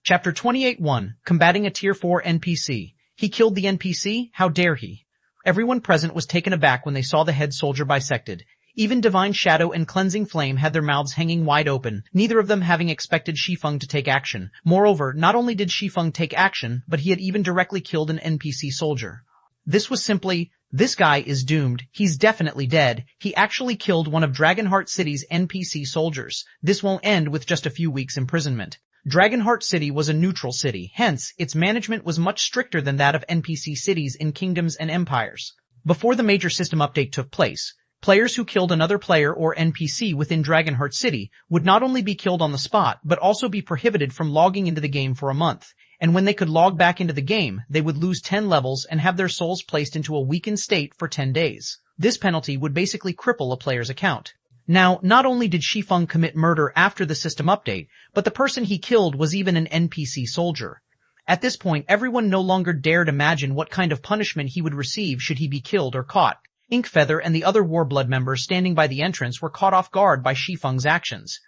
Chapter 28-1, Combating a Tier 4 NPC. He killed the NPC? How dare he? Everyone present was taken aback when they saw the head soldier bisected. Even Divine Shadow and Cleansing Flame had their mouths hanging wide open, neither of them having expected Shi Feng to take action. Moreover, not only did Shi Feng take action, but he had even directly killed an NPC soldier. This was simply, this guy is doomed, he's definitely dead, he actually killed one of Dragonheart City's NPC soldiers. This won't end with just a few weeks' imprisonment. Dragonheart City was a neutral city, hence, its management was much stricter than that of NPC cities in kingdoms and empires. Before the major system update took place, players who killed another player or NPC within Dragonheart City would not only be killed on the spot, but also be prohibited from logging into the game for a month. And when they could log back into the game, they would lose 10 levels and have their souls placed into a weakened state for 10 days. This penalty would basically cripple a player's account. Now, not only did Shi Feng commit murder after the system update, but the person he killed was even an NPC soldier. At this point, everyone no longer dared imagine what kind of punishment he would receive should he be killed or caught. Inkfeather and the other Warblood members standing by the entrance were caught off guard by Shi Feng's actions.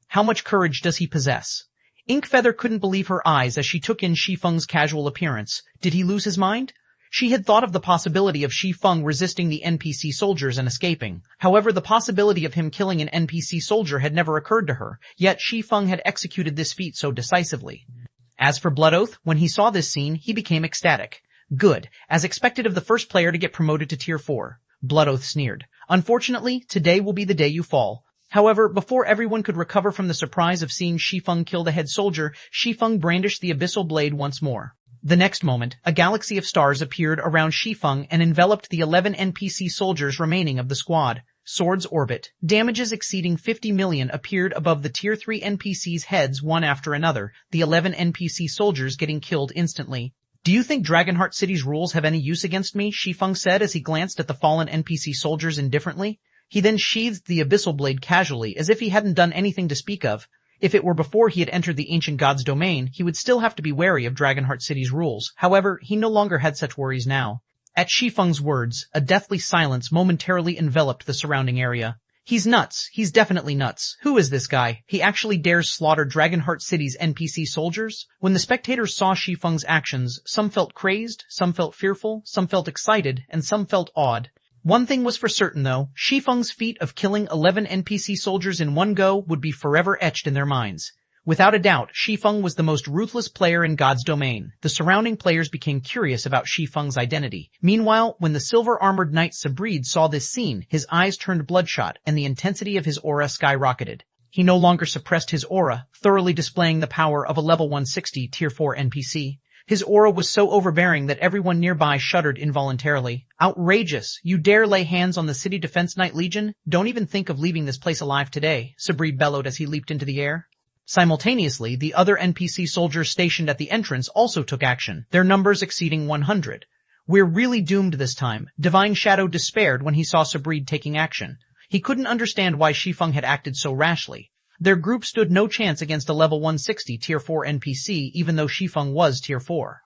How much courage does he possess? Inkfeather couldn't believe her eyes as she took in Shi Feng's casual appearance. Did he lose his mind? She had thought of the possibility of Shi Feng resisting the NPC soldiers and escaping. However, the possibility of him killing an NPC soldier had never occurred to her, yet Shi Feng had executed this feat so decisively. As for Blood Oath, when he saw this scene, he became ecstatic. Good, as expected of the first player to get promoted to Tier 4. Blood Oath sneered. Unfortunately, today will be the day you fall. However, before everyone could recover from the surprise of seeing Shi Feng kill the head soldier, Shi Feng brandished the abyssal blade once more. The next moment, a galaxy of stars appeared around Shi Feng and enveloped the 11 NPC soldiers remaining of the squad. Swords orbit. Damages exceeding 50 million appeared above the Tier 3 NPCs' heads one after another, the 11 NPC soldiers getting killed instantly. Do you think Dragonheart City's rules have any use against me? Shi Feng said as he glanced at the fallen NPC soldiers indifferently. He then sheathed the abyssal blade casually, as if he hadn't done anything to speak of. If it were before he had entered the ancient god's domain, he would still have to be wary of Dragonheart City's rules. However, he no longer had such worries now. At Shi Feng's words, a deathly silence momentarily enveloped the surrounding area. He's nuts. He's definitely nuts. Who is this guy? He actually dares slaughter Dragonheart City's NPC soldiers? When the spectators saw Shi Feng's actions, some felt crazed, some felt fearful, some felt excited, and some felt awed. One thing was for certain though, Shi Feng's feat of killing 11 NPC soldiers in one go would be forever etched in their minds. Without a doubt, Shi Feng was the most ruthless player in God's domain. The surrounding players became curious about Shi Feng's identity. Meanwhile, when the silver-armored knight Sabrid saw this scene, his eyes turned bloodshot and the intensity of his aura skyrocketed. He no longer suppressed his aura, thoroughly displaying the power of a level 160 Tier 4 NPC. His aura was so overbearing that everyone nearby shuddered involuntarily. Outrageous! You dare lay hands on the City Defense Knight Legion? Don't even think of leaving this place alive today, Sabrid bellowed as he leaped into the air. Simultaneously, the other NPC soldiers stationed at the entrance also took action, their numbers exceeding 100. We're really doomed this time. Divine Shadow despaired when he saw Sabrid taking action. He couldn't understand why Shi Feng had acted so rashly. Their group stood no chance against a level 160 Tier 4 NPC even though Shi Feng was Tier 4.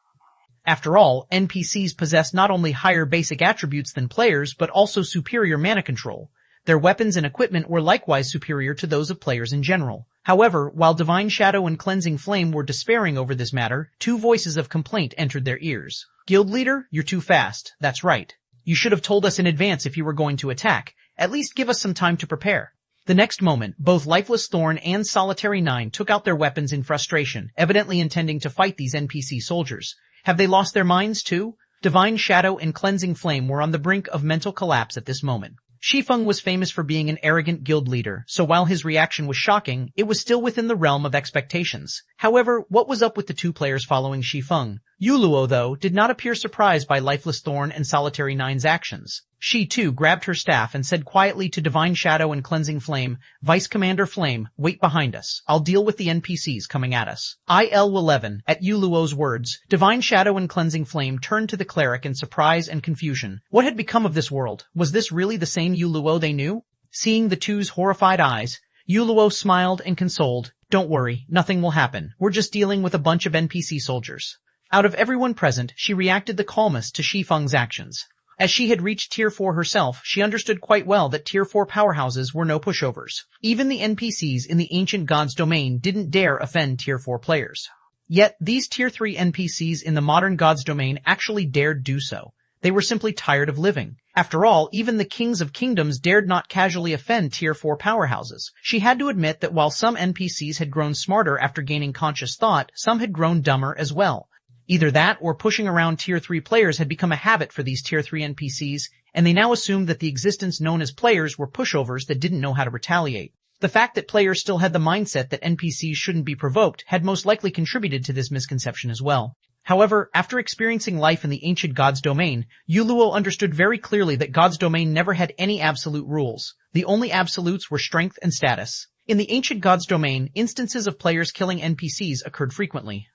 After all, NPCs possess not only higher basic attributes than players but also superior mana control. Their weapons and equipment were likewise superior to those of players in general. However, while Divine Shadow and Cleansing Flame were despairing over this matter, two voices of complaint entered their ears. Guild leader, you're too fast. That's right. You should have told us in advance if you were going to attack. At least give us some time to prepare. The next moment, both Lifeless Thorn and Solitary 9 took out their weapons in frustration, evidently intending to fight these NPC soldiers. Have they lost their minds too? Divine Shadow and Cleansing Flame were on the brink of mental collapse at this moment. Shi Feng was famous for being an arrogant guild leader, so while his reaction was shocking, it was still within the realm of expectations. However, what was up with the two players following Shi Feng? Yuluo, though, did not appear surprised by Lifeless Thorn and Solitary 9's actions. She, too, grabbed her staff and said quietly to Divine Shadow and Cleansing Flame, Vice Commander Flame, wait behind us. I'll deal with the NPCs coming at us. IL-11. At Yuluo's words, Divine Shadow and Cleansing Flame turned to the cleric in surprise and confusion. What had become of this world? Was this really the same Yuluo they knew? Seeing the two's horrified eyes, Yuluo smiled and consoled. Don't worry, nothing will happen. We're just dealing with a bunch of NPC soldiers. Out of everyone present, she reacted the calmest to Shi Feng's actions. As she had reached Tier 4 herself, she understood quite well that Tier 4 powerhouses were no pushovers. Even the NPCs in the ancient god's domain didn't dare offend Tier 4 players. Yet, these Tier 3 NPCs in the modern God's domain actually dared do so. They were simply tired of living. After all, even the kings of kingdoms dared not casually offend Tier 4 powerhouses. She had to admit that while some NPCs had grown smarter after gaining conscious thought, some had grown dumber as well. Either that or pushing around Tier 3 players had become a habit for these Tier 3 NPCs, and they now assumed that the existence known as players were pushovers that didn't know how to retaliate. The fact that players still had the mindset that NPCs shouldn't be provoked had most likely contributed to this misconception as well. However, after experiencing life in the ancient God's domain, Yuluo understood very clearly that God's domain never had any absolute rules. The only absolutes were strength and status. In the ancient God's domain, instances of players killing NPCs occurred frequently.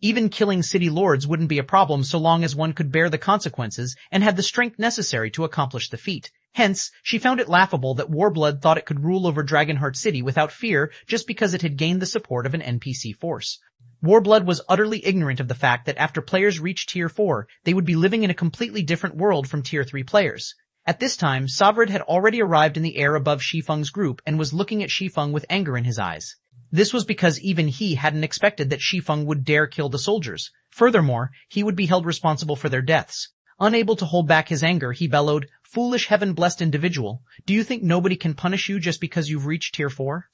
Even killing city lords wouldn't be a problem so long as one could bear the consequences and had the strength necessary to accomplish the feat. Hence, she found it laughable that Warblood thought it could rule over Dragonheart City without fear just because it had gained the support of an NPC force. Warblood was utterly ignorant of the fact that after players reached Tier 4, they would be living in a completely different world from Tier 3 players. At this time, Savrid had already arrived in the air above Shi Feng's group and was looking at Shi Feng with anger in his eyes. This was because even he hadn't expected that Shi Feng would dare kill the soldiers. Furthermore, he would be held responsible for their deaths. Unable to hold back his anger, he bellowed, "Foolish heaven-blessed individual, do you think nobody can punish you just because you've reached Tier 4?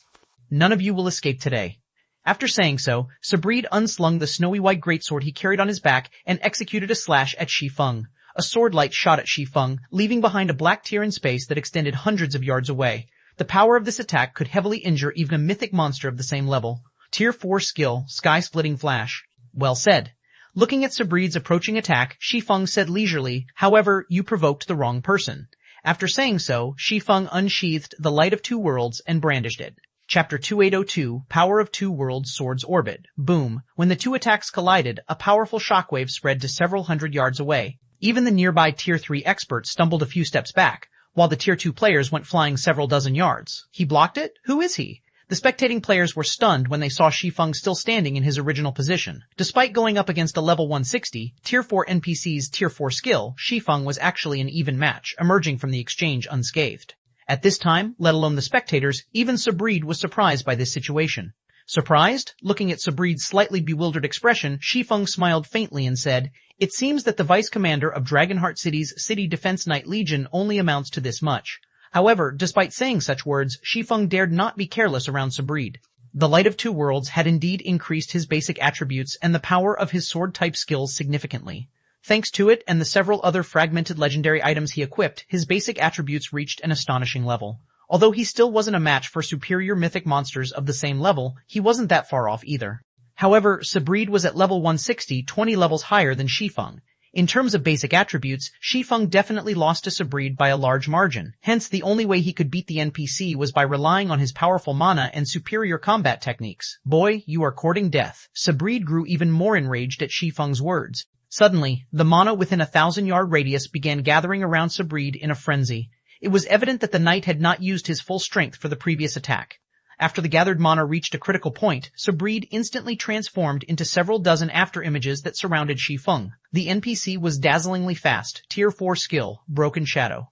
None of you will escape today." After saying so, Sabrid unslung the snowy white greatsword he carried on his back and executed a slash at Shi Feng. A sword light shot at Shi Feng, leaving behind a black tear in space that extended hundreds of yards away. The power of this attack could heavily injure even a mythic monster of the same level. Tier 4 skill, sky-splitting flash. Well said. Looking at Sabrid's approaching attack, Shi Feng said leisurely, "However, you provoked the wrong person." After saying so, Shi Feng unsheathed the Light of Two Worlds and brandished it. Chapter 2802, Power of Two Worlds Swords Orbit. Boom. When the two attacks collided, a powerful shockwave spread to several hundred yards away. Even the nearby Tier 3 expert stumbled a few steps back, while the Tier 2 players went flying several dozen yards. He blocked it? Who is he? The spectating players were stunned when they saw Shi Feng still standing in his original position. Despite going up against a level 160, Tier 4 NPC's Tier 4 skill, Shi Feng was actually an even match, emerging from the exchange unscathed. At this time, let alone the spectators, even Sabrid was surprised by this situation. Surprised? Looking at Sabrid's slightly bewildered expression, Shi Feng smiled faintly and said, "It seems that the vice commander of Dragonheart City's City Defense Knight Legion only amounts to this much." However, despite saying such words, Shi Feng dared not be careless around Sabrid. The Light of Two Worlds had indeed increased his basic attributes and the power of his sword-type skills significantly. Thanks to it and the several other fragmented legendary items he equipped, his basic attributes reached an astonishing level. Although he still wasn't a match for superior mythic monsters of the same level, he wasn't that far off either. However, Sabrid was at level 160, 20 levels higher than Shi Feng. In terms of basic attributes, Shi Feng definitely lost to Sabrid by a large margin. Hence, the only way he could beat the NPC was by relying on his powerful mana and superior combat techniques. "Boy, you are courting death." Sabrid grew even more enraged at Shi Feng's words. Suddenly, the mana within a 1,000-yard radius began gathering around Sabrid in a frenzy. It was evident that the knight had not used his full strength for the previous attack. After the gathered mana reached a critical point, Sabrid instantly transformed into several dozen after-images that surrounded Shi Feng. The NPC was dazzlingly fast, Tier 4 skill, Broken Shadow.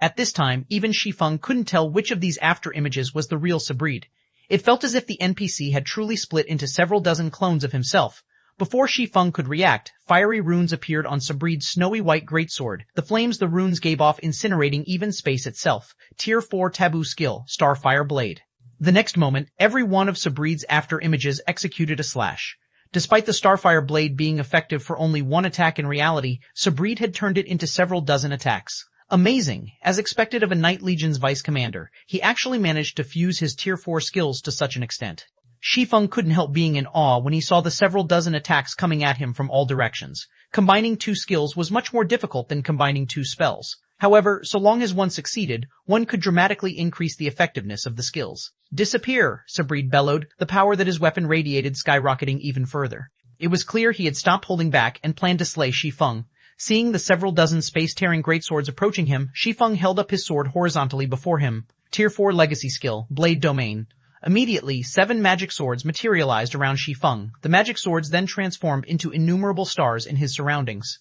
At this time, even Shi Feng couldn't tell which of these after-images was the real Sabrid. It felt as if the NPC had truly split into several dozen clones of himself. Before Shi Feng could react, fiery runes appeared on Sabrid's snowy white greatsword. The flames the runes gave off incinerating even space itself. Tier 4 taboo skill, Starfire Blade. The next moment, every one of Sabrid's after-images executed a slash. Despite the Starfire Blade being effective for only one attack in reality, Sabrid had turned it into several dozen attacks. Amazing! As expected of a Knight Legion's vice commander, he actually managed to fuse his Tier 4 skills to such an extent. Shi Feng couldn't help being in awe when he saw the several dozen attacks coming at him from all directions. Combining two skills was much more difficult than combining two spells. However, so long as one succeeded, one could dramatically increase the effectiveness of the skills. "Disappear!" Sabrid bellowed, the power that his weapon radiated skyrocketing even further. It was clear he had stopped holding back and planned to slay Shi Feng. Seeing the several dozen space-tearing greatswords approaching him, Shi Feng held up his sword horizontally before him. Tier 4 legacy skill, Blade Domain. Immediately, 7 magic swords materialized around Shi Feng. The magic swords then transformed into innumerable stars in his surroundings.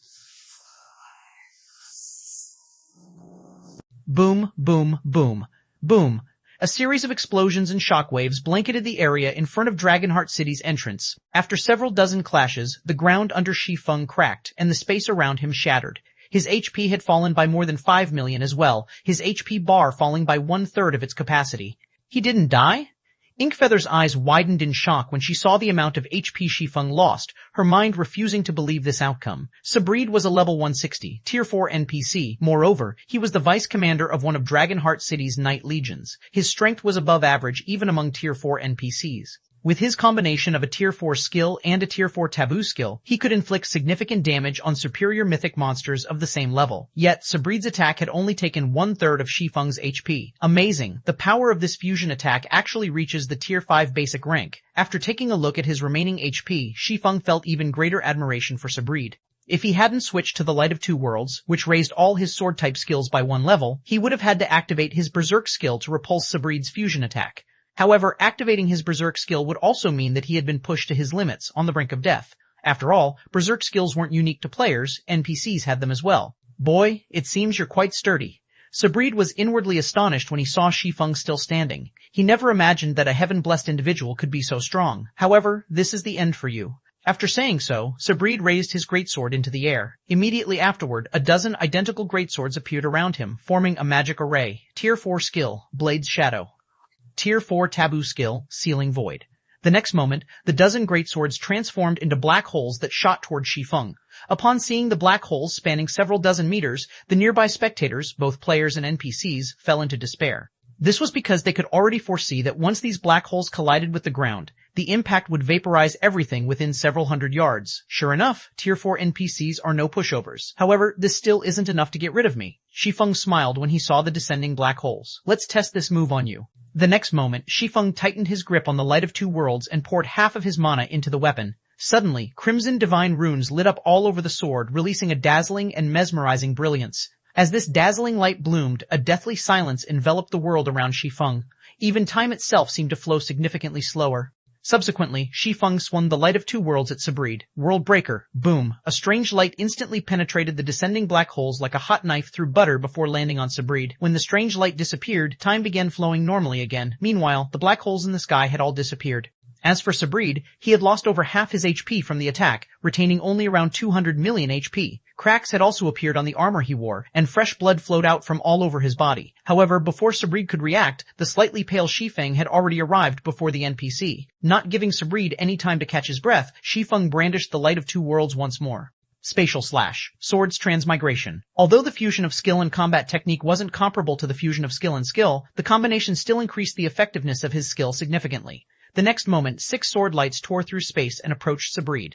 Boom, boom, boom, boom. A series of explosions and shockwaves blanketed the area in front of Dragonheart City's entrance. After several dozen clashes, the ground under Shi Feng cracked, and the space around him shattered. His HP had fallen by more than 5 million as well, his HP bar falling by 1/3 of its capacity. He didn't die? Inkfeather's eyes widened in shock when she saw the amount of HP Shi Feng lost, her mind refusing to believe this outcome. Sabreed was a level 160, tier 4 NPC. Moreover, he was the vice commander of one of Dragonheart City's Knight Legions. His strength was above average even among tier 4 NPCs. With his combination of a tier 4 skill and a tier 4 taboo skill, he could inflict significant damage on superior mythic monsters of the same level. Yet, Sabreed's attack had only taken 1/3 of Shi Feng's HP. Amazing! The power of this fusion attack actually reaches the tier 5 basic rank. After taking a look at his remaining HP, Shi Feng felt even greater admiration for Sabreed. If he hadn't switched to the Light of Two Worlds, which raised all his sword-type skills by 1 level, he would have had to activate his Berserk skill to repulse Sabreed's fusion attack. However, activating his Berserk skill would also mean that he had been pushed to his limits, on the brink of death. After all, Berserk skills weren't unique to players, NPCs had them as well. Boy, it seems you're quite sturdy. Sabreed was inwardly astonished when he saw Shi Feng still standing. He never imagined that a heaven-blessed individual could be so strong. However, this is the end for you. After saying so, Sabreed raised his greatsword into the air. Immediately afterward, a dozen identical greatswords appeared around him, forming a magic array. Tier 4 skill, Blade's Shadow. Tier 4 taboo skill, Sealing Void. The next moment, the dozen greatswords transformed into black holes that shot toward Shi Feng. Upon seeing the black holes spanning several dozen meters, the nearby spectators, both players and NPCs, fell into despair. This was because they could already foresee that once these black holes collided with the ground, the impact would vaporize everything within several hundred yards. Sure enough, tier 4 NPCs are no pushovers. However, this still isn't enough to get rid of me. Shi Feng smiled when he saw the descending black holes. Let's test this move on you. The next moment, Shi Feng tightened his grip on the Light of Two Worlds and poured half of his mana into the weapon. Suddenly, crimson divine runes lit up all over the sword, releasing a dazzling and mesmerizing brilliance. As this dazzling light bloomed, a deathly silence enveloped the world around Shi Feng. Even time itself seemed to flow significantly slower. Subsequently, Shi Feng swung the Light of Two Worlds at Sabreed. World Breaker. Boom. A strange light instantly penetrated the descending black holes like a hot knife through butter before landing on Sabreed. When the strange light disappeared, time began flowing normally again. Meanwhile, the black holes in the sky had all disappeared. As for Sabreed, he had lost over half his HP from the attack, retaining only around 200 million HP. Cracks had also appeared on the armor he wore, and fresh blood flowed out from all over his body. However, before Sabreed could react, the slightly pale Shi Feng had already arrived before the NPC. Not giving Sabreed any time to catch his breath, Shi Feng brandished the Light of Two Worlds once more. Spatial Slash. Swords Transmigration. Although the fusion of skill and combat technique wasn't comparable to the fusion of skill and skill, the combination still increased the effectiveness of his skill significantly. The next moment, 6 sword lights tore through space and approached Sabreed.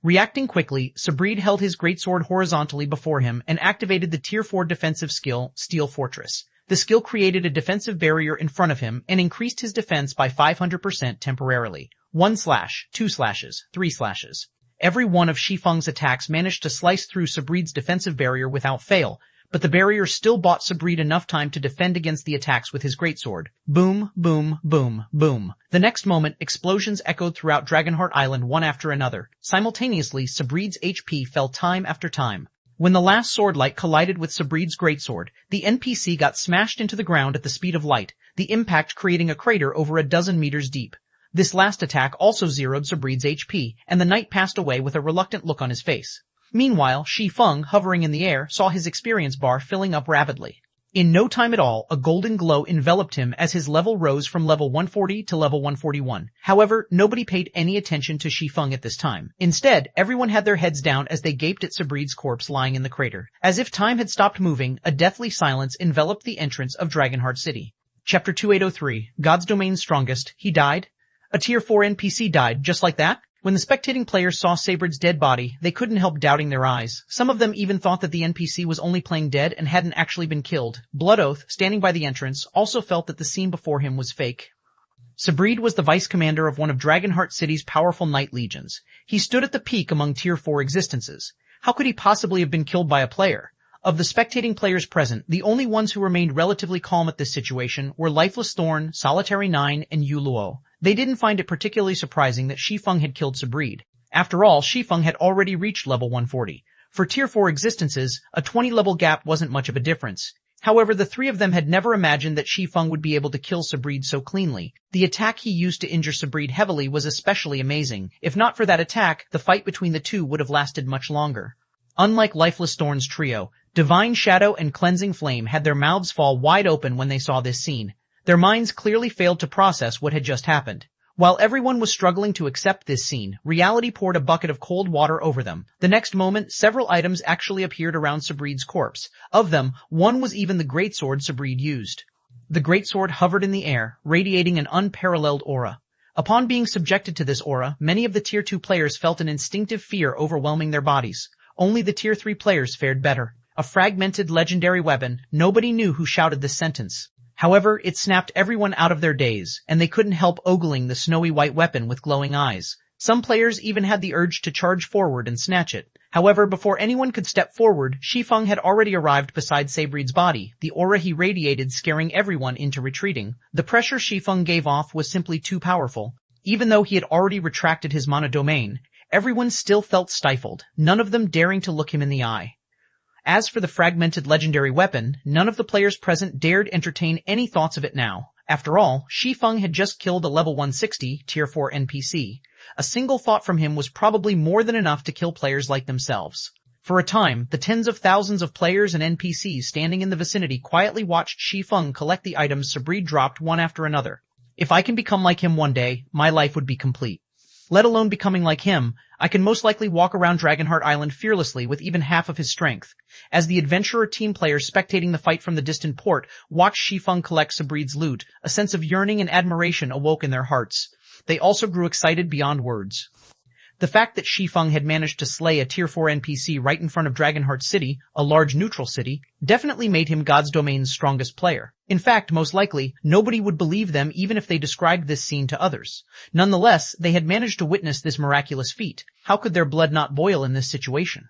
Reacting quickly, Sabreed held his greatsword horizontally before him and activated the tier 4 defensive skill, Steel Fortress. The skill created a defensive barrier in front of him and increased his defense by 500% temporarily. 1 slash, 2 slashes, 3 slashes. Every one of Shi Feng's attacks managed to slice through Sabreed's defensive barrier without fail, but the barrier still bought Sabreed enough time to defend against the attacks with his greatsword. Boom, boom, boom, boom. The next moment, explosions echoed throughout Dragonheart Island one after another. Simultaneously, Sabreed's HP fell time after time. When the last sword light collided with Sabreed's greatsword, the NPC got smashed into the ground at the speed of light, the impact creating a crater over a dozen meters deep. This last attack also zeroed Sabreed's HP, and the knight passed away with a reluctant look on his face. Meanwhile, Shi Feng, hovering in the air, saw his experience bar filling up rapidly. In no time at all, a golden glow enveloped him as his level rose from level 140 to level 141. However, nobody paid any attention to Shi Feng at this time. Instead, everyone had their heads down as they gaped at Sabreed's corpse lying in the crater. As if time had stopped moving, a deathly silence enveloped the entrance of Dragonheart City. Chapter 2803, God's Domain's Strongest. He died? A tier 4 NPC died, just like that? When the spectating players saw Sabreed's dead body, they couldn't help doubting their eyes. Some of them even thought that the NPC was only playing dead and hadn't actually been killed. Bloodoath, standing by the entrance, also felt that the scene before him was fake. Sabreed was the vice commander of one of Dragonheart City's powerful Knight Legions. He stood at the peak among tier 4 existences. How could he possibly have been killed by a player? Of the spectating players present, the only ones who remained relatively calm at this situation were Lifeless Thorn, Solitary 9, and Yu Luo. They didn't find it particularly surprising that Shi Feng had killed Sabreed. After all, Shi Feng had already reached level 140. For tier 4 existences, a 20-level gap wasn't much of a difference. However, the three of them had never imagined that Shi Feng would be able to kill Sabreed so cleanly. The attack he used to injure Sabreed heavily was especially amazing. If not for that attack, the fight between the two would have lasted much longer. Unlike Lifeless Thorn's trio, Divine Shadow and Cleansing Flame had their mouths fall wide open when they saw this scene. Their minds clearly failed to process what had just happened. While everyone was struggling to accept this scene, reality poured a bucket of cold water over them. The next moment, several items actually appeared around Sabreed's corpse. Of them, one was even the greatsword Sabreed used. The greatsword hovered in the air, radiating an unparalleled aura. Upon being subjected to this aura, many of the Tier 2 players felt an instinctive fear overwhelming their bodies. Only the Tier 3 players fared better. A fragmented legendary weapon, nobody knew who shouted this sentence. However, it snapped everyone out of their daze, and they couldn't help ogling the snowy white weapon with glowing eyes. Some players even had the urge to charge forward and snatch it. However, before anyone could step forward, Shi Feng had already arrived beside Sabreed's body, the aura he radiated scaring everyone into retreating. The pressure Shi Feng gave off was simply too powerful. Even though he had already retracted his mana domain, everyone still felt stifled, none of them daring to look him in the eye. As for the fragmented legendary weapon, none of the players present dared entertain any thoughts of it now. After all, Shi Feng had just killed a level 160, Tier 4 NPC. A single thought from him was probably more than enough to kill players like themselves. For a time, the tens of thousands of players and NPCs standing in the vicinity quietly watched Shi Feng collect the items Sabreed dropped one after another. If I can become like him one day, my life would be complete. Let alone becoming like him, I can most likely walk around Dragonheart Island fearlessly with even half of his strength. As the adventurer team players spectating the fight from the distant port watched Shi Feng collect Sabreed's loot, a sense of yearning and admiration awoke in their hearts. They also grew excited beyond words. The fact that Shi Feng had managed to slay a Tier 4 NPC right in front of Dragonheart City, a large neutral city, definitely made him God's Domain's strongest player. In fact, most likely, nobody would believe them even if they described this scene to others. Nonetheless, they had managed to witness this miraculous feat. How could their blood not boil in this situation?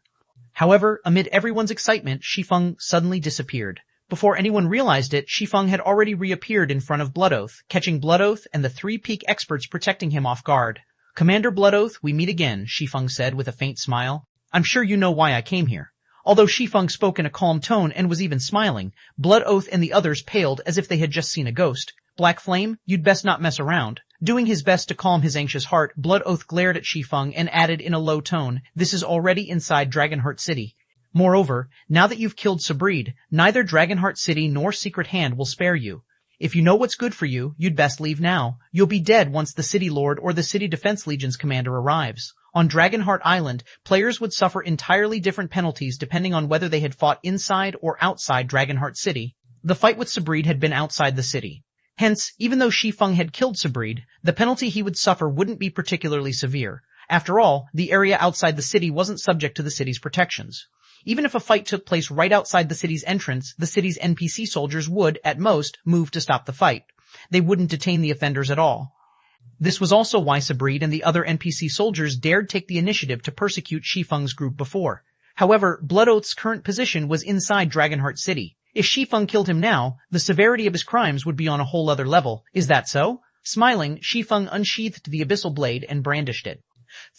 However, amid everyone's excitement, Shi Feng suddenly disappeared. Before anyone realized it, Shi Feng had already reappeared in front of Bloodoath, catching Bloodoath and the three peak experts protecting him off guard. Commander Bloodoath, we meet again, Shi Feng said with a faint smile. I'm sure you know why I came here. Although Shi Feng spoke in a calm tone and was even smiling, Bloodoath and the others paled as if they had just seen a ghost. Black Flame, you'd best not mess around. Doing his best to calm his anxious heart, Bloodoath glared at Shi Feng and added in a low tone, this is already inside Dragonheart City. Moreover, now that you've killed Sabreed, neither Dragonheart City nor Secret Hand will spare you. If you know what's good for you, you'd best leave now. You'll be dead once the City Lord or the City Defense Legion's commander arrives. On Dragonheart Island, players would suffer entirely different penalties depending on whether they had fought inside or outside Dragonheart City. The fight with Sabreed had been outside the city. Hence, even though Shi Feng had killed Sabreed, the penalty he would suffer wouldn't be particularly severe. After all, the area outside the city wasn't subject to the city's protections. Even if a fight took place right outside the city's entrance, the city's NPC soldiers would, at most, move to stop the fight. They wouldn't detain the offenders at all. This was also why Sabreed and the other NPC soldiers dared take the initiative to persecute Shi Feng's group before. However, Bloodoath's current position was inside Dragonheart City. If Shi Feng killed him now, the severity of his crimes would be on a whole other level. Is that so? Smiling, Shi Feng unsheathed the abyssal blade and brandished it.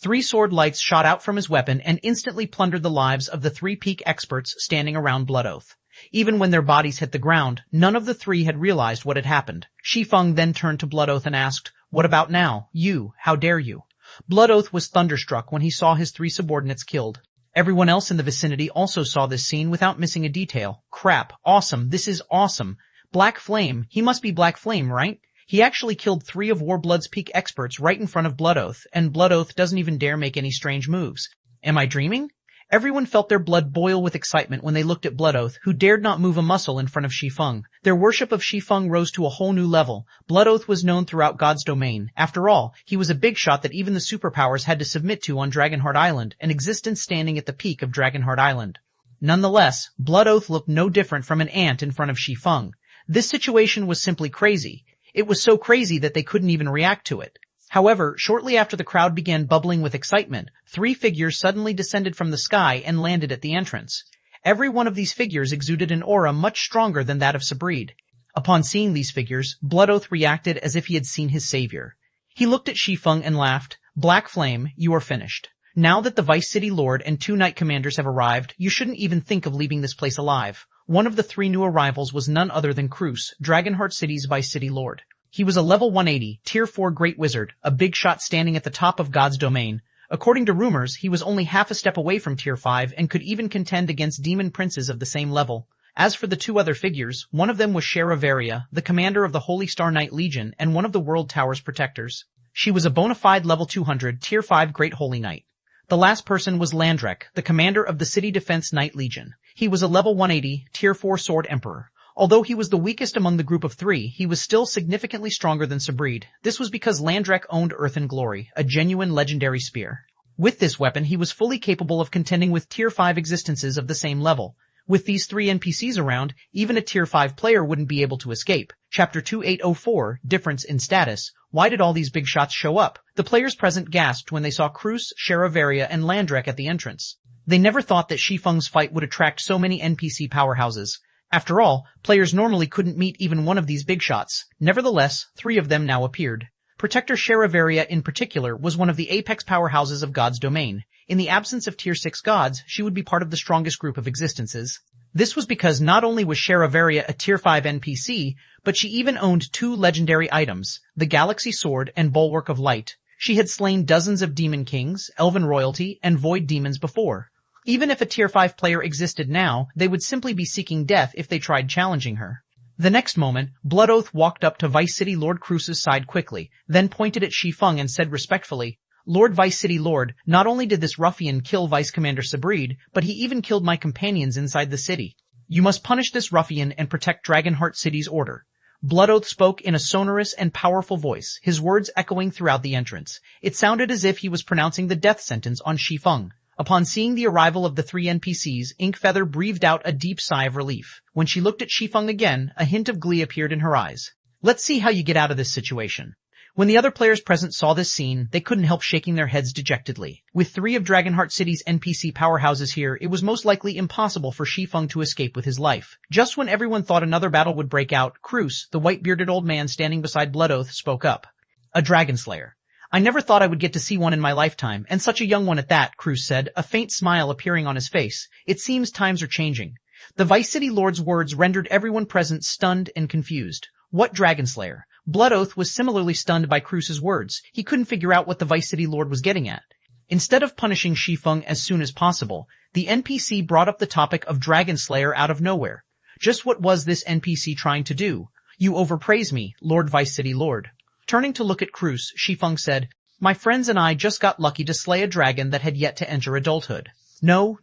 3 sword lights shot out from his weapon and instantly plundered the lives of the 3 peak experts standing around Bloodoath. Even when their bodies hit the ground, none of the 3 had realized what had happened. Shi Feng then turned to Bloodoath and asked, what about now? You, how dare you? Bloodoath was thunderstruck when he saw his 3 subordinates killed. Everyone else in the vicinity also saw this scene without missing a detail. Crap, awesome, this is awesome. Black Flame, he must be Black Flame, right? He actually killed 3 of Warblood's peak experts right in front of Bloodoath, and Bloodoath doesn't even dare make any strange moves. Am I dreaming? Everyone felt their blood boil with excitement when they looked at Bloodoath, who dared not move a muscle in front of Shi Feng. Their worship of Shi Feng rose to a whole new level. Bloodoath was known throughout God's Domain. After all, he was a big shot that even the superpowers had to submit to on Dragonheart Island, an existence standing at the peak of Dragonheart Island. Nonetheless, Bloodoath looked no different from an ant in front of Shi Feng. This situation was simply crazy. It was so crazy that they couldn't even react to it. However, shortly after the crowd began bubbling with excitement, 3 figures suddenly descended from the sky and landed at the entrance. Every one of these figures exuded an aura much stronger than that of Sabreed. Upon seeing these figures, Bloodoath reacted as if he had seen his savior. He looked at Shi Feng and laughed. Black Flame, you are finished. Now that the Vice City Lord and 2 Knight Commanders have arrived, you shouldn't even think of leaving this place alive. One of the 3 new arrivals was none other than Cruz, Dragonheart City's Vice City Lord. He was a level 180, Tier 4 Great Wizard, a big shot standing at the top of God's domain. According to rumors, he was only half a step away from Tier 5 and could even contend against demon princes of the same level. As for the 2 other figures, one of them was Shi Feng, the commander of the Holy Star Knight Legion and one of the World Tower's protectors. She was a bona fide level 200, Tier 5 Great Holy Knight. The last person was Landrek, the commander of the City Defense Knight Legion. He was a level 180, Tier 4 Sword Emperor. Although he was the weakest among the group of 3, he was still significantly stronger than Sabreed. This was because Landrek owned Earth and Glory, a genuine legendary spear. With this weapon, he was fully capable of contending with Tier 5 existences of the same level. With these 3 NPCs around, even a Tier 5 player wouldn't be able to escape. Chapter 2804, Difference in Status. Why did all these big shots show up? The players present gasped when they saw Cruz, Shi Feng, and Landrek at the entrance. They never thought that Shi Feng's fight would attract so many NPC powerhouses. After all, players normally couldn't meet even one of these big shots. Nevertheless, 3 of them now appeared. Protector Shi Feng in particular was one of the apex powerhouses of God's domain. In the absence of Tier 6 gods, she would be part of the strongest group of existences. This was because not only was Shi Feng a Tier 5 NPC, but she even owned 2 legendary items, the Galaxy Sword and Bulwark of Light. She had slain dozens of demon kings, elven royalty, and void demons before. Even if a Tier 5 player existed now, they would simply be seeking death if they tried challenging her. The next moment, Blood Oath walked up to Vice City Lord Cruz's side quickly, then pointed at Shi Feng and said respectfully, "Lord Vice City Lord, not only did this ruffian kill Vice Commander Sabreed, but he even killed my companions inside the city. You must punish this ruffian and protect Dragonheart City's order." Blood Oath spoke in a sonorous and powerful voice, his words echoing throughout the entrance. It sounded as if he was pronouncing the death sentence on Shi Feng. Upon seeing the arrival of the 3 NPCs, Inkfeather breathed out a deep sigh of relief. When she looked at Shi Feng again, a hint of glee appeared in her eyes. "Let's see how you get out of this situation." When the other players present saw this scene, they couldn't help shaking their heads dejectedly. With 3 of Dragonheart City's NPC powerhouses here, it was most likely impossible for Shi Feng to escape with his life. Just when everyone thought another battle would break out, Cruz, the white-bearded old man standing beside Blood Oath, spoke up. "A Dragon Slayer. I never thought I would get to see one in my lifetime, and such a young one at that," Cruz said, a faint smile appearing on his face. "It seems times are changing." The Vice City Lord's words rendered everyone present stunned and confused. What Dragon Slayer? Blood Oath was similarly stunned by Cruz's words. He couldn't figure out what the Vice City Lord was getting at. Instead of punishing Shi Feng as soon as possible, the NPC brought up the topic of Dragon Slayer out of nowhere. Just what was this NPC trying to do? "You overpraise me, Lord Vice City Lord." Turning to look at Cruz, Shi Feng said, "My friends and I just got lucky to slay a dragon that had yet to enter adulthood." No,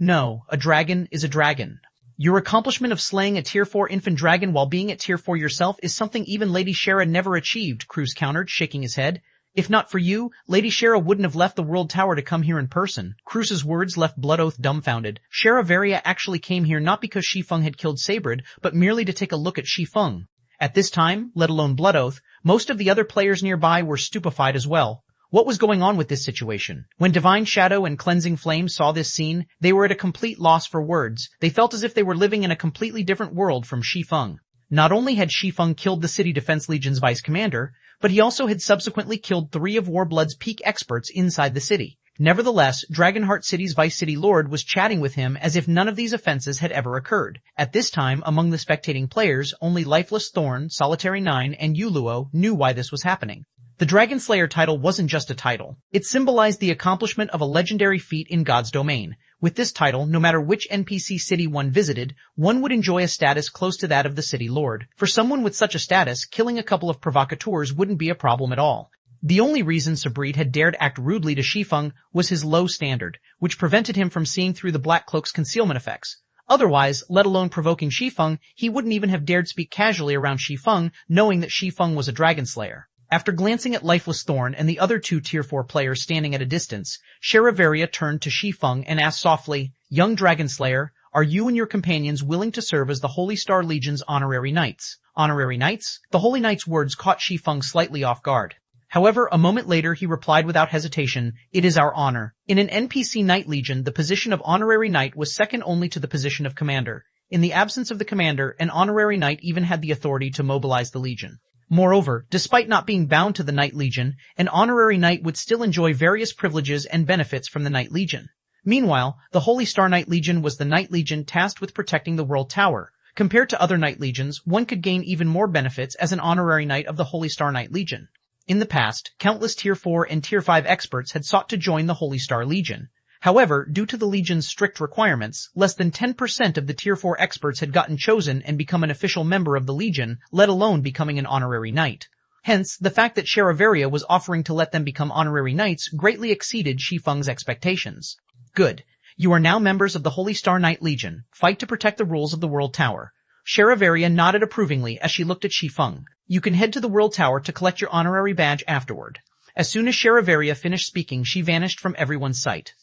a dragon is a dragon. Your accomplishment of slaying a Tier 4 infant dragon while being at Tier 4 yourself is something even Lady Shera never achieved, Cruz countered, shaking his head. "If not for you, Lady Shera wouldn't have left the World Tower to come here in person." Cruz's words left Blood Oath dumbfounded. Shi Feng actually came here not because Shi Feng had killed Sabreed, but merely to take a look at Shi Feng. At this time, let alone Blood Oath, most of the other players nearby were stupefied as well. What was going on with this situation? When Divine Shadow and Cleansing Flame saw this scene, they were at a complete loss for words. They felt as if they were living in a completely different world from Shi Feng. Not only had Shi Feng killed the City Defense Legion's vice commander, but he also had subsequently killed 3 of Warblood's peak experts inside the city. Nevertheless, Dragonheart City's Vice City Lord was chatting with him as if none of these offenses had ever occurred. At this time, among the spectating players, only Lifeless Thorn, Solitary 9, and Yuluo knew why this was happening. The Dragon Slayer title wasn't just a title. It symbolized the accomplishment of a legendary feat in God's domain. With this title, no matter which NPC city one visited, one would enjoy a status close to that of the City Lord. For someone with such a status, killing a couple of provocateurs wouldn't be a problem at all. The only reason Sabreed had dared act rudely to Shi Feng was his low standard, which prevented him from seeing through the Black Cloak's concealment effects. Otherwise, let alone provoking Shi Feng, he wouldn't even have dared speak casually around Shi Feng, knowing that Shi Feng was a Dragon Slayer. After glancing at Lifeless Thorn and the other 2 Tier 4 players standing at a distance, Shi Feng turned to Shi Feng and asked softly, "Young Dragon Slayer, are you and your companions willing to serve as the Holy Star Legion's honorary knights?" Honorary knights? The Holy Knight's words caught Shi Feng slightly off guard. However, a moment later he replied without hesitation, "It is our honor." In an NPC Knight Legion, the position of Honorary Knight was second only to the position of Commander. In the absence of the Commander, an Honorary Knight even had the authority to mobilize the Legion. Moreover, despite not being bound to the Knight Legion, an Honorary Knight would still enjoy various privileges and benefits from the Knight Legion. Meanwhile, the Holy Star Knight Legion was the Knight Legion tasked with protecting the World Tower. Compared to other Knight Legions, one could gain even more benefits as an honorary Knight of the Holy Star Knight Legion. In the past, countless Tier 4 and Tier 5 experts had sought to join the Holy Star Legion. However, due to the Legion's strict requirements, less than 10% of the Tier 4 experts had gotten chosen and become an official member of the Legion, let alone becoming an honorary Knight. Hence, the fact that Sharaveria was offering to let them become honorary Knights greatly exceeded Shi Feng's expectations. Good. You are now members of the Holy Star Knight Legion. Fight to protect the rules of the World Tower. Sharaveria nodded approvingly as she looked at Shi Feng. You can head to the World Tower to collect your honorary badge afterward. As soon as Sharaveria finished speaking, she vanished from everyone's sight.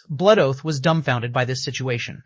Blood Oath was dumbfounded by this situation.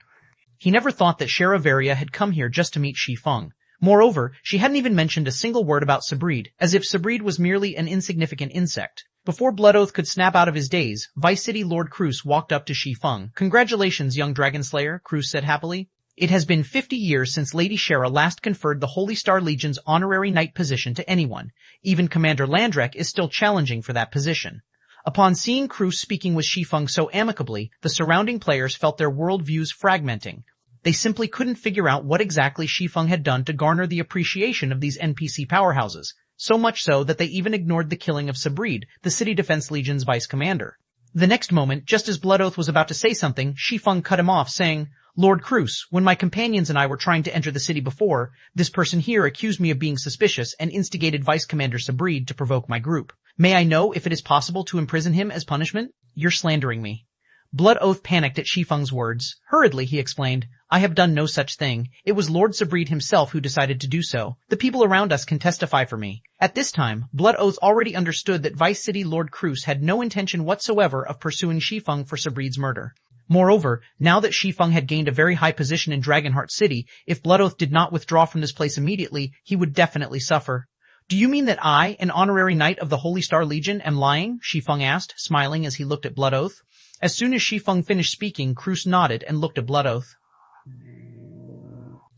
He never thought that Sharaveria had come here just to meet Shi Feng. Moreover, she hadn't even mentioned a single word about Sabreed, as if Sabreed was merely an insignificant insect. Before Blood Oath could snap out of his daze, Vice City Lord Cruz walked up to Shi Feng. Congratulations, young Dragon Slayer, Cruz said happily. It has been 50 years since Lady Shara last conferred the Holy Star Legion's honorary knight position to anyone. Even Commander Landrek is still challenging for that position. Upon seeing Cruz speaking with Shi Feng so amicably, the surrounding players felt their worldviews fragmenting. They simply couldn't figure out what exactly Shi Feng had done to garner the appreciation of these NPC powerhouses, so much so that they even ignored the killing of Sabreed, the City Defense Legion's vice commander. The next moment, just as Blood Oath was about to say something, Shi Feng cut him off, saying, Lord Cruz, when my companions and I were trying to enter the city before, this person here accused me of being suspicious and instigated Vice Commander Sabreed to provoke my group. May I know if it is possible to imprison him as punishment? You're slandering me. Blood Oath panicked at Shi Feng's words. Hurriedly, he explained, I have done no such thing. It was Lord Sabreed himself who decided to do so. The people around us can testify for me. At this time, Blood Oath already understood that Vice City Lord Cruz had no intention whatsoever of pursuing Shi Feng for Sabreed's murder. Moreover, now that Shi Feng had gained a very high position in Dragonheart City, if Blood Oath did not withdraw from this place immediately, he would definitely suffer. Do you mean that I, an honorary knight of the Holy Star Legion, am lying? Shi Feng asked, smiling as he looked at Blood Oath. As soon as Shi Feng finished speaking, Cruz nodded and looked at Blood Oath.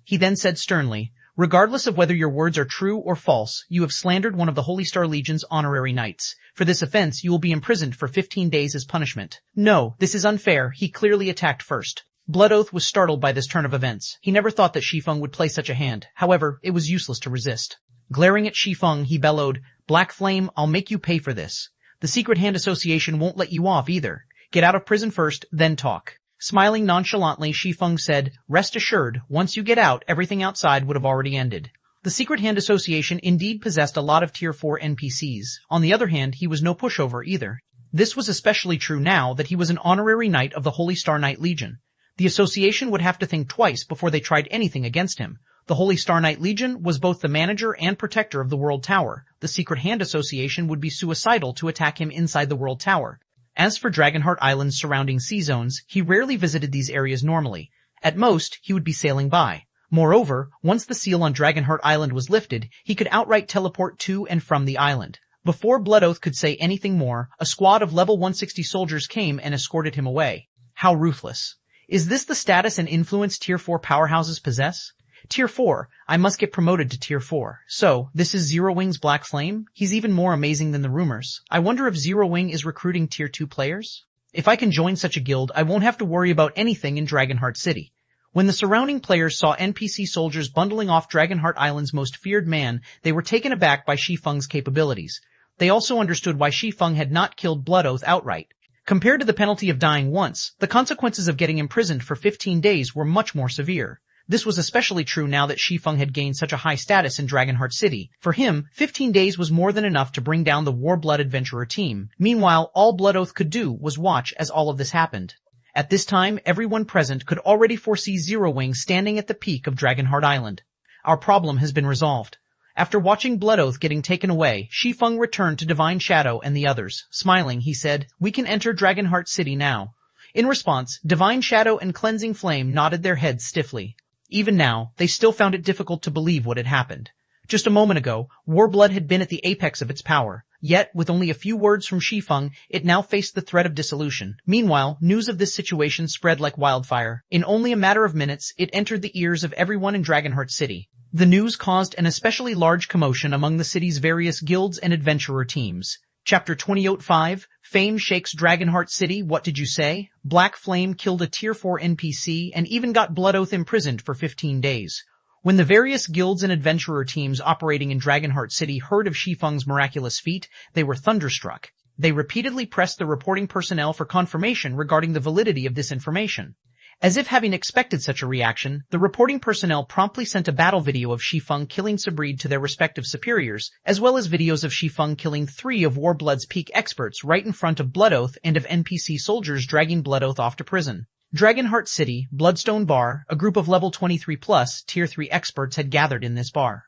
He then said sternly, regardless of whether your words are true or false, you have slandered one of the Holy Star Legion's honorary knights. For this offense, you will be imprisoned for 15 days as punishment. No, this is unfair. He clearly attacked first. Blood Oath was startled by this turn of events. He never thought that Shi Feng would play such a hand. However, it was useless to resist. Glaring at Shi Feng, he bellowed, Black Flame, I'll make you pay for this. The Secret Hand Association won't let you off either. Get out of prison first, then talk. Smiling nonchalantly, Shi Feng said, rest assured, once you get out, everything outside would have already ended. The Secret Hand Association indeed possessed a lot of Tier 4 NPCs. On the other hand, he was no pushover either. This was especially true now that he was an honorary knight of the Holy Star Knight Legion. The association would have to think twice before they tried anything against him. The Holy Star Knight Legion was both the manager and protector of the World Tower. The Secret Hand Association would be suicidal to attack him inside the World Tower. As for Dragonheart Island's surrounding sea zones, he rarely visited these areas normally. At most, he would be sailing by. Moreover, once the seal on Dragonheart Island was lifted, he could outright teleport to and from the island. Before Blood Oath could say anything more, a squad of level 160 soldiers came and escorted him away. How ruthless. Is this the status and influence Tier 4 powerhouses possess? Tier 4, I must get promoted to Tier 4. So, this is Zero Wing's Black Flame? He's even more amazing than the rumors. I wonder if Zero Wing is recruiting Tier 2 players? If I can join such a guild, I won't have to worry about anything in Dragonheart City. When the surrounding players saw NPC soldiers bundling off Dragonheart Island's most feared man, they were taken aback by Shi Feng's capabilities. They also understood why Shi Feng had not killed Blood Oath outright. Compared to the penalty of dying once, the consequences of getting imprisoned for 15 days were much more severe. This was especially true now that Shi Feng had gained such a high status in Dragonheart City. For him, 15 days was more than enough to bring down the Warblood Adventurer team. Meanwhile, all Blood Oath could do was watch as all of this happened. At this time, everyone present could already foresee Zero Wing standing at the peak of Dragonheart Island. Our problem has been resolved. After watching Blood Oath getting taken away, Shi Feng returned to Divine Shadow and the others. Smiling, he said, we can enter Dragonheart City now. In response, Divine Shadow and Cleansing Flame nodded their heads stiffly. Even now, they still found it difficult to believe what had happened. Just a moment ago, Warblood had been at the apex of its power. Yet, with only a few words from Shi Feng, it now faced the threat of dissolution. Meanwhile, news of this situation spread like wildfire. In only a matter of minutes, it entered the ears of everyone in Dragonheart City. The news caused an especially large commotion among the city's various guilds and adventurer teams. Chapter 28.5, Fame Shakes Dragonheart City, What Did You Say? Black Flame killed a Tier 4 NPC and even got Blood Oath imprisoned for 15 days. When the various guilds and adventurer teams operating in Dragonheart City heard of Shi Feng's miraculous feat, they were thunderstruck. They repeatedly pressed the reporting personnel for confirmation regarding the validity of this information. As if having expected such a reaction, the reporting personnel promptly sent a battle video of Shi Feng killing Sabreed to their respective superiors, as well as videos of Shi Feng killing 3 of Warblood's peak experts right in front of Blood Oath and of NPC soldiers dragging Blood Oath off to prison. Dragonheart City, Bloodstone Bar, a group of level 23+ Tier 3 experts had gathered in this bar.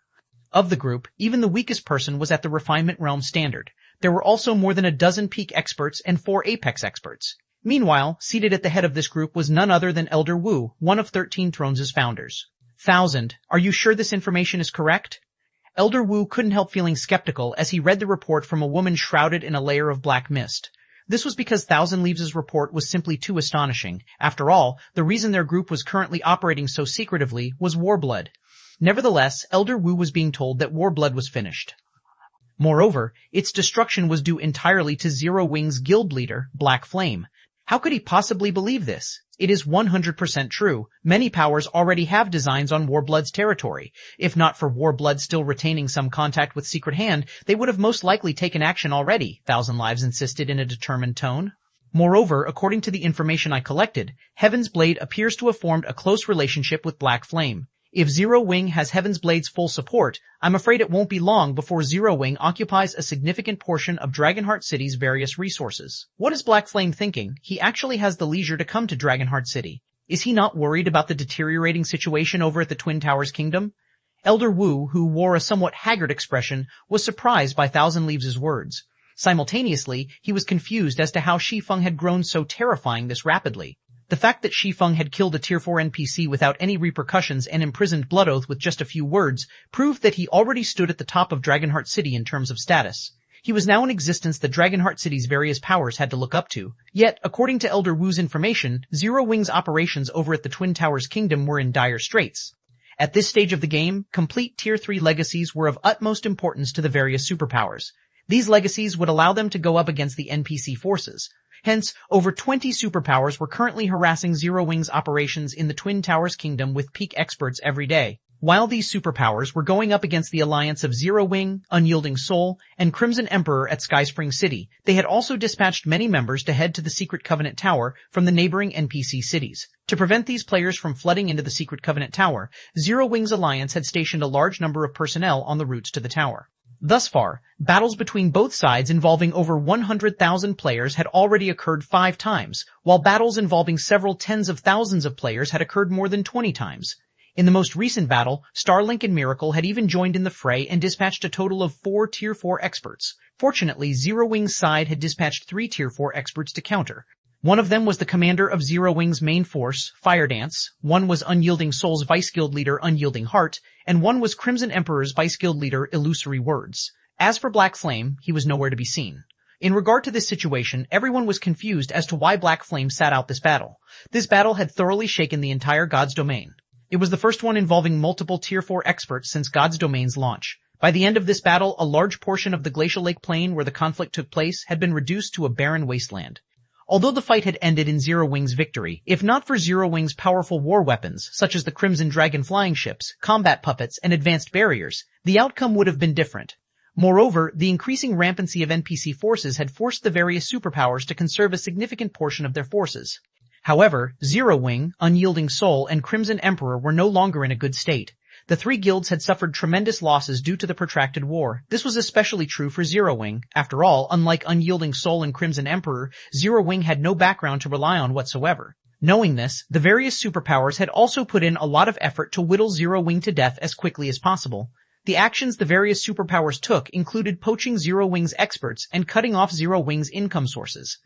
Of the group, even the weakest person was at the Refinement Realm standard. There were also more than a dozen peak experts and 4 apex experts. Meanwhile, seated at the head of this group was none other than Elder Wu, one of 13 Thrones' founders. 1000, are you sure this information is correct? Elder Wu couldn't help feeling skeptical as he read the report from a woman shrouded in a layer of black mist. This was because 1000 Leaves' report was simply too astonishing. After all, the reason their group was currently operating so secretively was Warblood. Nevertheless, Elder Wu was being told that Warblood was finished. Moreover, its destruction was due entirely to Zero Wing's guild leader, Black Flame. How could he possibly believe this? It is 100% true. Many powers already have designs on Warblood's territory. If not for Warblood still retaining some contact with Secret Hand, they would have most likely taken action already, 1000 Lives insisted in a determined tone. Moreover, according to the information I collected, Heaven's Blade appears to have formed a close relationship with Black Flame. If Zero Wing has Heaven's Blade's full support, I'm afraid it won't be long before Zero Wing occupies a significant portion of Dragonheart City's various resources. What is Black Flame thinking? He actually has the leisure to come to Dragonheart City. Is he not worried about the deteriorating situation over at the Twin Towers Kingdom? Elder Wu, who wore a somewhat haggard expression, was surprised by 1000 Leaves' words. Simultaneously, he was confused as to how Shi Feng had grown so terrifying this rapidly. The fact that Shi Feng had killed a Tier 4 NPC without any repercussions and imprisoned Blood Oath with just a few words proved that he already stood at the top of Dragonheart City in terms of status. He was now an existence that Dragonheart City's various powers had to look up to. Yet, according to Elder Wu's information, Zero Wing's operations over at the Twin Towers Kingdom were in dire straits. At this stage of the game, complete Tier 3 legacies were of utmost importance to the various superpowers. These legacies would allow them to go up against the NPC forces. Hence, over 20 superpowers were currently harassing Zero Wing's operations in the Twin Towers Kingdom with peak experts every day. While these superpowers were going up against the alliance of Zero Wing, Unyielding Soul, and Crimson Emperor at Skyspring City, they had also dispatched many members to head to the Secret Covenant Tower from the neighboring NPC cities. To prevent these players from flooding into the Secret Covenant Tower, Zero Wing's alliance had stationed a large number of personnel on the routes to the tower. Thus far, battles between both sides involving over 100,000 players had already occurred 5 times, while battles involving several tens of thousands of players had occurred more than 20 times. In the most recent battle, Starlink and Miracle had even joined in the fray and dispatched a total of 4 Tier 4 experts. Fortunately, Zero Wing's side had dispatched 3 Tier 4 experts to counter. One of them was the commander of Zero Wing's main force, Fire Dance, one was Unyielding Soul's Vice Guild leader, Unyielding Heart, and one was Crimson Emperor's Vice Guild leader, Illusory Words. As for Black Flame, he was nowhere to be seen. In regard to this situation, everyone was confused as to why Black Flame sat out this battle. This battle had thoroughly shaken the entire God's Domain. It was the first one involving multiple Tier 4 experts since God's Domain's launch. By the end of this battle, a large portion of the Glacial Lake Plain where the conflict took place had been reduced to a barren wasteland. Although the fight had ended in Zero Wing's victory, if not for Zero Wing's powerful war weapons, such as the Crimson Dragon flying ships, combat puppets, and advanced barriers, the outcome would have been different. Moreover, the increasing rampancy of NPC forces had forced the various superpowers to conserve a significant portion of their forces. However, Zero Wing, Unyielding Soul, and Crimson Emperor were no longer in a good state. The 3 guilds had suffered tremendous losses due to the protracted war. This was especially true for Zero Wing. After all, unlike Unyielding Soul and Crimson Emperor, Zero Wing had no background to rely on whatsoever. Knowing this, the various superpowers had also put in a lot of effort to whittle Zero Wing to death as quickly as possible. The actions the various superpowers took included poaching Zero Wing's experts and cutting off Zero Wing's income sources.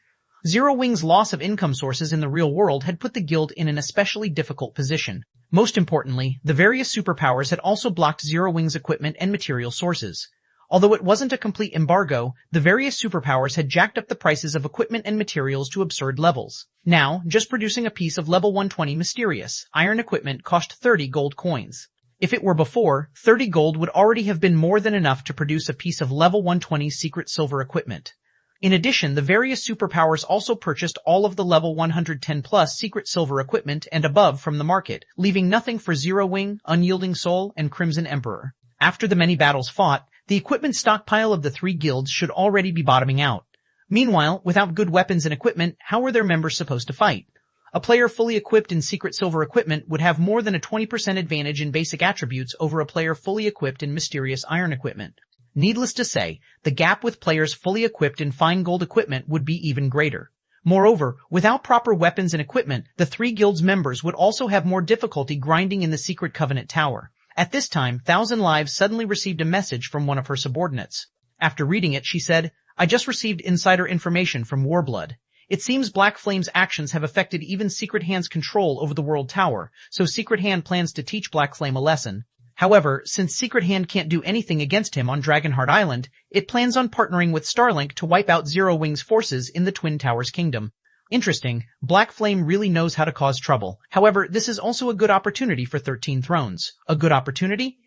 Zero Wing's loss of income sources in the real world had put the guild in an especially difficult position. Most importantly, the various superpowers had also blocked Zero Wing's equipment and material sources. Although it wasn't a complete embargo, the various superpowers had jacked up the prices of equipment and materials to absurd levels. Now, just producing a piece of level 120 mysterious iron equipment cost 30 gold coins. If it were before, 30 gold would already have been more than enough to produce a piece of level 120 secret silver equipment. In addition, the various superpowers also purchased all of the level 110 plus secret silver equipment and above from the market, leaving nothing for Zero Wing, Unyielding Soul, and Crimson Emperor. After the many battles fought, the equipment stockpile of the three guilds should already be bottoming out. Meanwhile, without good weapons and equipment, how were their members supposed to fight? A player fully equipped in secret silver equipment would have more than a 20% advantage in basic attributes over a player fully equipped in mysterious iron equipment. Needless to say, the gap with players fully equipped in fine gold equipment would be even greater. Moreover, without proper weapons and equipment, the three guilds' members would also have more difficulty grinding in the secret Covenant Tower. At this time, Thousand Lives suddenly received a message from one of her subordinates. After reading it, she said, "I just received insider information from Warblood. It seems Black Flame's actions have affected even Secret Hand's control over the World Tower, so Secret Hand plans to teach Black Flame a lesson. However, since Secret Hand can't do anything against him on Dragonheart Island, it plans on partnering with Starlink to wipe out Zero Wing's forces in the Twin Towers Kingdom." Interesting, Black Flame really knows how to cause trouble. However, this is also a good opportunity for 13 Thrones. A good opportunity?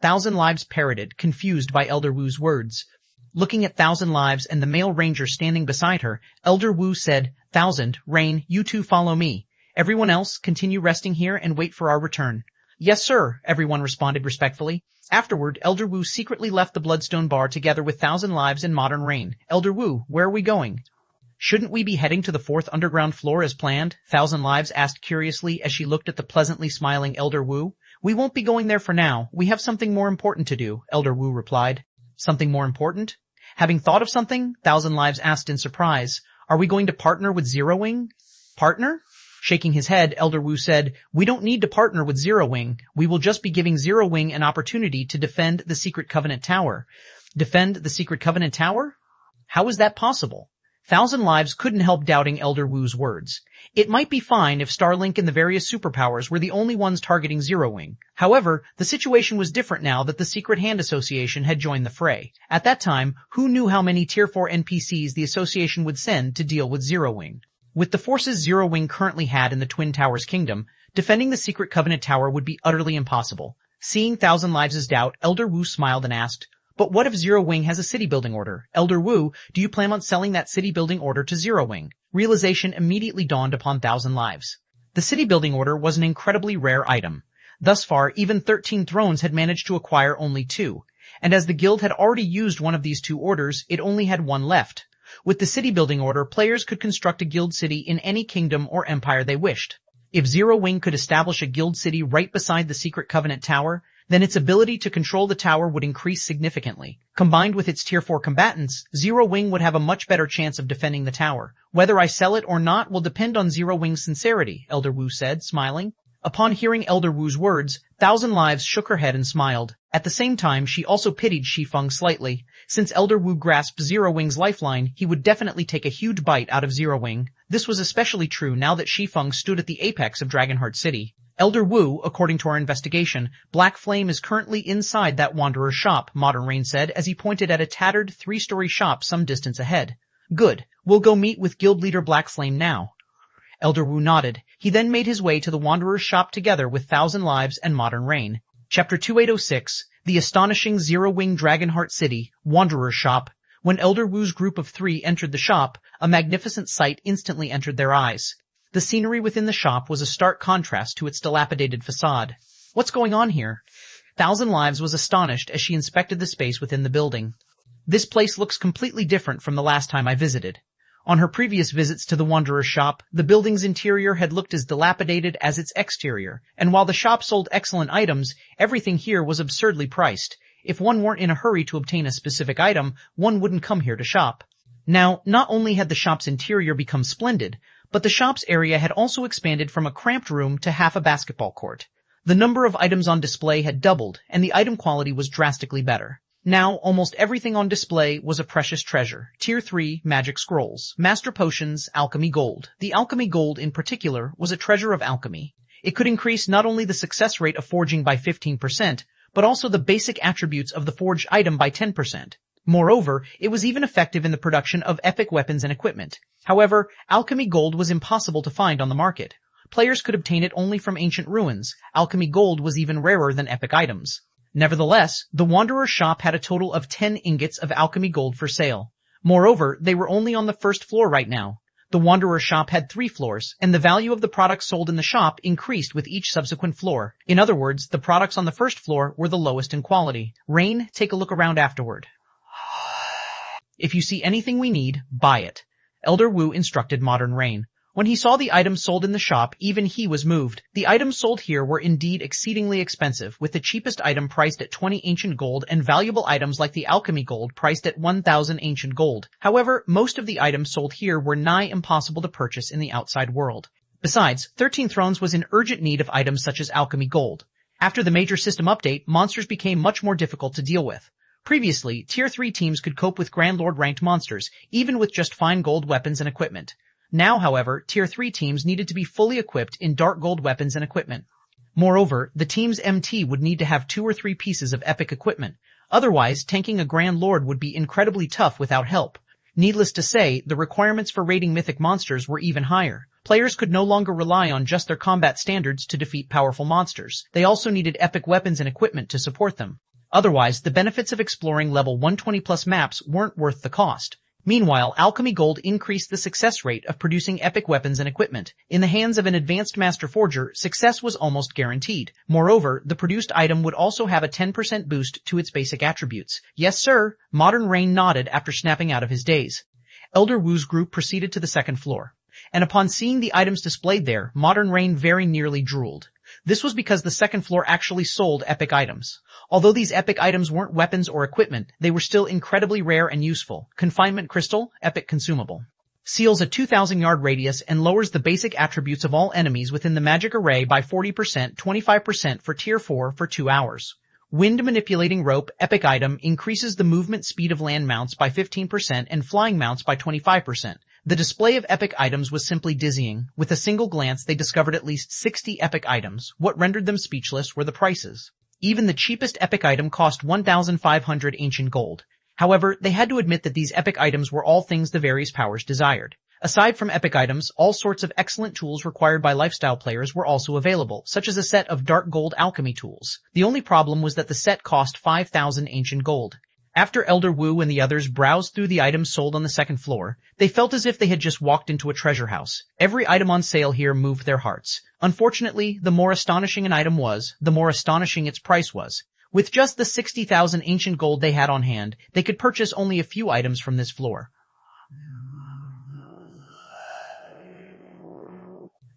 Thousand Lives parroted, confused by Elder Wu's words. Looking at Thousand Lives and the male ranger standing beside her, Elder Wu said, "Thousand, Rain, you two follow me. Everyone else, continue resting here and wait for our return." "Yes, sir," everyone responded respectfully. Afterward, Elder Wu secretly left the Bloodstone Bar together with Thousand Lives and Modern Rain. "Elder Wu, where are we going?" "Shouldn't we be heading to the 4th underground floor as planned?" Thousand Lives asked curiously as she looked at the pleasantly smiling Elder Wu. "We won't be going there for now. We have something more important to do," Elder Wu replied. "Something more important?" Having thought of something, Thousand Lives asked in surprise, "Are we going to partner with Zero Wing?" "Partner?" Shaking his head, Elder Wu said, "We don't need to partner with Zero Wing. We will just be giving Zero Wing an opportunity to defend the Secret Covenant Tower." "Defend the Secret Covenant Tower? How is that possible?" Thousand Lives couldn't help doubting Elder Wu's words. It might be fine if Starlink and the various superpowers were the only ones targeting Zero Wing. However, the situation was different now that the Secret Hand Association had joined the fray. At that time, who knew how many Tier 4 NPCs the association would send to deal with Zero Wing? With the forces Zero Wing currently had in the Twin Towers Kingdom, defending the Secret Covenant Tower would be utterly impossible. Seeing Thousand Lives' doubt, Elder Wu smiled and asked, "But what if Zero Wing has a city building order? Elder Wu, do you plan on selling that city building order to Zero Wing?" Realization immediately dawned upon Thousand Lives. The city building order was an incredibly rare item. Thus far, even 13 Thrones had managed to acquire only 2. And as the guild had already used one of these 2 orders, it only had 1 left. With the city building order, players could construct a guild city in any kingdom or empire they wished. If Zero Wing could establish a guild city right beside the Secret Covenant Tower, then its ability to control the tower would increase significantly. Combined with its Tier 4 combatants, Zero Wing would have a much better chance of defending the tower. "Whether I sell it or not will depend on Zero Wing's sincerity," Elder Wu said, smiling. Upon hearing Elder Wu's words, Thousand Lives shook her head and smiled. At the same time, she also pitied Shi Feng slightly. Since Elder Wu grasped Zero Wing's lifeline, he would definitely take a huge bite out of Zero Wing. This was especially true now that Shi Feng stood at the apex of Dragonheart City. "Elder Wu, according to our investigation, Black Flame is currently inside that Wanderer's shop," Modern Rain said as he pointed at a tattered 3-story shop some distance ahead. "Good. We'll go meet with guild leader Black Flame now." Elder Wu nodded. He then made his way to the Wanderer's shop together with Thousand Lives and Modern Rain. Chapter 2806, The Astonishing Zero Wing Dragonheart City, Wanderer's Shop. When Elder Wu's group of 3 entered the shop, a magnificent sight instantly entered their eyes. The scenery within the shop was a stark contrast to its dilapidated facade. "What's going on here?" Thousand Lives was astonished as she inspected the space within the building. "This place looks completely different from the last time I visited." On her previous visits to the Wanderer's shop, the building's interior had looked as dilapidated as its exterior, and while the shop sold excellent items, everything here was absurdly priced. If one weren't in a hurry to obtain a specific item, one wouldn't come here to shop. Now, not only had the shop's interior become splendid, but the shop's area had also expanded from a cramped room to half a basketball court. The number of items on display had doubled, and the item quality was drastically better. Now, almost everything on display was a precious treasure. Tier 3 magic scrolls, master potions, alchemy gold. The alchemy gold in particular was a treasure of alchemy. It could increase not only the success rate of forging by 15%, but also the basic attributes of the forged item by 10%. Moreover, it was even effective in the production of epic weapons and equipment. However, alchemy gold was impossible to find on the market. Players could obtain it only from ancient ruins. Alchemy gold was even rarer than epic items. Nevertheless, the Wanderer's shop had a total of 10 ingots of alchemy gold for sale. Moreover, they were only on the first floor right now. The Wanderer shop had 3 floors, and the value of the products sold in the shop increased with each subsequent floor. In other words, the products on the first floor were the lowest in quality. Rain, take a look around afterward. If you see anything we need, buy it. Elder Wu instructed Modern Rain. When he saw the items sold in the shop, even he was moved. The items sold here were indeed exceedingly expensive, with the cheapest item priced at 20 ancient gold and valuable items like the alchemy gold priced at 1,000 ancient gold. However, most of the items sold here were nigh impossible to purchase in the outside world. Besides, 13 Thrones was in urgent need of items such as alchemy gold. After the major system update, monsters became much more difficult to deal with. Previously, Tier 3 teams could cope with Grand Lord ranked monsters, even with just fine gold weapons and equipment. Now, however, Tier 3 teams needed to be fully equipped in dark gold weapons and equipment. Moreover, the team's MT would need to have 2 or 3 pieces of epic equipment. Otherwise, tanking a Grand Lord would be incredibly tough without help. Needless to say, the requirements for raiding mythic monsters were even higher. Players could no longer rely on just their combat standards to defeat powerful monsters. They also needed epic weapons and equipment to support them. Otherwise, the benefits of exploring level 120 plus maps weren't worth the cost. Meanwhile, alchemy gold increased the success rate of producing epic weapons and equipment. In the hands of an advanced master forger, success was almost guaranteed. Moreover, the produced item would also have a 10% boost to its basic attributes. Yes, sir, Modern Rain nodded after snapping out of his daze. Elder Wu's group proceeded to the second floor. And upon seeing the items displayed there, Modern Rain very nearly drooled. This was because the second floor actually sold epic items. Although these epic items weren't weapons or equipment, they were still incredibly rare and useful. Confinement Crystal, epic consumable. Seals a 2,000-yard radius and lowers the basic attributes of all enemies within the magic array by 40%, 25% for Tier 4 for 2 hours. Wind Manipulating Rope, epic item, increases the movement speed of land mounts by 15% and flying mounts by 25%. The display of epic items was simply dizzying. With a single glance, they discovered at least 60 epic items. What rendered them speechless were the prices. Even the cheapest epic item cost 1,500 ancient gold. However, they had to admit that these epic items were all things the various powers desired. Aside from epic items, all sorts of excellent tools required by lifestyle players were also available, such as a set of dark gold alchemy tools. The only problem was that the set cost 5,000 ancient gold. After Elder Wu and the others browsed through the items sold on the second floor, they felt as if they had just walked into a treasure house. Every item on sale here moved their hearts. Unfortunately, the more astonishing an item was, the more astonishing its price was. With just the 60,000 ancient gold they had on hand, they could purchase only a few items from this floor.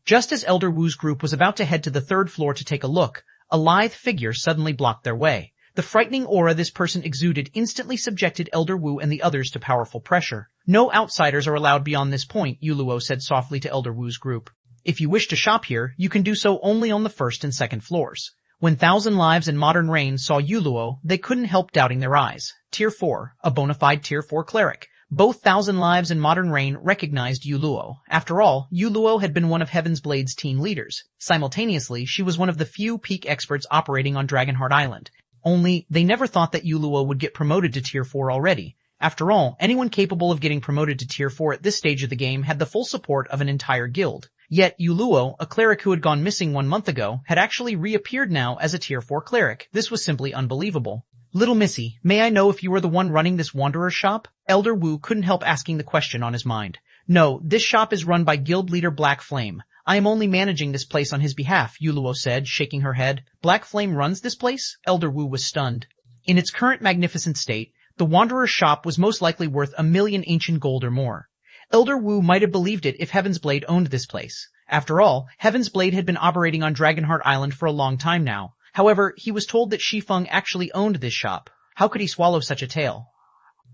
Just as Elder Wu's group was about to head to the third floor to take a look, a lithe figure suddenly blocked their way. The frightening aura this person exuded instantly subjected Elder Wu and the others to powerful pressure. No outsiders are allowed beyond this point, Yuluo said softly to Elder Wu's group. If you wish to shop here, you can do so only on the first and second floors. When Thousand Lives and Modern Rain saw Yuluo, they couldn't help doubting their eyes. Tier 4, a bona fide Tier 4 cleric. Both Thousand Lives and Modern Rain recognized Yuluo. After all, Yuluo had been one of Heaven's Blade's team leaders. Simultaneously, she was one of the few peak experts operating on Dragonheart Island. Only, they never thought that Yuluo would get promoted to Tier 4 already. After all, anyone capable of getting promoted to Tier 4 at this stage of the game had the full support of an entire guild. Yet, Yuluo, a cleric who had gone missing 1 month ago, had actually reappeared now as a Tier 4 cleric. This was simply unbelievable. Little Missy, may I know if you were the one running this Wanderer shop? Elder Wu couldn't help asking the question on his mind. No, this shop is run by guild leader Black Flame. I am only managing this place on his behalf, Yuluo said, shaking her head. Black Flame runs this place? Elder Wu was stunned. In its current magnificent state, the Wanderer shop was most likely worth 1,000,000 ancient gold or more. Elder Wu might have believed it if Heaven's Blade owned this place. After all, Heaven's Blade had been operating on Dragonheart Island for a long time now. However, he was told that Shi Feng actually owned this shop. How could he swallow such a tale?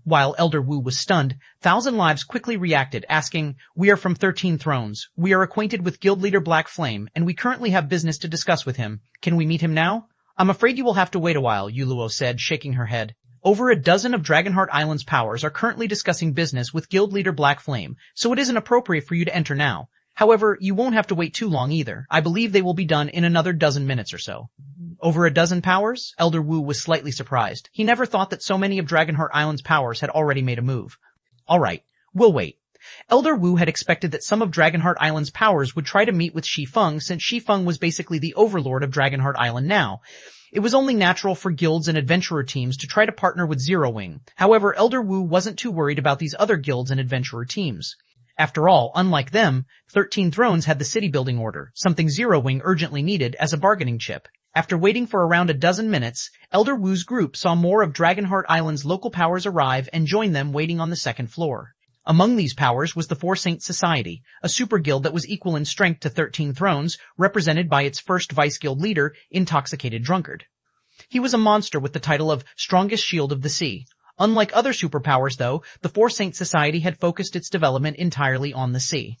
While Elder Wu was stunned, Thousand Lives quickly reacted, asking, "We are from 13 Thrones. We are acquainted with guild leader Black Flame, and we currently have business to discuss with him. Can we meet him now?" "I'm afraid you will have to wait a while," Yuluo said, shaking her head. "Over a dozen of Dragonheart Island's powers are currently discussing business with guild leader Black Flame, so it isn't appropriate for you to enter now. However, you won't have to wait too long either. I believe they will be done in another dozen minutes or so." Over a dozen powers? Elder Wu was slightly surprised. He never thought that so many of Dragonheart Island's powers had already made a move. Alright, we'll wait. Elder Wu had expected that some of Dragonheart Island's powers would try to meet with Shi Feng, since Shi Feng was basically the overlord of Dragonheart Island now. It was only natural for guilds and adventurer teams to try to partner with Zero Wing. However, Elder Wu wasn't too worried about these other guilds and adventurer teams. After all, unlike them, 13 Thrones had the city-building order, something Zero Wing urgently needed as a bargaining chip. After waiting for around a dozen minutes, Elder Wu's group saw more of Dragonheart Island's local powers arrive and join them waiting on the second floor. Among these powers was the Four Saints Society, a super guild that was equal in strength to 13 Thrones, represented by its first vice-guild leader, Intoxicated Drunkard. He was a monster with the title of Strongest Shield of the Sea. Unlike other superpowers, though, the Four Saints Society had focused its development entirely on the sea.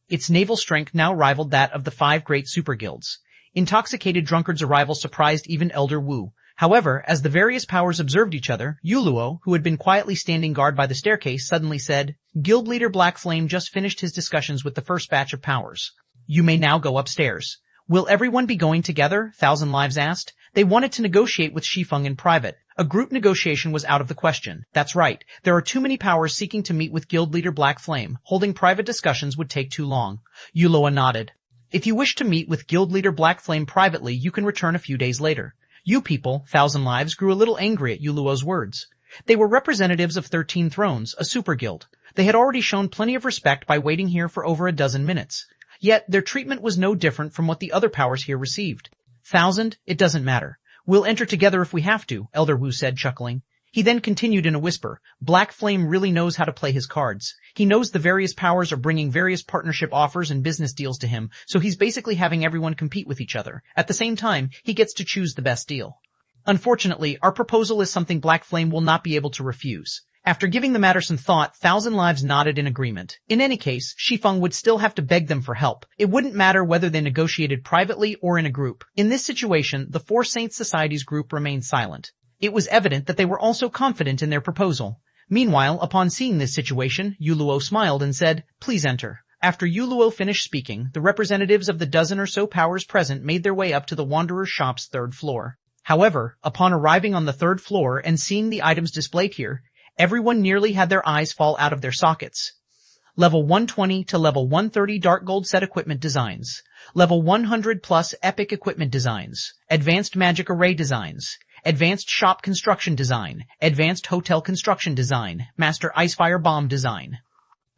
Its naval strength now rivaled that of the 5 great super guilds. Intoxicated Drunkard's arrival surprised even Elder Wu. However, as the various powers observed each other, Yuluo, who had been quietly standing guard by the staircase, suddenly said, "Guild leader Black Flame just finished his discussions with the first batch of powers. You may now go upstairs." "Will everyone be going together?" Thousand Lives asked. They wanted to negotiate with Shi Feng in private. A group negotiation was out of the question. That's right. There are too many powers seeking to meet with Guild leader Black Flame. Holding private discussions would take too long. Yuluo nodded. "If you wish to meet with Guild leader Black Flame privately, you can return a few days later." You people, Thousand Lives, grew a little angry at Yuluo's words. They were representatives of 13 Thrones, a super guild. They had already shown plenty of respect by waiting here for over a dozen minutes. Yet their treatment was no different from what the other powers here received. "Thousand, it doesn't matter. We'll enter together if we have to," Elder Wu said, chuckling. He then continued in a whisper. Black Flame really knows how to play his cards. He knows the various powers are bringing various partnership offers and business deals to him, so he's basically having everyone compete with each other. At the same time, he gets to choose the best deal. "Unfortunately, our proposal is something Black Flame will not be able to refuse." After giving the matter some thought, Thousand Lives nodded in agreement. In any case, Shi Feng would still have to beg them for help. It wouldn't matter whether they negotiated privately or in a group. In this situation, the Four Saints Society's group remained silent. It was evident that they were also confident in their proposal. Meanwhile, upon seeing this situation, Yuluo smiled and said, "Please enter." After Yuluo finished speaking, the representatives of the dozen or so powers present made their way up to the Wanderer's shop's 3rd floor. However, upon arriving on the 3rd floor and seeing the items displayed here, everyone nearly had their eyes fall out of their sockets. Level 120 to level 130 Dark Gold set equipment designs. Level 100 plus epic equipment designs. Advanced magic array designs. Advanced shop construction design, advanced hotel construction design, master icefire bomb design.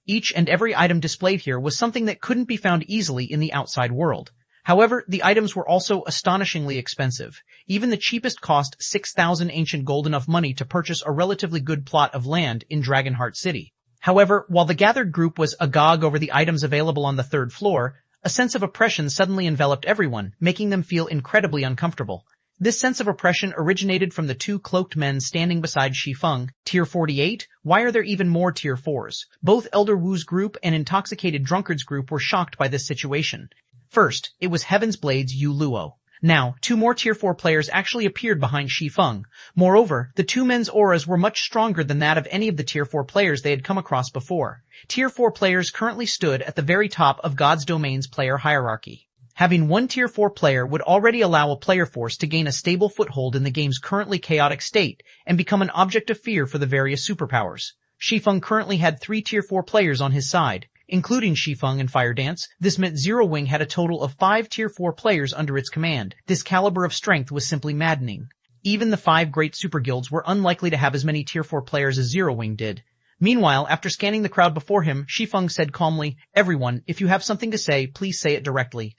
Each and every item displayed here was something that couldn't be found easily in the outside world. However, the items were also astonishingly expensive. Even the cheapest cost 6,000 ancient gold, enough money to purchase a relatively good plot of land in Dragonheart City. However, while the gathered group was agog over the items available on the 3rd floor, a sense of oppression suddenly enveloped everyone, making them feel incredibly uncomfortable. This sense of oppression originated from the 2 cloaked men standing beside Shi Feng. Tier 48? Why are there even more Tier 4s? Both Elder Wu's group and Intoxicated Drunkard's group were shocked by this situation. First, it was Heaven's Blade's Yuluo. Now, 2 more Tier 4 players actually appeared behind Shi Feng. Moreover, the 2 men's auras were much stronger than that of any of the Tier 4 players they had come across before. Tier 4 players currently stood at the very top of God's Domain's player hierarchy. Having 1 Tier 4 player would already allow a player force to gain a stable foothold in the game's currently chaotic state and become an object of fear for the various superpowers. Shi Feng currently had 3 Tier 4 players on his side, including Shi Feng and Fire Dance. This meant Zero Wing had a total of 5 Tier 4 players under its command. This caliber of strength was simply maddening. Even the 5 great super guilds were unlikely to have as many Tier 4 players as Zero Wing did. Meanwhile, after scanning the crowd before him, Shi Feng said calmly, "Everyone, if you have something to say, please say it directly.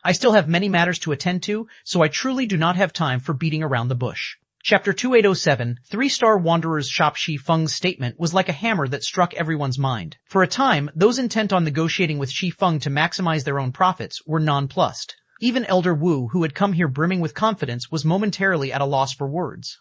I still have many matters to attend to, so I truly do not have time for beating around the bush." Chapter 2807, 3-Star Wanderer's Shop. Shi Feng's statement was like a hammer that struck everyone's mind. For a time, those intent on negotiating with Shi Feng to maximize their own profits were nonplussed. Even Elder Wu, who had come here brimming with confidence, was momentarily at a loss for words.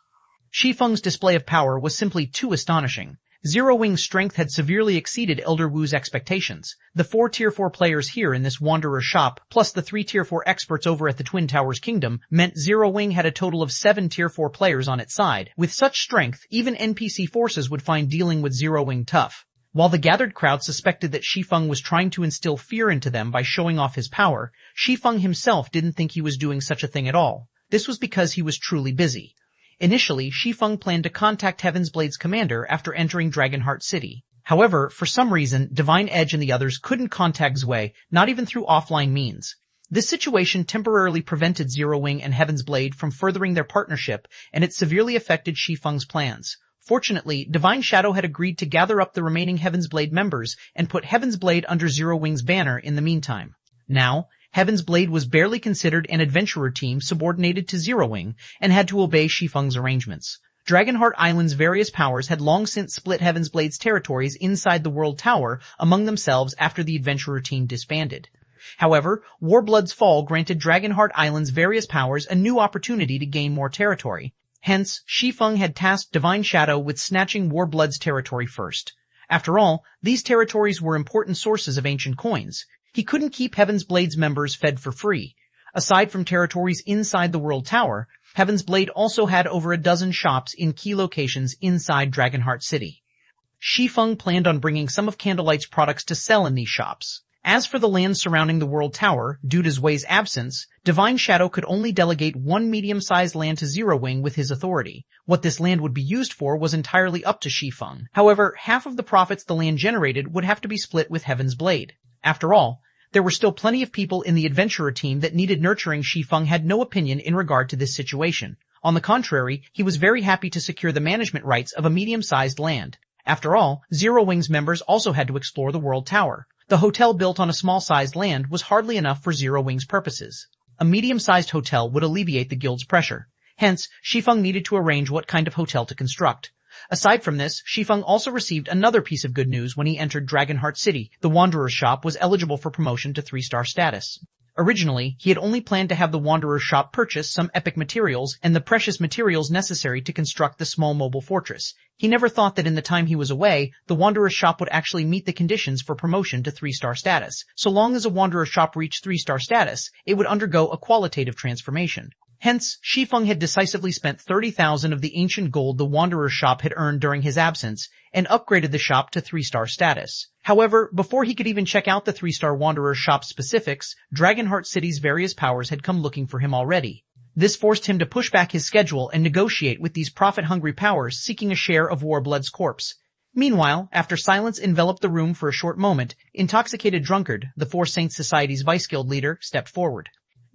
Shi Feng's display of power was simply too astonishing. Zero Wing's strength had severely exceeded Elder Wu's expectations. The 4 Tier 4 players here in this Wanderer's Shop, plus the 3 Tier 4 experts over at the Twin Towers Kingdom, meant Zero Wing had a total of 7 Tier 4 players on its side. With such strength, even NPC forces would find dealing with Zero Wing tough. While the gathered crowd suspected that Shi Feng was trying to instill fear into them by showing off his power, Shi Feng himself didn't think he was doing such a thing at all. This was because he was truly busy. Initially, Shi Feng planned to contact Heaven's Blade's commander after entering Dragonheart City. However, for some reason, Divine Edge and the others couldn't contact Zui, not even through offline means. This situation temporarily prevented Zero Wing and Heaven's Blade from furthering their partnership, and it severely affected Shi Feng's plans. Fortunately, Divine Shadow had agreed to gather up the remaining Heaven's Blade members and put Heaven's Blade under Zero Wing's banner in the meantime. Now, Heaven's Blade was barely considered an adventurer team subordinated to Zero Wing and had to obey Shi Feng's arrangements. Dragonheart Island's various powers had long since split Heaven's Blade's territories inside the World Tower among themselves after the adventurer team disbanded. However, Warblood's fall granted Dragonheart Island's various powers a new opportunity to gain more territory. Hence, Shi Feng had tasked Divine Shadow with snatching Warblood's territory first. After all, these territories were important sources of ancient coins. He couldn't keep Heaven's Blade's members fed for free. Aside from territories inside the World Tower, Heaven's Blade also had over a dozen shops in key locations inside Dragonheart City. Shi Feng planned on bringing some of Candlelight's products to sell in these shops. As for the land surrounding the World Tower, due to Zwei's absence, Divine Shadow could only delegate one medium-sized land to Zero Wing with his authority. What this land would be used for was entirely up to Shi Feng. However, half of the profits the land generated would have to be split with Heaven's Blade. After all, there were still plenty of people in the adventurer team that needed nurturing. Shi Feng had no opinion in regard to this situation. On the contrary, he was very happy to secure the management rights of a medium-sized land. After all, Zero Wing's members also had to explore the World Tower. The hotel built on a small-sized land was hardly enough for Zero Wing's purposes. A medium-sized hotel would alleviate the guild's pressure. Hence, Shi Feng needed to arrange what kind of hotel to construct. Aside from this, Shi Feng also received another piece of good news when he entered Dragonheart City. The Wanderer's Shop was eligible for promotion to 3-star status. Originally, he had only planned to have the Wanderer's Shop purchase some epic materials and the precious materials necessary to construct the small mobile fortress. He never thought that in the time he was away, the Wanderer's Shop would actually meet the conditions for promotion to 3-star status. So long as a Wanderer's Shop reached 3-star status, it would undergo a qualitative transformation. Hence, Shi Feng had decisively spent 30,000 of the ancient gold the Wanderer's Shop had earned during his absence and upgraded the shop to 3-star status. However, before he could even check out the 3-star Wanderer's Shop specifics, Dragonheart City's various powers had come looking for him already. This forced him to push back his schedule and negotiate with these profit-hungry powers seeking a share of Warblood's corpse. Meanwhile, after silence enveloped the room for a short moment, Intoxicated Drunkard, the Four Saints Society's vice-guild leader, stepped forward.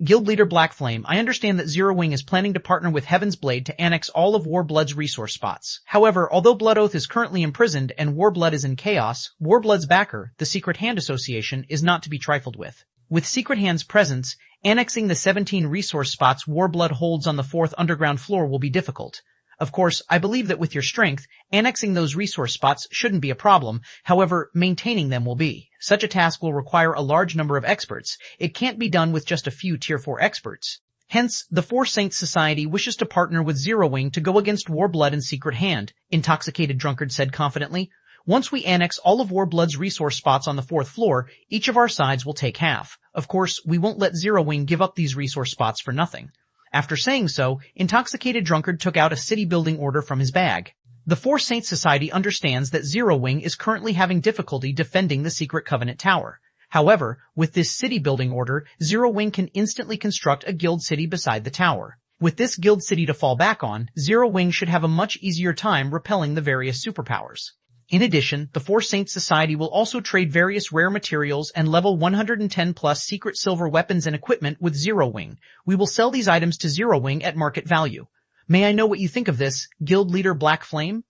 Guild leader Blackflame, I understand that Zero Wing is planning to partner with Heaven's Blade to annex all of Warblood's resource spots. However, although Blood Oath is currently imprisoned and Warblood is in chaos, Warblood's backer, the Secret Hand Association, is not to be trifled with. With Secret Hand's presence, annexing the 17 resource spots Warblood holds on the 4th underground floor will be difficult. Of course, I believe that with your strength, annexing those resource spots shouldn't be a problem. However, maintaining them will be. Such a task will require a large number of experts. It can't be done with just a few Tier 4 experts. Hence, the Four Saints Society wishes to partner with Zero Wing to go against Warblood and Secret Hand, Intoxicated Drunkard said confidently. Once we annex all of Warblood's resource spots on the 4th floor, each of our sides will take half. Of course, we won't let Zero Wing give up these resource spots for nothing. After saying so, Intoxicated Drunkard took out a city-building order from his bag. The Four Saints Society understands that Zero Wing is currently having difficulty defending the Secret Covenant Tower. However, with this city-building order, Zero Wing can instantly construct a guild city beside the tower. With this guild city to fall back on, Zero Wing should have a much easier time repelling the various superpowers. In addition, the Four Saints Society will also trade various rare materials and level 110 plus secret silver weapons and equipment with Zero Wing. We will sell these items to Zero Wing at market value. May I know what you think of this, Guild Leader Black Flame?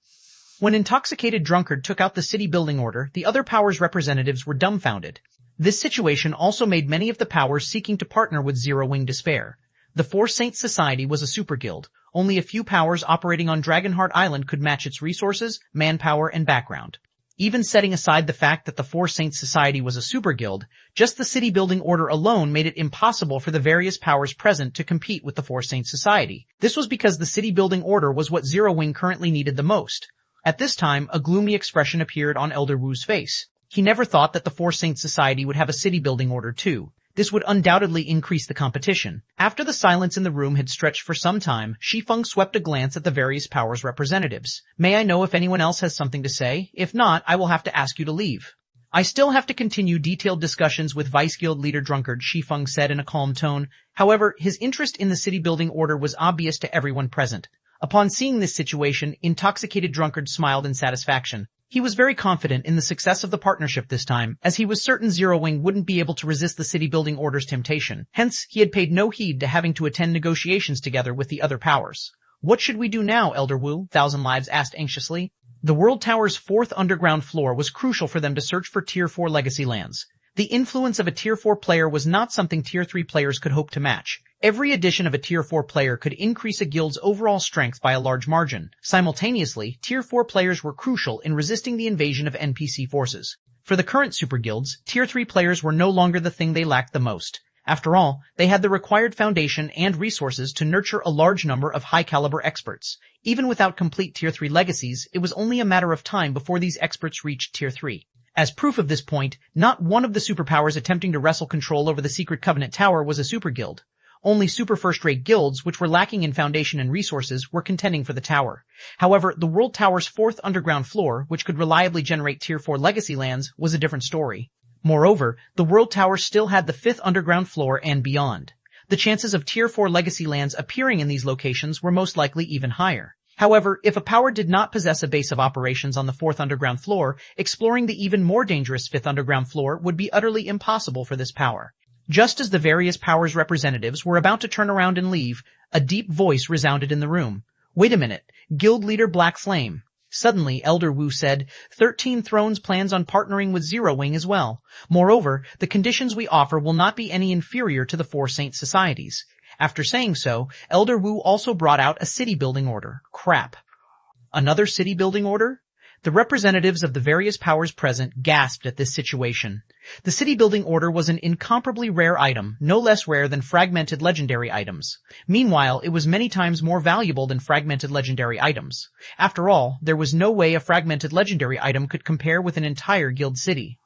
When Intoxicated Drunkard took out the city building order, the other powers' representatives were dumbfounded. This situation also made many of the powers seeking to partner with Zero Wing despair. The Four Saints Society was a super guild. Only a few powers operating on Dragonheart Island could match its resources, manpower, and background. Even setting aside the fact that the Four Saints Society was a super guild, just the city-building order alone made it impossible for the various powers present to compete with the Four Saints Society. This was because the city-building order was what Zero Wing currently needed the most. At this time, a gloomy expression appeared on Elder Wu's face. He never thought that the Four Saints Society would have a city-building order too. This would undoubtedly increase the competition. After the silence in the room had stretched for some time, Shi Feng swept a glance at the various powers' representatives. May I know if anyone else has something to say? If not, I will have to ask you to leave. I still have to continue detailed discussions with Vice Guild Leader Drunkard, Shi Feng said in a calm tone. However, his interest in the city-building order was obvious to everyone present. Upon seeing this situation, Intoxicated Drunkard smiled in satisfaction. He was very confident in the success of the partnership this time, as he was certain Zero Wing wouldn't be able to resist the city-building order's temptation. Hence, he had paid no heed to having to attend negotiations together with the other powers. What should we do now, Elder Wu? Thousand Lives asked anxiously. The World Tower's 4th underground floor was crucial for them to search for Tier 4 legacy lands. The influence of a Tier 4 player was not something Tier 3 players could hope to match. Every addition of a Tier 4 player could increase a guild's overall strength by a large margin. Simultaneously, Tier 4 players were crucial in resisting the invasion of NPC forces. For the current super guilds, Tier 3 players were no longer the thing they lacked the most. After all, they had the required foundation and resources to nurture a large number of high-caliber experts. Even without complete Tier 3 legacies, it was only a matter of time before these experts reached Tier 3. As proof of this point, not one of the superpowers attempting to wrestle control over the Secret Covenant Tower was a super guild. Only super first-rate guilds, which were lacking in foundation and resources, were contending for the tower. However, the World Tower's 4th underground floor, which could reliably generate Tier 4 legacy lands, was a different story. Moreover, the World Tower still had the 5th underground floor and beyond. The chances of Tier 4 legacy lands appearing in these locations were most likely even higher. However, if a power did not possess a base of operations on the 4th underground floor, exploring the even more dangerous 5th underground floor would be utterly impossible for this power. Just as the various powers' representatives were about to turn around and leave, a deep voice resounded in the room. Wait a minute, Guild Leader Black Flame. Suddenly, Elder Wu said, 13 Thrones plans on partnering with Zero Wing as well. Moreover, the conditions we offer will not be any inferior to the 4 Saint Societies. After saying so, Elder Wu also brought out a city-building order. Crap. Another city-building order? The representatives of the various powers present gasped at this situation. The city-building order was an incomparably rare item, no less rare than fragmented legendary items. Meanwhile, it was many times more valuable than fragmented legendary items. After all, there was no way a fragmented legendary item could compare with an entire guild city.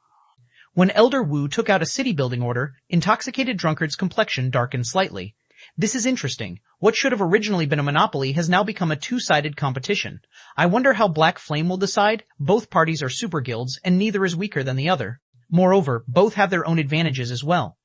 When Elder Wu took out a city-building order, Intoxicated Drunkard's complexion darkened slightly. This is interesting. What should have originally been a monopoly has now become a two-sided competition. I wonder how Black Flame will decide. Both parties are super guilds, and neither is weaker than the other. Moreover, both have their own advantages as well.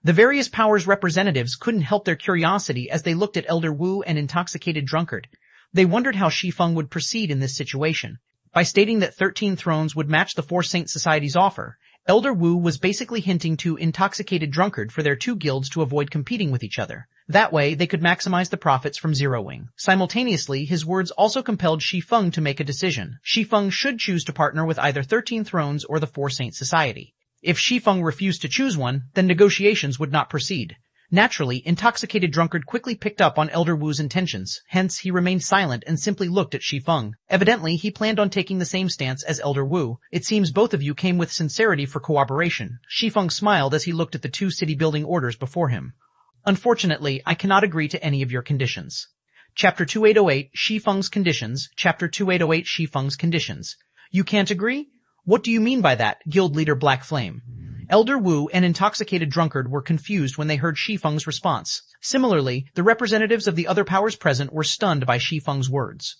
The various powers' representatives couldn't help their curiosity as they looked at Elder Wu and Intoxicated Drunkard. They wondered how Shi Feng would proceed in this situation. By stating that 13 Thrones would match the 4 Saint Society's offer, Elder Wu was basically hinting to Intoxicated Drunkard for their two guilds to avoid competing with each other. That way, they could maximize the profits from Zero Wing. Simultaneously, his words also compelled Shi Feng to make a decision. Shi Feng should choose to partner with either 13 Thrones or the 4 Saint Society. If Shi Feng refused to choose one, then negotiations would not proceed. Naturally, Intoxicated Drunkard quickly picked up on Elder Wu's intentions, hence he remained silent and simply looked at Shi Feng. Evidently, he planned on taking the same stance as Elder Wu. It seems both of you came with sincerity for cooperation. Shi Feng smiled as he looked at the two city-building orders before him. Unfortunately, I cannot agree to any of your conditions. Chapter 2808, Shi Feng's Conditions. Chapter 2808, Shi Feng's Conditions. You can't agree? What do you mean by that, Guild Leader Black Flame? Elder Wu and Intoxicated Drunkard were confused when they heard Shi Feng's response. Similarly, the representatives of the other powers present were stunned by Shi Feng's words.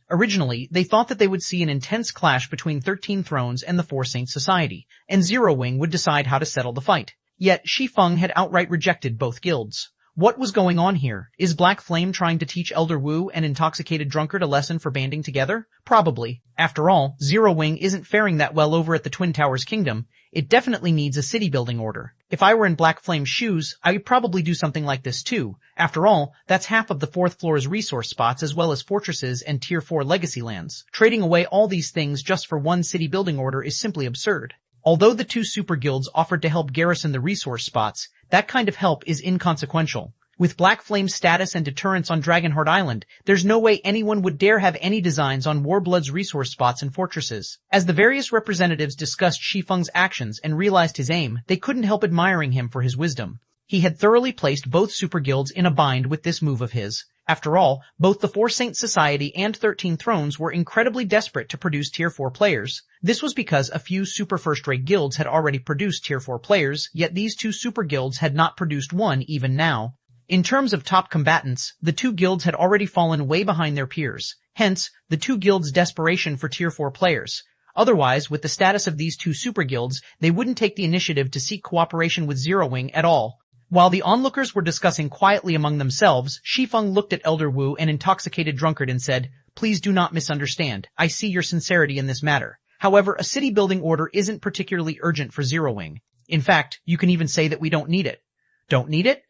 Originally, they thought that they would see an intense clash between 13 Thrones and the 4 Saint Society, and Zero Wing would decide how to settle the fight. Yet, Shi Feng had outright rejected both guilds. What was going on here? Is Black Flame trying to teach Elder Wu and Intoxicated Drunkard a lesson for banding together? Probably. After all, Zero Wing isn't faring that well over at the Twin Towers Kingdom. It definitely needs a city-building order. If I were in Black Flame's shoes, I would probably do something like this too. After all, that's half of the 4th floor's resource spots as well as fortresses and Tier 4 legacy lands. Trading away all these things just for one city-building order is simply absurd. Although the two super guilds offered to help garrison the resource spots, that kind of help is inconsequential. With Black Flame's status and deterrence on Dragonheart Island, there's no way anyone would dare have any designs on Warblood's resource spots and fortresses. As the various representatives discussed Shi Feng's actions and realized his aim, they couldn't help admiring him for his wisdom. He had thoroughly placed both super guilds in a bind with this move of his. After all, both the 4 Saint Society and 13 Thrones were incredibly desperate to produce Tier 4 players. This was because a few super first-rate guilds had already produced Tier 4 players, yet these two super guilds had not produced one even now. In terms of top combatants, the two guilds had already fallen way behind their peers. Hence, the two guilds' desperation for Tier 4 players. Otherwise, with the status of these two super guilds, they wouldn't take the initiative to seek cooperation with Zero Wing at all. While the onlookers were discussing quietly among themselves, Shi Feng looked at Elder Wu and Intoxicated Drunkard and said, "Please do not misunderstand. I see your sincerity in this matter. However, a city building order isn't particularly urgent for Zero Wing. In fact, you can even say that we don't need it. Don't need it?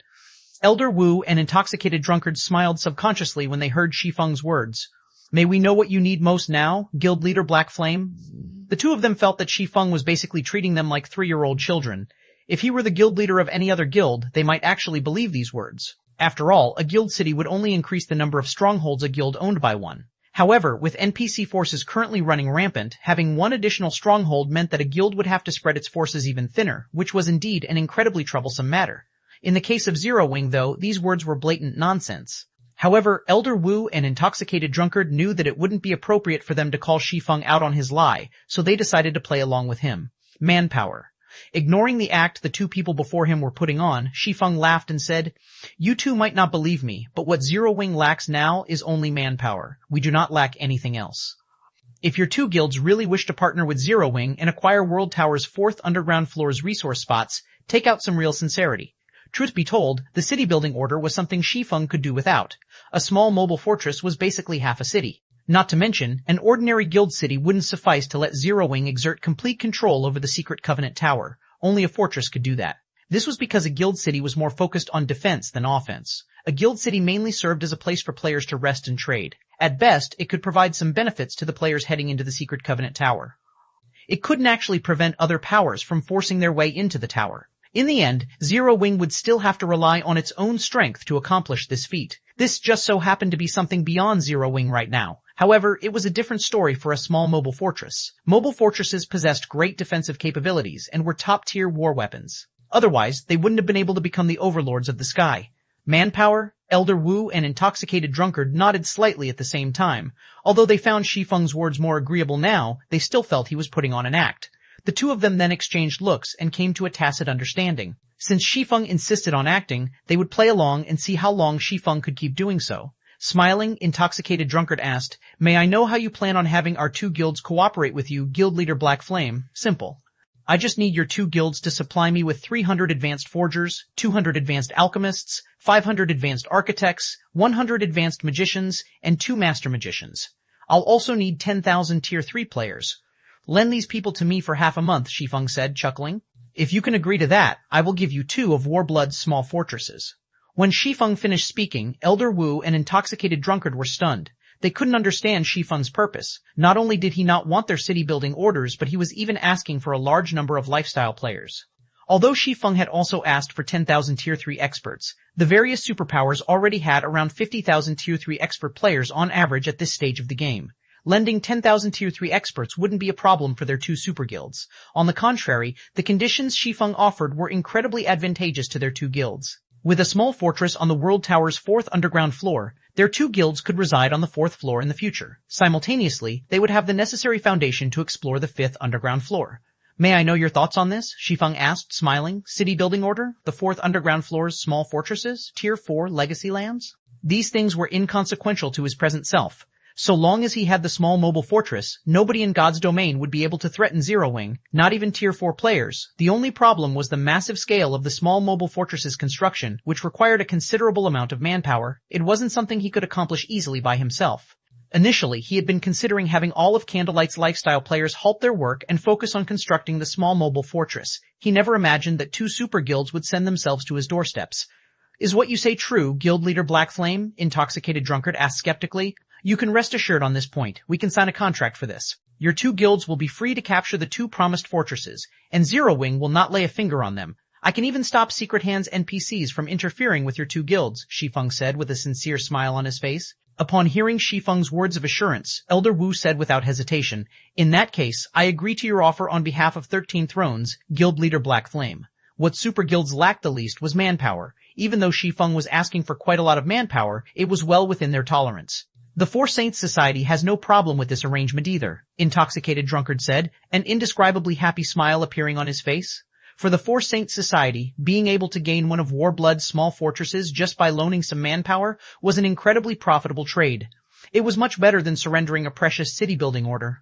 Elder Wu and Intoxicated Drunkard smiled subconsciously when they heard Shi Feng's words. May we know what you need most now, Guild Leader Black Flame? The two of them felt that Shi Feng was basically treating them like 3-year-old children. If he were the guild leader of any other guild, they might actually believe these words. After all, a guild city would only increase the number of strongholds a guild owned by one. However, with NPC forces currently running rampant, having one additional stronghold meant that a guild would have to spread its forces even thinner, which was indeed an incredibly troublesome matter. In the case of Zero Wing, though, these words were blatant nonsense. However, Elder Wu and Intoxicated Drunkard knew that it wouldn't be appropriate for them to call Shi Feng out on his lie, so they decided to play along with him. Manpower. Ignoring the act the two people before him were putting on, Shi Feng laughed and said, "You two might not believe me, but what Zero Wing lacks now is only manpower. We do not lack anything else. If your two guilds really wish to partner with Zero Wing and acquire World Tower's 4th underground floor's resource spots, take out some real sincerity." Truth be told, the city building order was something Shi Feng could do without. A small mobile fortress was basically half a city. Not to mention, an ordinary guild city wouldn't suffice to let Zero Wing exert complete control over the secret Covenant Tower. Only a fortress could do that. This was because a guild city was more focused on defense than offense. A guild city mainly served as a place for players to rest and trade. At best, it could provide some benefits to the players heading into the secret Covenant Tower. It couldn't actually prevent other powers from forcing their way into the tower. In the end, Zero Wing would still have to rely on its own strength to accomplish this feat. This just so happened to be something beyond Zero Wing right now. However, it was a different story for a small mobile fortress. Mobile fortresses possessed great defensive capabilities and were top-tier war weapons. Otherwise, they wouldn't have been able to become the overlords of the sky. Manpower? Elder Wu and Intoxicated Drunkard nodded slightly at the same time. Although they found Shi Feng's words more agreeable now, they still felt he was putting on an act. The two of them then exchanged looks and came to a tacit understanding. Since Shi Feng insisted on acting, they would play along and see how long Shi Feng could keep doing so. Smiling, Intoxicated Drunkard asked, "May I know how you plan on having our two guilds cooperate with you, Guild Leader Black Flame?" "Simple. I just need your two guilds to supply me with 300 advanced forgers, 200 advanced alchemists, 500 advanced architects, 100 advanced magicians, and 2 master magicians. I'll also need 10,000 Tier 3 players. Lend these people to me for half a month," Shi Feng said, chuckling. "If you can agree to that, I will give you 2 of Warblood's small fortresses." When Shi Feng finished speaking, Elder Wu and Intoxicated Drunkard were stunned. They couldn't understand Shi Feng's purpose. Not only did he not want their city-building orders, but he was even asking for a large number of lifestyle players. Although Shi Feng had also asked for 10,000 Tier 3 experts, the various superpowers already had around 50,000 Tier 3 expert players on average at this stage of the game. Lending 10,000 Tier 3 experts wouldn't be a problem for their 2 super guilds. On the contrary, the conditions Shi Feng offered were incredibly advantageous to their 2 guilds. With a small fortress on the World Tower's 4th underground floor, their 2 guilds could reside on the 4th floor in the future. Simultaneously, they would have the necessary foundation to explore the 5th underground floor. "May I know your thoughts on this?" Shi Feng asked, smiling. "City building order? The 4th underground floor's small fortresses? Tier 4 legacy lands?" These things were inconsequential to his present self. So long as he had the small mobile fortress, nobody in God's domain would be able to threaten Zero Wing, not even Tier 4 players. The only problem was the massive scale of the small mobile fortress's construction, which required a considerable amount of manpower. It wasn't something he could accomplish easily by himself. Initially, he had been considering having all of Candlelight's lifestyle players halt their work and focus on constructing the small mobile fortress. He never imagined that 2 super guilds would send themselves to his doorsteps. "Is what you say true, Guild Leader Black Flame?" Intoxicated Drunkard asked skeptically. "You can rest assured on this point. We can sign a contract for this. Your 2 guilds will be free to capture the 2 promised fortresses, and Zero Wing will not lay a finger on them. I can even stop Secret Hand's NPCs from interfering with your 2 guilds," Shi Feng said with a sincere smile on his face. Upon hearing Shi Feng's words of assurance, Elder Wu said without hesitation, "In that case, I agree to your offer on behalf of 13 Thrones, Guild Leader Black Flame." What super guilds lacked the least was manpower. Even though Shi Feng was asking for quite a lot of manpower, it was well within their tolerance. "The Four Saints Society has no problem with this arrangement either," Intoxicated Drunkard said, an indescribably happy smile appearing on his face. For the Four Saints Society, being able to gain one of Warblood's small fortresses just by loaning some manpower was an incredibly profitable trade. It was much better than surrendering a precious city-building order.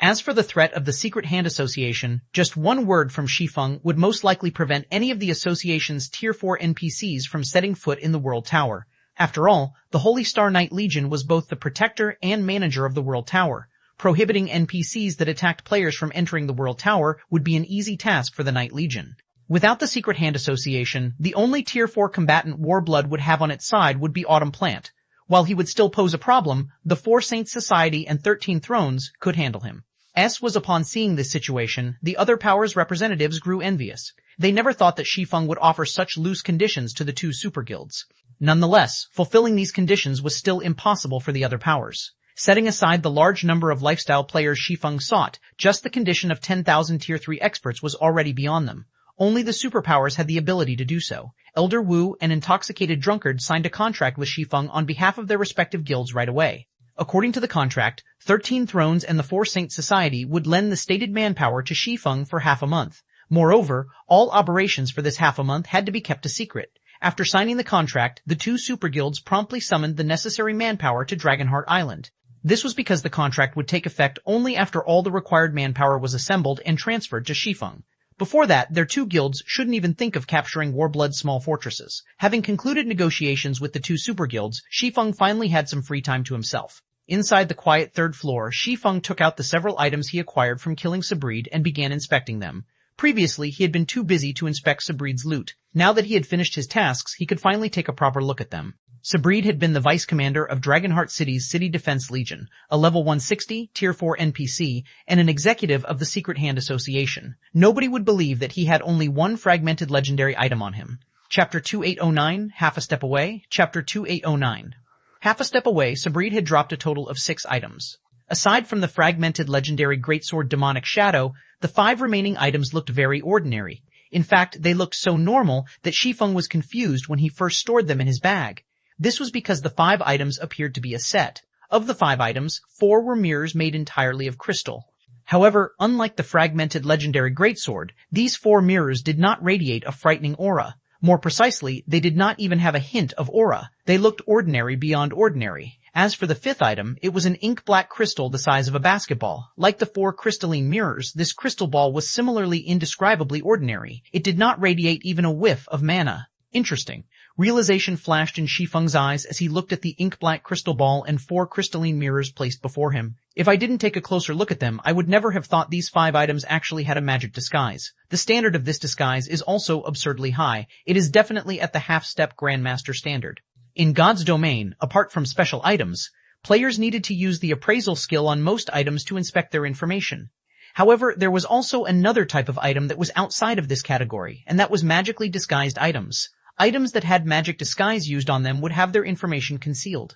As for the threat of the Secret Hand Association, just one word from Shi Feng would most likely prevent any of the association's Tier 4 NPCs from setting foot in the World Tower. After all, the Holy Star Knight Legion was both the protector and manager of the World Tower. Prohibiting NPCs that attacked players from entering the World Tower would be an easy task for the Night Legion. Without the Secret Hand Association, the only Tier 4 combatant Warblood would have on its side would be Autumn Plant. While he would still pose a problem, the 4 Saints Society and 13 Thrones could handle him. Upon seeing this situation, the other powers' representatives grew envious. They never thought that Shi Feng would offer such loose conditions to the 2 super guilds. Nonetheless, fulfilling these conditions was still impossible for the other powers. Setting aside the large number of lifestyle players Shi Feng sought, just the condition of 10,000 Tier 3 experts was already beyond them. Only the superpowers had the ability to do so. Elder Wu and Intoxicated Drunkard signed a contract with Shi Feng on behalf of their respective guilds right away. According to the contract, 13 Thrones and the 4 Saints Society would lend the stated manpower to Shi Feng for half a month. Moreover, all operations for this half a month had to be kept a secret. After signing the contract, the 2 super guilds promptly summoned the necessary manpower to Dragonheart Island. This was because the contract would take effect only after all the required manpower was assembled and transferred to Shi Feng. Before that, their 2 guilds shouldn't even think of capturing Warblood's small fortresses. Having concluded negotiations with the 2 super guilds, Shi Feng finally had some free time to himself. Inside the quiet 3rd floor, Shi Feng took out the several items he acquired from killing Sabreed and began inspecting them. Previously, he had been too busy to inspect Sabreed's loot. Now that he had finished his tasks, he could finally take a proper look at them. Sabreed had been the vice commander of Dragonheart City's City Defense Legion, a level 160, Tier 4 NPC, and an executive of the Secret Hand Association. Nobody would believe that he had only one fragmented legendary item on him. Chapter 2809, Half a Step Away, Chapter 2809. Half a step away, Sabreed had dropped a total of 6 items. Aside from the fragmented legendary greatsword Demonic Shadow, the 5 remaining items looked very ordinary. In fact, they looked so normal that Shi Feng was confused when he first stored them in his bag. This was because the 5 items appeared to be a set. Of the 5 items, 4 were mirrors made entirely of crystal. However, unlike the fragmented legendary greatsword, these 4 mirrors did not radiate a frightening aura. More precisely, they did not even have a hint of aura. They looked ordinary beyond ordinary. As for the 5th item, it was an ink-black crystal the size of a basketball. Like the 4 crystalline mirrors, this crystal ball was similarly indescribably ordinary. It did not radiate even a whiff of mana. Interesting. Realization flashed in Shi Feng's eyes as he looked at the ink-black crystal ball and 4 crystalline mirrors placed before him. If I didn't take a closer look at them, I would never have thought these 5 items actually had a magic disguise. The standard of this disguise is also absurdly high. It is definitely at the half-step Grandmaster standard. In God's Domain, apart from special items, players needed to use the appraisal skill on most items to inspect their information. However, there was also another type of item that was outside of this category, and that was magically disguised items. Items that had magic disguise used on them would have their information concealed.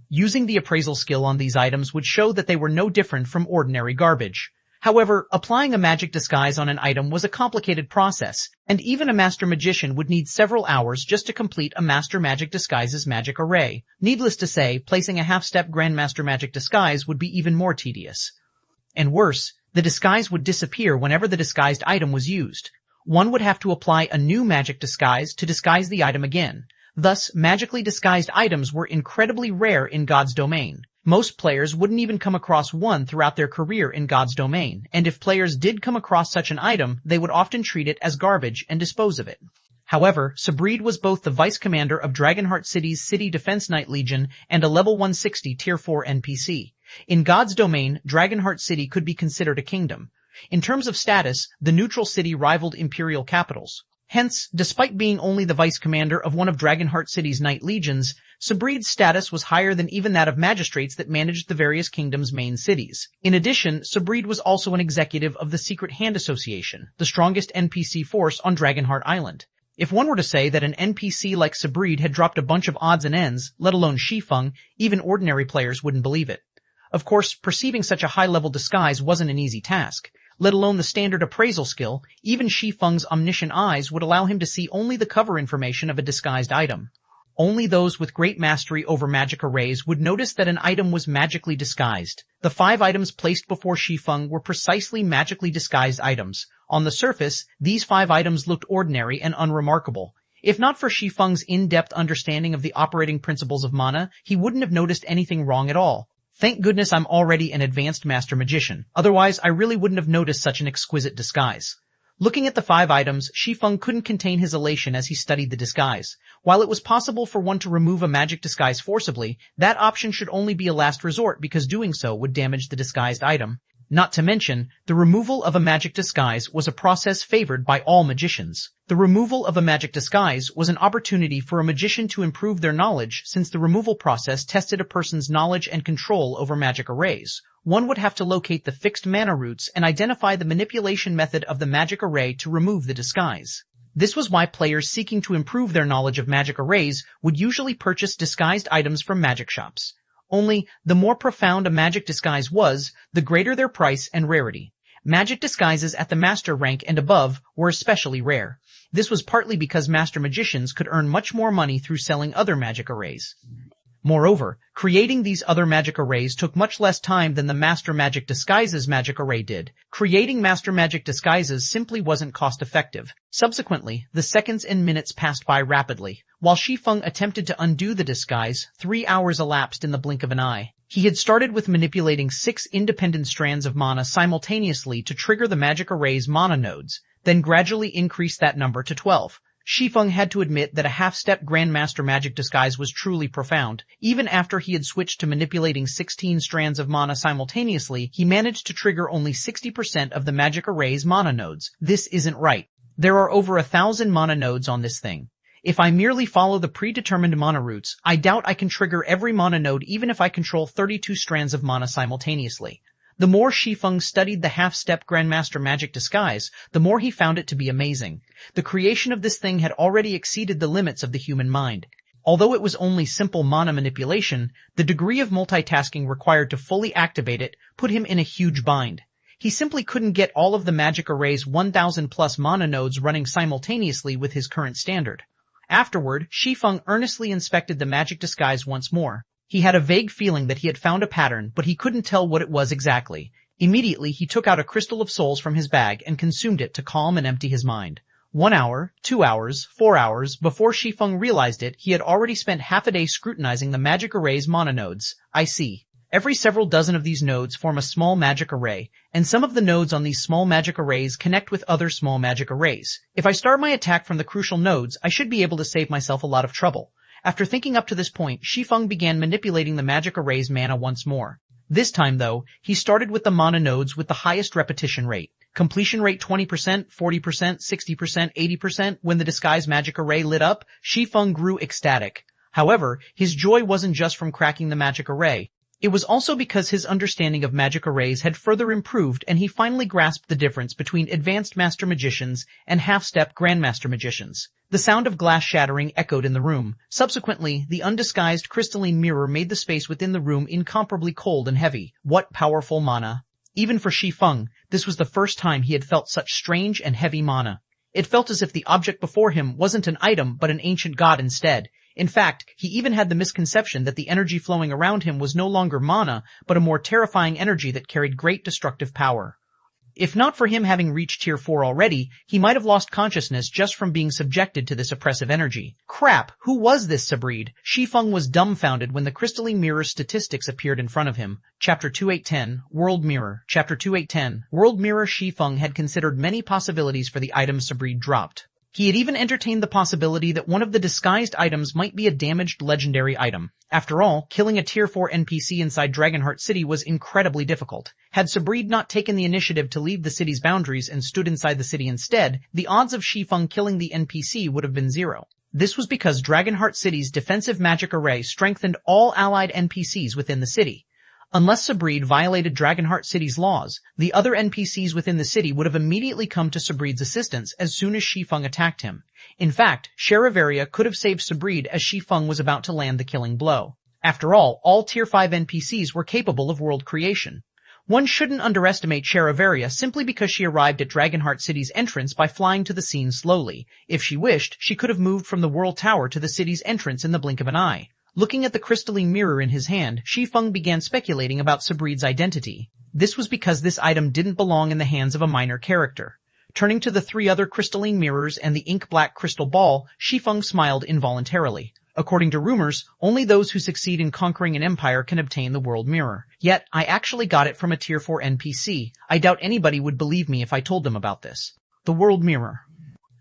Using the appraisal skill on these items would show that they were no different from ordinary garbage. However, applying a magic disguise on an item was a complicated process, and even a master magician would need several hours just to complete a master magic disguise's magic array. Needless to say, placing a half-step grandmaster magic disguise would be even more tedious. And worse, the disguise would disappear whenever the disguised item was used. One would have to apply a new magic disguise to disguise the item again. Thus, magically disguised items were incredibly rare in God's Domain. Most players wouldn't even come across one throughout their career in God's Domain, and if players did come across such an item, they would often treat it as garbage and dispose of it. However, Sabreed was both the vice commander of Dragonheart City's City Defense Night Legion and a level 160 Tier 4 NPC. In God's Domain, Dragonheart City could be considered a kingdom. In terms of status, the neutral city rivaled imperial capitals. Hence, despite being only the vice commander of one of Dragonheart City's Night Legions, Sabreed's status was higher than even that of magistrates that managed the various kingdoms' main cities. In addition, Sabreed was also an executive of the Secret Hand Association, the strongest NPC force on Dragonheart Island. If one were to say that an NPC like Sabreed had dropped a bunch of odds and ends, let alone Shi Feng, even ordinary players wouldn't believe it. Of course, perceiving such a high-level disguise wasn't an easy task. Let alone the standard appraisal skill, even Shi Feng's omniscient eyes would allow him to see only the cover information of a disguised item. Only those with great mastery over magic arrays would notice that an item was magically disguised. The 5 items placed before Shi Feng were precisely magically disguised items. On the surface, these 5 items looked ordinary and unremarkable. If not for Shi Feng's in-depth understanding of the operating principles of mana, he wouldn't have noticed anything wrong at all. Thank goodness I'm already an advanced master magician. Otherwise, I really wouldn't have noticed such an exquisite disguise. Looking at the 5 items, Shi Feng couldn't contain his elation as he studied the disguise. While it was possible for one to remove a magic disguise forcibly, that option should only be a last resort because doing so would damage the disguised item. Not to mention, the removal of a magic disguise was a process favored by all magicians. The removal of a magic disguise was an opportunity for a magician to improve their knowledge since the removal process tested a person's knowledge and control over magic arrays. One would have to locate the fixed mana roots and identify the manipulation method of the magic array to remove the disguise. This was why players seeking to improve their knowledge of magic arrays would usually purchase disguised items from magic shops. Only, the more profound a magic disguise was, the greater their price and rarity. Magic disguises at the master rank and above were especially rare. This was partly because master magicians could earn much more money through selling other magic arrays. Moreover, creating these other magic arrays took much less time than the Master Magic Disguises magic array did. Creating Master Magic Disguises simply wasn't cost-effective. Subsequently, the seconds and minutes passed by rapidly. While Shi Feng attempted to undo the disguise, 3 hours elapsed in the blink of an eye. He had started with manipulating 6 independent strands of mana simultaneously to trigger the magic array's mana nodes, then gradually increased that number to 12. Shi Feng had to admit that a half-step Grandmaster magic disguise was truly profound. Even after he had switched to manipulating 16 strands of mana simultaneously, he managed to trigger only 60% of the magic array's mana nodes. This isn't right. There are over 1,000 mana nodes on this thing. If I merely follow the predetermined mana routes, I doubt I can trigger every mana node even if I control 32 strands of mana simultaneously. The more Shi Feng studied the half-step Grandmaster magic disguise, the more he found it to be amazing. The creation of this thing had already exceeded the limits of the human mind. Although it was only simple mana manipulation, the degree of multitasking required to fully activate it put him in a huge bind. He simply couldn't get all of the magic array's 1,000+ mana nodes running simultaneously with his current standard. Afterward, Shi Feng earnestly inspected the magic disguise once more. He had a vague feeling that he had found a pattern, but he couldn't tell what it was exactly. Immediately, he took out a crystal of souls from his bag and consumed it to calm and empty his mind. 1 hour, 2 hours, 4 hours, before Shi Feng realized it, he had already spent half a day scrutinizing the magic array's mana nodes. I see. Every several dozen of these nodes form a small magic array, and some of the nodes on these small magic arrays connect with other small magic arrays. If I start my attack from the crucial nodes, I should be able to save myself a lot of trouble. After thinking up to this point, Shi Feng began manipulating the magic array's mana once more. This time, though, he started with the mana nodes with the highest repetition rate. Completion rate 20%, 40%, 60%, 80%. When the disguised magic array lit up, Shi Feng grew ecstatic. However, his joy wasn't just from cracking the magic array. It was also because his understanding of magic arrays had further improved and he finally grasped the difference between advanced master magicians and half-step grandmaster magicians. The sound of glass shattering echoed in the room. Subsequently, the undisguised crystalline mirror made the space within the room incomparably cold and heavy. What powerful mana! Even for Shi Feng, this was the first time he had felt such strange and heavy mana. It felt as if the object before him wasn't an item but an ancient god instead. In fact, he even had the misconception that the energy flowing around him was no longer mana, but a more terrifying energy that carried great destructive power. If not for him having reached Tier 4 already, he might have lost consciousness just from being subjected to this oppressive energy. Crap, who was this Sabreed? Shi Feng was dumbfounded when the crystalline mirror's statistics appeared in front of him. Chapter 2810, World Mirror. Chapter 2810, World Mirror. Shi Feng had considered many possibilities for the item Sabreed dropped. He had even entertained the possibility that one of the disguised items might be a damaged legendary item. After all, killing a Tier 4 NPC inside Dragonheart City was incredibly difficult. Had Sabreed not taken the initiative to leave the city's boundaries and stood inside the city instead, the odds of Shi Feng killing the NPC would have been 0. This was because Dragonheart City's defensive magic array strengthened all allied NPCs within the city. Unless Sabreed violated Dragonheart City's laws, the other NPCs within the city would have immediately come to Sabreed's assistance as soon as Shi Feng attacked him. In fact, Charivaria could have saved Sabreed as Shi Feng was about to land the killing blow. After all Tier 5 NPCs were capable of world creation. One shouldn't underestimate Charivaria simply because she arrived at Dragonheart City's entrance by flying to the scene slowly. If she wished, she could have moved from the World Tower to the city's entrance in the blink of an eye. Looking at the crystalline mirror in his hand, Shi Feng began speculating about Sabreed's identity. This was because this item didn't belong in the hands of a minor character. Turning to the 3 other crystalline mirrors and the ink-black crystal ball, Shi Feng smiled involuntarily. According to rumors, only those who succeed in conquering an empire can obtain the world mirror. Yet, I actually got it from a Tier 4 NPC. I doubt anybody would believe me if I told them about this. The World Mirror.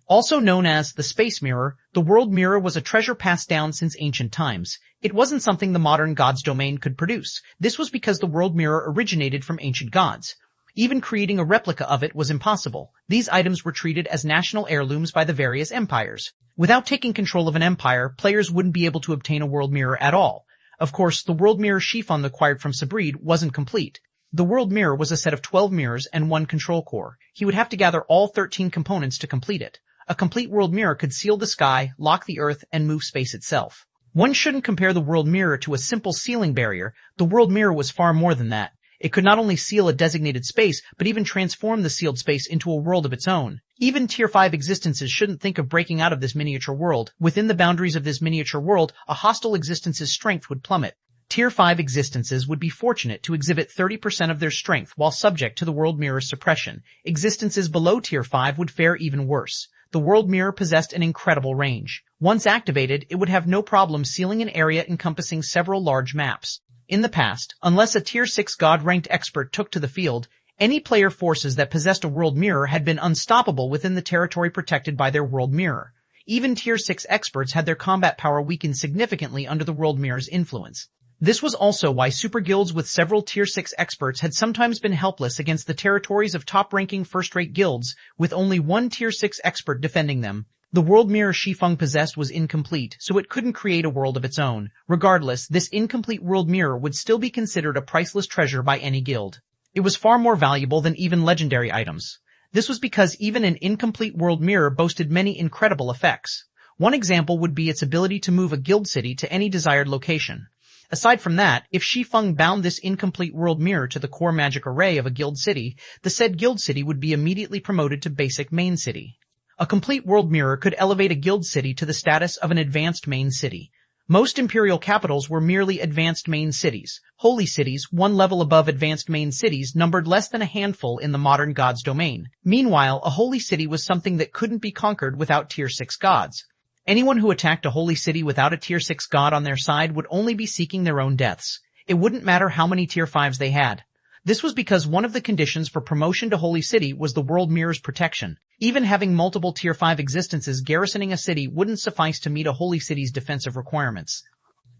Also known as the Space Mirror, the World Mirror was a treasure passed down since ancient times. It wasn't something the modern God's domain could produce. This was because the World Mirror originated from ancient gods. Even creating a replica of it was impossible. These items were treated as national heirlooms by the various empires. Without taking control of an empire, players wouldn't be able to obtain a World Mirror at all. Of course, the World Mirror Shi Feng acquired from Sabreed wasn't complete. The World Mirror was a set of 12 mirrors and one control core. He would have to gather all 13 components to complete it. A complete World Mirror could seal the sky, lock the earth, and move space itself. One shouldn't compare the World Mirror to a simple sealing barrier. The World Mirror was far more than that. It could not only seal a designated space, but even transform the sealed space into a world of its own. Even Tier 5 existences shouldn't think of breaking out of this miniature world. Within the boundaries of this miniature world, a hostile existence's strength would plummet. Tier 5 existences would be fortunate to exhibit 30% of their strength while subject to the World Mirror's suppression. Existences below Tier 5 would fare even worse. The World Mirror possessed an incredible range. Once activated, it would have no problem sealing an area encompassing several large maps. In the past, unless a Tier 6 God-ranked expert took to the field, any player forces that possessed a World Mirror had been unstoppable within the territory protected by their World Mirror. Even Tier 6 experts had their combat power weakened significantly under the World Mirror's influence. This was also why super guilds with several Tier 6 experts had sometimes been helpless against the territories of top-ranking first-rate guilds, with only one Tier 6 expert defending them. The World Mirror Shi Feng possessed was incomplete, so it couldn't create a world of its own. Regardless, this incomplete World Mirror would still be considered a priceless treasure by any guild. It was far more valuable than even legendary items. This was because even an incomplete World Mirror boasted many incredible effects. One example would be its ability to move a guild city to any desired location. Aside from that, if Shi Feng bound this incomplete World Mirror to the core magic array of a guild city, the said guild city would be immediately promoted to basic main city. A complete World Mirror could elevate a guild city to the status of an advanced main city. Most imperial capitals were merely advanced main cities. Holy cities, one level above advanced main cities, numbered less than a handful in the modern God's domain. Meanwhile, a holy city was something that couldn't be conquered without Tier 6 gods. Anyone who attacked a holy city without a Tier 6 god on their side would only be seeking their own deaths. It wouldn't matter how many Tier 5s they had. This was because one of the conditions for promotion to Holy City was the World Mirror's protection. Even having multiple Tier 5 existences garrisoning a city wouldn't suffice to meet a Holy City's defensive requirements.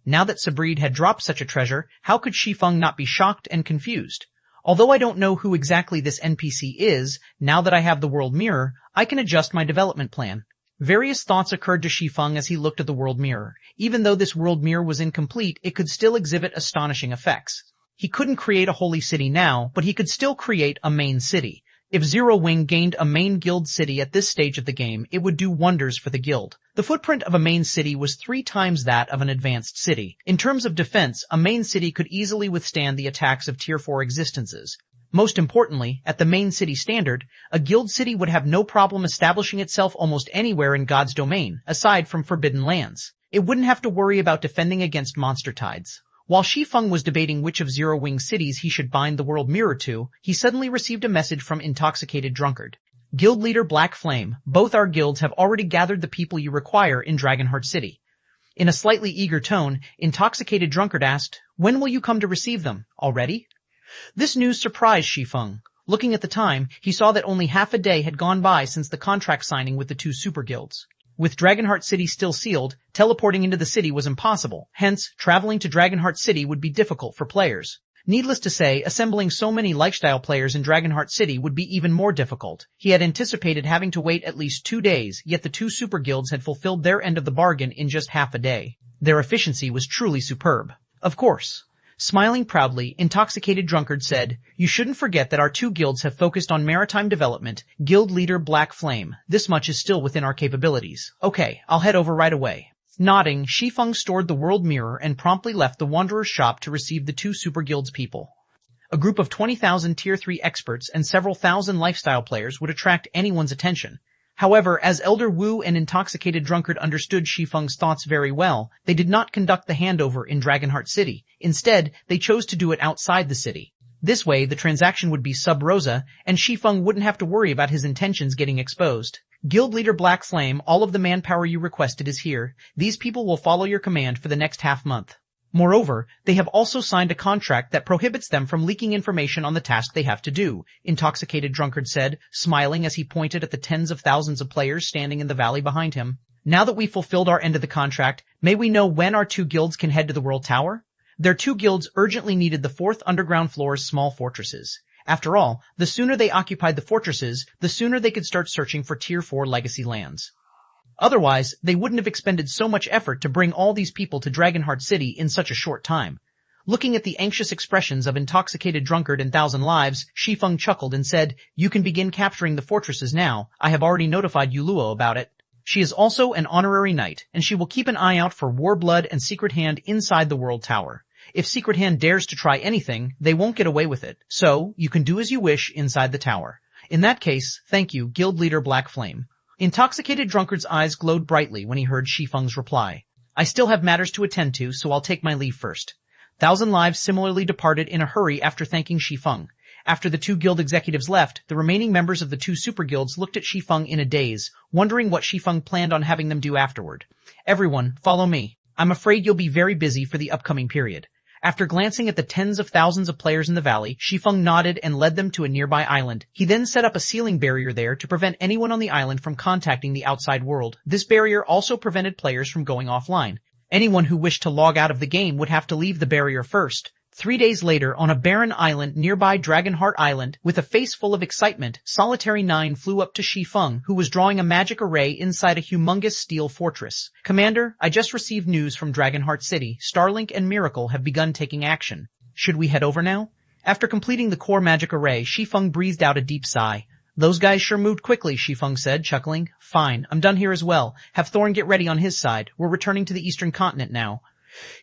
Now that Sabreed had dropped such a treasure, how could Shi Feng not be shocked and confused? Although I don't know who exactly this NPC is, now that I have the World Mirror, I can adjust my development plan. Various thoughts occurred to Shi Feng as he looked at the World Mirror. Even though this World Mirror was incomplete, it could still exhibit astonishing effects. He couldn't create a holy city now, but he could still create a main city. If Zero Wing gained a main guild city at this stage of the game, it would do wonders for the guild. The footprint of a main city was 3 times that of an advanced city. In terms of defense, a main city could easily withstand the attacks of Tier 4 existences. Most importantly, at the main city standard, a guild city would have no problem establishing itself almost anywhere in God's domain, aside from forbidden lands. It wouldn't have to worry about defending against monster tides. While Shi Feng was debating which of Zero Wing cities he should bind the World Mirror to, he suddenly received a message from Intoxicated Drunkard. Guild Leader Black Flame, both our guilds have already gathered the people you require in Dragonheart City. In a slightly eager tone, Intoxicated Drunkard asked, "When will you come to receive them? Already?" This news surprised Shi Feng. Looking at the time, he saw that only half a day had gone by since the contract signing with the 2 super guilds. With Dragonheart City still sealed, teleporting into the city was impossible. Hence, traveling to Dragonheart City would be difficult for players. Needless to say, assembling so many lifestyle players in Dragonheart City would be even more difficult. He had anticipated having to wait at least 2 days, yet the 2 super guilds had fulfilled their end of the bargain in just half a day. Their efficiency was truly superb. Of course. Smiling proudly, Intoxicated Drunkard said, "You shouldn't forget that our 2 guilds have focused on maritime development. Guild Leader Black Flame. This much is still within our capabilities. Okay, I'll head over right away." Nodding, Shi Feng stored the World Mirror and promptly left the Wanderer's shop to receive the 2 super guilds people. A group of 20,000 Tier 3 experts and several thousand lifestyle players would attract anyone's attention. However, as Elder Wu and Intoxicated Drunkard understood Shi Feng's thoughts very well, they did not conduct the handover in Dragonheart City. Instead, they chose to do it outside the city. This way, the transaction would be sub rosa, and Shi Feng wouldn't have to worry about his intentions getting exposed. Guild Leader Black Flame, all of the manpower you requested is here. These people will follow your command for the next half month. Moreover, they have also signed a contract that prohibits them from leaking information on the task they have to do, Intoxicated Drunkard said, smiling as he pointed at the tens of thousands of players standing in the valley behind him. Now that we've fulfilled our end of the contract, may we know when our 2 guilds can head to the World Tower? Their 2 guilds urgently needed the 4th underground floor's small fortresses. After all, the sooner they occupied the fortresses, the sooner they could start searching for Tier 4 legacy lands. Otherwise, they wouldn't have expended so much effort to bring all these people to Dragonheart City in such a short time. Looking at the anxious expressions of Intoxicated Drunkard and Thousand Lives, Shi Feng chuckled and said, "You can begin capturing the fortresses now. I have already notified Yuluo about it. She is also an honorary knight, and she will keep an eye out for Warblood and Secret Hand inside the World Tower. If Secret Hand dares to try anything, they won't get away with it. So, you can do as you wish inside the tower. In that case, thank you, Guild Leader Black Flame." Intoxicated Drunkard's eyes glowed brightly when he heard Shi Feng's reply. "I still have matters to attend to, so I'll take my leave first." Thousand Lives similarly departed in a hurry after thanking Shi Feng. After the 2 guild executives left, the remaining members of the 2 super guilds looked at Shi Feng in a daze, wondering what Shi Feng planned on having them do afterward. "Everyone, follow me. I'm afraid you'll be very busy for the upcoming period." After glancing at the tens of thousands of players in the valley, Shi Feng nodded and led them to a nearby island. He then set up a sealing barrier there to prevent anyone on the island from contacting the outside world. This barrier also prevented players from going offline. Anyone who wished to log out of the game would have to leave the barrier first. 3 days later, on a barren island nearby Dragonheart Island, with a face full of excitement, Solitary 9 flew up to Shi Feng, who was drawing a magic array inside a humongous steel fortress. "Commander, I just received news from Dragonheart City. Starlink and Miracle have begun taking action. Should we head over now?" After completing the core magic array, Shi Feng breathed out a deep sigh. "Those guys sure moved quickly," Shi Feng said, chuckling. "Fine, I'm done here as well. Have Thorn get ready on his side. We're returning to the Eastern Continent now."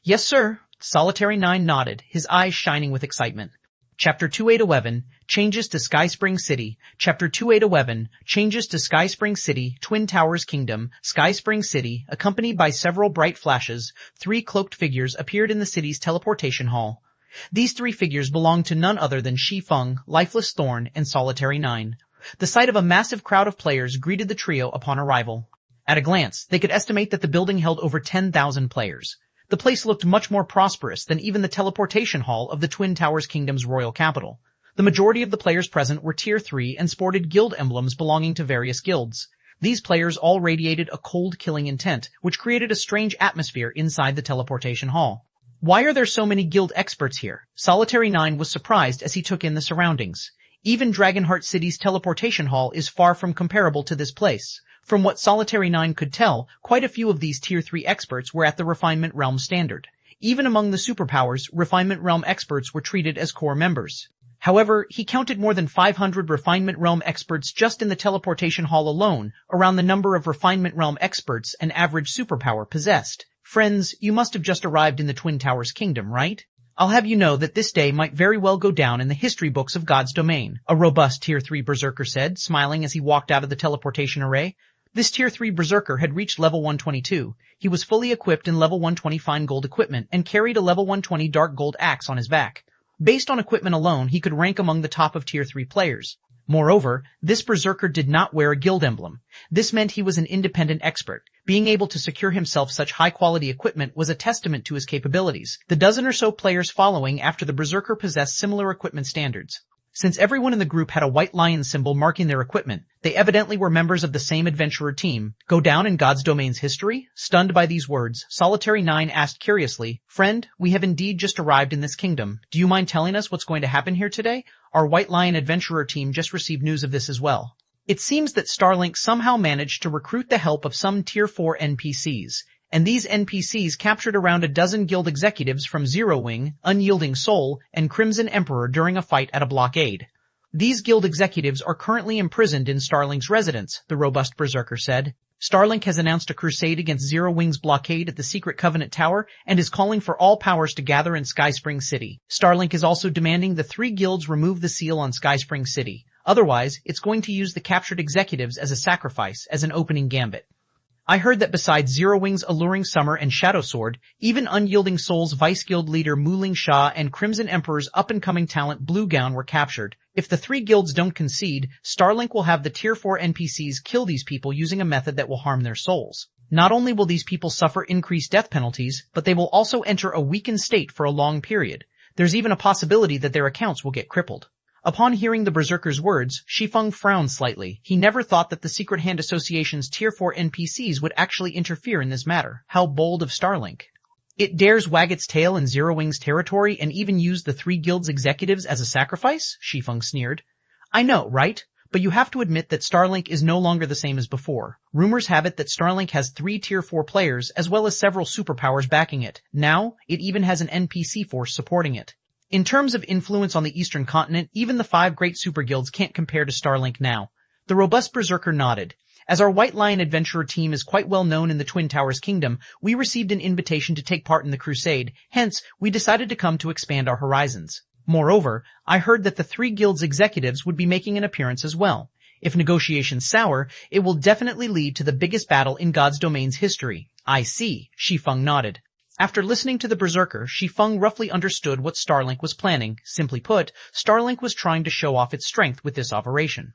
"Yes, sir." Solitary 9 nodded, his eyes shining with excitement. Chapter 2811, Changes to Skyspring City. Chapter 2811, Changes to Skyspring City, Twin Towers Kingdom, Skyspring City. Accompanied by several bright flashes, 3 cloaked figures appeared in the city's teleportation hall. These 3 figures belonged to none other than Shi Feng, Lifeless Thorn, and Solitary 9. The sight of a massive crowd of players greeted the trio upon arrival. At a glance, they could estimate that the building held over 10,000 players. The place looked much more prosperous than even the teleportation hall of the Twin Towers Kingdom's royal capital. The majority of the players present were Tier 3 and sported guild emblems belonging to various guilds. These players all radiated a cold killing intent, which created a strange atmosphere inside the teleportation hall. "Why are there so many guild experts here?" Solitary 9 was surprised as he took in the surroundings. Even Dragonheart City's teleportation hall is far from comparable to this place. From what Solitary 9 could tell, quite a few of these Tier 3 experts were at the Refinement Realm standard. Even among the superpowers, Refinement Realm experts were treated as core members. However, he counted more than 500 Refinement Realm experts just in the teleportation hall alone, around the number of Refinement Realm experts an average superpower possessed. "Friends, you must have just arrived in the Twin Towers Kingdom, right? I'll have you know that this day might very well go down in the history books of God's domain," a robust Tier 3 berserker said, smiling as he walked out of the teleportation array. This Tier 3 berserker had reached level 122. He was fully equipped in level 120 fine gold equipment and carried a level 120 dark gold axe on his back. Based on equipment alone, he could rank among the top of Tier 3 players. Moreover, this berserker did not wear a guild emblem. This meant he was an independent expert. Being able to secure himself such high-quality equipment was a testament to his capabilities. The dozen or so players following after the berserker possessed similar equipment standards. Since everyone in the group had a white lion symbol marking their equipment, they evidently were members of the same adventurer team. "Go down in God's domain's history?" Stunned by these words, Solitary 9 asked curiously, "Friend, we have indeed just arrived in this kingdom. Do you mind telling us what's going to happen here today? Our white lion adventurer team just received news of this as well." It seems that Starlink somehow managed to recruit the help of some Tier 4 NPCs. And these NPCs captured around a dozen guild executives from Zero Wing, Unyielding Soul, and Crimson Emperor during a fight at a blockade. "These guild executives are currently imprisoned in Starlink's residence," the robust berserker said. "Starlink has announced a crusade against Zero Wing's blockade at the Secret Covenant Tower and is calling for all powers to gather in Skyspring City. Starlink is also demanding the 3 guilds remove the seal on Skyspring City. Otherwise, it's going to use the captured executives as a sacrifice, as an opening gambit. I heard that besides Zero Wing's Alluring Summer and Shadow Sword, even Unyielding Soul's Vice Guild leader Muling Sha and Crimson Emperor's up-and-coming talent Blue Gown were captured. If the 3 guilds don't concede, Starlink will have the Tier 4 NPCs kill these people using a method that will harm their souls." Not only will these people suffer increased death penalties, but they will also enter a weakened state for a long period. There's even a possibility that their accounts will get crippled. Upon hearing the berserker's words, Shi Feng frowned slightly. He never thought that the Secret Hand Association's Tier 4 NPCs would actually interfere in this matter. How bold of Starlink. It dares wag its tail in Zero Wing's territory and even use the 3 guild's executives as a sacrifice? Shi Feng sneered. I know, right? But you have to admit that Starlink is no longer the same as before. Rumors have it that Starlink has 3 Tier 4 players as well as several superpowers backing it. Now, it even has an NPC force supporting it. In terms of influence on the Eastern continent, even the 5 great super guilds can't compare to Starlink now. The robust berserker nodded. As our White Lion Adventurer team is quite well known in the Twin Towers Kingdom, we received an invitation to take part in the crusade, hence, we decided to come to expand our horizons. Moreover, I heard that the 3 guilds' executives would be making an appearance as well. If negotiations sour, it will definitely lead to the biggest battle in God's domain's history. I see, Shi Feng nodded. After listening to the berserker, Shi Feng roughly understood what Starlink was planning. Simply put, Starlink was trying to show off its strength with this operation.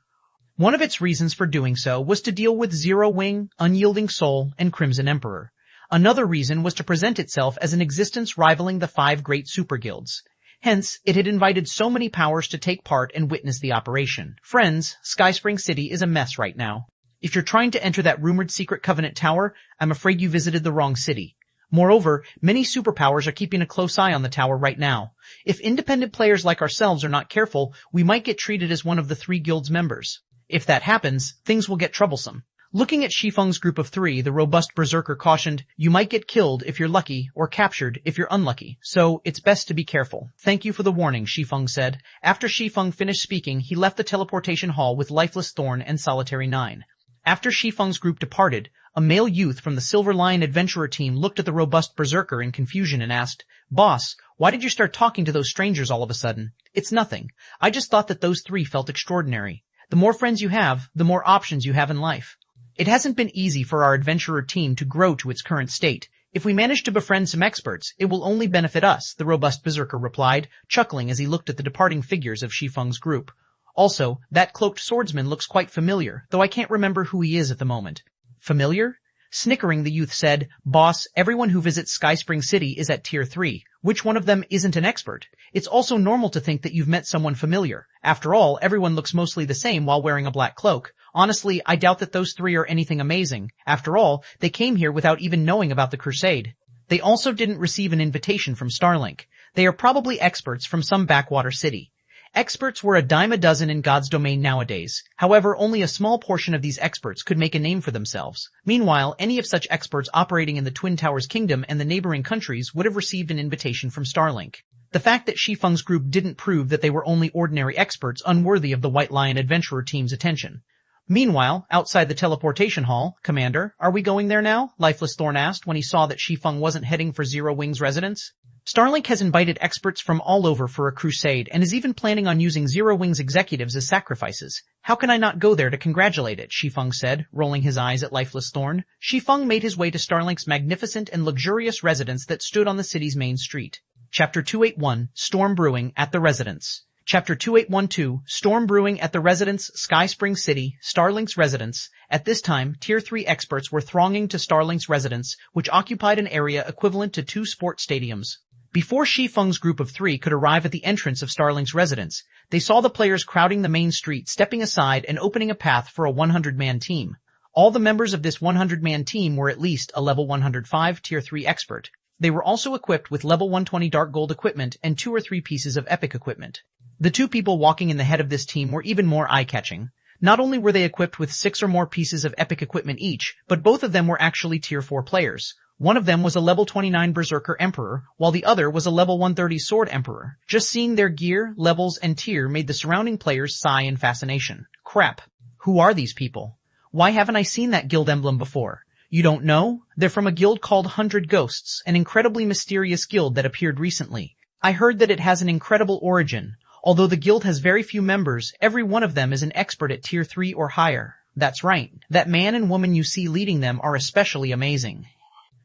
One of its reasons for doing so was to deal with Zero Wing, Unyielding Soul, and Crimson Emperor. Another reason was to present itself as an existence rivaling the 5 great super guilds. Hence, it had invited so many powers to take part and witness the operation. Friends, Skyspring City is a mess right now. If you're trying to enter that rumored secret Covenant Tower, I'm afraid you visited the wrong city. Moreover, many superpowers are keeping a close eye on the tower right now. If independent players like ourselves are not careful, we might get treated as one of the 3 guilds members. If that happens, things will get troublesome. Looking at Shi Feng's group of 3, the robust berserker cautioned, you might get killed if you're lucky, or captured if you're unlucky, so it's best to be careful. Thank you for the warning, Shi Feng said. After Shi Feng finished speaking, he left the teleportation hall with Lifeless Thorn and Solitary 9. After Shi Feng's group departed, a male youth from the Silver Lion Adventurer team looked at the robust berserker in confusion and asked, Boss, why did you start talking to those strangers all of a sudden? It's nothing. I just thought that those 3 felt extraordinary. The more friends you have, the more options you have in life. It hasn't been easy for our adventurer team to grow to its current state. If we manage to befriend some experts, it will only benefit us, the robust berserker replied, chuckling as he looked at the departing figures of Shi Feng's group. Also, that cloaked swordsman looks quite familiar, though I can't remember who he is at the moment. Familiar? Snickering, the youth said, Boss, everyone who visits Skyspring City is at Tier 3. Which one of them isn't an expert? It's also normal to think that you've met someone familiar. After all, everyone looks mostly the same while wearing a black cloak. Honestly, I doubt that those 3 are anything amazing. After all, they came here without even knowing about the crusade. They also didn't receive an invitation from Starlink. They are probably experts from some backwater city. Experts were a dime a dozen in God's domain nowadays. However, only a small portion of these experts could make a name for themselves. Meanwhile, any of such experts operating in the Twin Towers Kingdom and the neighboring countries would have received an invitation from Starlink. The fact that Shi Feng's group didn't prove that they were only ordinary experts unworthy of the White Lion Adventurer team's attention. Meanwhile, outside the teleportation hall, Commander, are we going there now? Lifeless Thorn asked when he saw that Shi Feng wasn't heading for Zero Wing's residence. Starlink has invited experts from all over for a crusade and is even planning on using Zero Wing's executives as sacrifices. How can I not go there to congratulate it? Shi Feng said, rolling his eyes at Lifeless Thorn. Shi Feng made his way to Starlink's magnificent and luxurious residence that stood on the city's main street. Chapter 281, Storm Brewing at the Residence. Chapter 2812, Storm Brewing at the Residence, Skyspring City, Starlink's residence. At this time, Tier 3 experts were thronging to Starlink's residence, which occupied an area equivalent to 2 sports stadiums. Before Shi Feng's group of 3 could arrive at the entrance of Starlink's residence, they saw the players crowding the main street, stepping aside and opening a path for a 100-man team. All the members of this 100-man team were at least a level 105 Tier 3 expert. They were also equipped with level 120 dark gold equipment and 2 or 3 pieces of epic equipment. The 2 people walking in the head of this team were even more eye-catching. Not only were they equipped with 6 or more pieces of epic equipment each, but both of them were actually Tier 4 players. One of them was a level 29 Berserker Emperor, while the other was a level 130 Sword Emperor. Just seeing their gear, levels, and tier made the surrounding players sigh in fascination. Crap. Who are these people? Why haven't I seen that guild emblem before? You don't know? They're from a guild called 100 Ghosts, an incredibly mysterious guild that appeared recently. I heard that it has an incredible origin. Although the guild has very few members, every one of them is an expert at Tier 3 or higher. That's right. That man and woman you see leading them are especially amazing.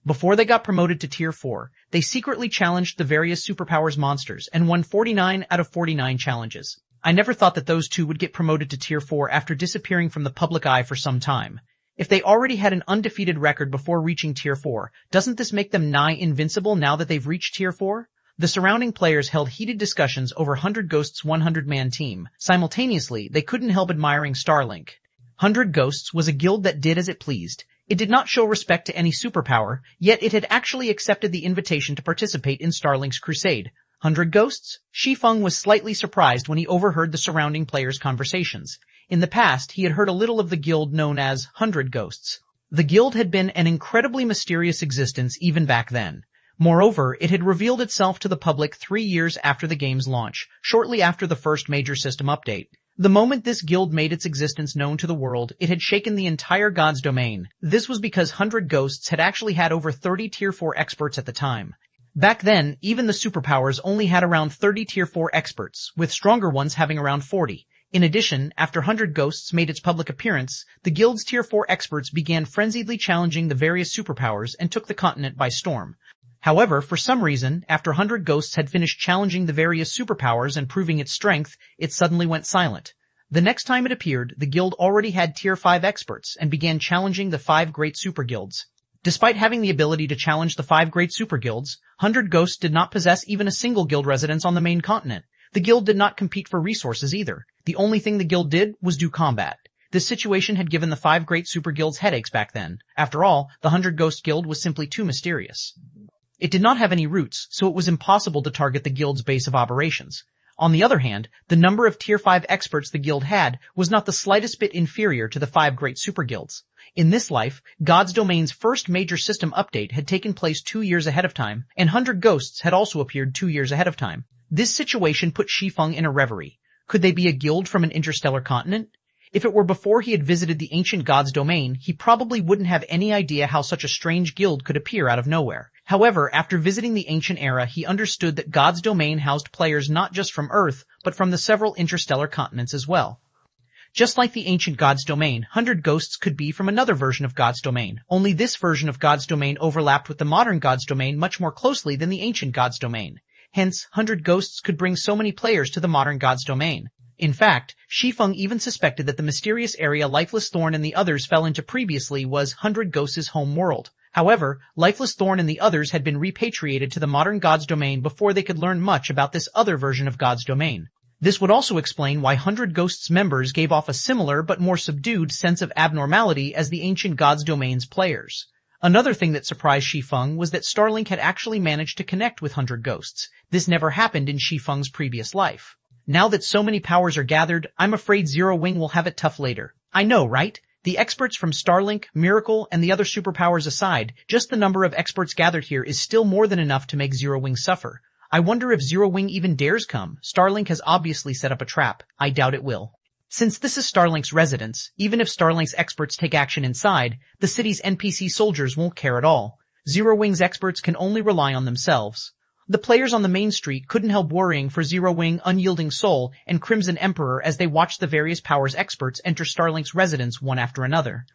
Before they got promoted to Tier 4, they secretly challenged the various superpowers monsters and won 49 out of 49 challenges. I never thought that those 2 would get promoted to Tier 4 after disappearing from the public eye for some time. If they already had an undefeated record before reaching Tier 4, doesn't this make them nigh invincible now that they've reached Tier 4? The surrounding players held heated discussions over 100 Ghosts' 100-man team. Simultaneously, they couldn't help admiring Starlink. 100 Ghosts was a guild that did as it pleased. It did not show respect to any superpower, yet it had actually accepted the invitation to participate in Starlink's crusade. 100 Ghosts? Shi Feng was slightly surprised when he overheard the surrounding players' conversations. In the past, he had heard a little of the guild known as 100 Ghosts. The guild had been an incredibly mysterious existence even back then. Moreover, it had revealed itself to the public 3 years after the game's launch, shortly after the first major system update. The moment this guild made its existence known to the world, it had shaken the entire God's domain. This was because 100 Ghosts had actually had over 30 Tier 4 experts at the time. Back then, even the superpowers only had around 30 Tier 4 experts, with stronger ones having around 40. In addition, after 100 Ghosts made its public appearance, the guild's Tier 4 experts began frenziedly challenging the various superpowers and took the continent by storm. However, for some reason, after 100 Ghosts had finished challenging the various superpowers and proving its strength, it suddenly went silent. The next time it appeared, the guild already had Tier 5 experts and began challenging the 5 great super guilds. Despite having the ability to challenge the 5 great super guilds, 100 Ghosts did not possess even a single guild residence on the main continent. The guild did not compete for resources either. The only thing the guild did was do combat. This situation had given the 5 great super guilds headaches back then. After all, the 100 Ghost guild was simply too mysterious. It did not have any roots, so it was impossible to target the guild's base of operations. On the other hand, the number of Tier 5 experts the guild had was not the slightest bit inferior to the 5 great super guilds. In this life, God's Domain's first major system update had taken place 2 years ahead of time, and 100 Ghosts had also appeared 2 years ahead of time. This situation put Shi Feng in a reverie. Could they be a guild from an interstellar continent? If it were before he had visited the ancient God's Domain, he probably wouldn't have any idea how such a strange guild could appear out of nowhere. However, after visiting the ancient era, he understood that God's Domain housed players not just from Earth, but from the several interstellar continents as well. Just like the ancient God's Domain, 100 Ghosts could be from another version of God's Domain. Only this version of God's Domain overlapped with the modern God's Domain much more closely than the ancient God's Domain. Hence, 100 Ghosts could bring so many players to the modern God's Domain. In fact, Shi Feng even suspected that the mysterious area Lifeless Thorn and the others fell into previously was 100 Ghosts' home world. However, Lifeless Thorn and the others had been repatriated to the modern God's Domain before they could learn much about this other version of God's Domain. This would also explain why 100 Ghosts members gave off a similar but more subdued sense of abnormality as the ancient God's Domain's players. Another thing that surprised Shi Feng was that Starlink had actually managed to connect with 100 Ghosts. This never happened in Shi Feng's previous life. Now that so many powers are gathered, I'm afraid Zero Wing will have it tough later. I know, right? The experts from Starlink, Miracle, and the other superpowers aside, just the number of experts gathered here is still more than enough to make Zero Wing suffer. I wonder if Zero Wing even dares come. Starlink has obviously set up a trap. I doubt it will. Since this is Starlink's residence, even if Starlink's experts take action inside, the city's NPC soldiers won't care at all. Zero Wing's experts can only rely on themselves. The players on the main street couldn't help worrying for Zero Wing, Unyielding Soul, and Crimson Emperor as they watched the various powers experts enter Starlink's residence one after another.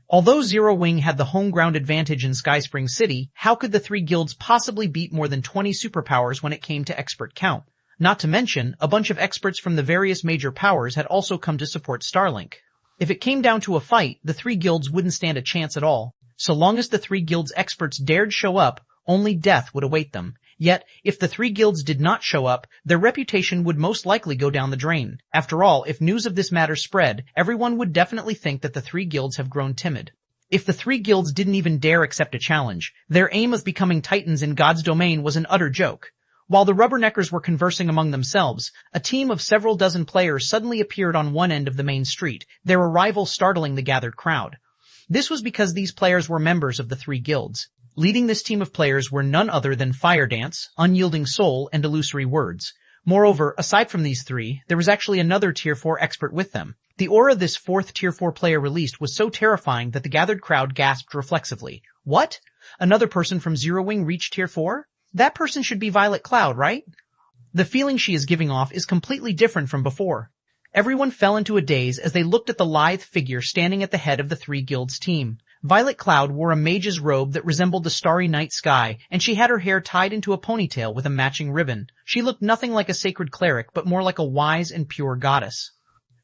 Although Zero Wing had the home ground advantage in Skyspring City, how could the 3 guilds possibly beat more than 20 superpowers when it came to expert count? Not to mention, a bunch of experts from the various major powers had also come to support Starlink. If it came down to a fight, the 3 guilds wouldn't stand a chance at all. So long as the 3 guilds' experts dared show up, only death would await them. Yet, if the 3 guilds did not show up, their reputation would most likely go down the drain. After all, if news of this matter spread, everyone would definitely think that the 3 guilds have grown timid. If the 3 guilds didn't even dare accept a challenge, their aim of becoming titans in God's Domain was an utter joke. While the rubberneckers were conversing among themselves, a team of several dozen players suddenly appeared on one end of the main street, their arrival startling the gathered crowd. This was because these players were members of the 3 guilds. Leading this team of players were none other than Fire Dance, Unyielding Soul, and Illusory Words. Moreover, aside from these 3, there was actually another Tier 4 expert with them. The aura this 4th Tier 4 player released was so terrifying that the gathered crowd gasped reflexively. What? Another person from Zero Wing reached Tier 4? That person should be Violet Cloud, right? The feeling she is giving off is completely different from before. Everyone fell into a daze as they looked at the lithe figure standing at the head of the 3 guilds team. Violet Cloud wore a mage's robe that resembled the starry night sky, and she had her hair tied into a ponytail with a matching ribbon. She looked nothing like a sacred cleric, but more like a wise and pure goddess.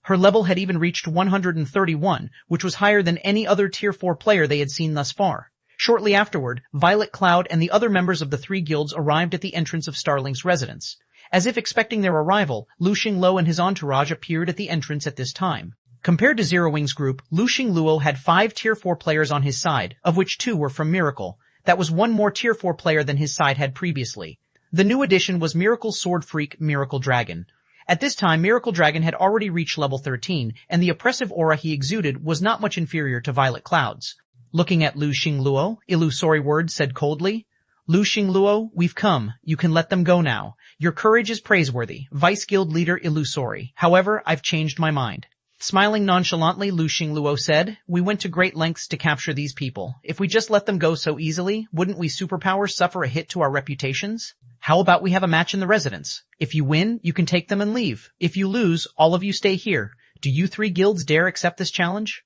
Her level had even reached 131, which was higher than any other Tier 4 player they had seen thus far. Shortly afterward, Violet Cloud and the other members of the three guilds arrived at the entrance of Starlink's residence. As if expecting their arrival, Lu Xingluo and his entourage appeared at the entrance at this time. Compared to Zero Wing's group, Lu Xingluo had 5 Tier 4 players on his side, of which 2 were from Miracle. That was 1 more Tier 4 player than his side had previously. The new addition was Miracle's sword freak, Miracle Dragon. At this time, Miracle Dragon had already reached level 13, and the oppressive aura he exuded was not much inferior to Violet Cloud's. Looking at Lu Xingluo, illusory words said coldly, "Lu Xingluo, we've come. You can let them go now. Your courage is praiseworthy, Vice Guild Leader Illusory. However, I've changed my mind." Smiling nonchalantly, Lu Xingluo said, "We went to great lengths to capture these people. If we just let them go so easily, wouldn't we superpowers suffer a hit to our reputations? How about we have a match in the residence? If you win, you can take them and leave. If you lose, all of you stay here. Do you 3 guilds dare accept this challenge?"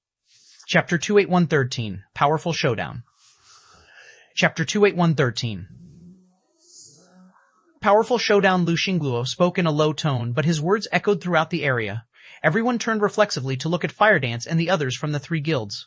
Chapter 2813, Powerful Showdown. Chapter 2813. Powerful Showdown. Lu Xingluo spoke in a low tone, but his words echoed throughout the area. Everyone turned reflexively to look at Firedance and the others from the 3 guilds.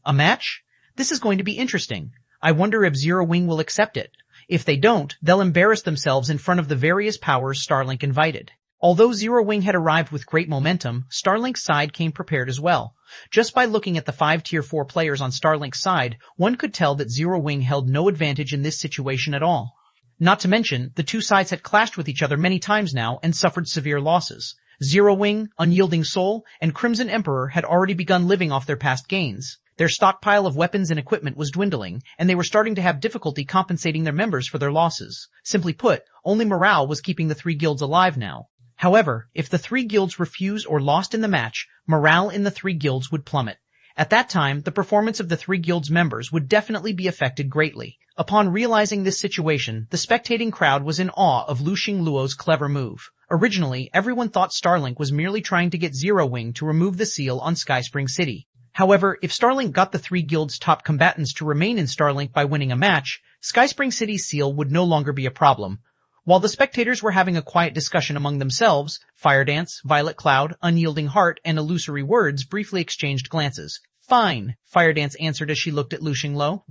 A match? This is going to be interesting. I wonder if Zero Wing will accept it. If they don't, they'll embarrass themselves in front of the various powers Starlink invited. Although Zero Wing had arrived with great momentum, Starlink's side came prepared as well. Just by looking at the 5 Tier 4 players on Starlink's side, one could tell that Zero Wing held no advantage in this situation at all. Not to mention, the two sides had clashed with each other many times now and suffered severe losses. Zero Wing, Unyielding Soul, and Crimson Emperor had already begun living off their past gains. Their stockpile of weapons and equipment was dwindling, and they were starting to have difficulty compensating their members for their losses. Simply put, only morale was keeping the 3 guilds alive now. However, if the 3 guilds refused or lost in the match, morale in the 3 guilds would plummet. At that time, the performance of the 3 guilds' members would definitely be affected greatly. Upon realizing this situation, the spectating crowd was in awe of Lu Xingluo's clever move. Originally, everyone thought Starlink was merely trying to get Zero Wing to remove the seal on Skyspring City. However, if Starlink got the 3 guilds' top combatants to remain in Starlink by winning a match, Skyspring City's seal would no longer be a problem. While the spectators were having a quiet discussion among themselves, Firedance, Violet Cloud, Unyielding Heart, and Illusory Words briefly exchanged glances. "Fine," Firedance answered as she looked at Lu Xingluo.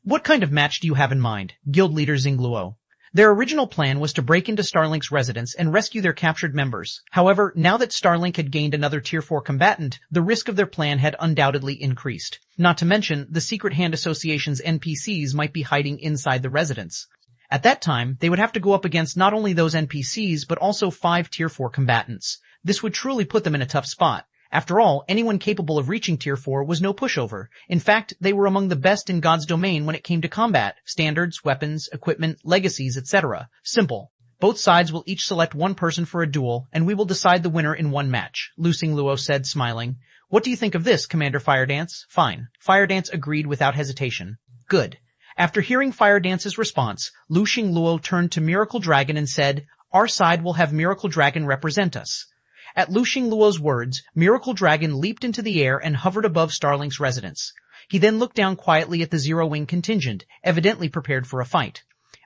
"What kind of match do you have in mind, Guild Leader Xingluo?" Their original plan was to break into Starlink's residence and rescue their captured members. However, now that Starlink had gained another Tier 4 combatant, the risk of their plan had undoubtedly increased. Not to mention, the Secret Hand Association's NPCs might be hiding inside the residence. At that time, they would have to go up against not only those NPCs, but also 5 Tier 4 combatants. This would truly put them in a tough spot. After all, anyone capable of reaching Tier 4 was no pushover. In fact, they were among the best in God's domain when it came to combat, standards, weapons, equipment, legacies, etc. Simple. Both sides will each select one person for a duel, and we will decide the winner in one match, Lu Xingluo said, smiling. "What do you think of this, Commander Firedance?" "Fine." Firedance agreed without hesitation. "Good." After hearing Firedance's response, Lu Xingluo turned to Miracle Dragon and said, "Our side will have Miracle Dragon represent us." At Lu Xingluo's words, Miracle Dragon leaped into the air and hovered above Starlink's residence. He then looked down quietly at the Zero Wing contingent, evidently prepared for a fight.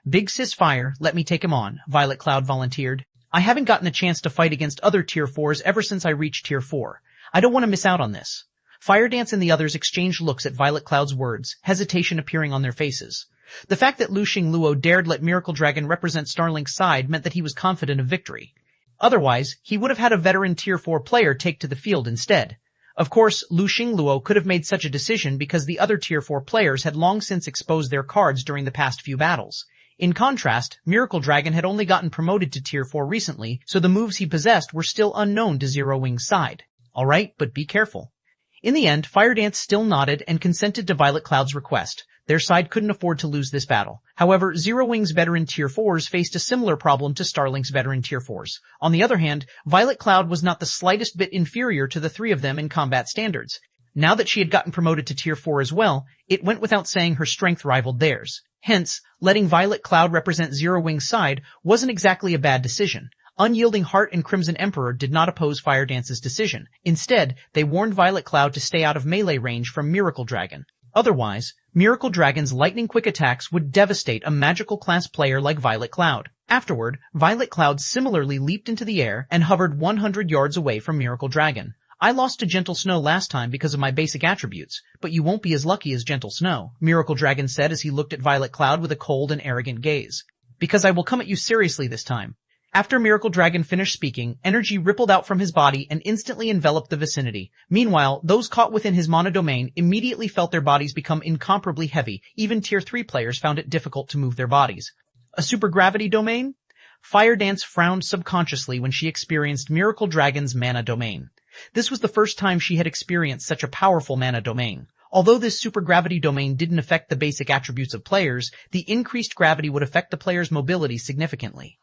"Big Sis Fire, let me take him on," Violet Cloud volunteered. "I haven't gotten a chance to fight against other Tier 4s ever since I reached Tier 4. I don't want to miss out on this." Firedance and the others exchanged looks at Violet Cloud's words, hesitation appearing on their faces. The fact that Lu Xingluo dared let Miracle Dragon represent Starlink's side meant that he was confident of victory. Otherwise, he would have had a veteran Tier 4 player take to the field instead. Of course, Lu Xingluo could have made such a decision because the other Tier 4 players had long since exposed their cards during the past few battles. In contrast, Miracle Dragon had only gotten promoted to Tier 4 recently, so the moves he possessed were still unknown to Zero Wing's side. Alright, but be careful. In the end, Firedance still nodded and consented to Violet Cloud's request. Their side couldn't afford to lose this battle. However, Zero Wing's veteran Tier 4s faced a similar problem to Starlink's veteran Tier 4s. On the other hand, Violet Cloud was not the slightest bit inferior to the 3 of them in combat standards. Now that she had gotten promoted to Tier 4 as well, it went without saying her strength rivaled theirs. Hence, letting Violet Cloud represent Zero Wing's side wasn't exactly a bad decision. Unyielding Heart and Crimson Emperor did not oppose Firedance's decision. Instead, they warned Violet Cloud to stay out of melee range from Miracle Dragon. Otherwise, Miracle Dragon's lightning-quick attacks would devastate a magical class player like Violet Cloud. Afterward, Violet Cloud similarly leaped into the air and hovered 100 yards away from Miracle Dragon. I lost to Gentle Snow last time because of my basic attributes, but you won't be as lucky as Gentle Snow, Miracle Dragon said as he looked at Violet Cloud with a cold and arrogant gaze. Because I will come at you seriously this time. After Miracle Dragon finished speaking, energy rippled out from his body and instantly enveloped the vicinity. Meanwhile, those caught within his mana domain immediately felt their bodies become incomparably heavy. Even Tier 3 players found it difficult to move their bodies. A super gravity domain? Fire Dance frowned subconsciously when she experienced Miracle Dragon's mana domain. This was the first time she had experienced such a powerful mana domain. Although this super gravity domain didn't affect the basic attributes of players, the increased gravity would affect the player's mobility significantly.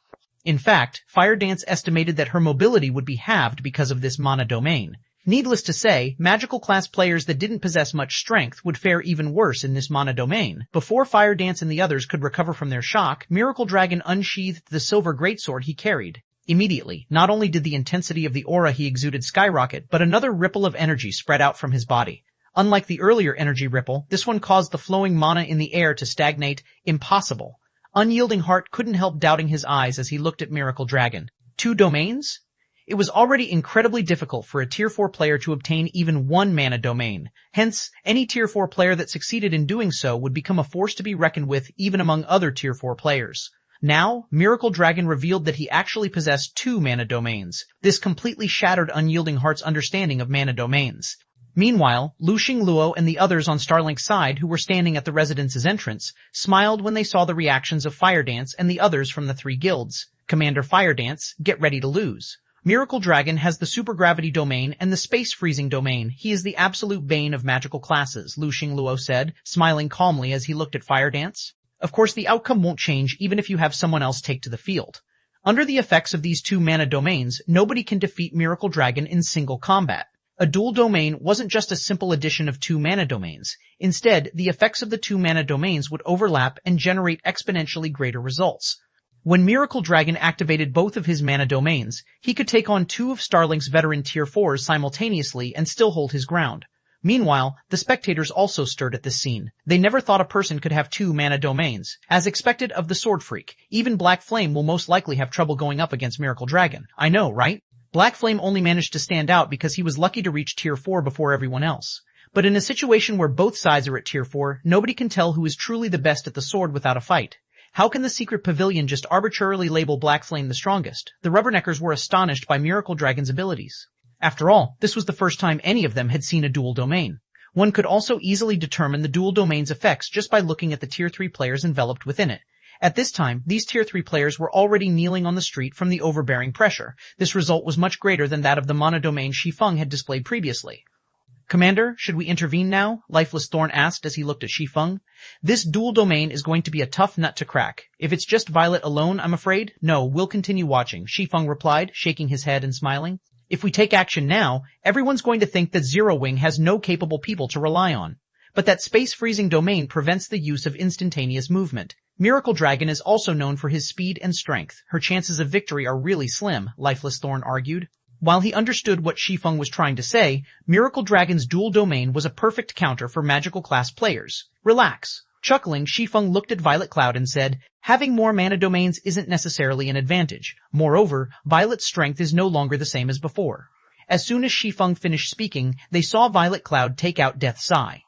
In fact, Fire Dance estimated that her mobility would be halved because of this mana domain. Needless to say, magical class players that didn't possess much strength would fare even worse in this mana domain. Before Fire Dance and the others could recover from their shock, Miracle Dragon unsheathed the silver greatsword he carried. Immediately, not only did the intensity of the aura he exuded skyrocket, but another ripple of energy spread out from his body. Unlike the earlier energy ripple, this one caused the flowing mana in the air to stagnate. Impossible. Unyielding Heart couldn't help doubting his eyes as he looked at Miracle Dragon. 2 domains? It was already incredibly difficult for a Tier 4 player to obtain even one mana domain. Hence, any Tier 4 player that succeeded in doing so would become a force to be reckoned with even among other Tier 4 players. Now, Miracle Dragon revealed that he actually possessed 2 mana domains. This completely shattered Unyielding Heart's understanding of mana domains. Meanwhile, Lu Xingluo and the others on Starlink's side who were standing at the residence's entrance smiled when they saw the reactions of Fire Dance and the others from the 3 guilds. Commander Fire Dance, get ready to lose. Miracle Dragon has the super gravity domain and the space freezing domain. He is the absolute bane of magical classes, Lu Xingluo said, smiling calmly as he looked at Fire Dance. Of course, the outcome won't change even if you have someone else take to the field. Under the effects of these 2 mana domains, nobody can defeat Miracle Dragon in single combat. A dual domain wasn't just a simple addition of 2 mana domains. Instead, the effects of the 2 mana domains would overlap and generate exponentially greater results. When Miracle Dragon activated both of his mana domains, he could take on 2 of Starlink's veteran Tier 4s simultaneously and still hold his ground. Meanwhile, the spectators also stirred at this scene. They never thought a person could have 2 mana domains. As expected of the Sword Freak, even Black Flame will most likely have trouble going up against Miracle Dragon. I know, right? Black Flame only managed to stand out because he was lucky to reach Tier 4 before everyone else. But in a situation where both sides are at Tier 4, nobody can tell who is truly the best at the sword without a fight. How can the secret pavilion just arbitrarily label Black Flame the strongest? The Rubberneckers were astonished by Miracle Dragon's abilities. After all, this was the first time any of them had seen a dual domain. One could also easily determine the dual domain's effects just by looking at the Tier 3 players enveloped within it. At this time, these Tier 3 players were already kneeling on the street from the overbearing pressure. This result was much greater than that of the mana domain Shi Feng had displayed previously. Commander, should we intervene now? Lifeless Thorn asked as he looked at Shi Feng. This dual domain is going to be a tough nut to crack. If it's just Violet alone, I'm afraid. No, we'll continue watching, Shi Feng replied, shaking his head and smiling. If we take action now, everyone's going to think that Zero Wing has no capable people to rely on. But that space-freezing domain prevents the use of instantaneous movement. Miracle Dragon is also known for his speed and strength. Her chances of victory are really slim, Lifeless Thorn argued. While he understood what Shi Feng was trying to say, Miracle Dragon's dual domain was a perfect counter for magical class players. Relax. Chuckling, Shi Feng looked at Violet Cloud and said, having more mana domains isn't necessarily an advantage. Moreover, Violet's strength is no longer the same as before. As soon as Shi Feng finished speaking, they saw Violet Cloud take out Death Sai.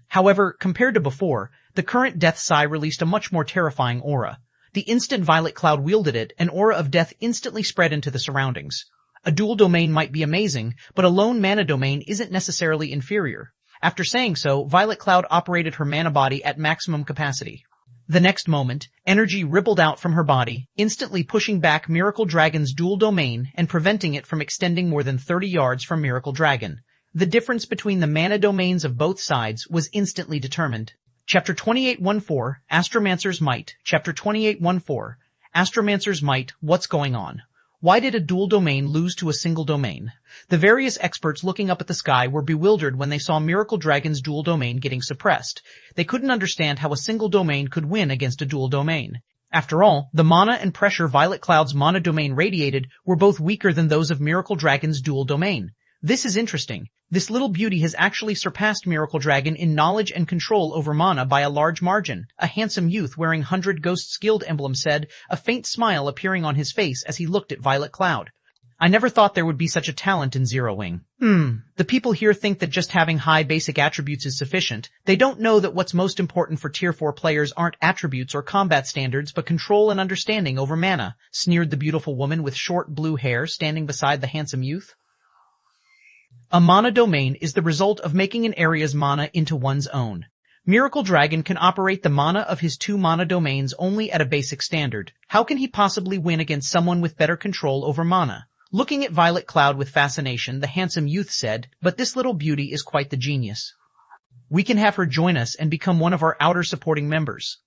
However, compared to before, the current Death Sai released a much more terrifying aura. The instant Violet Cloud wielded it, an aura of death instantly spread into the surroundings. A dual domain might be amazing, but a lone mana domain isn't necessarily inferior. After saying so, Violet Cloud operated her mana body at maximum capacity. The next moment, energy rippled out from her body, instantly pushing back Miracle Dragon's dual domain and preventing it from extending more than 30 yards from Miracle Dragon. The difference between the mana domains of both sides was instantly determined. Chapter 2814, Astromancer's Might. Chapter 2814, Astromancer's Might, What's Going On? Why did a dual domain lose to a single domain? The various experts looking up at the sky were bewildered when they saw Miracle Dragon's dual domain getting suppressed. They couldn't understand how a single domain could win against a dual domain. After all, the mana and pressure Violet Cloud's mana domain radiated were both weaker than those of Miracle Dragon's dual domain. This is interesting. This little beauty has actually surpassed Miracle Dragon in knowledge and control over mana by a large margin. A handsome youth wearing 100 Ghosts Guild emblem said, a faint smile appearing on his face as he looked at Violet Cloud. I never thought there would be such a talent in zeroing. The people here think that just having high basic attributes is sufficient. They don't know that what's most important for Tier 4 players aren't attributes or combat standards but control and understanding over mana, sneered the beautiful woman with short blue hair standing beside the handsome youth. A mana domain is the result of making an area's mana into one's own. Miracle Dragon can operate the mana of his 2 mana domains only at a basic standard. How can he possibly win against someone with better control over mana? Looking at Violet Cloud with fascination, the handsome youth said, but this little beauty is quite the genius. We can have her join us and become one of our outer supporting members.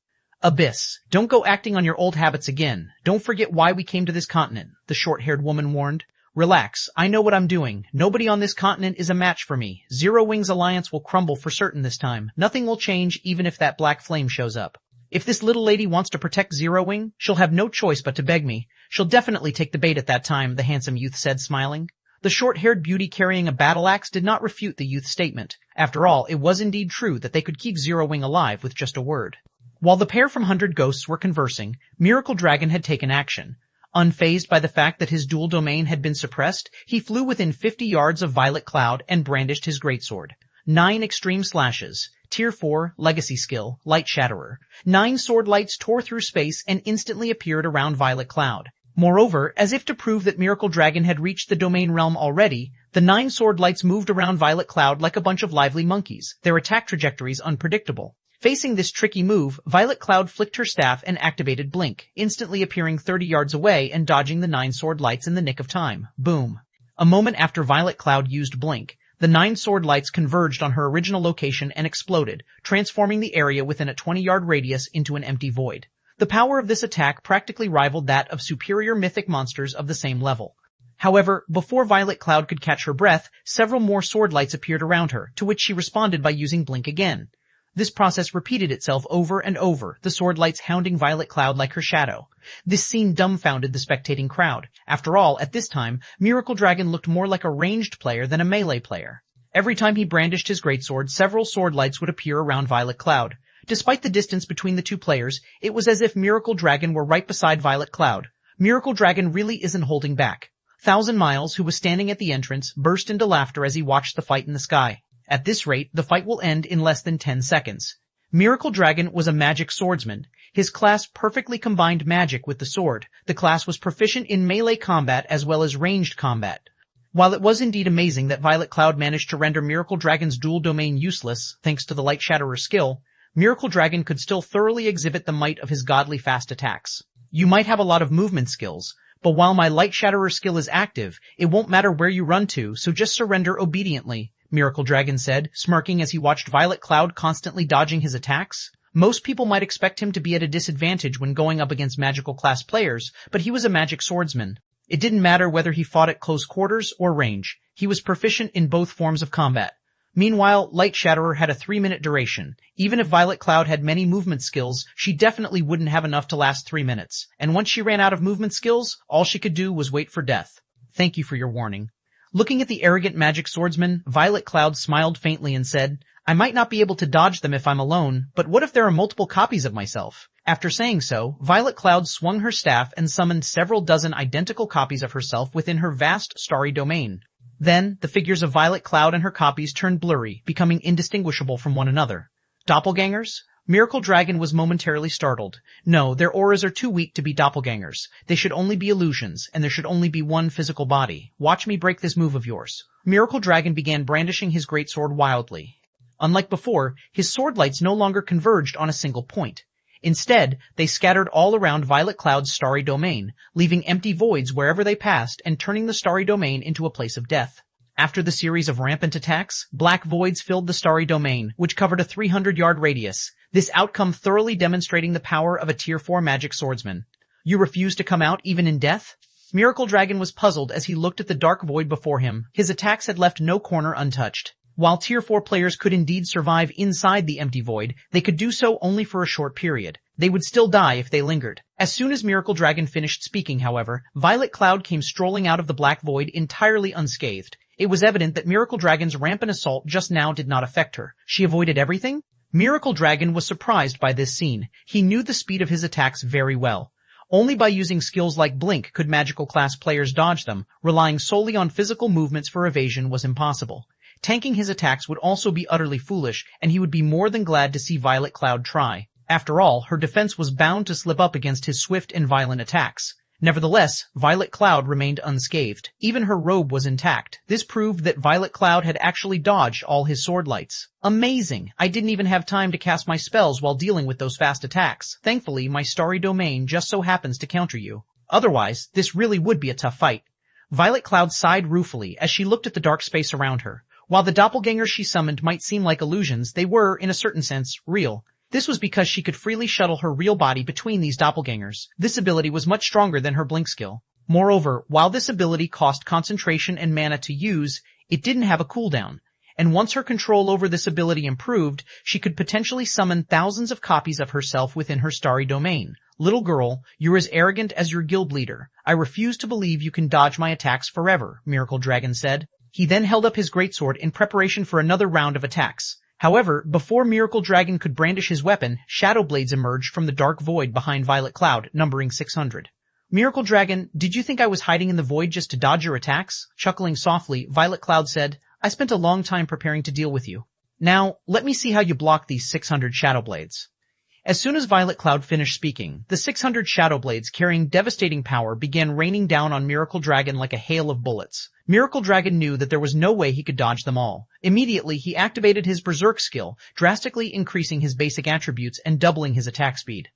Abyss, don't go acting on your old habits again. Don't forget why we came to this continent, the short-haired woman warned. Relax, I know what I'm doing. Nobody on this continent is a match for me. Zero Wings Alliance will crumble for certain this time. Nothing will change even if that black flame shows up. If this little lady wants to protect Zero Wing, she'll have no choice but to beg me. She'll definitely take the bait at that time, the handsome youth said, smiling. The short-haired beauty carrying a battle axe did not refute the youth's statement. After all, it was indeed true that they could keep Zero Wing alive with just a word. While the pair from 100 Ghosts were conversing, Miracle Dragon had taken action. Unfazed by the fact that his dual domain had been suppressed, he flew within 50 yards of Violet Cloud and brandished his greatsword. 9 extreme slashes. Tier 4, Legacy Skill, Light Shatterer. 9 sword lights tore through space and instantly appeared around Violet Cloud. Moreover, as if to prove that Miracle Dragon had reached the domain realm already, the 9 sword lights moved around Violet Cloud like a bunch of lively monkeys, their attack trajectories unpredictable. Facing this tricky move, Violet Cloud flicked her staff and activated Blink, instantly appearing 30 yards away and dodging the 9 sword lights in the nick of time. Boom. A moment after Violet Cloud used Blink, the 9 sword lights converged on her original location and exploded, transforming the area within a 20-yard radius into an empty void. The power of this attack practically rivaled that of superior mythic monsters of the same level. However, before Violet Cloud could catch her breath, several more sword lights appeared around her, to which she responded by using Blink again. This process repeated itself over and over, the sword lights hounding Violet Cloud like her shadow. This scene dumbfounded the spectating crowd. After all, at this time, Miracle Dragon looked more like a ranged player than a melee player. Every time he brandished his greatsword, several sword lights would appear around Violet Cloud. Despite the distance between the two players, it was as if Miracle Dragon were right beside Violet Cloud. Miracle Dragon really isn't holding back. Thousand Miles, who was standing at the entrance, burst into laughter as he watched the fight in the sky. At this rate, the fight will end in less than 10 seconds. Miracle Dragon was a magic swordsman. His class perfectly combined magic with the sword. The class was proficient in melee combat as well as ranged combat. While it was indeed amazing that Violet Cloud managed to render Miracle Dragon's dual domain useless, thanks to the Light Shatterer skill, Miracle Dragon could still thoroughly exhibit the might of his godly fast attacks. You might have a lot of movement skills, but while my Light Shatterer skill is active, it won't matter where you run to, so just surrender obediently, Miracle Dragon said, smirking as he watched Violet Cloud constantly dodging his attacks. Most people might expect him to be at a disadvantage when going up against magical class players, but he was a magic swordsman. It didn't matter whether he fought at close quarters or range. He was proficient in both forms of combat. Meanwhile, Light Shatterer had a 3-minute duration. Even if Violet Cloud had many movement skills, she definitely wouldn't have enough to last 3 minutes. And once she ran out of movement skills, all she could do was wait for death. Thank you for your warning. Looking at the arrogant magic swordsman, Violet Cloud smiled faintly and said, I might not be able to dodge them if I'm alone, but what if there are multiple copies of myself? After saying so, Violet Cloud swung her staff and summoned several dozen identical copies of herself within her vast starry domain. Then, the figures of Violet Cloud and her copies turned blurry, becoming indistinguishable from one another. Doppelgangers? Miracle Dragon was momentarily startled. No, their auras are too weak to be doppelgangers. They should only be illusions, and there should only be one physical body. Watch me break this move of yours. Miracle Dragon began brandishing his greatsword wildly. Unlike before, his sword lights no longer converged on a single point. Instead, they scattered all around Violet Cloud's starry domain, leaving empty voids wherever they passed and turning the starry domain into a place of death. After the series of rampant attacks, black voids filled the starry domain, which covered a 300-yard radius. This outcome thoroughly demonstrating the power of a Tier 4 magic swordsman. You refuse to come out even in death? Miracle Dragon was puzzled as he looked at the dark void before him. His attacks had left no corner untouched. While Tier 4 players could indeed survive inside the empty void, they could do so only for a short period. They would still die if they lingered. As soon as Miracle Dragon finished speaking, however, Violet Cloud came strolling out of the black void entirely unscathed. It was evident that Miracle Dragon's rampant assault just now did not affect her. She avoided everything? Miracle Dragon was surprised by this scene. He knew the speed of his attacks very well. Only by using skills like Blink could magical class players dodge them. Relying solely on physical movements for evasion was impossible. Tanking his attacks would also be utterly foolish, and he would be more than glad to see Violet Cloud try. After all, her defense was bound to slip up against his swift and violent attacks. Nevertheless, Violet Cloud remained unscathed. Even her robe was intact. This proved that Violet Cloud had actually dodged all his sword lights. Amazing! I didn't even have time to cast my spells while dealing with those fast attacks. Thankfully, my starry domain just so happens to counter you. Otherwise, this really would be a tough fight. Violet Cloud sighed ruefully as she looked at the dark space around her. While the doppelgangers she summoned might seem like illusions, they were, in a certain sense, real. This was because she could freely shuttle her real body between these doppelgangers. This ability was much stronger than her blink skill. Moreover, while this ability cost concentration and mana to use, it didn't have a cooldown. And once her control over this ability improved, she could potentially summon thousands of copies of herself within her starry domain. Little girl, you're as arrogant as your guild leader. I refuse to believe you can dodge my attacks forever, Miracle Dragon said. He then held up his greatsword in preparation for another round of attacks. However, before Miracle Dragon could brandish his weapon, shadow blades emerged from the dark void behind Violet Cloud, numbering 600. Miracle Dragon, did you think I was hiding in the void just to dodge your attacks? Chuckling softly, Violet Cloud said, I spent a long time preparing to deal with you. Now, let me see how you block these 600 shadow blades. As soon as Violet Cloud finished speaking, the 600 shadow blades carrying devastating power began raining down on Miracle Dragon like a hail of bullets. Miracle Dragon knew that there was no way he could dodge them all. Immediately, he activated his Berserk skill, drastically increasing his basic attributes and doubling his attack speed.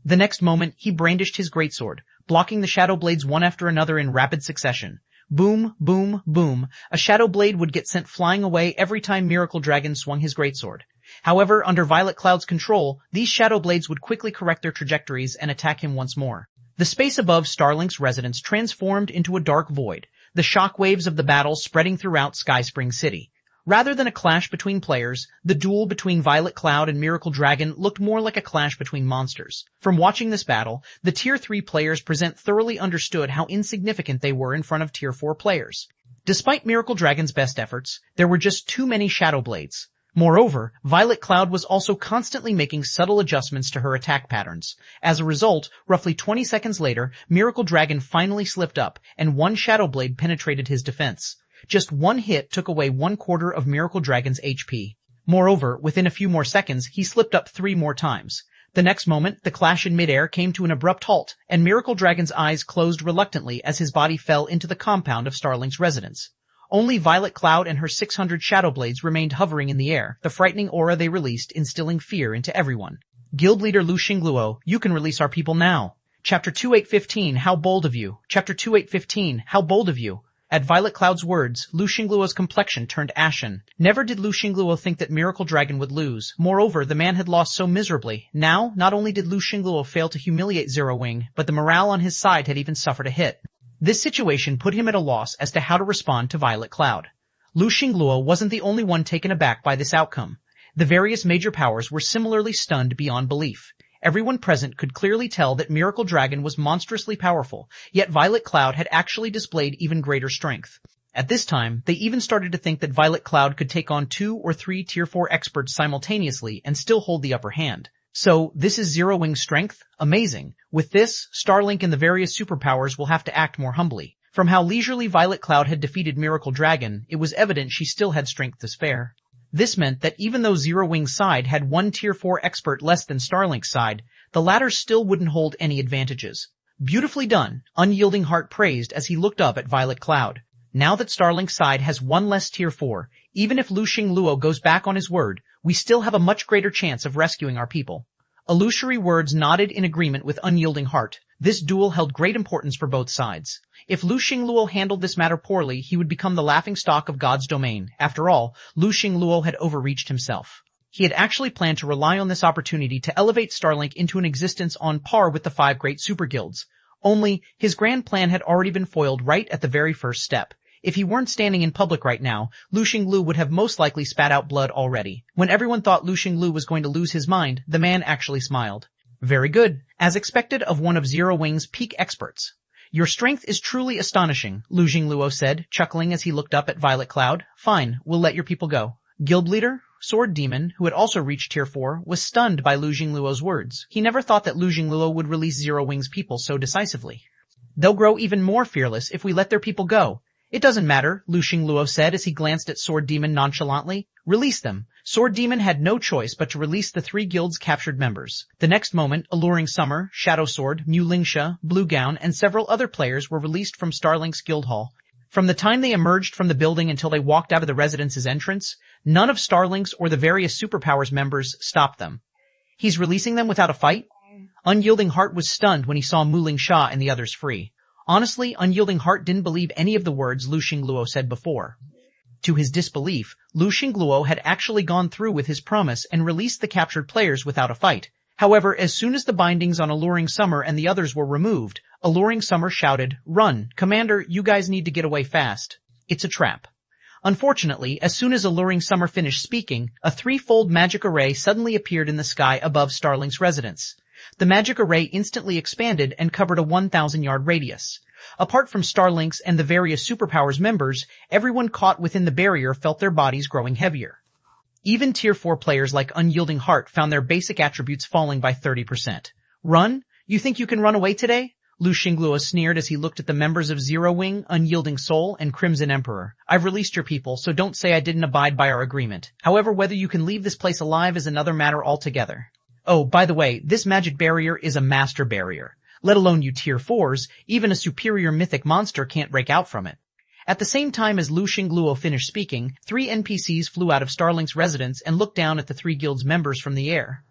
The next moment, he brandished his greatsword, blocking the shadow blades one after another in rapid succession. Boom, boom, boom. A shadow blade would get sent flying away every time Miracle Dragon swung his greatsword. However, under Violet Cloud's control, these shadow blades would quickly correct their trajectories and attack him once more. The space above Starlink's residence transformed into a dark void, the shockwaves of the battle spreading throughout Skyspring City. Rather than a clash between players, the duel between Violet Cloud and Miracle Dragon looked more like a clash between monsters. From watching this battle, the Tier 3 players present thoroughly understood how insignificant they were in front of Tier 4 players. Despite Miracle Dragon's best efforts, there were just too many shadow blades. Moreover, Violet Cloud was also constantly making subtle adjustments to her attack patterns. As a result, roughly 20 seconds later, Miracle Dragon finally slipped up, and one shadow blade penetrated his defense. Just one hit took away 1/4 of Miracle Dragon's HP. Moreover, within a few more seconds, he slipped up 3 more times. The next moment, the clash in midair came to an abrupt halt, and Miracle Dragon's eyes closed reluctantly as his body fell into the compound of Starlink's residence. Only Violet Cloud and her 600 shadow blades remained hovering in the air, the frightening aura they released instilling fear into everyone. Guild leader Lu Xingluo, you can release our people now. Chapter 2815, how bold of you. Chapter 2815, how bold of you. At Violet Cloud's words, Lu Xingluo's complexion turned ashen. Never did Lu Xingluo think that Miracle Dragon would lose. Moreover, the man had lost so miserably. Now, not only did Lu Xingluo fail to humiliate Zero Wing, but the morale on his side had even suffered a hit. This situation put him at a loss as to how to respond to Violet Cloud. Lu Xingluo wasn't the only one taken aback by this outcome. The various major powers were similarly stunned beyond belief. Everyone present could clearly tell that Miracle Dragon was monstrously powerful, yet Violet Cloud had actually displayed even greater strength. At this time, they even started to think that Violet Cloud could take on 2 or 3 Tier 4 experts simultaneously and still hold the upper hand. So, this is Zero Wing's strength? Amazing. With this, Starlink and the various superpowers will have to act more humbly. From how leisurely Violet Cloud had defeated Miracle Dragon, it was evident she still had strength to spare. This meant that even though Zero Wing's side had 1 Tier 4 expert less than Starlink's side, the latter still wouldn't hold any advantages. Beautifully done, Unyielding Heart praised as he looked up at Violet Cloud. Now that Starlink's side has 1 less Tier 4, even if Lu Xingluo goes back on his word, we still have a much greater chance of rescuing our people. Illusory words nodded in agreement with Unyielding Heart. This duel held great importance for both sides. If Lu Xingluo handled this matter poorly, he would become the laughingstock of God's domain. After all, Lu Xingluo had overreached himself. He had actually planned to rely on this opportunity to elevate Starlink into an existence on par with the 5 great super guilds. Only, his grand plan had already been foiled right at the very first step. If he weren't standing in public right now, Lu Xinglu would have most likely spat out blood already. When everyone thought Lu Xinglu was going to lose his mind, the man actually smiled. Very good, as expected of one of Zero Wing's peak experts. Your strength is truly astonishing, Lu Xingluo said, chuckling as he looked up at Violet Cloud. Fine, we'll let your people go. Guild leader? Sword Demon, who had also reached Tier 4, was stunned by Lu Jingluo's words. He never thought that Lu Jingluo would release Zero Wings people so decisively. They'll grow even more fearless if we let their people go. It doesn't matter, Lu Jingluo said as he glanced at Sword Demon nonchalantly. Release them. Sword Demon had no choice but to release the 3 guilds' captured members. The next moment, Alluring Summer, Shadow Sword, Mu Lingsha, Blue Gown, and several other players were released from Starlink's guild hall. From the time they emerged from the building until they walked out of the residence's entrance, none of Starlink's or the various superpowers members stopped them. He's releasing them without a fight? Unyielding Heart was stunned when he saw Mu Lingsha and the others free. Honestly, Unyielding Heart didn't believe any of the words Lu Jingluo said before. To his disbelief, Lu Jingluo had actually gone through with his promise and released the captured players without a fight. However, as soon as the bindings on Alluring Summer and the others were removed, Alluring Summer shouted, "Run! Commander, you guys need to get away fast. It's a trap." Unfortunately, as soon as Alluring Summer finished speaking, a 3-fold magic array suddenly appeared in the sky above Starlink's residence. The magic array instantly expanded and covered a 1,000-yard radius. Apart from Starlink's and the various superpowers members, everyone caught within the barrier felt their bodies growing heavier. Even Tier 4 players like Unyielding Heart found their basic attributes falling by 30%. Run? You think you can run away today? Lu Jingluo sneered as he looked at the members of Zero Wing, Unyielding Soul, and Crimson Emperor. I've released your people, so don't say I didn't abide by our agreement. However, whether you can leave this place alive is another matter altogether. Oh, by the way, this magic barrier is a master barrier. Let alone you Tier 4s, even a superior mythic monster can't break out from it. At the same time as Lu Jingluo finished speaking, 3 NPCs flew out of Starlink's residence and looked down at the 3 guilds members from the air.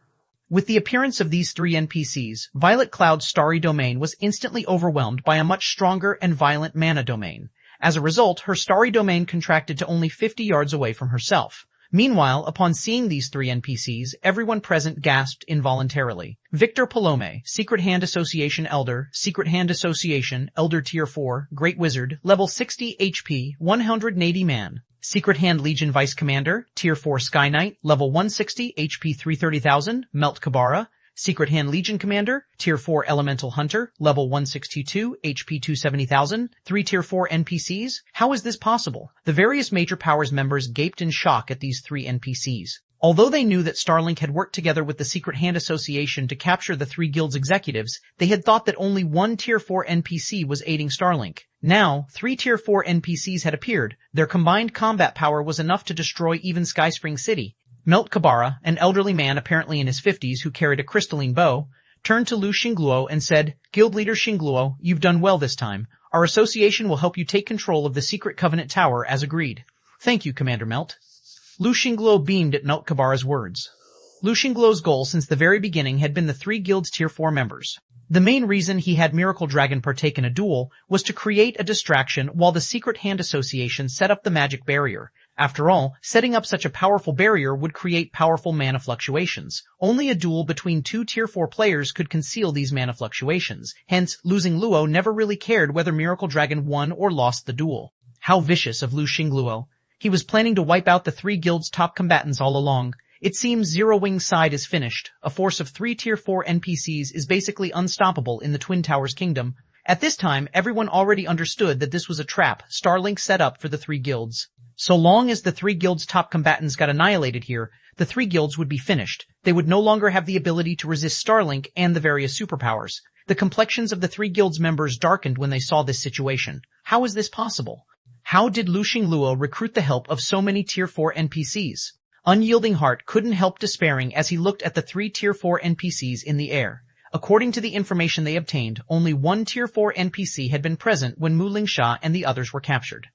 With the appearance of these 3 NPCs, Violet Cloud's starry domain was instantly overwhelmed by a much stronger and violent mana domain. As a result, her starry domain contracted to only 50 yards away from herself. Meanwhile, upon seeing these 3 NPCs, everyone present gasped involuntarily. Victor Palome, Secret Hand Association Elder, Secret Hand Association, Elder Tier 4, Great Wizard, level 60 HP, 180 man. Secret Hand Legion Vice Commander, Tier 4 Sky Knight, level 160 HP 330,000, Melt Kabara. Secret Hand Legion Commander, Tier 4 Elemental Hunter, level 162, HP 270,000, 3 Tier 4 NPCs? How is this possible? The various major powers members gaped in shock at these 3 NPCs. Although they knew that Starlink had worked together with the Secret Hand Association to capture the 3 guilds' executives, they had thought that only 1 Tier 4 NPC was aiding Starlink. Now, 3 Tier 4 NPCs had appeared. Their combined combat power was enough to destroy even Skyspring City. Melt Kabara, an elderly man apparently in his 50s who carried a crystalline bow, turned to Lu Jingluo and said, "Guild Leader Jingluo, you've done well this time. Our association will help you take control of the Secret Covenant Tower as agreed." "Thank you, Commander Melt." Lu Jingluo beamed at Melt Kabara's words. Lu Jingluo's goal since the very beginning had been the 3 guilds' Tier 4 members. The main reason he had Miracle Dragon partake in a duel was to create a distraction while the Secret Hand Association set up the magic barrier. After all, setting up such a powerful barrier would create powerful mana fluctuations. Only a duel between 2 Tier 4 players could conceal these mana fluctuations. Hence, losing Luo never really cared whether Miracle Dragon won or lost the duel. How vicious of Lu Jingluo. He was planning to wipe out the 3 guilds' top combatants all along. It seems Zero Wing's side is finished. A force of 3 Tier 4 NPCs is basically unstoppable in the Twin Towers Kingdom. At this time, everyone already understood that this was a trap Starlink set up for the 3 guilds. So long as the 3 guilds' top combatants got annihilated here, the 3 guilds would be finished. They would no longer have the ability to resist Starlink and the various superpowers. The complexions of the 3 guilds members darkened when they saw this situation. How is this possible? How did Lu Jingluo recruit the help of so many Tier 4 NPCs? Unyielding Heart couldn't help despairing as he looked at the 3 Tier 4 NPCs in the air. According to the information they obtained, only 1 Tier 4 NPC had been present when Mu Lingsha and the others were captured.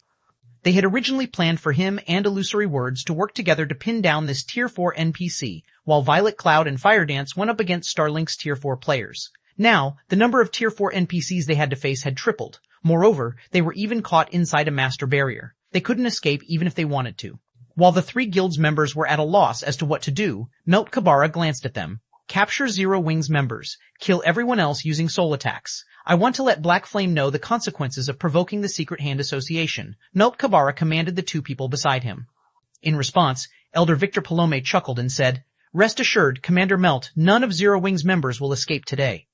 They had originally planned for him and Illusory Words to work together to pin down this Tier 4 NPC, while Violet Cloud and Fire Dance went up against Starlink's Tier 4 players. Now, the number of Tier 4 NPCs they had to face had tripled. Moreover, they were even caught inside a master barrier. They couldn't escape even if they wanted to. While the 3 guilds members were at a loss as to what to do, Melt Kabara glanced at them. Capture Zero Wing's members. Kill everyone else using soul attacks. I want to let Black Flame know the consequences of provoking the Secret Hand Association. Melt Kabara commanded the 2 people beside him. In response, Elder Victor Palome chuckled and said, "Rest assured, Commander Melt, none of Zero Wing's members will escape today."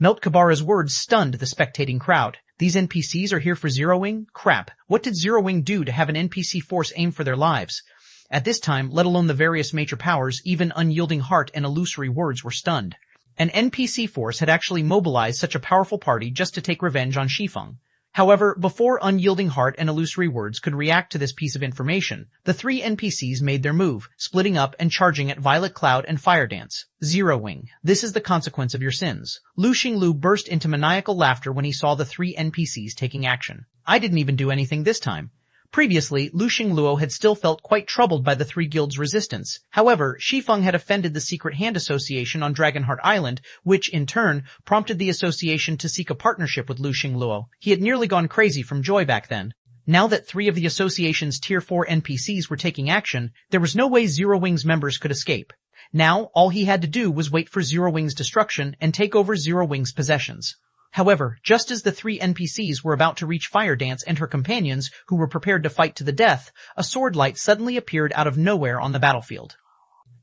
Melt Kabara's words stunned the spectating crowd. These NPCs are here for Zero Wing? Crap. What did Zero Wing do to have an NPC force aim for their lives? At this time, let alone the various major powers, even Unyielding Heart and Illusory Words were stunned. An NPC force had actually mobilized such a powerful party just to take revenge on Shi Feng. However, before Unyielding Heart and Illusory Words could react to this piece of information, the three NPCs made their move, splitting up and charging at Violet Cloud and Fire Dance. Zero Wing. This is the consequence of your sins. Lu Xinglu burst into maniacal laughter when he saw the three NPCs taking action. I didn't even do anything this time. Previously, Lu Xingluo had still felt quite troubled by the three guilds' resistance. However, Shi Feng had offended the Secret Hand Association on Dragonheart Island, which, in turn, prompted the association to seek a partnership with Lu Xingluo. He had nearly gone crazy from joy back then. Now that three of the association's Tier 4 NPCs were taking action, there was no way Zero Wing's members could escape. Now, all he had to do was wait for Zero Wing's destruction and take over Zero Wing's possessions. However, just as the three NPCs were about to reach Fire Dance and her companions, who were prepared to fight to the death, a sword light suddenly appeared out of nowhere on the battlefield.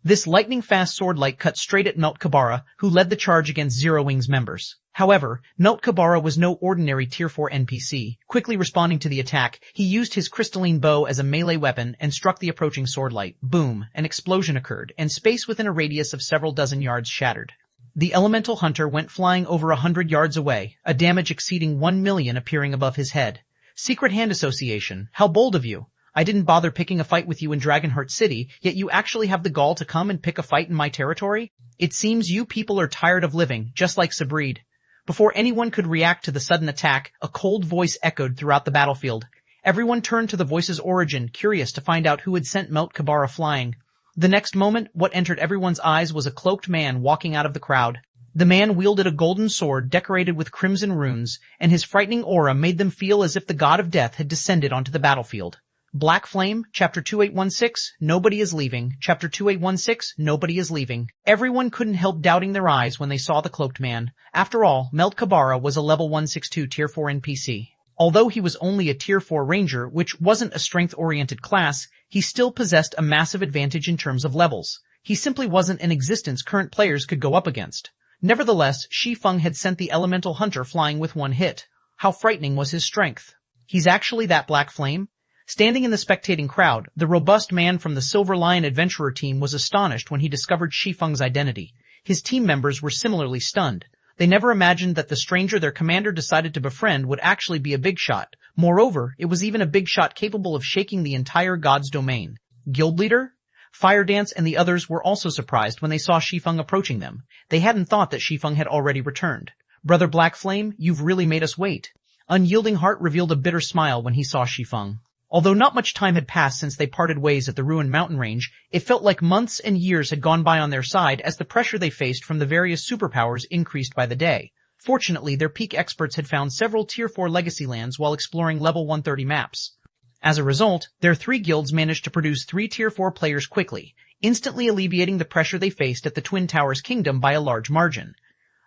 This lightning-fast sword light cut straight at Melt Kabara, who led the charge against Zero Wing's members. However, Melt Kabara was no ordinary Tier 4 NPC. Quickly responding to the attack, he used his crystalline bow as a melee weapon and struck the approaching sword light. Boom! An explosion occurred, and space within a radius of several dozen yards shattered. The elemental hunter went flying over 100 yards away, a damage exceeding 1 million appearing above his head. Secret Hand Association, how bold of you! I didn't bother picking a fight with you in Dragonheart City, yet you actually have the gall to come and pick a fight in my territory? It seems you people are tired of living, just like Sabreed. Before anyone could react to the sudden attack, a cold voice echoed throughout the battlefield. Everyone turned to the voice's origin, curious to find out who had sent Melt Kabara flying. The next moment, what entered everyone's eyes was a cloaked man walking out of the crowd. The man wielded a golden sword decorated with crimson runes, and his frightening aura made them feel as if the god of death had descended onto the battlefield. Black Flame, Chapter 2816, Nobody is Leaving. Chapter 2816, Nobody is Leaving. Everyone couldn't help doubting their eyes when they saw the cloaked man. After all, Melt Kabara was a level 162 Tier 4 NPC. Although he was only a Tier 4 Ranger, which wasn't a strength-oriented class, he still possessed a massive advantage in terms of levels. He simply wasn't an existence current players could go up against. Nevertheless, Shi Feng had sent the elemental hunter flying with one hit. How frightening was his strength? He's actually that Black Flame? Standing in the spectating crowd, the robust man from the Silver Lion Adventurer team was astonished when he discovered Shi Feng's identity. His team members were similarly stunned. They never imagined that the stranger their commander decided to befriend would actually be a big shot. Moreover, it was even a big shot capable of shaking the entire god's domain. Guild leader? Fire Dance and the others were also surprised when they saw Shi Feng approaching them. They hadn't thought that Shi Feng had already returned. Brother Black Flame, you've really made us wait. Unyielding Heart revealed a bitter smile when he saw Shi Feng. Although not much time had passed since they parted ways at the Ruined Mountain Range, it felt like months and years had gone by on their side as the pressure they faced from the various superpowers increased by the day. Fortunately, their peak experts had found several Tier 4 legacy lands while exploring level 130 maps. As a result, their three guilds managed to produce 3 Tier 4 players quickly, instantly alleviating the pressure they faced at the Twin Towers Kingdom by a large margin.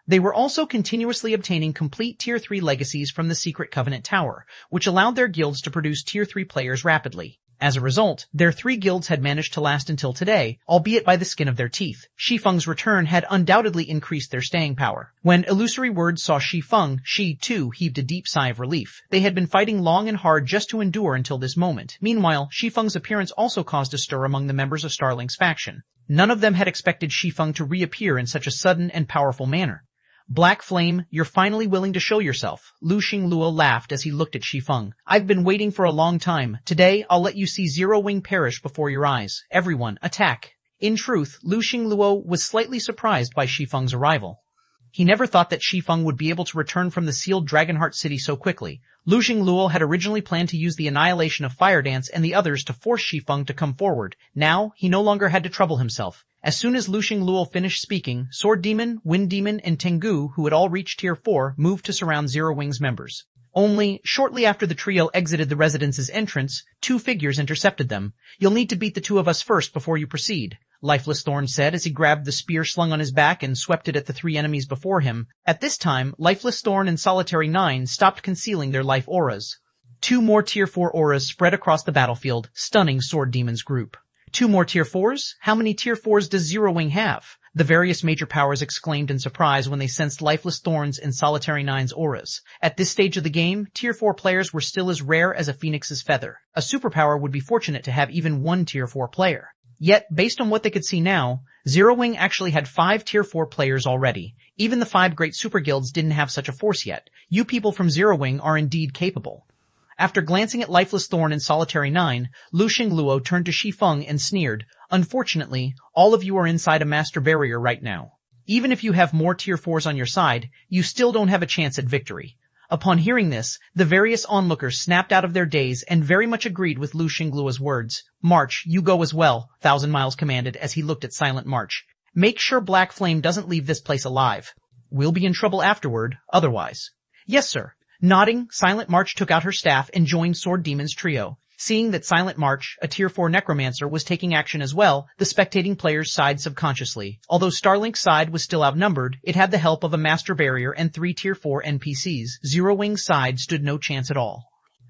They were also continuously obtaining complete Tier 3 legacies from the Secret Covenant Tower, which allowed their guilds to produce Tier 3 players rapidly. As a result, their 3 guilds had managed to last until today, albeit by the skin of their teeth. Shi Feng's return had undoubtedly increased their staying power. When Illusory Words saw Shi Feng, she, too, heaved a deep sigh of relief. They had been fighting long and hard just to endure until this moment. Meanwhile, Shi Feng's appearance also caused a stir among the members of Starlink's faction. None of them had expected Shi Feng to reappear in such a sudden and powerful manner. Black Flame, you're finally willing to show yourself. Lu Xingluo laughed as he looked at Shi Feng. I've been waiting for a long time. Today, I'll let you see Zero Wing perish before your eyes. Everyone, attack. In truth, Lu Xingluo was slightly surprised by Shi Feng's arrival. He never thought that Shi Feng would be able to return from the sealed Dragonheart City so quickly. Lu Xingluo had originally planned to use the annihilation of Fire Dance and the others to force Shi Feng to come forward. Now, he no longer had to trouble himself. As soon as Lu Xingluo finished speaking, Sword Demon, Wind Demon, and Tengu, who had all reached Tier 4, moved to surround Zero Wing's members. Only, shortly after the trio exited the residence's entrance, 2 figures intercepted them. You'll need to beat the 2 of us first before you proceed, Lifeless Thorn said as he grabbed the spear slung on his back and swept it at the 3 enemies before him. At this time, Lifeless Thorn and Solitary 9 stopped concealing their life auras. 2 more Tier 4 auras spread across the battlefield, stunning Sword Demon's group. 2 more Tier 4s? How many Tier 4s does Zero Wing have? The various major powers exclaimed in surprise when they sensed lifeless thorns in Solitary Nine's auras. At this stage of the game, Tier 4 players were still as rare as a phoenix's feather. A superpower would be fortunate to have even one Tier 4 player. Yet, based on what they could see now, Zero Wing actually had 5 Tier 4 players already. Even the 5 great super guilds didn't have such a force yet. You people from Zero Wing are indeed capable. After glancing at Lifeless Thorn and Solitary 9, Lu Xingluo turned to Shi Feng and sneered, "Unfortunately, all of you are inside a master barrier right now. Even if you have more Tier 4s on your side, you still don't have a chance at victory." Upon hearing this, the various onlookers snapped out of their daze and very much agreed with Lu Xingluo's words. "March, you go as well," 1,000 Miles commanded as he looked at Silent March. "Make sure Black Flame doesn't leave this place alive. We'll be in trouble afterward, otherwise." "Yes, sir." Nodding, Silent March took out her staff and joined Sword Demon's trio. Seeing that Silent March, a Tier 4 necromancer, was taking action as well, the spectating players sighed subconsciously. Although Starlink's side was still outnumbered, it had the help of a master barrier and 3 Tier 4 NPCs. Zero Wing's side stood no chance at all.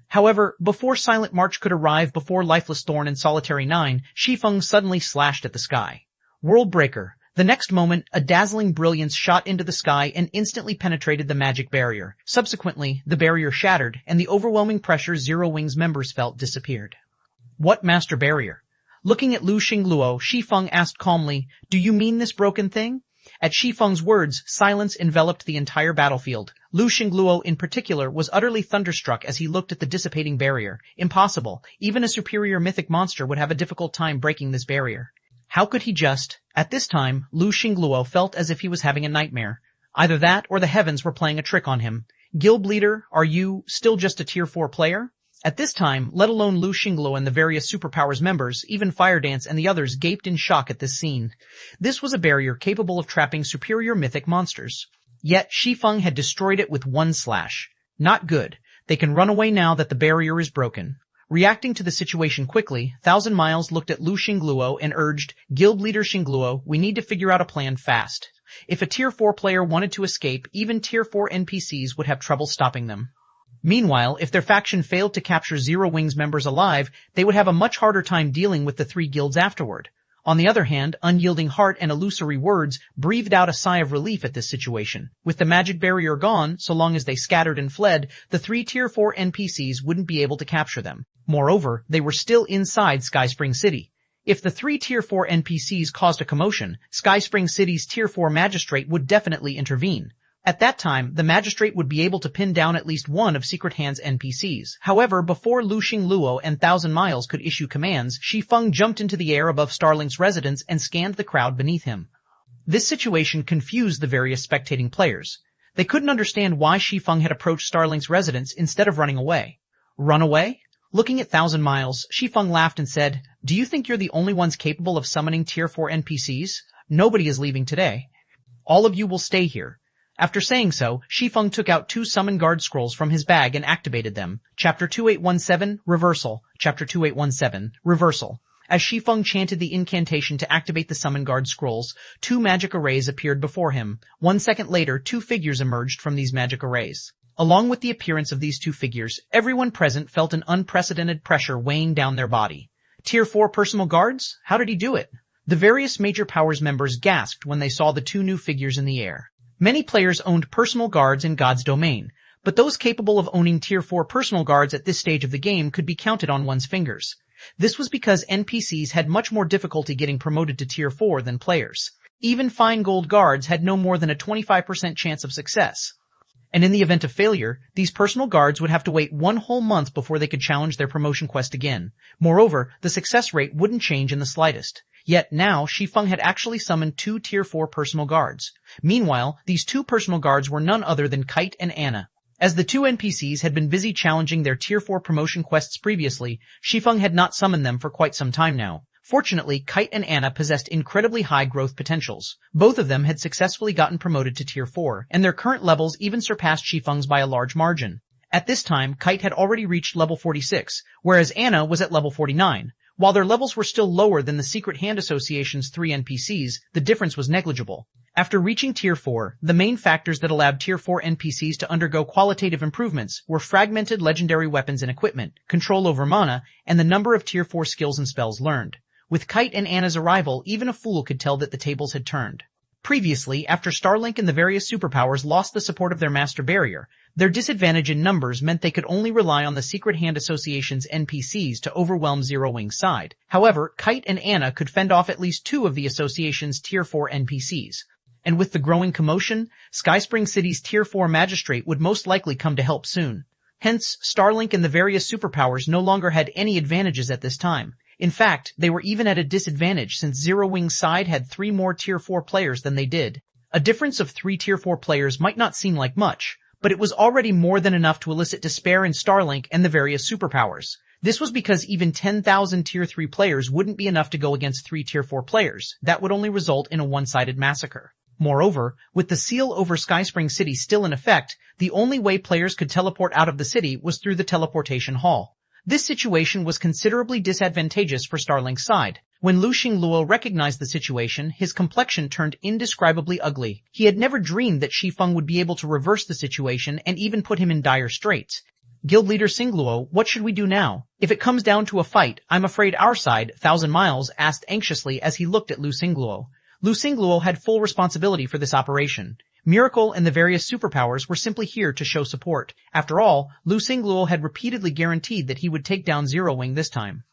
However, before Silent March could arrive before Lifeless Thorn and Solitary 9, Shi Feng suddenly slashed at the sky. World Breaker. The next moment, a dazzling brilliance shot into the sky and instantly penetrated the magic barrier. Subsequently, the barrier shattered, and the overwhelming pressure Zero Wing's members felt disappeared. What master barrier? Looking at Lu Xingluo, Shi Feng asked calmly, "Do you mean this broken thing?" At Shi Feng's words, silence enveloped the entire battlefield. Lu Xingluo in particular was utterly thunderstruck as he looked at the dissipating barrier. Impossible. Even a superior mythic monster would have a difficult time breaking this barrier. How could he just? At this time, Lu Xingluo felt as if he was having a nightmare. Either that or the heavens were playing a trick on him. "Guild leader, are you still just a Tier 4 player?" At this time, let alone Lu Xingluo and the various superpowers members, even Firedance and the others gaped in shock at this scene. This was a barrier capable of trapping superior mythic monsters. Yet Shi Feng had destroyed it with one slash. Not good. They can run away now that the barrier is broken. Reacting to the situation quickly, 1,000 Miles looked at Lu Xingluo and urged, "Guild leader Xingluo, we need to figure out a plan fast. If a Tier 4 player wanted to escape, even Tier 4 NPCs would have trouble stopping them. Meanwhile, if their faction failed to capture Zero Wing's members alive, they would have a much harder time dealing with the 3 guilds afterward." On the other hand, Unyielding Heart and Illusory Words breathed out a sigh of relief at this situation. With the magic barrier gone, so long as they scattered and fled, the 3 Tier 4 NPCs wouldn't be able to capture them. Moreover, they were still inside Skyspring City. If the 3 Tier 4 NPCs caused a commotion, Skyspring City's Tier 4 magistrate would definitely intervene. At that time, the magistrate would be able to pin down at least one of Secret Hand's NPCs. However, before Lu Xingluo and 1,000 Miles could issue commands, Shi Feng jumped into the air above Starlink's residence and scanned the crowd beneath him. This situation confused the various spectating players. They couldn't understand why Shi Feng had approached Starlink's residence instead of running away. Run away? Looking at 1,000 Miles, Shi Feng laughed and said, "Do you think you're the only ones capable of summoning Tier 4 NPCs? Nobody is leaving today. All of you will stay here." After saying so, Shi Feng took out 2 Summon Guard scrolls from his bag and activated them. Chapter 2817, Reversal. Chapter 2817, Reversal. As Shi Feng chanted the incantation to activate the Summon Guard scrolls, 2 magic arrays appeared before him. 1 second later, 2 figures emerged from these magic arrays. Along with the appearance of these 2 figures, everyone present felt an unprecedented pressure weighing down their body. Tier 4 personal guards? How did he do it? The various major powers members gasped when they saw the 2 new figures in the air. Many players owned personal guards in God's domain, but those capable of owning Tier 4 personal guards at this stage of the game could be counted on one's fingers. This was because NPCs had much more difficulty getting promoted to Tier 4 than players. Even fine gold guards had no more than a 25% chance of success. And in the event of failure, these personal guards would have to wait 1 whole month before they could challenge their promotion quest again. Moreover, the success rate wouldn't change in the slightest. Yet now, Shi Feng had actually summoned 2 Tier 4 personal guards. Meanwhile, these 2 personal guards were none other than Kite and Anna. As the 2 NPCs had been busy challenging their Tier 4 promotion quests previously, Shi Feng had not summoned them for quite some time now. Fortunately, Kite and Anna possessed incredibly high growth potentials. Both of them had successfully gotten promoted to Tier 4, and their current levels even surpassed Shi Feng's by a large margin. At this time, Kite had already reached level 46, whereas Anna was at level 49. While their levels were still lower than the Secret Hand Association's 3 NPCs, the difference was negligible. After reaching Tier 4, the main factors that allowed Tier 4 NPCs to undergo qualitative improvements were fragmented legendary weapons and equipment, control over mana, and the number of Tier 4 skills and spells learned. With Kite and Anna's arrival, even a fool could tell that the tables had turned. Previously, after Starlink and the various superpowers lost the support of their master barrier, their disadvantage in numbers meant they could only rely on the Secret Hand Association's NPCs to overwhelm Zero Wing's side. However, Kite and Anna could fend off at least 2 of the association's Tier 4 NPCs. And with the growing commotion, Skyspring City's Tier 4 magistrate would most likely come to help soon. Hence, Starlink and the various superpowers no longer had any advantages at this time. In fact, they were even at a disadvantage since Zero Wing's side had 3 more Tier 4 players than they did. A difference of 3 Tier 4 players might not seem like much, but it was already more than enough to elicit despair in Starlink and the various superpowers. This was because even 10,000 Tier 3 players wouldn't be enough to go against 3 Tier 4 players. That would only result in a one-sided massacre. Moreover, with the seal over Skyspring City still in effect, the only way players could teleport out of the city was through the teleportation hall. This situation was considerably disadvantageous for Starlink's side. When Lu Xingluo recognized the situation, his complexion turned indescribably ugly. He had never dreamed that Shi Feng would be able to reverse the situation and even put him in dire straits. Guild leader Xingluo, what should we do now? If it comes down to a fight, I'm afraid our side, 1,000 Miles, asked anxiously as he looked at Lu Xingluo. Lu Xingluo had full responsibility for this operation. Miracle and the various superpowers were simply here to show support. After all, Lu Xingluo had repeatedly guaranteed that he would take down Zero Wing this time.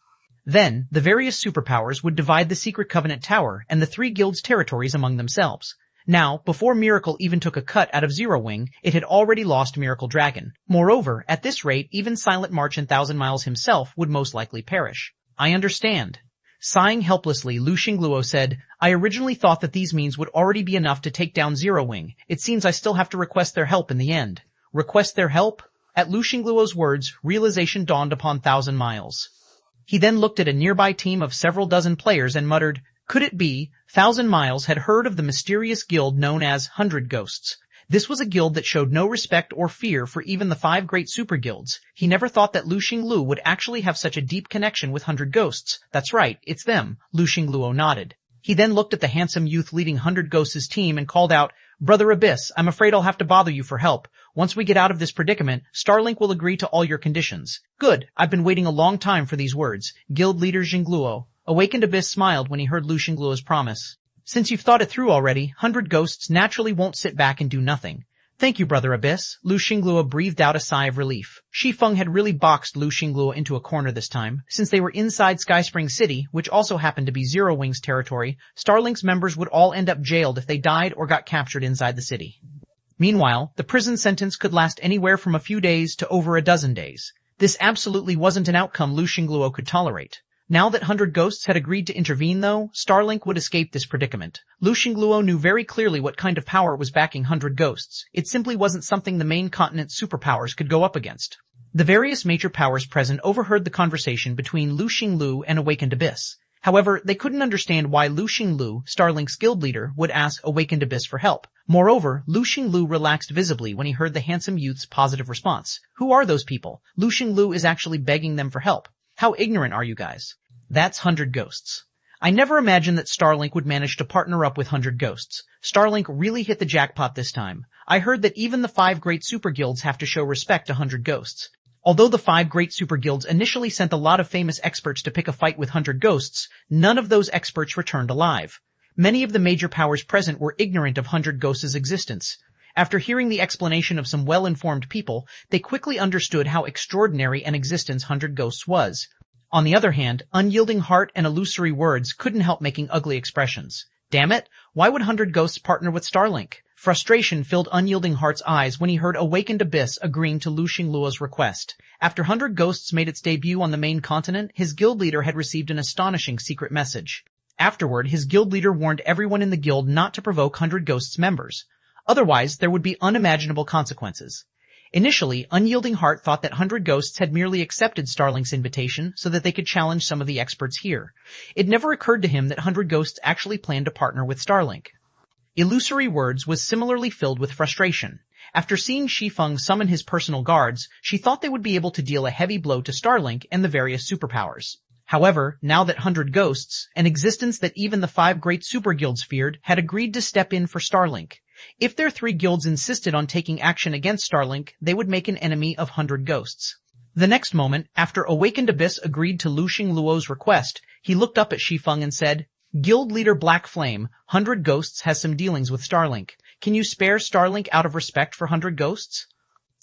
Then, the various superpowers would divide the Secret Covenant Tower and the 3 guilds' territories among themselves. Now, before Miracle even took a cut out of Zero Wing, it had already lost Miracle Dragon. Moreover, at this rate, even Silent March and 1,000 Miles himself would most likely perish. I understand. Sighing helplessly, Lu Xingluo said, I originally thought that these means would already be enough to take down Zero Wing. It seems I still have to request their help in the end. Request their help? At Lu Xingluo's words, realization dawned upon 1,000 Miles. He then looked at a nearby team of several dozen players and muttered, could it be? 1,000 Miles had heard of the mysterious guild known as 100 Ghosts. This was a guild that showed no respect or fear for even the 5 great super guilds. He never thought that Lu Xingluo would actually have such a deep connection with 100 Ghosts. That's right, it's them. Lu Xingluo nodded. He then looked at the handsome youth leading 100 Ghosts' team and called out, Brother Abyss, I'm afraid I'll have to bother you for help. Once we get out of this predicament, Starlink will agree to all your conditions. Good, I've been waiting a long time for these words. Guild leader Xingluo. Awakened Abyss smiled when he heard Lu Xingluo's promise. Since you've thought it through already, 100 Ghosts naturally won't sit back and do nothing. Thank you, Brother Abyss. Lu Xingluo breathed out a sigh of relief. Shi Feng had really boxed Lu Xingluo into a corner this time. Since they were inside Skyspring City, which also happened to be Zero Wing's territory, Starlink's members would all end up jailed if they died or got captured inside the city. Meanwhile, the prison sentence could last anywhere from a few days to over a dozen days. This absolutely wasn't an outcome Lu Xingluo could tolerate. Now that 100 Ghosts had agreed to intervene though, Starlink would escape this predicament. Lu Xingluo knew very clearly what kind of power was backing 100 Ghosts. It simply wasn't something the main continent's superpowers could go up against. The various major powers present overheard the conversation between Lu Xingluo and Awakened Abyss. However, they couldn't understand why Lu Xingluo, Starlink's guild leader, would ask Awakened Abyss for help. Moreover, Lu Xingluo relaxed visibly when he heard the handsome youth's positive response. Who are those people? Lu Xingluo is actually begging them for help. How ignorant are you guys? That's 100 Ghosts. I never imagined that Starlink would manage to partner up with 100 Ghosts. Starlink really hit the jackpot this time. I heard that even the 5 great super guilds have to show respect to 100 Ghosts. Although the 5 great super guilds initially sent a lot of famous experts to pick a fight with 100 Ghosts, none of those experts returned alive. Many of the major powers present were ignorant of 100 Ghosts' existence. After hearing the explanation of some well-informed people, they quickly understood how extraordinary an existence 100 Ghosts was. On the other hand, unyielding heart and illusory words couldn't help making ugly expressions. Damn it, why would 100 Ghosts partner with Starlink? Frustration filled Unyielding Heart's eyes when he heard Awakened Abyss agreeing to Lu Xingluo's request. After 100 Ghosts made its debut on the main continent, his guild leader had received an astonishing secret message. Afterward, his guild leader warned everyone in the guild not to provoke 100 Ghosts members. Otherwise, there would be unimaginable consequences. Initially, Unyielding Heart thought that 100 Ghosts had merely accepted Starlink's invitation so that they could challenge some of the experts here. It never occurred to him that 100 Ghosts actually planned to partner with Starlink. Illusory Words was similarly filled with frustration. After seeing Shi Feng summon his personal guards, she thought they would be able to deal a heavy blow to Starlink and the various superpowers. However, now that 100 Ghosts, an existence that even the 5 great super guilds feared, had agreed to step in for Starlink. If their 3 guilds insisted on taking action against Starlink, they would make an enemy of 100 Ghosts. The next moment, after Awakened Abyss agreed to Lu Xingluo's request, he looked up at Shi Feng and said, Guild leader Black Flame, 100 Ghosts has some dealings with Starlink. Can you spare Starlink out of respect for 100 Ghosts?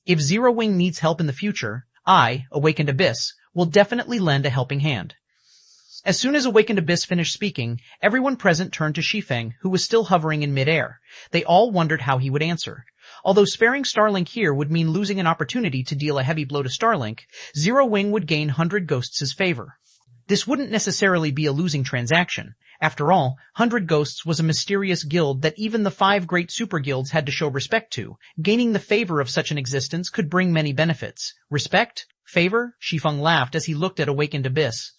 If Zero Wing needs help in the future, I, Awakened Abyss, will definitely lend a helping hand. As soon as Awakened Abyss finished speaking, everyone present turned to Shi Feng, who was still hovering in midair. They all wondered how he would answer. Although sparing Starlink here would mean losing an opportunity to deal a heavy blow to Starlink, Zero Wing would gain 100 Ghosts' favor. This wouldn't necessarily be a losing transaction. After all, 100 Ghosts was a mysterious guild that even the 5 great super guilds had to show respect to. Gaining the favor of such an existence could bring many benefits. Respect? Favor? Shi Feng laughed as he looked at Awakened Abyss.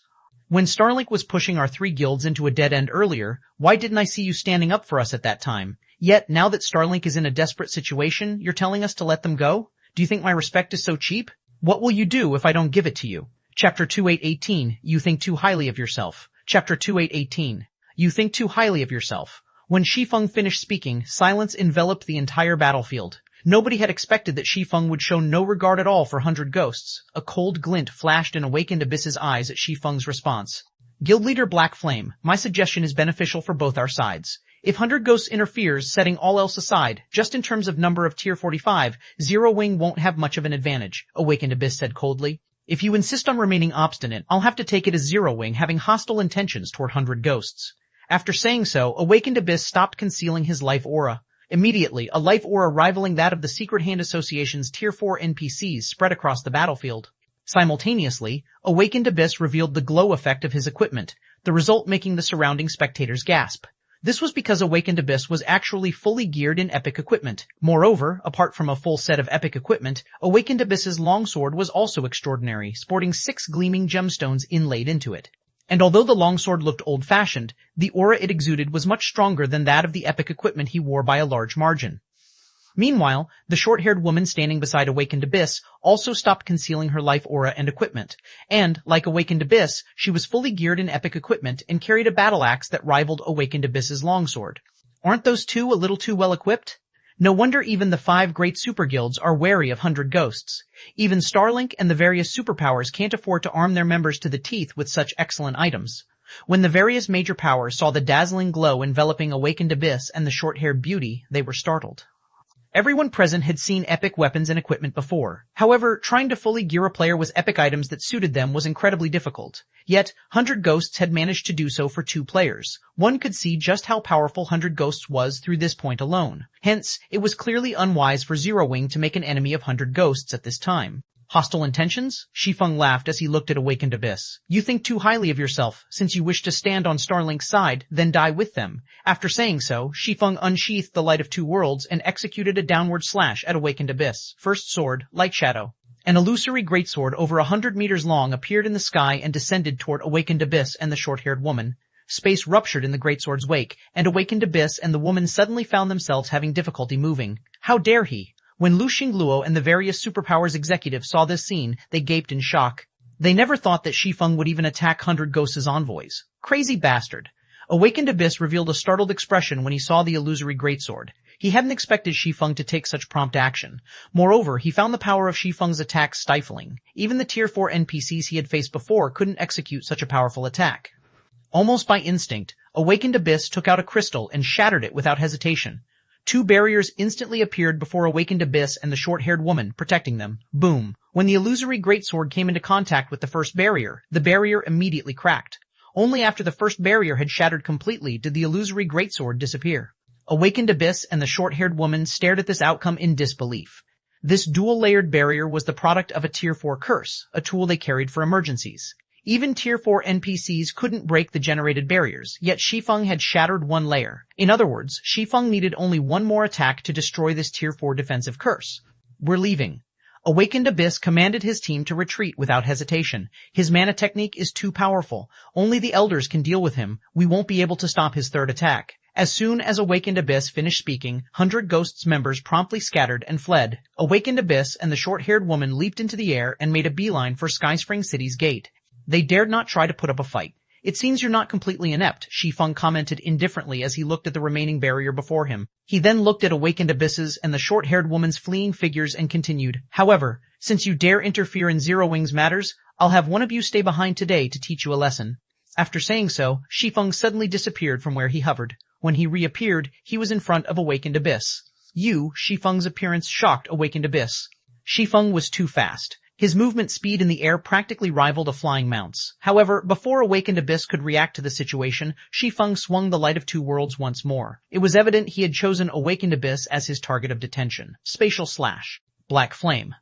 When Starlink was pushing our 3 guilds into a dead end earlier, why didn't I see you standing up for us at that time? Yet, now that Starlink is in a desperate situation, you're telling us to let them go? Do you think my respect is so cheap? What will you do if I don't give it to you? Chapter 2818, You Think Too Highly of Yourself. Chapter 2818. You think too highly of yourself. When Shi Feng finished speaking, silence enveloped the entire battlefield. Nobody had expected that Shi Feng would show no regard at all for 100 Ghosts. A cold glint flashed in Awakened Abyss's eyes at Shi Feng's response. Guild leader Black Flame, my suggestion is beneficial for both our sides. If 100 Ghosts interferes, setting all else aside, just in terms of number of tier 45, Zero Wing won't have much of an advantage, Awakened Abyss said coldly. If you insist on remaining obstinate, I'll have to take it as Zero Wing having hostile intentions toward 100 Ghosts. After saying so, Awakened Abyss stopped concealing his life aura. Immediately, a life aura rivaling that of the Secret Hand Association's Tier 4 NPCs spread across the battlefield. Simultaneously, Awakened Abyss revealed the glow effect of his equipment, the result making the surrounding spectators gasp. This was because Awakened Abyss was actually fully geared in epic equipment. Moreover, apart from a full set of epic equipment, Awakened Abyss's longsword was also extraordinary, sporting 6 gleaming gemstones inlaid into it. And although the longsword looked old-fashioned, the aura it exuded was much stronger than that of the epic equipment he wore by a large margin. Meanwhile, the short-haired woman standing beside Awakened Abyss also stopped concealing her life aura and equipment, and, like Awakened Abyss, she was fully geared in epic equipment and carried a battle axe that rivaled Awakened Abyss's longsword. Aren't those two a little too well equipped? No wonder even the 5 great super guilds are wary of 100 Ghosts. Even Starlink and the various superpowers can't afford to arm their members to the teeth with such excellent items. When the various major powers saw the dazzling glow enveloping Awakened Abyss and the short-haired beauty, they were startled. Everyone present had seen epic weapons and equipment before. However, trying to fully gear a player with epic items that suited them was incredibly difficult. Yet, 100 Ghosts had managed to do so for 2 players. One could see just how powerful 100 Ghosts was through this point alone. Hence, it was clearly unwise for Zero Wing to make an enemy of 100 Ghosts at this time. Hostile intentions? Shi Feng laughed as he looked at Awakened Abyss. You think too highly of yourself. Since you wish to stand on Starlink's side, then die with them. After saying so, Shi Feng unsheathed the Light of Two Worlds and executed a downward slash at Awakened Abyss. First sword, Light Shadow. An illusory greatsword over 100 meters long appeared in the sky and descended toward Awakened Abyss and the short-haired woman. Space ruptured in the greatsword's wake, and Awakened Abyss and the woman suddenly found themselves having difficulty moving. How dare he? When Lu Xingluo and the various superpowers executives saw this scene, they gaped in shock. They never thought that Shi Feng would even attack 100 Ghosts' envoys. Crazy bastard. Awakened Abyss revealed a startled expression when he saw the illusory greatsword. He hadn't expected Shi Feng to take such prompt action. Moreover, he found the power of Shi Feng's attack stifling. Even the Tier 4 NPCs he had faced before couldn't execute such a powerful attack. Almost by instinct, Awakened Abyss took out a crystal and shattered it without hesitation. 2 barriers instantly appeared before Awakened Abyss and the short-haired woman, protecting them. Boom. When the illusory greatsword came into contact with the first barrier, the barrier immediately cracked. Only after the first barrier had shattered completely did the illusory greatsword disappear. Awakened Abyss and the short-haired woman stared at this outcome in disbelief. This dual-layered barrier was the product of a Tier 4 curse, a tool they carried for emergencies. Even Tier 4 NPCs couldn't break the generated barriers, yet Shi Feng had shattered one layer. In other words, Shi Feng needed only one more attack to destroy this Tier 4 defensive curse. We're leaving. Awakened Abyss commanded his team to retreat without hesitation. His mana technique is too powerful. Only the elders can deal with him. We won't be able to stop his third attack. As soon as Awakened Abyss finished speaking, 100 Ghosts members promptly scattered and fled. Awakened Abyss and the short-haired woman leaped into the air and made a beeline for Skyspring City's gate. They dared not try to put up a fight. It seems you're not completely inept, Shi Feng commented indifferently as he looked at the remaining barrier before him. He then looked at Awakened Abyss's and the short-haired woman's fleeing figures and continued, however, since you dare interfere in Zero Wing's matters, I'll have one of you stay behind today to teach you a lesson. After saying so, Shi Feng suddenly disappeared from where he hovered. When he reappeared, he was in front of Awakened Abyss. Shi Feng's appearance shocked Awakened Abyss. Shi Feng was too fast. His movement speed in the air practically rivaled a flying mount's. However, before Awakened Abyss could react to the situation, Shi Feng swung the Light of Two Worlds once more. It was evident he had chosen Awakened Abyss as his target of detention. Spatial Slash. Black Flame.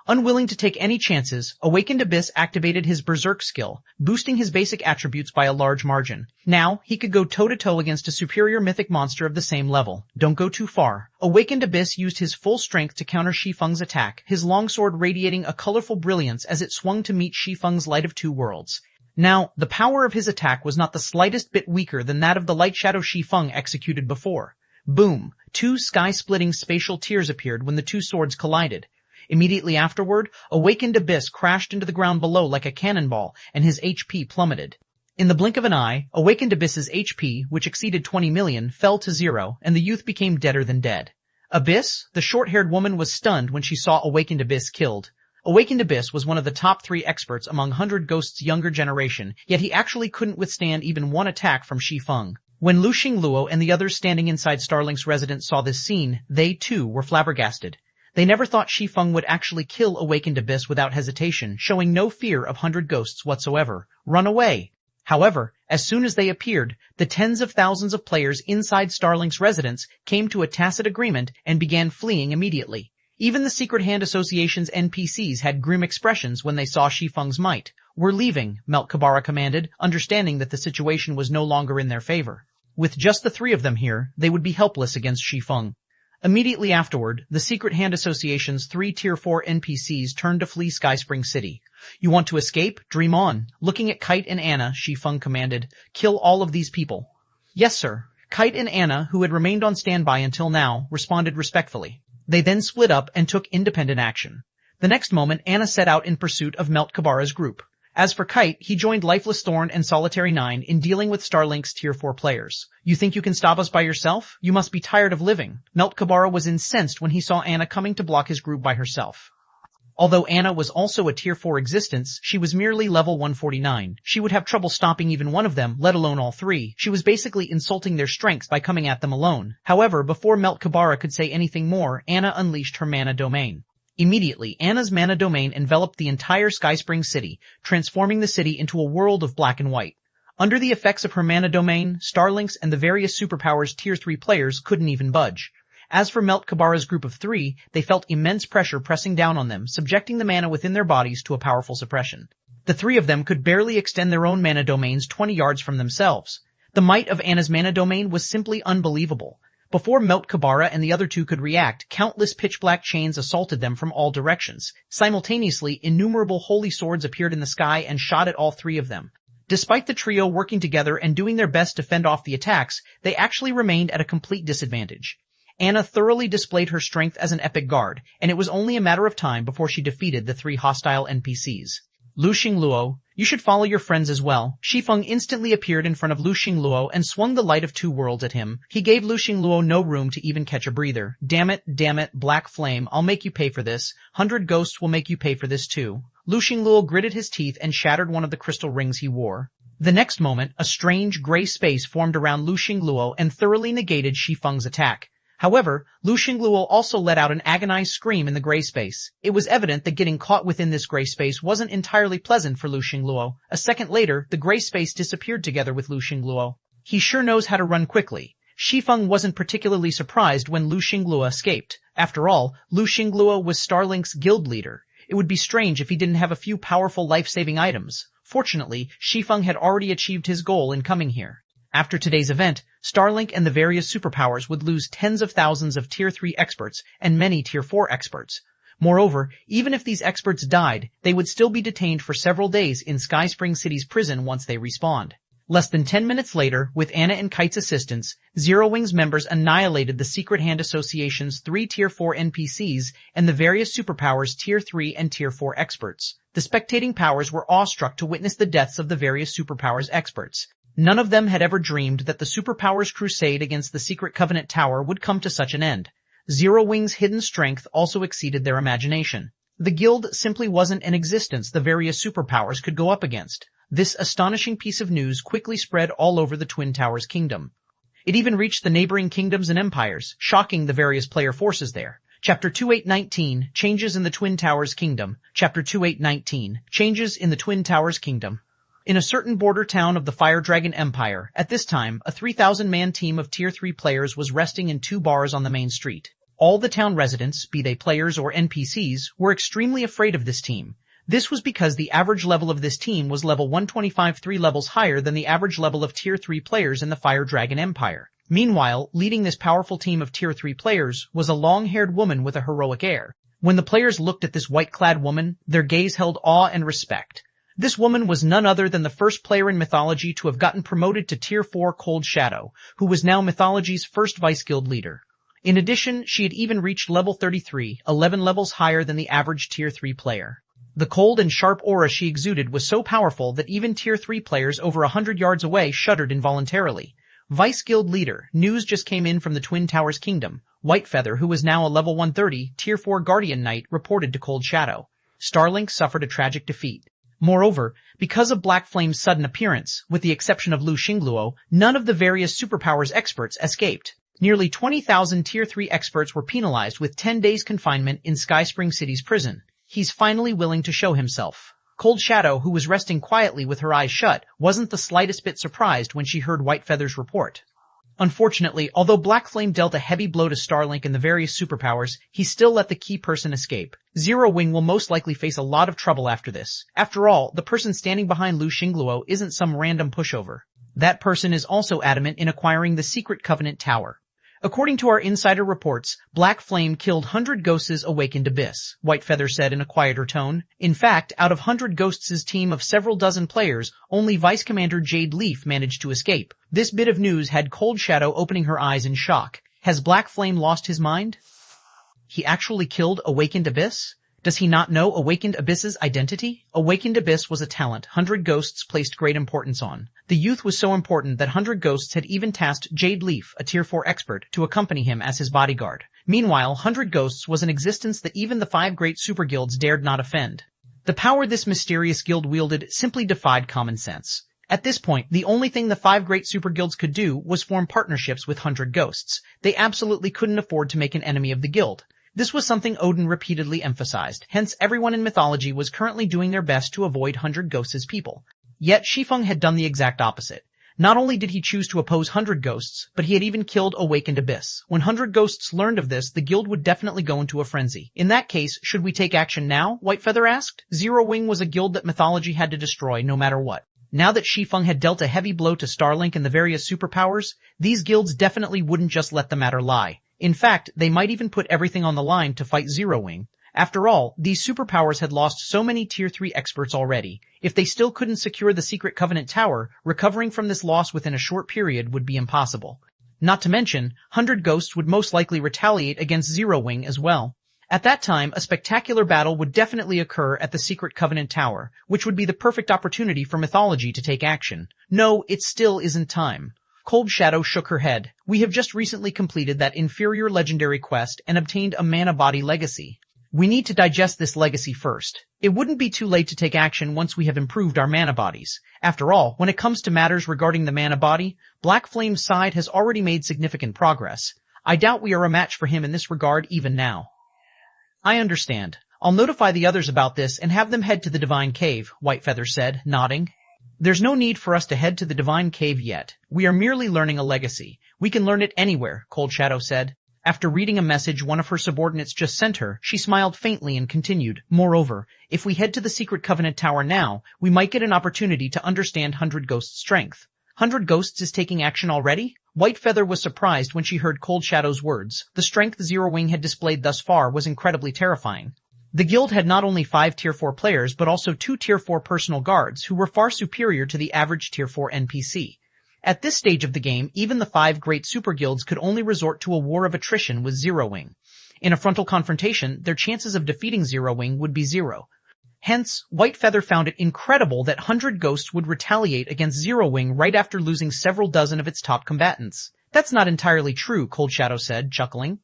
Unwilling to take any chances, Awakened Abyss activated his Berserk skill, boosting his basic attributes by a large margin. Now, he could go toe-to-toe against a superior mythic monster of the same level. Don't go too far. Awakened Abyss used his full strength to counter Shi Feng's attack, his longsword radiating a colorful brilliance as it swung to meet Shi Feng's Light of Two Worlds. Now, the power of his attack was not the slightest bit weaker than that of the Light Shadow Shi Feng executed before. Boom! Two sky-splitting spatial tears appeared when the two swords collided. Immediately afterward, Awakened Abyss crashed into the ground below like a cannonball, and his HP plummeted. In the blink of an eye, Awakened Abyss's HP, which exceeded 20 million, fell to 0, and the youth became deader than dead. Abyss, the short-haired woman, was stunned when she saw Awakened Abyss killed. Awakened Abyss was one of the top 3 experts among 100 Ghost's younger generation, yet he actually couldn't withstand even one attack from Shi Feng. When Lu Xingluo and the others standing inside Starlink's residence saw this scene, they too were flabbergasted. They never thought Shi Feng would actually kill Awakened Abyss without hesitation, showing no fear of 100 Ghosts whatsoever. Run away! However, as soon as they appeared, the tens of thousands of players inside Starlink's residence came to a tacit agreement and began fleeing immediately. Even the Secret Hand Association's NPCs had grim expressions when they saw Shi Feng's might. We're leaving, Meltkabara commanded, understanding that the situation was no longer in their favor. With just the 3 of them here, they would be helpless against Shi Feng. Immediately afterward, the Secret Hand Association's 3 Tier 4 NPCs turned to flee Skyspring City. You want to escape? Dream on. Looking at Kite and Anna, Shi Feng commanded, kill all of these people. Yes, sir. Kite and Anna, who had remained on standby until now, responded respectfully. They then split up and took independent action. The next moment, Anna set out in pursuit of Meltkabara's group. As for Kite, he joined Lifeless Thorn and Solitary 9 in dealing with Starlink's Tier 4 players. You think you can stop us by yourself? You must be tired of living. Meltkabara was incensed when he saw Anna coming to block his group by herself. Although Anna was also a Tier 4 existence, she was merely level 149. She would have trouble stopping even one of them, let alone all 3. She was basically insulting their strengths by coming at them alone. However, before Meltkabara could say anything more, Anna unleashed her mana domain. Immediately, Anna's mana domain enveloped the entire Skyspring City, transforming the city into a world of black and white. Under the effects of her mana domain, Starlinks and the various superpowers Tier 3 players couldn't even budge. As for Meltkabara's group of 3, they felt immense pressure pressing down on them, subjecting the mana within their bodies to a powerful suppression. The 3 of them could barely extend their own mana domains 20 yards from themselves. The might of Anna's mana domain was simply unbelievable. Before Meltkabara and the other 2 could react, countless pitch-black chains assaulted them from all directions. Simultaneously, innumerable holy swords appeared in the sky and shot at all 3 of them. Despite the trio working together and doing their best to fend off the attacks, they actually remained at a complete disadvantage. Anna thoroughly displayed her strength as an epic guard, and it was only a matter of time before she defeated the 3 hostile NPCs. Lu Xingluo, you should follow your friends as well. Shi Feng instantly appeared in front of Lu Xingluo and swung the Light of Two Worlds at him. He gave Lu Xingluo no room to even catch a breather. Damn it, Black Flame, I'll make you pay for this. 100 Ghosts will make you pay for this too. Lu Xingluo gritted his teeth and shattered one of the crystal rings he wore. The next moment, a strange gray space formed around Lu Xingluo and thoroughly negated Shi Feng's attack. However, Lu Xingluo also let out an agonized scream in the gray space. It was evident that getting caught within this gray space wasn't entirely pleasant for Lu Xingluo. A second later, the gray space disappeared together with Lu Xingluo. He sure knows how to run quickly. Shi Feng wasn't particularly surprised when Lu Xingluo escaped. After all, Lu Xingluo was Starlink's guild leader. It would be strange if he didn't have a few powerful life-saving items. Fortunately, Shi Feng had already achieved his goal in coming here. After today's event, Starlink and the various superpowers would lose tens of thousands of Tier 3 experts and many Tier 4 experts. Moreover, even if these experts died, they would still be detained for several days in Skyspring City's prison once they respawned. Less than 10 minutes later, with Anna and Kite's assistance, Zero Wing's members annihilated the Secret Hand Association's 3 Tier 4 NPCs and the various superpowers Tier 3 and Tier 4 experts. The spectating powers were awestruck to witness the deaths of the various superpowers experts. None of them had ever dreamed that the superpowers crusade against the Secret Covenant Tower would come to such an end. Zero Wing's hidden strength also exceeded their imagination. The guild simply wasn't an existence the various superpowers could go up against. This astonishing piece of news quickly spread all over the Twin Towers kingdom. It even reached the neighboring kingdoms and empires, shocking the various player forces there. Chapter 2819, Changes in the Twin Towers Kingdom. Chapter 2819, Changes in the Twin Towers Kingdom. In a certain border town of the Fire Dragon Empire, at this time, a 3,000-man team of Tier 3 players was resting in 2 bars on the main street. All the town residents, be they players or NPCs, were extremely afraid of this team. This was because the average level of this team was level 125, 3 levels higher than the average level of Tier 3 players in the Fire Dragon Empire. Meanwhile, leading this powerful team of Tier 3 players was a long-haired woman with a heroic air. When the players looked at this white-clad woman, their gaze held awe and respect. This woman was none other than the first player in mythology to have gotten promoted to Tier 4 Cold Shadow, who was now mythology's first vice-guild leader. In addition, she had even reached level 33, 11 levels higher than the average Tier 3 player. The cold and sharp aura she exuded was so powerful that even Tier 3 players over 100 yards away shuddered involuntarily. Vice Guild Leader, news just came in from the Twin Towers Kingdom. Whitefeather, who was now a level 130, Tier 4 Guardian Knight, reported to Cold Shadow. Starlink suffered a tragic defeat. Moreover, because of Black Flame's sudden appearance, with the exception of Lu Xingluo, none of the various superpowers experts escaped. Nearly 20,000 Tier 3 experts were penalized with 10 days confinement in Sky Spring City's prison. He's finally willing to show himself. Cold Shadow, who was resting quietly with her eyes shut, wasn't the slightest bit surprised when she heard Whitefeather's report. Unfortunately, although Black Flame dealt a heavy blow to Starlink and the various superpowers, he still let the key person escape. Zero Wing will most likely face a lot of trouble after this. After all, the person standing behind Lu Xingluo isn't some random pushover. That person is also adamant in acquiring the Secret Covenant Tower. According to our insider reports, Black Flame killed 100 Ghosts' Awakened Abyss, Whitefeather said in a quieter tone. In fact, out of 100 Ghosts' team of several dozen players, only Vice Commander Jade Leaf managed to escape. This bit of news had Cold Shadow opening her eyes in shock. Has Black Flame lost his mind? He actually killed Awakened Abyss? Does he not know Awakened Abyss's identity? Awakened Abyss was a talent 100 Ghosts placed great importance on. The youth was so important that 100 Ghosts had even tasked Jade Leaf, a Tier 4 expert, to accompany him as his bodyguard. Meanwhile, 100 Ghosts was an existence that even the 5 great super guilds dared not offend. The power this mysterious guild wielded simply defied common sense. At this point, the only thing the 5 great super guilds could do was form partnerships with 100 Ghosts. They absolutely couldn't afford to make an enemy of the guild. This was something Odin repeatedly emphasized, hence everyone in mythology was currently doing their best to avoid 100 Ghosts' people. Yet Shi Feng had done the exact opposite. Not only did he choose to oppose 100 Ghosts, but he had even killed Awakened Abyss. When 100 Ghosts learned of this, the guild would definitely go into a frenzy. In that case, should we take action now? Whitefeather asked. Zero Wing was a guild that mythology had to destroy no matter what. Now that Shi Feng had dealt a heavy blow to Starlink and the various superpowers, these guilds definitely wouldn't just let the matter lie. In fact, they might even put everything on the line to fight Zero Wing. After all, these superpowers had lost so many Tier 3 experts already. If they still couldn't secure the Secret Covenant Tower, recovering from this loss within a short period would be impossible. Not to mention, 100 Ghosts would most likely retaliate against Zero Wing as well. At that time, a spectacular battle would definitely occur at the Secret Covenant Tower, which would be the perfect opportunity for mythology to take action. No, it still isn't time. Cold Shadow shook her head. We have just recently completed that inferior legendary quest and obtained a mana body legacy. We need to digest this legacy first. It wouldn't be too late to take action once we have improved our mana bodies. After all, when it comes to matters regarding the mana body, Black Flame's side has already made significant progress. I doubt we are a match for him in this regard even now. I understand. I'll notify the others about this and have them head to the Divine Cave, Whitefeather said, nodding. There's no need for us to head to the Divine Cave yet. We are merely learning a legacy. We can learn it anywhere, Cold Shadow said. After reading a message one of her subordinates just sent her, she smiled faintly and continued, Moreover, if we head to the Secret Covenant Tower now, we might get an opportunity to understand 100 Ghosts' strength. 100 Ghosts is taking action already? Whitefeather was surprised when she heard Cold Shadow's words. The strength Zero Wing had displayed thus far was incredibly terrifying. The guild had not only 5 Tier 4 players but also 2 Tier 4 personal guards who were far superior to the average Tier 4 NPC. At this stage of the game, even the 5 great super guilds could only resort to a war of attrition with Zero Wing. In a frontal confrontation, their chances of defeating Zero Wing would be 0. Hence, Whitefeather found it incredible that 100 Ghosts would retaliate against Zero Wing right after losing several dozen of its top combatants. That's not entirely true, Cold Shadow said, chuckling.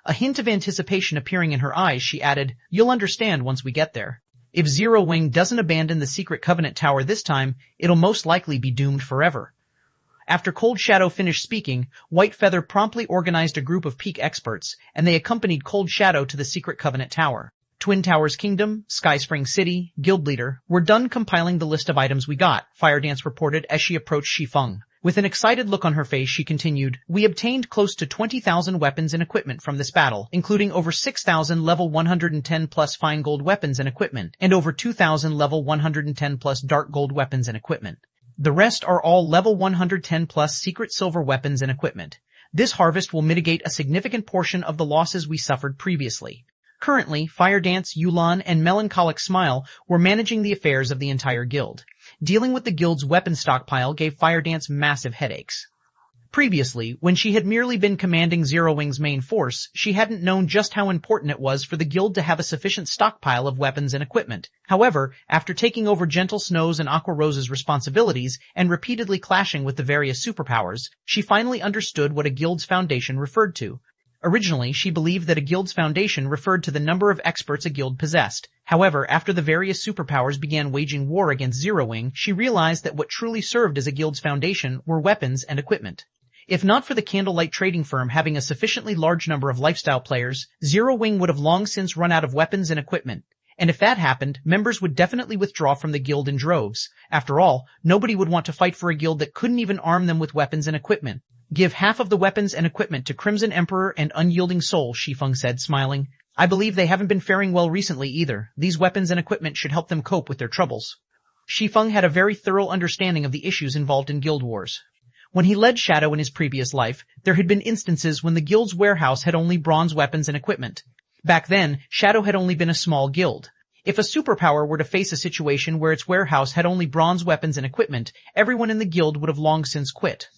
A hint of anticipation appearing in her eyes, she added, You'll understand once we get there. If Zero Wing doesn't abandon the Secret Covenant Tower this time, it'll most likely be doomed forever. After Cold Shadow finished speaking, White Feather promptly organized a group of peak experts, and they accompanied Cold Shadow to the Secret Covenant Tower. Twin Towers Kingdom, Sky Spring City, Guild Leader, we're done compiling the list of items we got, Firedance reported as she approached Shi Feng. With an excited look on her face, she continued, we obtained close to 20,000 weapons and equipment from this battle, including over 6,000 level 110 plus fine gold weapons and equipment, and over 2,000 level 110 plus dark gold weapons and equipment. The rest are all level 110 plus secret silver weapons and equipment. This harvest will mitigate a significant portion of the losses we suffered previously. Currently, Firedance, Yulan, and Melancholic Smile were managing the affairs of the entire guild. Dealing with the guild's weapon stockpile gave Firedance massive headaches. Previously, when she had merely been commanding Zero Wing's main force, she hadn't known just how important it was for the guild to have a sufficient stockpile of weapons and equipment. However, after taking over Gentle Snow's and Aqua Rose's responsibilities and repeatedly clashing with the various superpowers, she finally understood what a guild's foundation referred to. Originally, she believed that a guild's foundation referred to the number of experts a guild possessed. However, after the various superpowers began waging war against Zero Wing, she realized that what truly served as a guild's foundation were weapons and equipment. If not for the Candlelight Trading Firm having a sufficiently large number of lifestyle players, Zero Wing would have long since run out of weapons and equipment. And if that happened, members would definitely withdraw from the guild in droves. After all, nobody would want to fight for a guild that couldn't even arm them with weapons and equipment. Give half of the weapons and equipment to Crimson Emperor and Unyielding Soul, Shi Feng said, smiling. I believe they haven't been faring well recently either. These weapons and equipment should help them cope with their troubles. Shi Feng had a very thorough understanding of the issues involved in guild wars. When he led Shadow in his previous life, there had been instances when the guild's warehouse had only bronze weapons and equipment. Back then, Shadow had only been a small guild. If a superpower were to face a situation where its warehouse had only bronze weapons and equipment, everyone in the guild would have long since quit.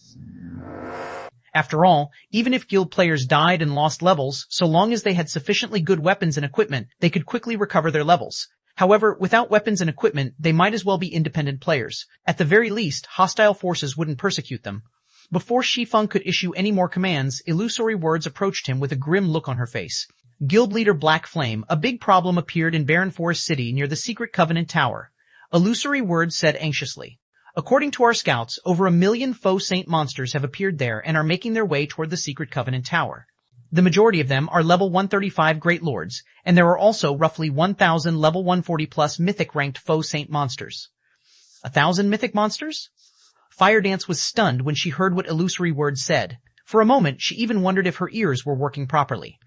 After all, even if guild players died and lost levels, so long as they had sufficiently good weapons and equipment, they could quickly recover their levels. However, without weapons and equipment, they might as well be independent players. At the very least, hostile forces wouldn't persecute them. Before Shi Feng could issue any more commands, Illusory Words approached him with a grim look on her face. Guild leader Black Flame, a big problem appeared in Barren Forest City near the Secret Covenant Tower. Illusory Words said anxiously. According to our scouts, over 1 million faux saint monsters have appeared there and are making their way toward the Secret Covenant Tower. The majority of them are level 135 Great Lords, and there are also roughly 1,000 level 140 plus mythic-ranked faux saint monsters. 1,000 mythic monsters? Firedance was stunned when she heard what Illusory Words said. For a moment, she even wondered if her ears were working properly.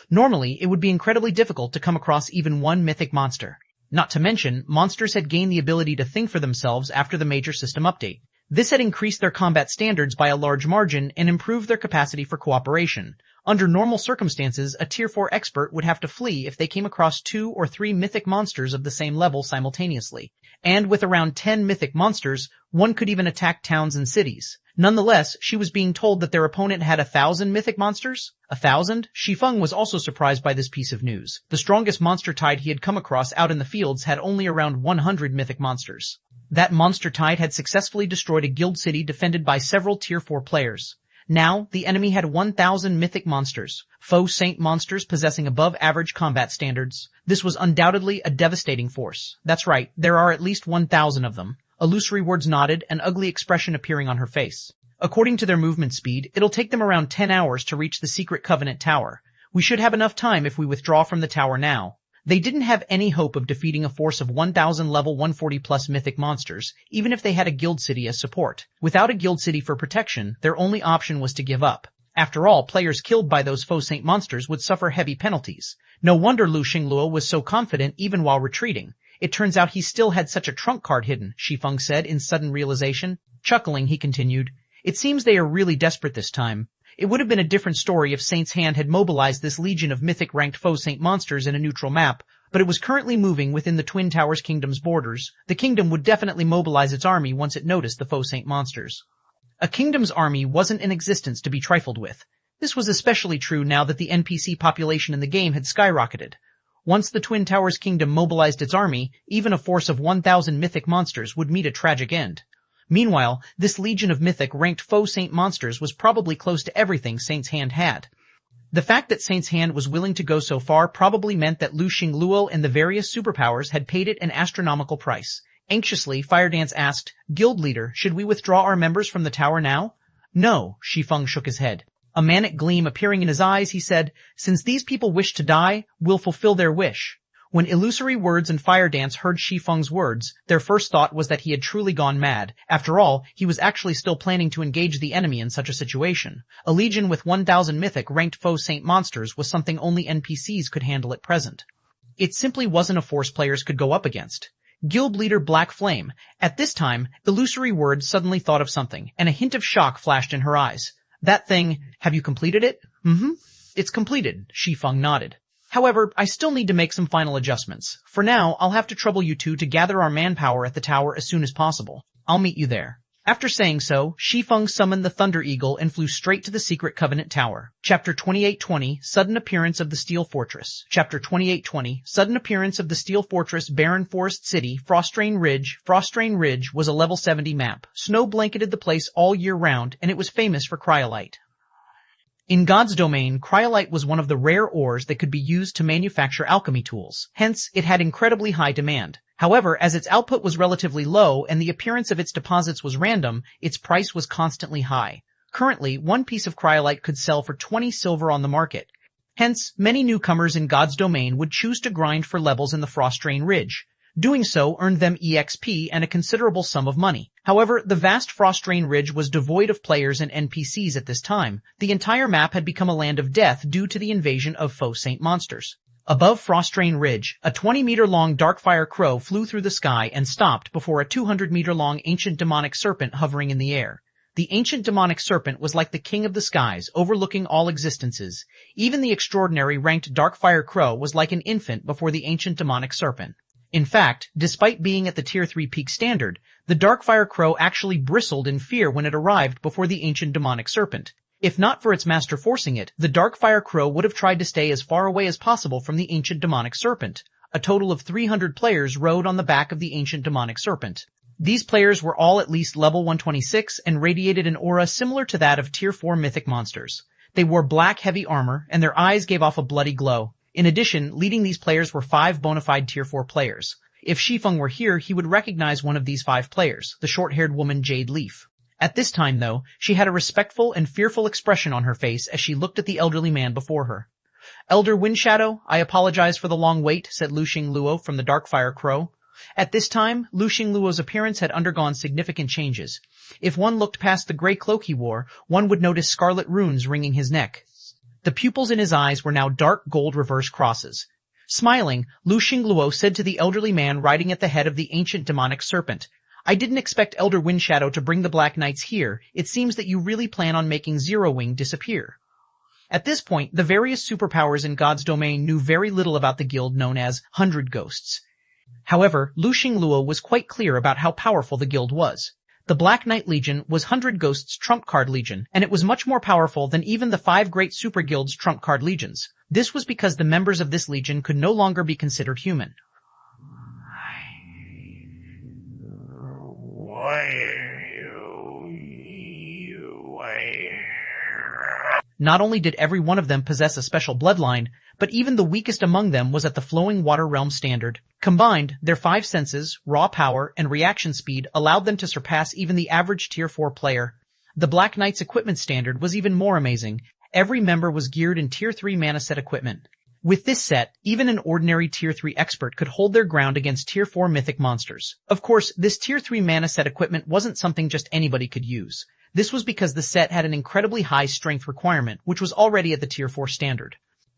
Normally, it would be incredibly difficult to come across even one mythic monster. Not to mention, monsters had gained the ability to think for themselves after the major system update. This had increased their combat standards by a large margin and improved their capacity for cooperation. Under normal circumstances, a Tier 4 expert would have to flee if they came across 2 or 3 mythic monsters of the same level simultaneously. And with around 10 mythic monsters, one could even attack towns and cities. Nonetheless, she was being told that their opponent had 1,000 mythic monsters? 1,000? Shi Feng was also surprised by this piece of news. The strongest monster tide he had come across out in the fields had only around 100 mythic monsters. That monster tide had successfully destroyed a guild city defended by several Tier 4 players. Now, the enemy had 1,000 mythic monsters, faux saint monsters possessing above-average combat standards. This was undoubtedly a devastating force. That's right, there are at least 1,000 of them. Illusory Words nodded, an ugly expression appearing on her face. According to their movement speed, it'll take them around 10 hours to reach the Secret Covenant Tower. We should have enough time if we withdraw from the tower now. They didn't have any hope of defeating a force of 1,000 level 140 plus mythic monsters, even if they had a guild city as support. Without a guild city for protection, their only option was to give up. After all, players killed by those faux saint monsters would suffer heavy penalties. No wonder Lu Xingluo was so confident even while retreating. It turns out he still had such a trump card hidden, Shi Feng said in sudden realization. Chuckling, he continued, it seems they are really desperate this time. It would have been a different story if Saint's Hand had mobilized this legion of mythic-ranked faux saint monsters in a neutral map, but it was currently moving within the Twin Towers Kingdom's borders. The kingdom would definitely mobilize its army once it noticed the faux saint monsters. A kingdom's army wasn't in existence to be trifled with. This was especially true now that the NPC population in the game had skyrocketed. Once the Twin Towers Kingdom mobilized its army, even a force of 1,000 mythic monsters would meet a tragic end. Meanwhile, this legion of mythic-ranked faux saint monsters was probably close to everything Saint's Hand had. The fact that Saint's hand was willing to go so far probably meant that Lu Xingluo and the various superpowers had paid it an astronomical price. Anxiously, Firedance asked, "Guild leader, should we withdraw our members from the tower now?" "No," Shi Feng shook his head. A manic gleam appearing in his eyes, he said, "Since these people wish to die, we'll fulfill their wish." When Illusory Words and Firedance heard Shi Feng's words, their first thought was that he had truly gone mad. After all, he was actually still planning to engage the enemy in such a situation. A legion with 1,000 mythic ranked foe saint monsters was something only NPCs could handle at present. It simply wasn't a force players could go up against. Guild leader Black Flame. At this time, Illusory Words suddenly thought of something, and a hint of shock flashed in her eyes. "That thing, have you completed it?" "It's completed," Shi Feng nodded. "However, I still need to make some final adjustments. For now, I'll have to trouble you two to gather our manpower at the tower as soon as possible. I'll meet you there." After saying so, Shi Feng summoned the Thunder Eagle and flew straight to the Secret Covenant Tower. Chapter 2820, Sudden Appearance of the Steel Fortress. Chapter 2820, Sudden Appearance of the Steel Fortress, Barren Forest City, Frostrain Ridge. Frostrain Ridge was a level 70 map. Snow blanketed the place all year round, and it was famous for cryolite. In God's domain, cryolite was one of the rare ores that could be used to manufacture alchemy tools. Hence, it had incredibly high demand. However, as its output was relatively low and the appearance of its deposits was random, its price was constantly high. Currently, one piece of cryolite could sell for 20 silver on the market. Hence, many newcomers in God's domain would choose to grind for levels in the Frostrain Ridge. Doing so earned them EXP and a considerable sum of money. However, the vast Frostrain Ridge was devoid of players and NPCs at this time. The entire map had become a land of death due to the invasion of foe saint monsters. Above Frostrain Ridge, a 20-meter-long Darkfire Crow flew through the sky and stopped before a 200-meter-long ancient demonic serpent hovering in the air. The ancient demonic serpent was like the king of the skies, overlooking all existences. Even the extraordinary ranked Darkfire Crow was like an infant before the ancient demonic serpent. In fact, despite being at the Tier 3 peak standard, the Darkfire Crow actually bristled in fear when it arrived before the ancient demonic serpent. If not for its master forcing it, the Darkfire Crow would have tried to stay as far away as possible from the ancient demonic serpent. A total of 300 players rode on the back of the ancient demonic serpent. These players were all at least level 126 and radiated an aura similar to that of Tier 4 mythic monsters. They wore black heavy armor, and their eyes gave off a bloody glow. In addition, leading these players were 5 bona fide Tier 4 players. If Shi Feng were here, he would recognize one of these 5 players, the short-haired woman Jade Leaf. At this time, though, she had a respectful and fearful expression on her face as she looked at the elderly man before her. "Elder Windshadow, I apologize for the long wait," said Lu Xingluo from the Darkfire Crow. At this time, Lu Xingluo's appearance had undergone significant changes. If one looked past the gray cloak he wore, one would notice scarlet runes ringing his neck. The pupils in his eyes were now dark gold reverse crosses. Smiling, Lu Xingluo said to the elderly man riding at the head of the ancient demonic serpent, "I didn't expect Elder Windshadow to bring the Black Knights here. It seems that you really plan on making Zero Wing disappear." At this point, the various superpowers in God's domain knew very little about the guild known as 100 Ghosts. However, Lu Xingluo was quite clear about how powerful the guild was. The Black Knight Legion was 100 Ghosts' trump card legion, and it was much more powerful than even the 5 great super guilds' trump card legions. This was because the members of this legion could no longer be considered human. Not only did every one of them possess a special bloodline, but even the weakest among them was at the Flowing Water Realm standard. Combined, their 5 senses, raw power, and reaction speed allowed them to surpass even the average Tier 4 player. The Black Knight's equipment standard was even more amazing. Every member was geared in Tier 3 mana set equipment. With this set, even an ordinary Tier 3 expert could hold their ground against Tier 4 mythic monsters. Of course, this Tier 3 mana set equipment wasn't something just anybody could use. This was because the set had an incredibly high strength requirement, which was already at the Tier 4 standard.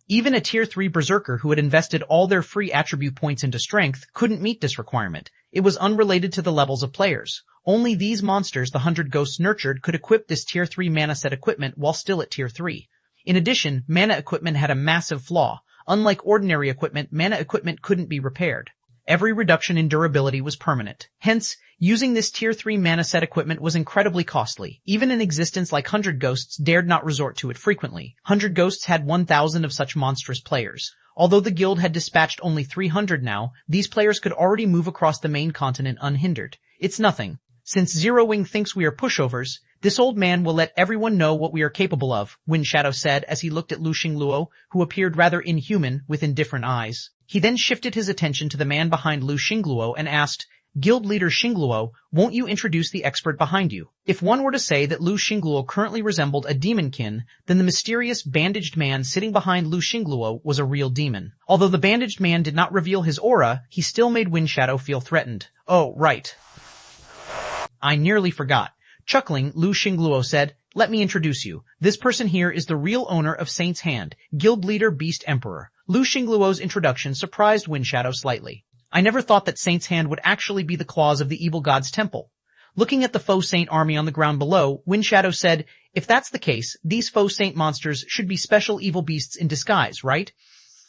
Even a Tier 3 berserker who had invested all their free attribute points into strength couldn't meet this requirement. It was unrelated to the levels of players. Only these monsters the 100 Ghosts nurtured could equip this Tier 3 mana set equipment while still at Tier 3. In addition, mana equipment had a massive flaw. Unlike ordinary equipment, mana equipment couldn't be repaired. Every reduction in durability was permanent. Hence, using this Tier 3 mana set equipment was incredibly costly. Even an existence like 100 Ghosts dared not resort to it frequently. 100 Ghosts had 1,000 of such monstrous players. Although the guild had dispatched only 300 now, these players could already move across the main continent unhindered. It's nothing. Since Zero Wing thinks we are pushovers, This old man will let everyone know what we are capable of, Wind Shadow said as he looked at Lu Xingluo, who appeared rather inhuman with indifferent eyes. He then shifted his attention to the man behind Lu Xingluo and asked, Guild leader Xingluo, won't you introduce the expert behind you? If one were to say that Lu Xingluo currently resembled a demonkin, then the mysterious bandaged man sitting behind Lu Xingluo was a real demon. Although the bandaged man did not reveal his aura, he still made Wind Shadow feel threatened. Oh, right. I nearly forgot. Chuckling, Lu Xingluo said, let me introduce you. This person here is the real owner of Saint's Hand, Guild Leader Beast Emperor. Lu Xingluo's introduction surprised Wind Shadow slightly. I never thought that Saint's Hand would actually be the claws of the evil god's temple. Looking at the faux saint army on the ground below, Wind Shadow said, if that's the case, these faux saint monsters should be special evil beasts in disguise, right?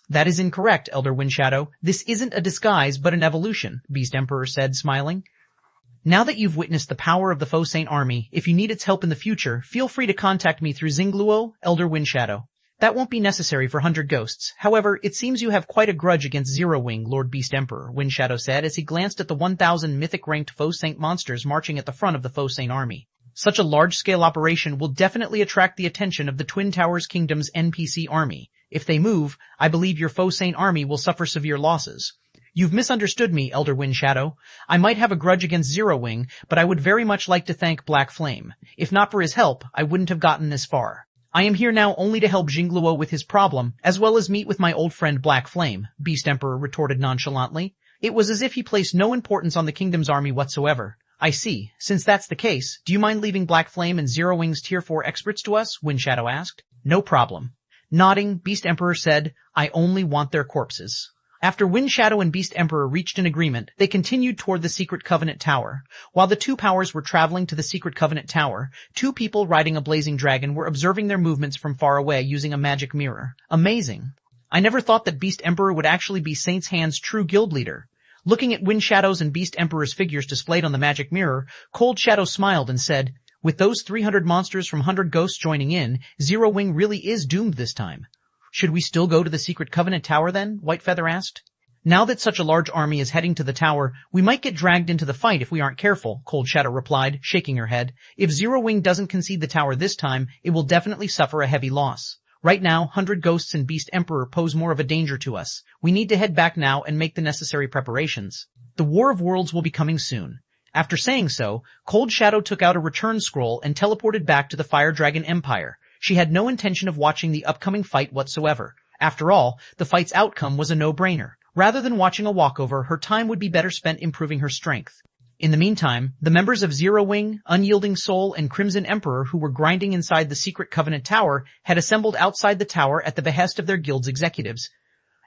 That is incorrect, Elder Wind Shadow. This isn't a disguise, but an evolution, Beast Emperor said, smiling. Now that you've witnessed the power of the faux saint army, if you need its help in the future, feel free to contact me through Xingluo, Elder Wind Shadow. That won't be necessary for 100 ghosts. However, it seems you have quite a grudge against Zero Wing, Lord Beast Emperor, Wind Shadow said as he glanced at the 1,000 mythic-ranked faux saint monsters marching at the front of the faux saint army. Such a large-scale operation will definitely attract the attention of the Twin Towers Kingdom's NPC army. If they move, I believe your faux saint army will suffer severe losses. You've misunderstood me, Elder Wind Shadow. I might have a grudge against Zero Wing, but I would very much like to thank Black Flame. If not for his help, I wouldn't have gotten this far. I am here now only to help Xingluo with his problem, as well as meet with my old friend Black Flame, Beast Emperor retorted nonchalantly. It was as if he placed no importance on the kingdom's army whatsoever. I see. Since that's the case, do you mind leaving Black Flame and Zero Wing's Tier 4 experts to us? Wind Shadow asked. No problem. Nodding, Beast Emperor said, I only want their corpses. After Wind Shadow and Beast Emperor reached an agreement, they continued toward the Secret Covenant Tower. While the two powers were traveling to the Secret Covenant Tower, two people riding a blazing dragon were observing their movements from far away using a magic mirror. Amazing. I never thought that Beast Emperor would actually be Saint's Hand's true guild leader. Looking at Wind Shadow's and Beast Emperor's figures displayed on the magic mirror, Cold Shadow smiled and said, with those 300 monsters from 100 Ghosts joining in, Zero Wing really is doomed this time. Should we still go to the Secret Covenant Tower then? Whitefeather asked. Now that such a large army is heading to the tower, we might get dragged into the fight if we aren't careful, Cold Shadow replied, shaking her head. If Zero Wing doesn't concede the tower this time, it will definitely suffer a heavy loss. Right now, 100 Ghosts and Beast Emperor pose more of a danger to us. We need to head back now and make the necessary preparations. The War of Worlds will be coming soon. After saying so, Cold Shadow took out a return scroll and teleported back to the Fire Dragon Empire. She had no intention of watching the upcoming fight whatsoever. After all, the fight's outcome was a no-brainer. Rather than watching a walkover, her time would be better spent improving her strength. In the meantime, the members of Zero Wing, Unyielding Soul, and Crimson Emperor who were grinding inside the Secret Covenant Tower had assembled outside the tower at the behest of their guild's executives.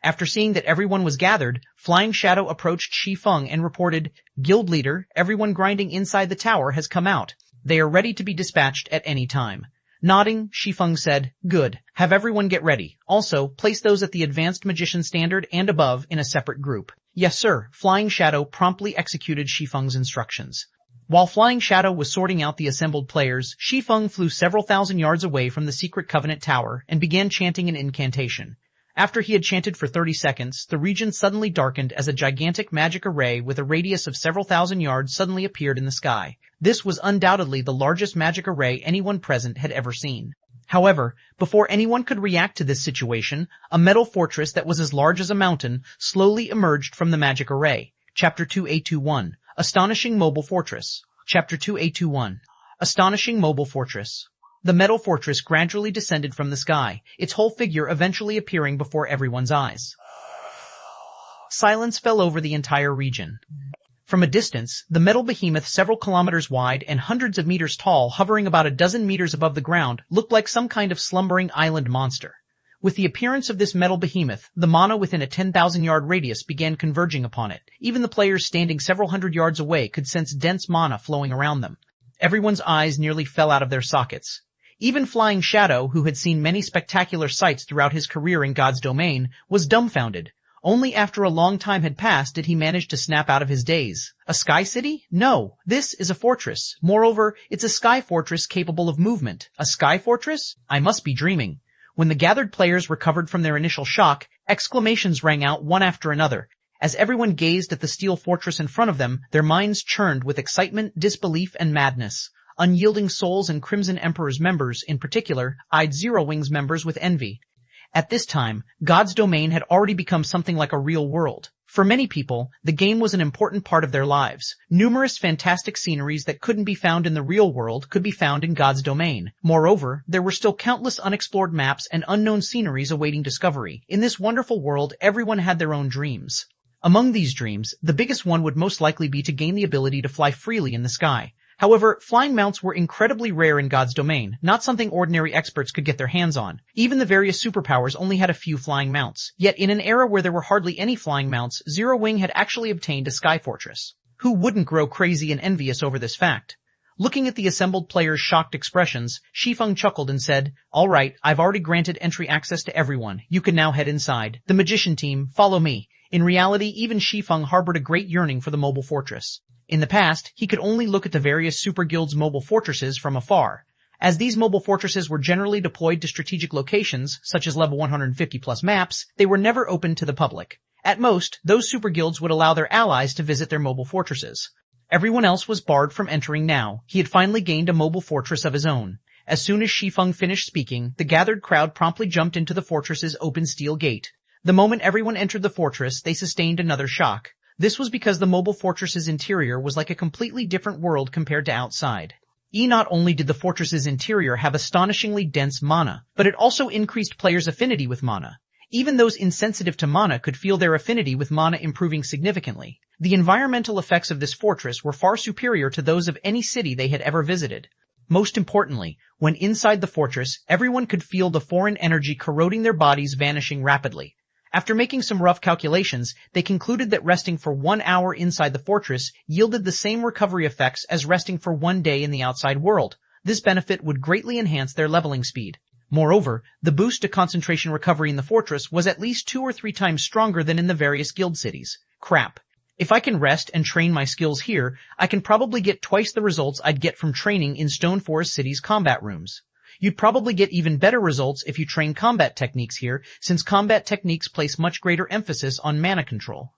After seeing that everyone was gathered, Flying Shadow approached Shi Feng and reported, Guild Leader, everyone grinding inside the tower has come out. They are ready to be dispatched at any time. Nodding, Shi Feng said, good. Have everyone get ready. Also, place those at the Advanced Magician Standard and above in a separate group. Yes, sir. Flying Shadow promptly executed Shi Feng's instructions. While Flying Shadow was sorting out the assembled players, Shi Feng flew several thousand yards away from the Secret Covenant Tower and began chanting an incantation. After he had chanted for 30 seconds, the region suddenly darkened as a gigantic magic array with a radius of several thousand yards suddenly appeared in the sky. This was undoubtedly the largest magic array anyone present had ever seen. However, before anyone could react to this situation, a metal fortress that was as large as a mountain slowly emerged from the magic array. Chapter 2821. Astonishing Mobile Fortress. Chapter 2821. Astonishing Mobile Fortress. The metal fortress gradually descended from the sky, its whole figure eventually appearing before everyone's eyes. Silence fell over the entire region. From a distance, the metal behemoth several kilometers wide and hundreds of meters tall, hovering about a dozen meters above the ground, looked like some kind of slumbering island monster. With the appearance of this metal behemoth, the mana within a 10,000-yard radius began converging upon it. Even the players standing several hundred yards away could sense dense mana flowing around them. Everyone's eyes nearly fell out of their sockets. Even Flying Shadow, who had seen many spectacular sights throughout his career in God's domain, was dumbfounded. Only after a long time had passed did he manage to snap out of his daze. A sky city? No, this is a fortress. Moreover, it's a sky fortress capable of movement. A sky fortress? I must be dreaming. When the gathered players recovered from their initial shock, exclamations rang out one after another. As everyone gazed at the steel fortress in front of them, their minds churned with excitement, disbelief, and madness. unyielding souls and Crimson Emperor's members, in particular, eyed Zero Wing's members with envy. At this time, God's domain had already become something like a real world. For many people, the game was an important part of their lives. Numerous fantastic sceneries that couldn't be found in the real world could be found in God's domain. Moreover, there were still countless unexplored maps and unknown sceneries awaiting discovery. In this wonderful world, everyone had their own dreams. Among these dreams, the biggest one would most likely be to gain the ability to fly freely in the sky. However, flying mounts were incredibly rare in God's domain, not something ordinary experts could get their hands on. Even the various superpowers only had a few flying mounts. Yet in an era where there were hardly any flying mounts, Zero Wing had actually obtained a sky fortress. Who wouldn't grow crazy and envious over this fact? Looking at the assembled players' shocked expressions, Shi Feng chuckled and said, "All right, I've already granted entry access to everyone. You can now head inside. The magician team, follow me." In reality, even Shi Feng harbored a great yearning for the mobile fortress. In the past, he could only look at the various super guilds' mobile fortresses from afar. As these mobile fortresses were generally deployed to strategic locations, such as level 150 plus maps, they were never open to the public. At most, those super guilds would allow their allies to visit their mobile fortresses. Everyone else was barred from entering now. He had finally gained a mobile fortress of his own. As soon as Shi Feng finished speaking, the gathered crowd promptly jumped into the fortress's open steel gate. The moment everyone entered the fortress, they sustained another shock. This was because the mobile fortress's interior was like a completely different world compared to outside. Not only did the fortress's interior have astonishingly dense mana, but it also increased players' affinity with mana. Even those insensitive to mana could feel their affinity with mana improving significantly. The environmental effects of this fortress were far superior to those of any city they had ever visited. Most importantly, when inside the fortress, everyone could feel the foreign energy corroding their bodies vanishing rapidly. After making some rough calculations, they concluded that resting for 1 hour inside the fortress yielded the same recovery effects as resting for 1 day in the outside world. This benefit would greatly enhance their leveling speed. Moreover, the boost to concentration recovery in the fortress was at least 2 or 3 times stronger than in the various guild cities. Crap. If I can rest and train my skills here, I can probably get twice the results I'd get from training in Stone Forest City's combat rooms. You'd probably get even better results if you train combat techniques here, since combat techniques place much greater emphasis on mana control.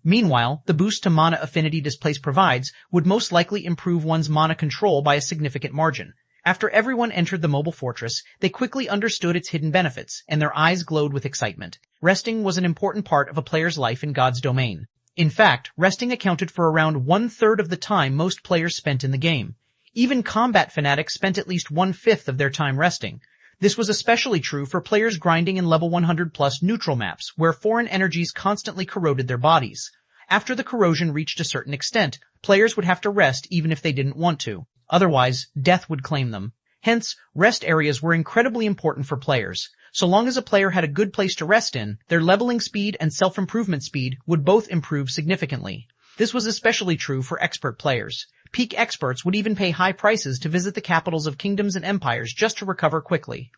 Meanwhile, the boost to mana affinity this place provides would most likely improve one's mana control by a significant margin. After everyone entered the mobile fortress, they quickly understood its hidden benefits, and their eyes glowed with excitement. Resting was an important part of a player's life in God's domain. In fact, resting accounted for around 1/3 of the time most players spent in the game. Even combat fanatics spent at least 1/5 of their time resting. This was especially true for players grinding in level 100 plus neutral maps, where foreign energies constantly corroded their bodies. After the corrosion reached a certain extent, players would have to rest even if they didn't want to. Otherwise, death would claim them. Hence, rest areas were incredibly important for players. So long as a player had a good place to rest in, their leveling speed and self-improvement speed would both improve significantly. This was especially true for expert players. Peak experts would even pay high prices to visit the capitals of kingdoms and empires just to recover quickly.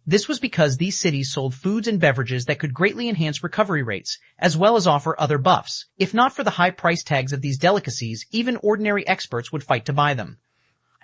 This was because these cities sold foods and beverages that could greatly enhance recovery rates, as well as offer other buffs. If not for the high price tags of these delicacies, even ordinary experts would fight to buy them.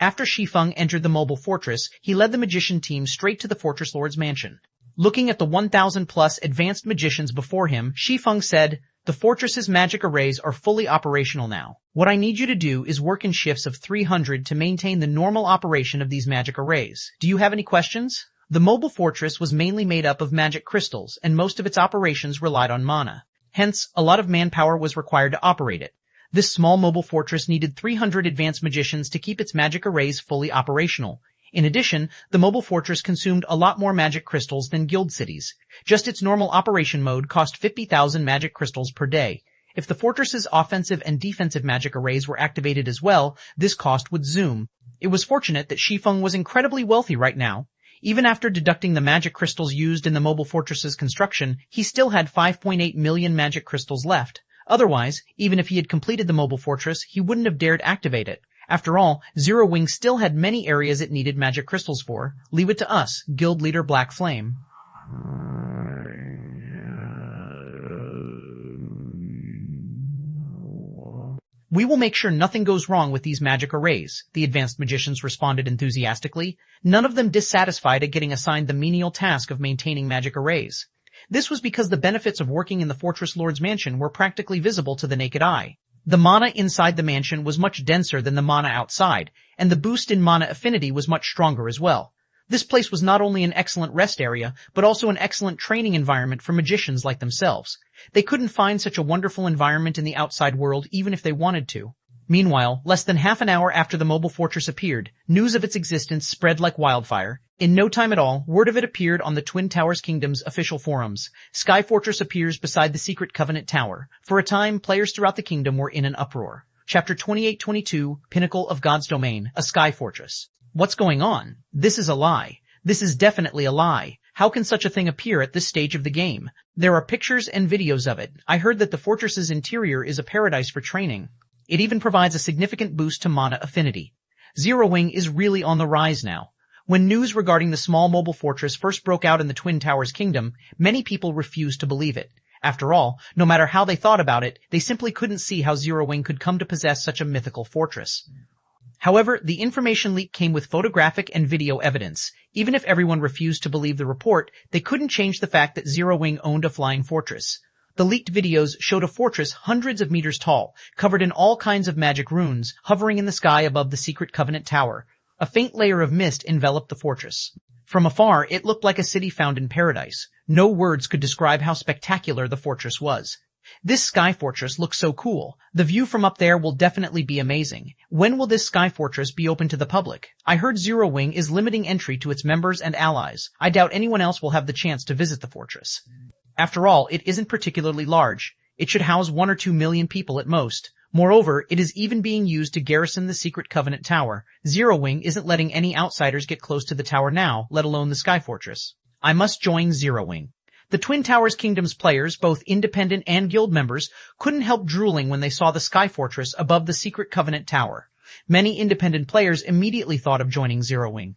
After Shi Feng entered the mobile fortress, he led the magician team straight to the fortress lord's mansion. Looking at the 1,000 plus advanced magicians before him, Shi Feng said, "The fortress's magic arrays are fully operational now. What I need you to do is work in shifts of 300 to maintain the normal operation of these magic arrays. Do you have any questions?" The mobile fortress was mainly made up of magic crystals, and most of its operations relied on mana. Hence, a lot of manpower was required to operate it. This small mobile fortress needed 300 advanced magicians to keep its magic arrays fully operational. In addition, the mobile fortress consumed a lot more magic crystals than guild cities. Just its normal operation mode cost 50,000 magic crystals per day. If the fortress's offensive and defensive magic arrays were activated as well, this cost would zoom. It was fortunate that Shi Feng was incredibly wealthy right now. Even after deducting the magic crystals used in the mobile fortress's construction, he still had 5.8 million magic crystals left. Otherwise, even if he had completed the mobile fortress, he wouldn't have dared activate it. After all, Zero Wing still had many areas it needed magic crystals for. Leave it to us, Guild Leader Black Flame. "We will make sure nothing goes wrong with these magic arrays," the advanced magicians responded enthusiastically, none of them dissatisfied at getting assigned the menial task of maintaining magic arrays. This was because the benefits of working in the Fortress Lord's mansion were practically visible to the naked eye. The mana inside the mansion was much denser than the mana outside, and the boost in mana affinity was much stronger as well. This place was not only an excellent rest area, but also an excellent training environment for magicians like themselves. They couldn't find such a wonderful environment in the outside world even if they wanted to. Meanwhile, less than half an hour after the mobile fortress appeared, news of its existence spread like wildfire. In no time at all, word of it appeared on the Twin Towers Kingdom's official forums. Sky Fortress appears beside the Secret Covenant Tower. For a time, players throughout the kingdom were in an uproar. Chapter 2822, Pinnacle of God's Domain, a Sky Fortress. What's going on? This is a lie. This is definitely a lie. How can such a thing appear at this stage of the game? There are pictures and videos of it. I heard that the fortress's interior is a paradise for training. It even provides a significant boost to mana affinity. Zero Wing is really on the rise now. When news regarding the small mobile fortress first broke out in the Twin Towers Kingdom, many people refused to believe it. After all, no matter how they thought about it, they simply couldn't see how Zero Wing could come to possess such a mythical fortress. However, the information leak came with photographic and video evidence. Even if everyone refused to believe the report, they couldn't change the fact that Zero Wing owned a flying fortress. The leaked videos showed a fortress hundreds of meters tall, covered in all kinds of magic runes, hovering in the sky above the Secret Covenant Tower. A faint layer of mist enveloped the fortress. From afar, it looked like a city found in paradise. No words could describe how spectacular the fortress was. This Sky Fortress looks so cool. The view from up there will definitely be amazing. When will this Sky Fortress be open to the public? I heard Zero Wing is limiting entry to its members and allies. I doubt anyone else will have the chance to visit the fortress. After all, it isn't particularly large. It should house 1 or 2 million people at most. Moreover, it is even being used to garrison the Secret Covenant Tower. Zero Wing isn't letting any outsiders get close to the tower now, let alone the Sky Fortress. I must join Zero Wing. The Twin Towers Kingdom's players, both independent and guild members, couldn't help drooling when they saw the Sky Fortress above the Secret Covenant Tower. Many independent players immediately thought of joining Zero Wing.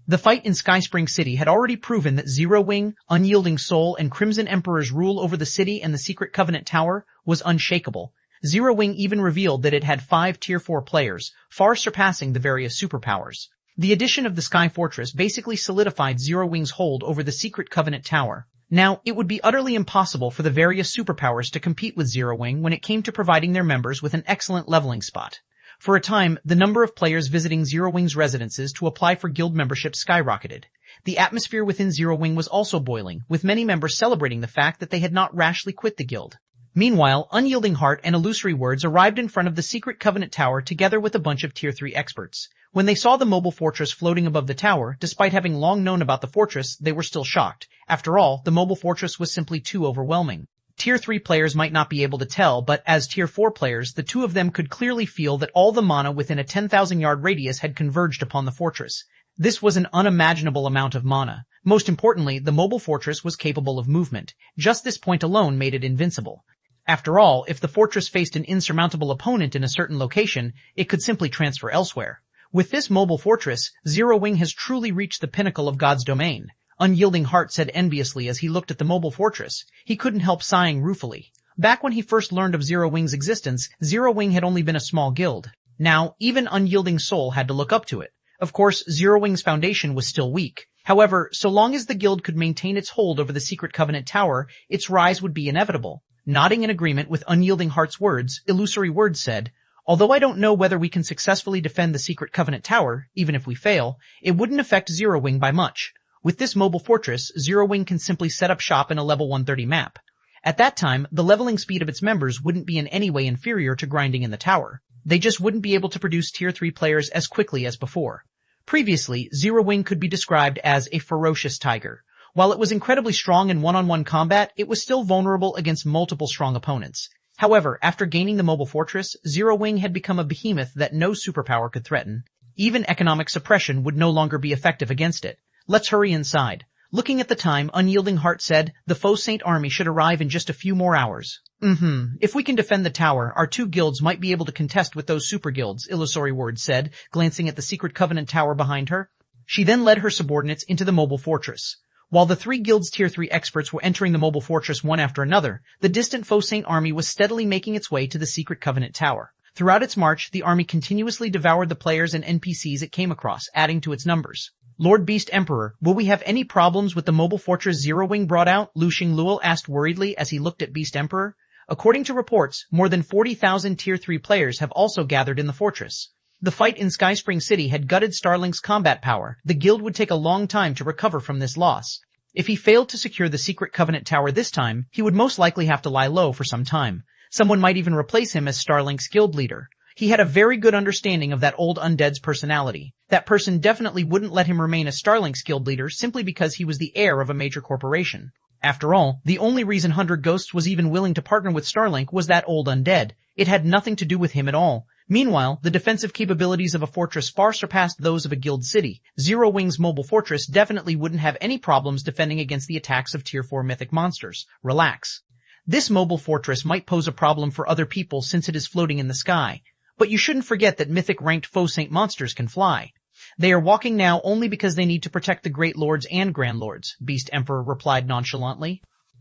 The fight in Sky Spring City had already proven that Zero Wing, Unyielding Soul, and Crimson Emperor's rule over the city and the Secret Covenant Tower was unshakable. Zero Wing even revealed that it had 5 Tier 4 players, far surpassing the various superpowers. The addition of the Sky Fortress basically solidified Zero Wing's hold over the Secret Covenant Tower. Now, it would be utterly impossible for the various superpowers to compete with Zero Wing when it came to providing their members with an excellent leveling spot. For a time, the number of players visiting Zero Wing's residences to apply for guild membership skyrocketed. The atmosphere within Zero Wing was also boiling, with many members celebrating the fact that they had not rashly quit the guild. Meanwhile, Unyielding Heart and Illusory Words arrived in front of the Secret Covenant Tower together with a bunch of Tier 3 experts. When they saw the mobile fortress floating above the tower, despite having long known about the fortress, they were still shocked. After all, the mobile fortress was simply too overwhelming. Tier 3 players might not be able to tell, but as Tier 4 players, the two of them could clearly feel that all the mana within a 10,000-yard radius had converged upon the fortress. This was an unimaginable amount of mana. Most importantly, the mobile fortress was capable of movement. Just this point alone made it invincible. After all, if the fortress faced an insurmountable opponent in a certain location, it could simply transfer elsewhere. With this mobile fortress, Zero Wing has truly reached the pinnacle of God's domain. Unyielding Heart said enviously as he looked at the mobile fortress. He couldn't help sighing ruefully. Back when he first learned of Zero Wing's existence, Zero Wing had only been a small guild. Now, even Unyielding Soul had to look up to it. Of course, Zero Wing's foundation was still weak. However, so long as the guild could maintain its hold over the Secret Covenant Tower, its rise would be inevitable. Nodding in agreement with Unyielding Heart's words, Illusory Words said, "Although I don't know whether we can successfully defend the Secret Covenant Tower, even if we fail, it wouldn't affect Zero Wing by much. With this mobile fortress, Zero Wing can simply set up shop in a level 130 map. At that time, the leveling speed of its members wouldn't be in any way inferior to grinding in the tower. They just wouldn't be able to produce Tier 3 players as quickly as before." Previously, Zero Wing could be described as a ferocious tiger. While it was incredibly strong in one-on-one combat, it was still vulnerable against multiple strong opponents. However, after gaining the mobile fortress, Zero Wing had become a behemoth that no superpower could threaten. Even economic suppression would no longer be effective against it. "Let's hurry inside." Looking at the time, Unyielding Heart said, "The Faux Saint army should arrive in just a few more hours." If we can defend the tower, our 2 guilds might be able to contest with those super guilds, Illusory Words said, glancing at the Secret Covenant Tower behind her. She then led her subordinates into the mobile fortress. While the 3 guilds' Tier 3 experts were entering the mobile fortress one after another, the distant Faux Saint army was steadily making its way to the Secret Covenant Tower. Throughout its march, the army continuously devoured the players and NPCs it came across, adding to its numbers. "Lord Beast Emperor, will we have any problems with the mobile fortress Zero Wing brought out?" Lu Xingluo asked worriedly as he looked at Beast Emperor. According to reports, more than 40,000 Tier 3 players have also gathered in the fortress. The fight in Skyspring City had gutted Starlink's combat power. The guild would take a long time to recover from this loss. If he failed to secure the secret Covenant Tower this time, he would most likely have to lie low for some time. Someone might even replace him as Starlink's guild leader. He had a very good understanding of that old undead's personality. That person definitely wouldn't let him remain as Starlink's guild leader simply because he was the heir of a major corporation. After all, the only reason 100 Ghosts was even willing to partner with Starlink was that old undead. It had nothing to do with him at all. Meanwhile, the defensive capabilities of a fortress far surpassed those of a guild city. Zero Wing's mobile fortress definitely wouldn't have any problems defending against the attacks of Tier 4 mythic monsters. Relax. This mobile fortress might pose a problem for other people since it is floating in the sky. But you shouldn't forget that mythic-ranked faux saint monsters can fly. They are walking now only because they need to protect the Great Lords and Grand Lords, Beast Emperor replied nonchalantly.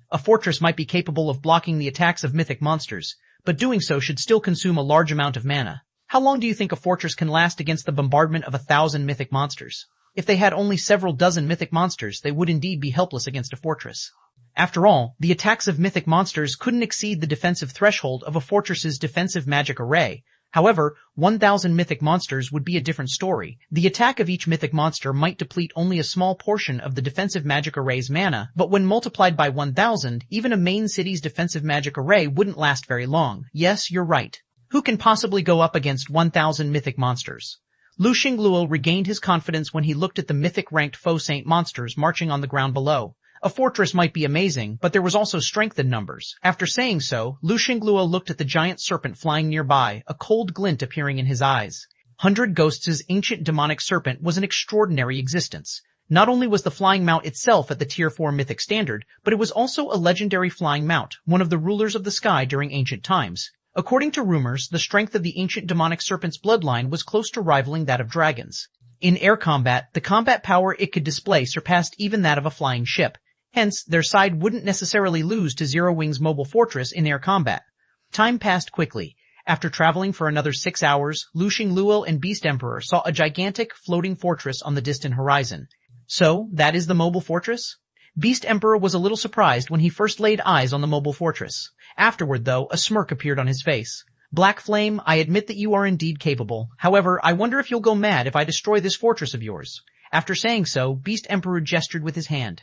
A fortress might be capable of blocking the attacks of mythic monsters, but doing so should still consume a large amount of mana. How long do you think a fortress can last against the bombardment of 1,000 mythic monsters? If they had only several dozen mythic monsters, they would indeed be helpless against a fortress. After all, the attacks of mythic monsters couldn't exceed the defensive threshold of a fortress's defensive magic array. However, 1,000 mythic monsters would be a different story. The attack of each mythic monster might deplete only a small portion of the defensive magic array's mana, but when multiplied by 1,000, even a main city's defensive magic array wouldn't last very long. Yes, you're right. Who can possibly go up against 1,000 mythic monsters? Lu Xingluo regained his confidence when he looked at the mythic-ranked faux saint monsters marching on the ground below. A fortress might be amazing, but there was also strength in numbers. After saying so, Lu Xingluo looked at the giant serpent flying nearby, a cold glint appearing in his eyes. 100 Ghosts' ancient demonic serpent was an extraordinary existence. Not only was the flying mount itself at the Tier 4 mythic standard, but it was also a legendary flying mount, one of the rulers of the sky during ancient times. According to rumors, the strength of the ancient demonic serpent's bloodline was close to rivaling that of dragons. In air combat, the combat power it could display surpassed even that of a flying ship. Hence, their side wouldn't necessarily lose to Zero Wing's mobile fortress in air combat. Time passed quickly. After traveling for another 6 hours, Lu Xingluo and Beast Emperor saw a gigantic, floating fortress on the distant horizon. So, that is the mobile fortress? Beast Emperor was a little surprised when he first laid eyes on the mobile fortress. Afterward, though, a smirk appeared on his face. Black Flame, I admit that you are indeed capable. However, I wonder if you'll go mad if I destroy this fortress of yours. After saying so, Beast Emperor gestured with his hand.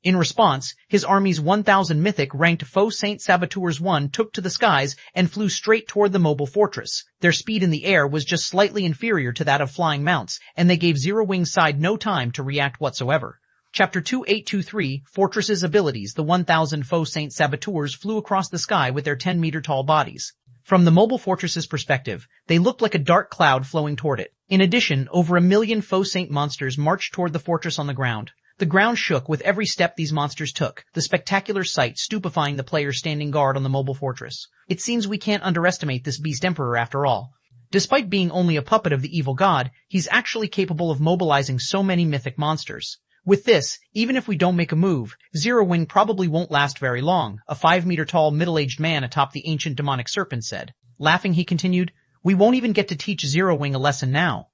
In response, his army's 1,000 mythic-ranked faux saint saboteurs took to the skies and flew straight toward the mobile fortress. Their speed in the air was just slightly inferior to that of flying mounts, and they gave Zero Wing's side no time to react whatsoever. Chapter 2823, Fortress's Abilities. The 1,000 faux saint saboteurs flew across the sky with their 10-meter-tall bodies. From the mobile fortress's perspective, they looked like a dark cloud flowing toward it. In addition, over 1 million faux saint monsters marched toward the fortress on the ground. The ground shook with every step these monsters took, the spectacular sight stupefying the players standing guard on the mobile fortress. It seems we can't underestimate this Beast Emperor after all. Despite being only a puppet of the evil god, he's actually capable of mobilizing so many mythic monsters. With this, even if we don't make a move, Zero Wing probably won't last very long, a 5-meter-tall middle-aged man atop the ancient demonic serpent said. Laughing, he continued, we won't even get to teach Zero Wing a lesson now.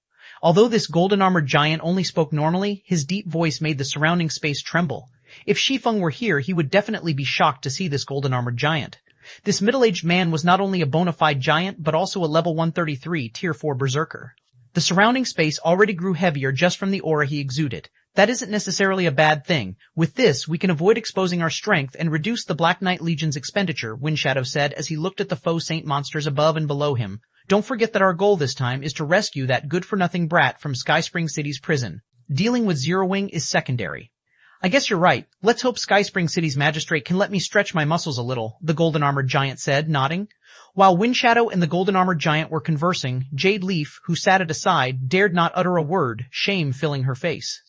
Although this golden-armored giant only spoke normally, his deep voice made the surrounding space tremble. If Shi Feng were here, he would definitely be shocked to see this golden-armored giant. This middle-aged man was not only a bona fide giant, but also a level 133 Tier 4 berserker. The surrounding space already grew heavier just from the aura he exuded. That isn't necessarily a bad thing. With this, we can avoid exposing our strength and reduce the Black Knight Legion's expenditure, Windshadow said as he looked at the faux saint monsters above and below him. Don't forget that our goal this time is to rescue that good-for-nothing brat from Skyspring City's prison. Dealing with Zero Wing is secondary. I guess you're right. Let's hope Skyspring City's magistrate can let me stretch my muscles a little, the golden-armored giant said, nodding. While Windshadow and the golden-armored giant were conversing, Jade Leaf, who sat at a side, dared not utter a word, shame filling her face.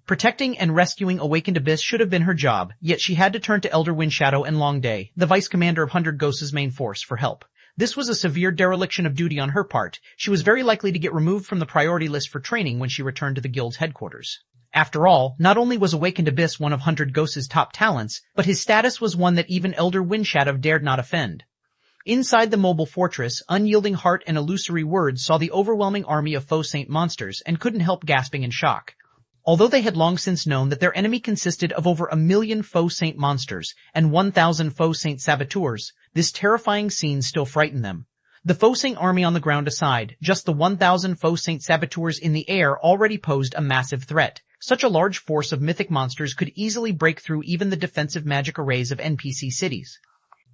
Protecting and rescuing Awakened Abyss should have been her job, yet she had to turn to Elder Windshadow and Long Day, the vice commander of 100 Ghosts' main force, for help. This was a severe dereliction of duty on her part. She was very likely to get removed from the priority list for training when she returned to the guild's headquarters. After all, not only was Awakened Abyss one of 100 Ghosts' top talents, but his status was one that even Elder Windshadow dared not offend. Inside the mobile fortress, Unyielding Heart and Illusory Words saw the overwhelming army of faux saint monsters and couldn't help gasping in shock. Although they had long since known that their enemy consisted of over 1,000,000 faux saint monsters and 1,000 faux saint saboteurs, this terrifying scene still frightened them. The faux saint army on the ground aside, just the 1,000 faux saint saboteurs in the air already posed a massive threat. Such a large force of mythic monsters could easily break through even the defensive magic arrays of NPC cities.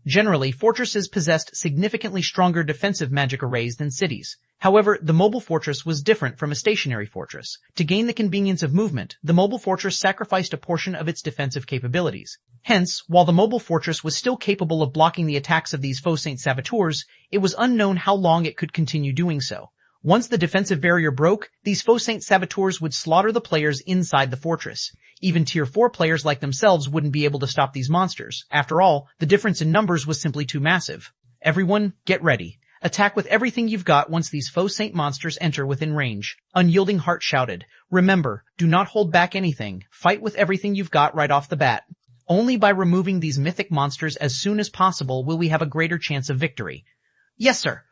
Generally, fortresses possessed significantly stronger defensive magic arrays than cities. However, the mobile fortress was different from a stationary fortress. To gain the convenience of movement, the mobile fortress sacrificed a portion of its defensive capabilities. Hence, while the mobile fortress was still capable of blocking the attacks of these faux saint saboteurs, it was unknown how long it could continue doing so. Once the defensive barrier broke, these faux saint saboteurs would slaughter the players inside the fortress. Even Tier 4 players like themselves wouldn't be able to stop these monsters. After all, the difference in numbers was simply too massive. Everyone, get ready. Attack with everything you've got once these faux saint monsters enter within range. Unyielding Heart shouted. Remember, do not hold back anything. Fight with everything you've got right off the bat. Only by removing these mythic monsters as soon as possible will we have a greater chance of victory. Yes, sir.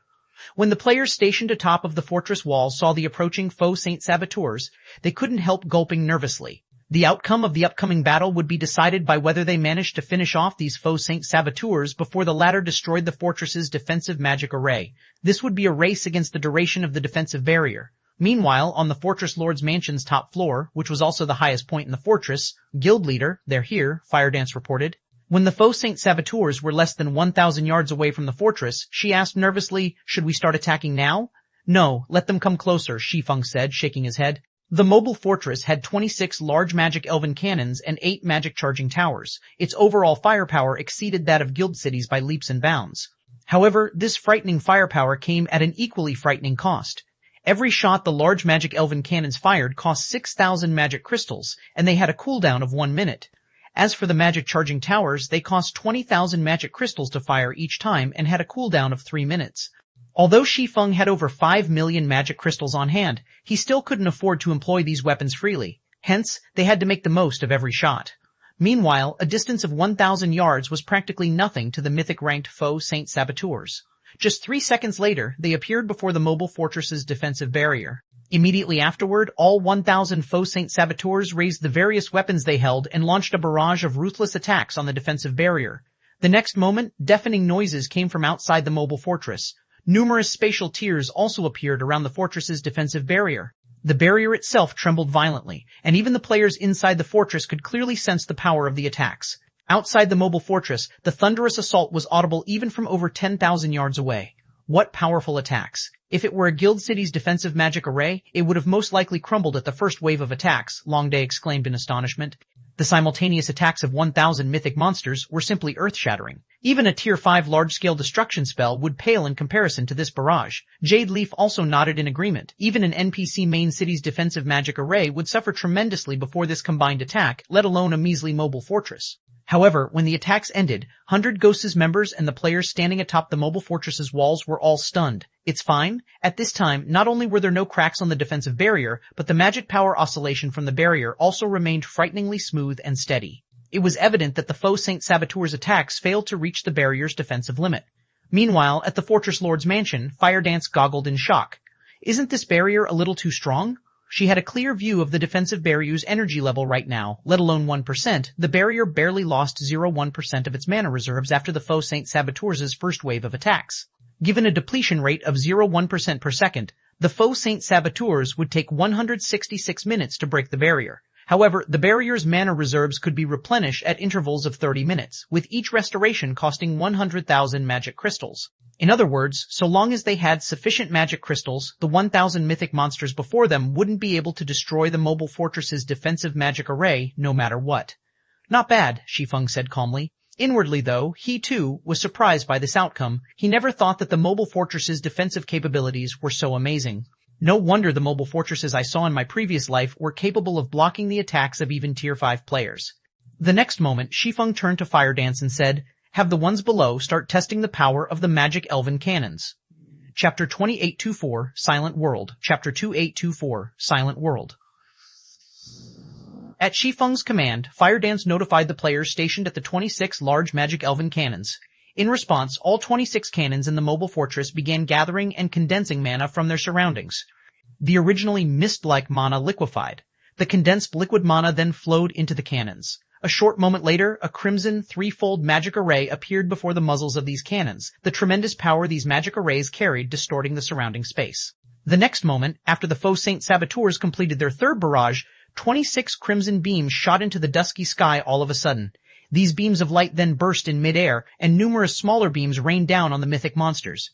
When the players stationed atop of the fortress walls saw the approaching faux saint saboteurs, they couldn't help gulping nervously. The outcome of the upcoming battle would be decided by whether they managed to finish off these faux saint saboteurs before the latter destroyed the fortress's defensive magic array. This would be a race against the duration of the defensive barrier. Meanwhile, on the Fortress Lord's mansion's top floor, which was also the highest point in the fortress, Guild Leader, they're here, Firedance reported. When the faux saint saboteurs were less than 1,000 yards away from the fortress, she asked nervously, should we start attacking now? No, let them come closer, Shi Feng said, shaking his head. The mobile fortress had 26 large magic elven cannons and 8 magic charging towers. Its overall firepower exceeded that of guild cities by leaps and bounds. However, this frightening firepower came at an equally frightening cost. Every shot the large magic elven cannons fired cost 6,000 magic crystals, and they had a cooldown of 1 minute. As for the magic charging towers, they cost 20,000 magic crystals to fire each time and had a cooldown of 3 minutes. Although Shi Feng had over 5 million magic crystals on hand, he still couldn't afford to employ these weapons freely. Hence, they had to make the most of every shot. Meanwhile, a distance of 1,000 yards was practically nothing to the mythic-ranked faux saint saboteurs. Just 3 seconds later, they appeared before the mobile fortress's defensive barrier. Immediately afterward, all 1,000 faux saint saboteurs raised the various weapons they held and launched a barrage of ruthless attacks on the defensive barrier. The next moment, deafening noises came from outside the mobile fortress. Numerous spatial tiers also appeared around the fortress's defensive barrier. The barrier itself trembled violently, and even the players inside the fortress could clearly sense the power of the attacks. Outside the mobile fortress, the thunderous assault was audible even from over 10,000 yards away. What powerful attacks! If it were a guild city's defensive magic array, it would have most likely crumbled at the first wave of attacks, Longday exclaimed in astonishment. The simultaneous attacks of 1,000 mythic monsters were simply earth-shattering. Even a Tier 5 large-scale destruction spell would pale in comparison to this barrage. Jade Leaf also nodded in agreement. Even an NPC main city's defensive magic array would suffer tremendously before this combined attack, let alone a measly mobile fortress. However, when the attacks ended, 100 Ghosts' members and the players standing atop the mobile fortress's walls were all stunned. It's fine. At this time, not only were there no cracks on the defensive barrier, but the magic power oscillation from the barrier also remained frighteningly smooth and steady. It was evident that the faux saint saboteurs' attacks failed to reach the barrier's defensive limit. Meanwhile, at the Fortress Lord's mansion, Firedance goggled in shock. Isn't this barrier a little too strong? She had a clear view of the defensive barrier's energy level right now, let alone 1%. The barrier barely lost 0.1% of its mana reserves after the faux saint saboteurs' first wave of attacks. Given a depletion rate of 0.1% per second, the faux saint saboteurs would take 166 minutes to break the barrier. However, the barrier's mana reserves could be replenished at intervals of 30 minutes, with each restoration costing 100,000 magic crystals. In other words, so long as they had sufficient magic crystals, the 1,000 mythic monsters before them wouldn't be able to destroy the mobile fortress's defensive magic array no matter what. Not bad, Shi Feng said calmly. Inwardly, though, he too was surprised by this outcome. He never thought that the mobile fortress's defensive capabilities were so amazing. No wonder the mobile fortresses I saw in my previous life were capable of blocking the attacks of even Tier 5 players. The next moment, Shi Feng turned to Firedance and said, have the ones below start testing the power of the magic elven cannons. Chapter 2824, Silent World. Chapter 2824, Silent World. At Shi Feng's command, Firedance notified the players stationed at the 26 large magic elven cannons. In response, all 26 cannons in the mobile fortress began gathering and condensing mana from their surroundings. The originally mist-like mana liquefied. The condensed liquid mana then flowed into the cannons. A short moment later, a crimson threefold magic array appeared before the muzzles of these cannons, the tremendous power these magic arrays carried distorting the surrounding space. The next moment, after the faux Saint Saboteurs completed their third barrage, 26 crimson beams shot into the dusky sky all of a sudden. These beams of light then burst in midair, and numerous smaller beams rained down on the mythic monsters.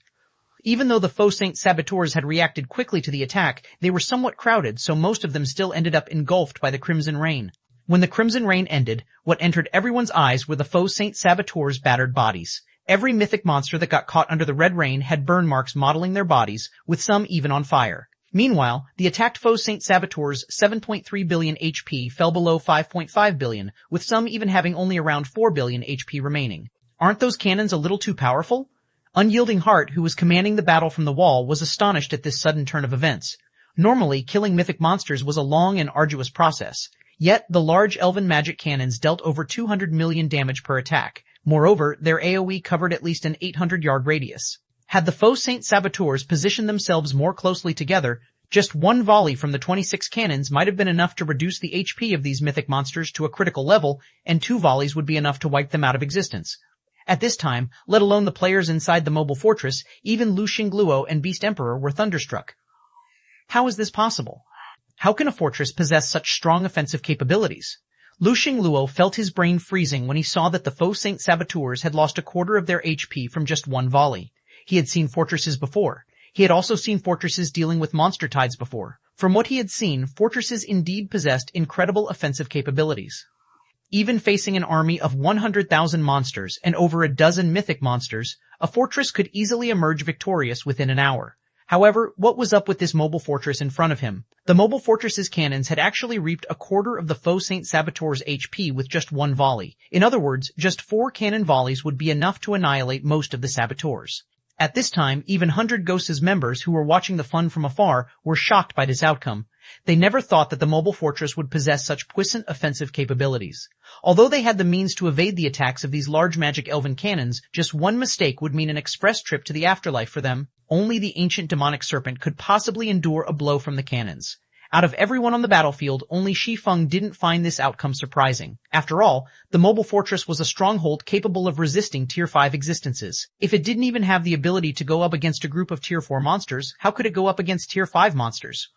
Even though the faux Saint Saboteurs had reacted quickly to the attack, they were somewhat crowded, so most of them still ended up engulfed by the crimson rain. When the crimson rain ended, what entered everyone's eyes were the faux Saint Saboteurs' battered bodies. Every mythic monster that got caught under the red rain had burn marks modeling their bodies, with some even on fire. Meanwhile, the attacked faux Saint Saboteurs' 7.3 billion HP fell below 5.5 billion, with some even having only around 4 billion HP remaining. Aren't those cannons a little too powerful? Unyielding Heart, who was commanding the battle from the wall, was astonished at this sudden turn of events. Normally, killing mythic monsters was a long and arduous process. Yet, the large elven magic cannons dealt over 200 million damage per attack. Moreover, their AoE covered at least an 800-yard radius. Had the faux Saint Saboteurs positioned themselves more closely together, just one volley from the 26 cannons might have been enough to reduce the HP of these mythic monsters to a critical level, and 2 volleys would be enough to wipe them out of existence. At this time, let alone the players inside the mobile fortress, even Lu Xingluo and Beast Emperor were thunderstruck. How is this possible? How can a fortress possess such strong offensive capabilities? Lu Xingluo felt his brain freezing when he saw that the faux Saint Saboteurs had lost a quarter of their HP from just one volley. He had seen fortresses before. He had also seen fortresses dealing with monster tides before. From what he had seen, fortresses indeed possessed incredible offensive capabilities. Even facing an army of 100,000 monsters and over a dozen mythic monsters, a fortress could easily emerge victorious within an hour. However, what was up with this mobile fortress in front of him? The mobile fortress's cannons had actually reaped a quarter of the faux Saint Saboteurs' HP with just one volley. In other words, just 4 cannon volleys would be enough to annihilate most of the Saboteurs. At this time, even 100 Ghosts' members who were watching the fun from afar were shocked by this outcome. They never thought that the mobile fortress would possess such puissant offensive capabilities. Although they had the means to evade the attacks of these large magic elven cannons, just one mistake would mean an express trip to the afterlife for them. Only the ancient demonic serpent could possibly endure a blow from the cannons. Out of everyone on the battlefield, only Shi Feng didn't find this outcome surprising. After all, the mobile fortress was a stronghold capable of resisting Tier 5 existences. If it didn't even have the ability to go up against a group of Tier 4 monsters, how could it go up against Tier 5 monsters?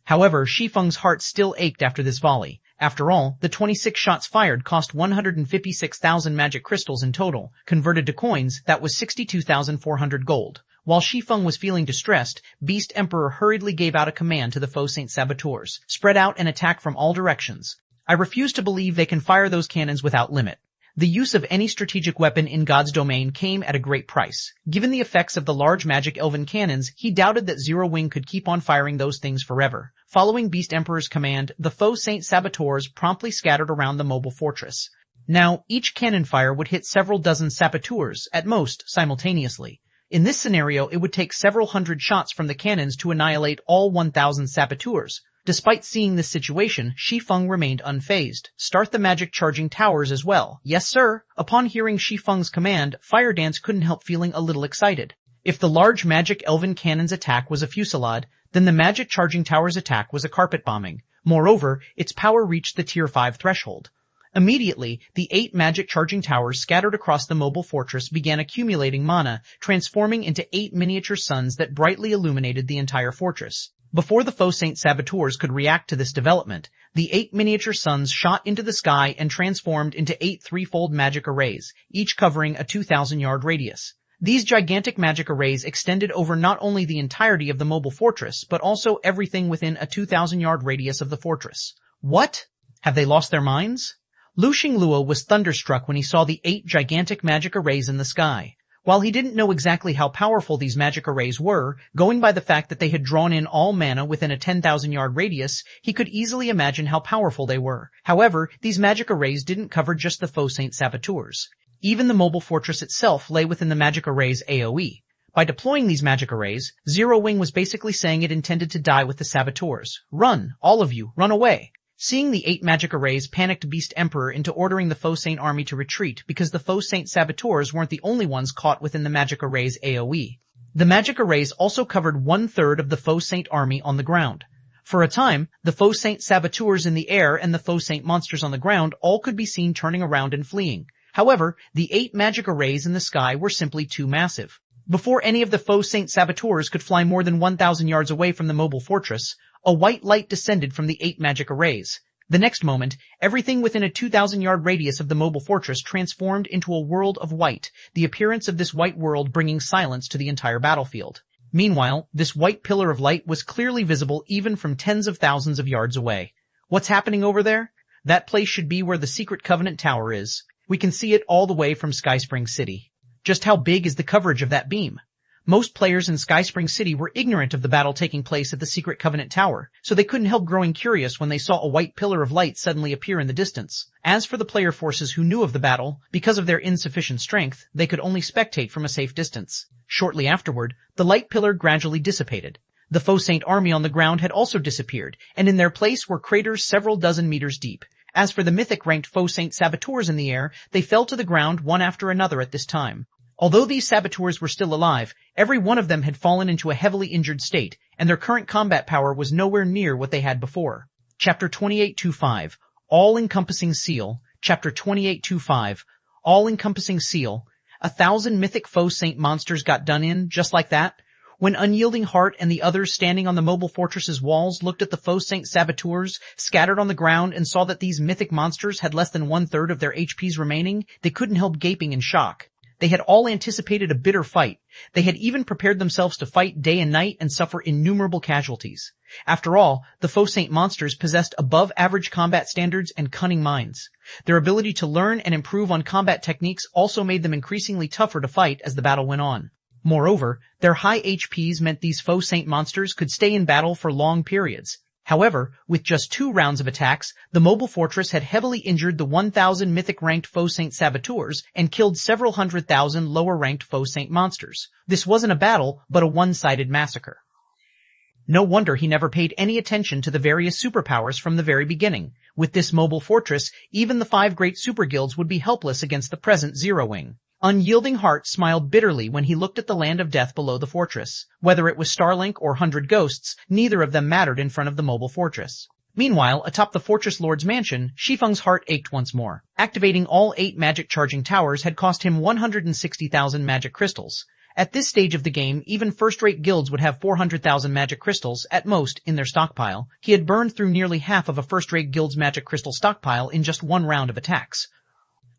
However, Shi Feng's heart still ached after this volley. After all, the 26 shots fired cost 156,000 magic crystals in total. Converted to coins, that was 62,400 gold. While Shi Feng was feeling distressed, Beast Emperor hurriedly gave out a command to the faux Saint Saboteurs. Spread out and attack from all directions. I refuse to believe they can fire those cannons without limit. The use of any strategic weapon in God's domain came at a great price. Given the effects of the large magic elven cannons, he doubted that Zero Wing could keep on firing those things forever. Following Beast Emperor's command, the faux Saint Saboteurs promptly scattered around the mobile fortress. Now, each cannon fire would hit several dozen Saboteurs, at most, simultaneously. In this scenario, it would take several hundred shots from the cannons to annihilate all 1,000 Saboteurs. Despite seeing this situation, Shi Feng remained unfazed. Start the magic charging towers as well. Yes, sir. Upon hearing Shi Feng's command, Fire Dance couldn't help feeling a little excited. If the large magic elven cannon's attack was a fusillade, then the magic charging tower's attack was a carpet bombing. Moreover, its power reached the Tier 5 threshold. Immediately, the 8 magic charging towers scattered across the mobile fortress began accumulating mana, transforming into 8 miniature suns that brightly illuminated the entire fortress. Before the faux Saint Saboteurs could react to this development, the 8 miniature suns shot into the sky and transformed into 8 threefold magic arrays, each covering a 2,000-yard radius. These gigantic magic arrays extended over not only the entirety of the mobile fortress, but also everything within a 2,000-yard radius of the fortress. What? Have they lost their minds? Lu Xingluo was thunderstruck when he saw the 8 gigantic magic arrays in the sky. While he didn't know exactly how powerful these magic arrays were, going by the fact that they had drawn in all mana within a 10,000-yard radius, he could easily imagine how powerful they were. However, these magic arrays didn't cover just the faux Saint Saboteurs. Even the mobile fortress itself lay within the magic array's AoE. By deploying these magic arrays, Zero Wing was basically saying it intended to die with the Saboteurs. Run, all of you, run away. Seeing the 8 magic arrays panicked Beast Emperor into ordering the faux Saint army to retreat because the faux Saint Saboteurs weren't the only ones caught within the magic array's AoE. The magic arrays also covered 1/3 of the faux Saint army on the ground. For a time, the Faux Saint saboteurs in the air and the Faux Saint monsters on the ground all could be seen turning around and fleeing. However, the 8 magic arrays in the sky were simply too massive. Before any of the Faux Saint saboteurs could fly more than 1,000 yards away from the mobile fortress, a white light descended from the 8 magic arrays. The next moment, everything within a 2,000-yard radius of the mobile fortress transformed into a world of white, the appearance of this white world bringing silence to the entire battlefield. Meanwhile, this white pillar of light was clearly visible even from tens of thousands of yards away. What's happening over there? That place should be where the secret Covenant Tower is. We can see it all the way from Skyspring City. Just how big is the coverage of that beam? Most players in Skyspring City were ignorant of the battle taking place at the secret Covenant Tower, so they couldn't help growing curious when they saw a white pillar of light suddenly appear in the distance. As for the player forces who knew of the battle, because of their insufficient strength, they could only spectate from a safe distance. Shortly afterward, the light pillar gradually dissipated. The Faux Saint army on the ground had also disappeared, and in their place were craters several dozen meters deep. As for the mythic-ranked Faux Saint saboteurs in the air, they fell to the ground one after another at this time. Although these saboteurs were still alive, every one of them had fallen into a heavily injured state, and their current combat power was nowhere near what they had before. Chapter 2825, All-Encompassing Seal. Chapter 2825, All-Encompassing Seal. 1,000 mythic Faux Saint monsters got done in, just like that. When Unyielding Heart and the others standing on the mobile fortress's walls looked at the Faux Saint saboteurs scattered on the ground and saw that these mythic monsters had less than 1/3 of their HPs remaining, they couldn't help gaping in shock. They had all anticipated a bitter fight. They had even prepared themselves to fight day and night and suffer innumerable casualties. After all, the Faux Saint monsters possessed above-average combat standards and cunning minds. Their ability to learn and improve on combat techniques also made them increasingly tougher to fight as the battle went on. Moreover, their high HPs meant these Faux Saint monsters could stay in battle for long periods. However, with just 2 rounds of attacks, the mobile fortress had heavily injured the 1,000 mythic-ranked Faux Saint saboteurs and killed several 100,000 lower-ranked Faux Saint monsters. This wasn't a battle, but a one-sided massacre. No wonder he never paid any attention to the various superpowers from the very beginning. With this mobile fortress, even the 5 great super guilds would be helpless against the present Zero-Wing. Unyielding Heart smiled bitterly when he looked at the land of death below the fortress. Whether it was Starlink or 100 Ghosts, neither of them mattered in front of the mobile fortress. Meanwhile, atop the Fortress Lord's mansion, Shi Feng's heart ached once more. Activating all 8 magic charging towers had cost him 160,000 magic crystals. At this stage of the game, even first-rate guilds would have 400,000 magic crystals, at most, in their stockpile. He had burned through nearly half of a first-rate guild's magic crystal stockpile in just 1 round of attacks.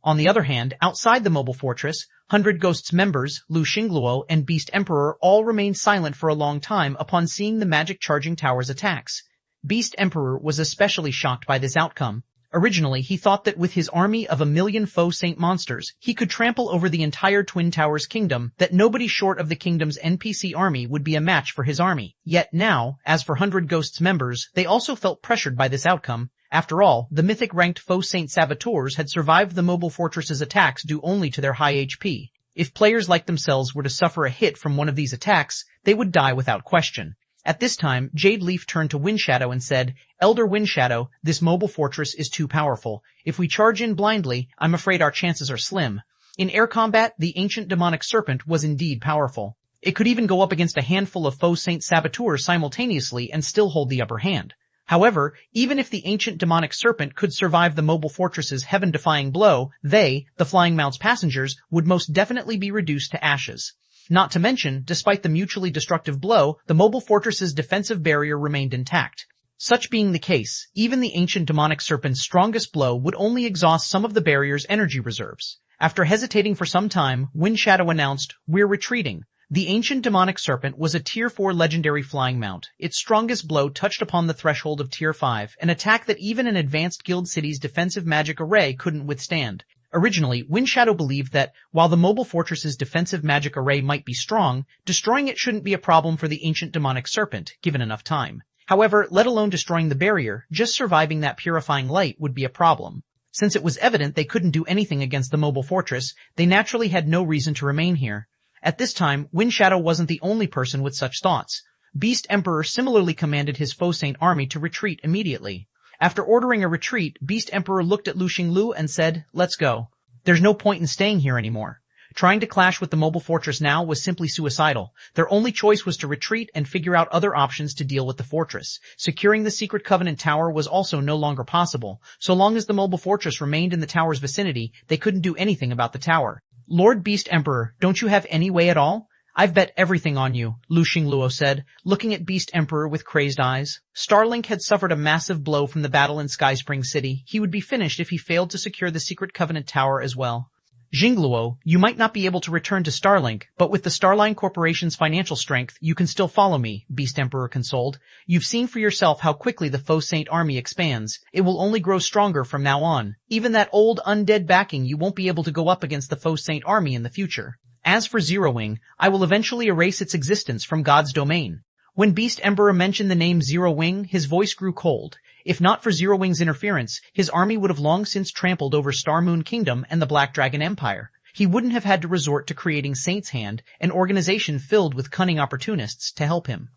On the other hand, outside the mobile fortress, 100 Ghosts members, Lu Xingluo and Beast Emperor all remained silent for a long time upon seeing the magic charging tower's attacks. Beast Emperor was especially shocked by this outcome. Originally, he thought that with his army of 1,000,000 Faux Saint monsters, he could trample over the entire Twin Towers kingdom, that nobody short of the kingdom's NPC army would be a match for his army. Yet now, as for 100 Ghosts members, they also felt pressured by this outcome. After all, the mythic-ranked Faux Saint saboteurs had survived the mobile fortress's attacks due only to their high HP. If players like themselves were to suffer a hit from one of these attacks, they would die without question. At this time, Jade Leaf turned to Windshadow and said, "Elder Windshadow, this mobile fortress is too powerful. If we charge in blindly, I'm afraid our chances are slim." In air combat, the ancient demonic serpent was indeed powerful. It could even go up against a handful of Faux Saint saboteurs simultaneously and still hold the upper hand. However, even if the ancient demonic serpent could survive the mobile fortress's heaven-defying blow, they, the Flying Mount's passengers, would most definitely be reduced to ashes. Not to mention, despite the mutually destructive blow, the mobile fortress's defensive barrier remained intact. Such being the case, even the ancient demonic serpent's strongest blow would only exhaust some of the barrier's energy reserves. After hesitating for some time, Windshadow announced, "We're retreating." The ancient demonic serpent was a Tier 4 legendary flying mount. Its strongest blow touched upon the threshold of Tier 5, an attack that even an advanced guild city's defensive magic array couldn't withstand. Originally, Windshadow believed that, while the mobile fortress's defensive magic array might be strong, destroying it shouldn't be a problem for the ancient demonic serpent, given enough time. However, let alone destroying the barrier, just surviving that purifying light would be a problem. Since it was evident they couldn't do anything against the mobile fortress, they naturally had no reason to remain here. At this time, Windshadow wasn't the only person with such thoughts. Beast Emperor similarly commanded his Faux Saint army to retreat immediately. After ordering a retreat, Beast Emperor looked at Lu Xinglu and said, "Let's go. There's no point in staying here anymore." Trying to clash with the mobile fortress now was simply suicidal. Their only choice was to retreat and figure out other options to deal with the fortress. Securing the secret Covenant Tower was also no longer possible. So long as the mobile fortress remained in the tower's vicinity, they couldn't do anything about the tower. Lord Beast Emperor, don't you have any way at all? I've bet everything on you, Lu Xingluo said, looking at Beast Emperor with crazed eyes. Starlink had suffered a massive blow from the battle in Sky Spring City. He would be finished if he failed to secure the secret Covenant Tower as well. Xingluo, you might not be able to return to Starlink, but with the Starline Corporation's financial strength, you can still follow me, Beast Emperor consoled. You've seen for yourself how quickly the Faux Saint army expands. It will only grow stronger from now on. Even that old undead backing, you won't be able to go up against the Faux Saint army in the future. As for Zero Wing, I will eventually erase its existence from God's domain. When Beast Emperor mentioned the name Zero Wing, his voice grew cold. If not for Zero Wing's interference, his army would have long since trampled over Star Moon Kingdom and the Black Dragon Empire. He wouldn't have had to resort to creating Saint's Hand, an organization filled with cunning opportunists, to help him.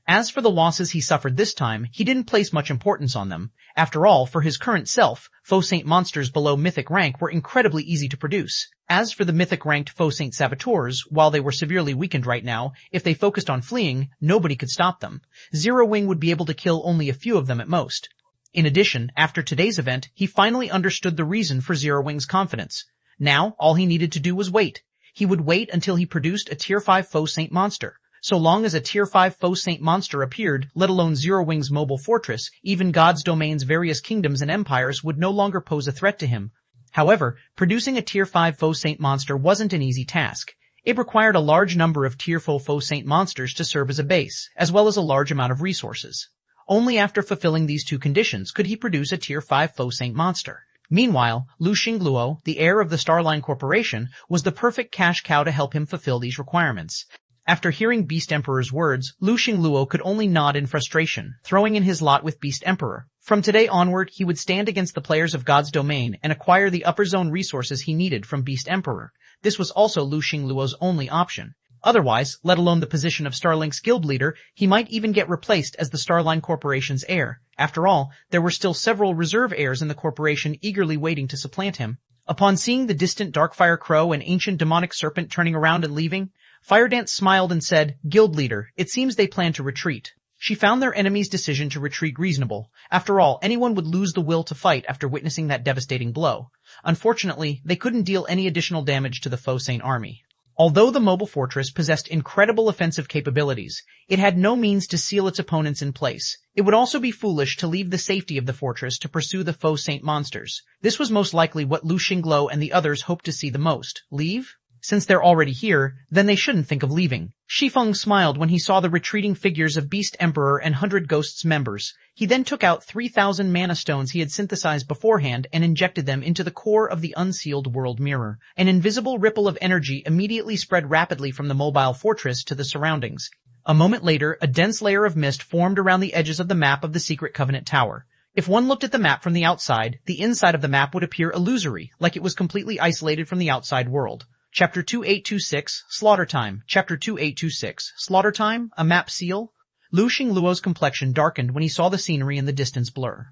As for the losses he suffered this time, he didn't place much importance on them. After all, for his current self, Faux Saint monsters below Mythic rank were incredibly easy to produce. As for the Mythic-ranked Faux Saint saboteurs, while they were severely weakened right now, if they focused on fleeing, nobody could stop them. Zero Wing would be able to kill only a few of them at most. In addition, after today's event, he finally understood the reason for Zero Wing's confidence. Now, all he needed to do was wait. He would wait until he produced a Tier 5 Faux Saint monster. So long as a Tier 5 Faux Saint monster appeared, let alone Zero Wing's mobile fortress, even God's domain's various kingdoms and empires would no longer pose a threat to him. However, producing a Tier 5 Faux Saint monster wasn't an easy task. It required a large number of Tier 4 Faux Saint monsters to serve as a base, as well as a large amount of resources. Only after fulfilling these two conditions could he produce a Tier 5 Faux Saint monster. Meanwhile, Lu Xingluo, the heir of the Starline Corporation, was the perfect cash cow to help him fulfill these requirements. After hearing Beast Emperor's words, Lu Xingluo could only nod in frustration, throwing in his lot with Beast Emperor. From today onward, he would stand against the players of God's domain and acquire the upper zone resources he needed from Beast Emperor. This was also Lu Xingluo's only option. Otherwise, let alone the position of Starlink's guild leader, he might even get replaced as the Starline Corporation's heir. After all, there were still several reserve heirs in the corporation eagerly waiting to supplant him. Upon seeing the distant Darkfire Crow and ancient demonic serpent turning around and leaving, Firedance smiled and said, "Guild leader, it seems they plan to retreat." She found their enemy's decision to retreat reasonable. After all, anyone would lose the will to fight after witnessing that devastating blow. Unfortunately, they couldn't deal any additional damage to the Faux Saint army. Although the mobile fortress possessed incredible offensive capabilities, it had no means to seal its opponents in place. It would also be foolish to leave the safety of the fortress to pursue the Faux Saint monsters. This was most likely what Lu Xingluo and the others hoped to see the most. Leave? Since they're already here, then they shouldn't think of leaving. Shi Feng smiled when he saw the retreating figures of Beast Emperor and 100 Ghosts members. He then took out 3,000 mana stones he had synthesized beforehand and injected them into the core of the unsealed world mirror. An invisible ripple of energy immediately spread rapidly from the mobile fortress to the surroundings. A moment later, a dense layer of mist formed around the edges of the map of the secret Covenant Tower. If one looked at the map from the outside, the inside of the map would appear illusory, like it was completely isolated from the outside world. Chapter 2826, Slaughter Time. Chapter 2826, Slaughter Time, a map seal? Lu Xingluo's complexion darkened when he saw the scenery in the distance blur.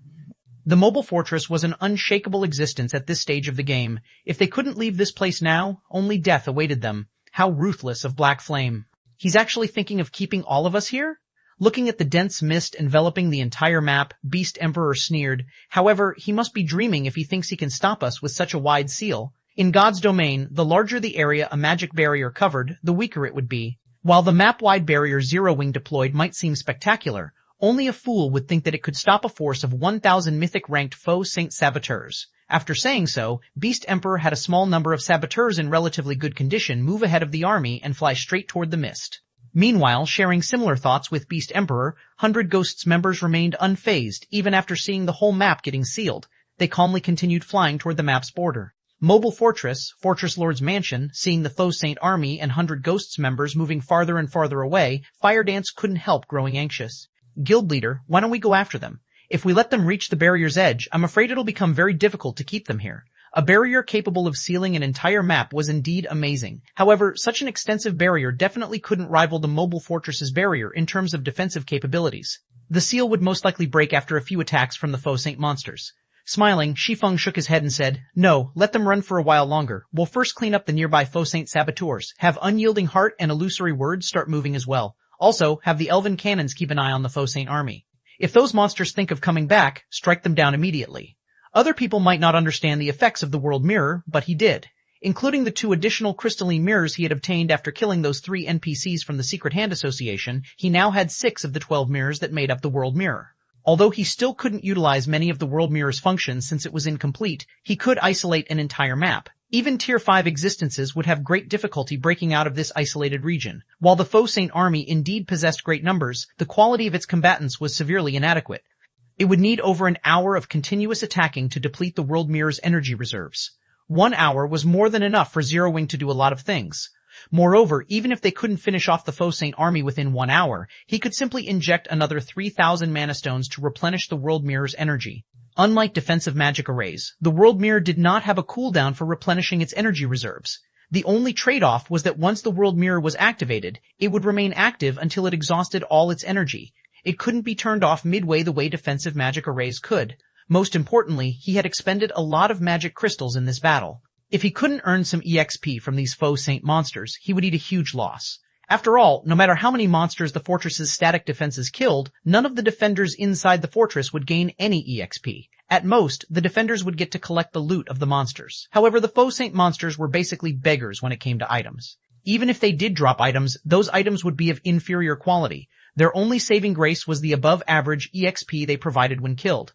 The mobile fortress was an unshakable existence at this stage of the game. If they couldn't leave this place now, only death awaited them. How ruthless of Black Flame. He's actually thinking of keeping all of us here? Looking at the dense mist enveloping the entire map, Beast Emperor sneered. However, he must be dreaming if he thinks he can stop us with such a wide seal. In God's domain, the larger the area a magic barrier covered, the weaker it would be. While the map-wide barrier Zero Wing deployed might seem spectacular, only a fool would think that it could stop a force of 1,000 mythic-ranked Faux Saint saboteurs. After saying so, Beast Emperor had a small number of saboteurs in relatively good condition move ahead of the army and fly straight toward the mist. Meanwhile, sharing similar thoughts with Beast Emperor, 100 Ghosts members remained unfazed even after seeing the whole map getting sealed. They calmly continued flying toward the map's border. Mobile Fortress, Fortress Lord's Mansion, seeing the Faux Saint army and 100 Ghosts members moving farther and farther away, Firedance couldn't help growing anxious. Guild leader, why don't we go after them? If we let them reach the barrier's edge, I'm afraid it'll become very difficult to keep them here. A barrier capable of sealing an entire map was indeed amazing. However, such an extensive barrier definitely couldn't rival the Mobile Fortress's barrier in terms of defensive capabilities. The seal would most likely break after a few attacks from the Faux Saint monsters. Smiling, Shi Feng shook his head and said, "No, let them run for a while longer. We'll first clean up the nearby Faux Saint saboteurs, have Unyielding Heart and Illusory Words start moving as well. Also, have the Elven Cannons keep an eye on the Faux Saint army. If those monsters think of coming back, strike them down immediately." Other people might not understand the effects of the World Mirror, but he did. Including the 2 additional crystalline mirrors he had obtained after killing those 3 NPCs from the Secret Hand Association, he now had 6 of the 12 mirrors that made up the World Mirror. Although he still couldn't utilize many of the World Mirror's functions since it was incomplete, he could isolate an entire map. Even Tier 5 existences would have great difficulty breaking out of this isolated region. While the Faux Saint army indeed possessed great numbers, the quality of its combatants was severely inadequate. It would need over an hour of continuous attacking to deplete the World Mirror's energy reserves. 1 hour was more than enough for Zero Wing to do a lot of things. Moreover, even if they couldn't finish off the Faux Saint army within 1 hour, he could simply inject another 3,000 mana stones to replenish the World Mirror's energy. Unlike defensive magic arrays, the World Mirror did not have a cooldown for replenishing its energy reserves. The only trade-off was that once the World Mirror was activated, it would remain active until it exhausted all its energy. It couldn't be turned off midway the way defensive magic arrays could. Most importantly, he had expended a lot of magic crystals in this battle. If he couldn't earn some EXP from these Faux Saint monsters, he would eat a huge loss. After all, no matter how many monsters the fortress's static defenses killed, none of the defenders inside the fortress would gain any EXP. At most, the defenders would get to collect the loot of the monsters. However, the Faux Saint monsters were basically beggars when it came to items. Even if they did drop items, those items would be of inferior quality. Their only saving grace was the above-average EXP they provided when killed.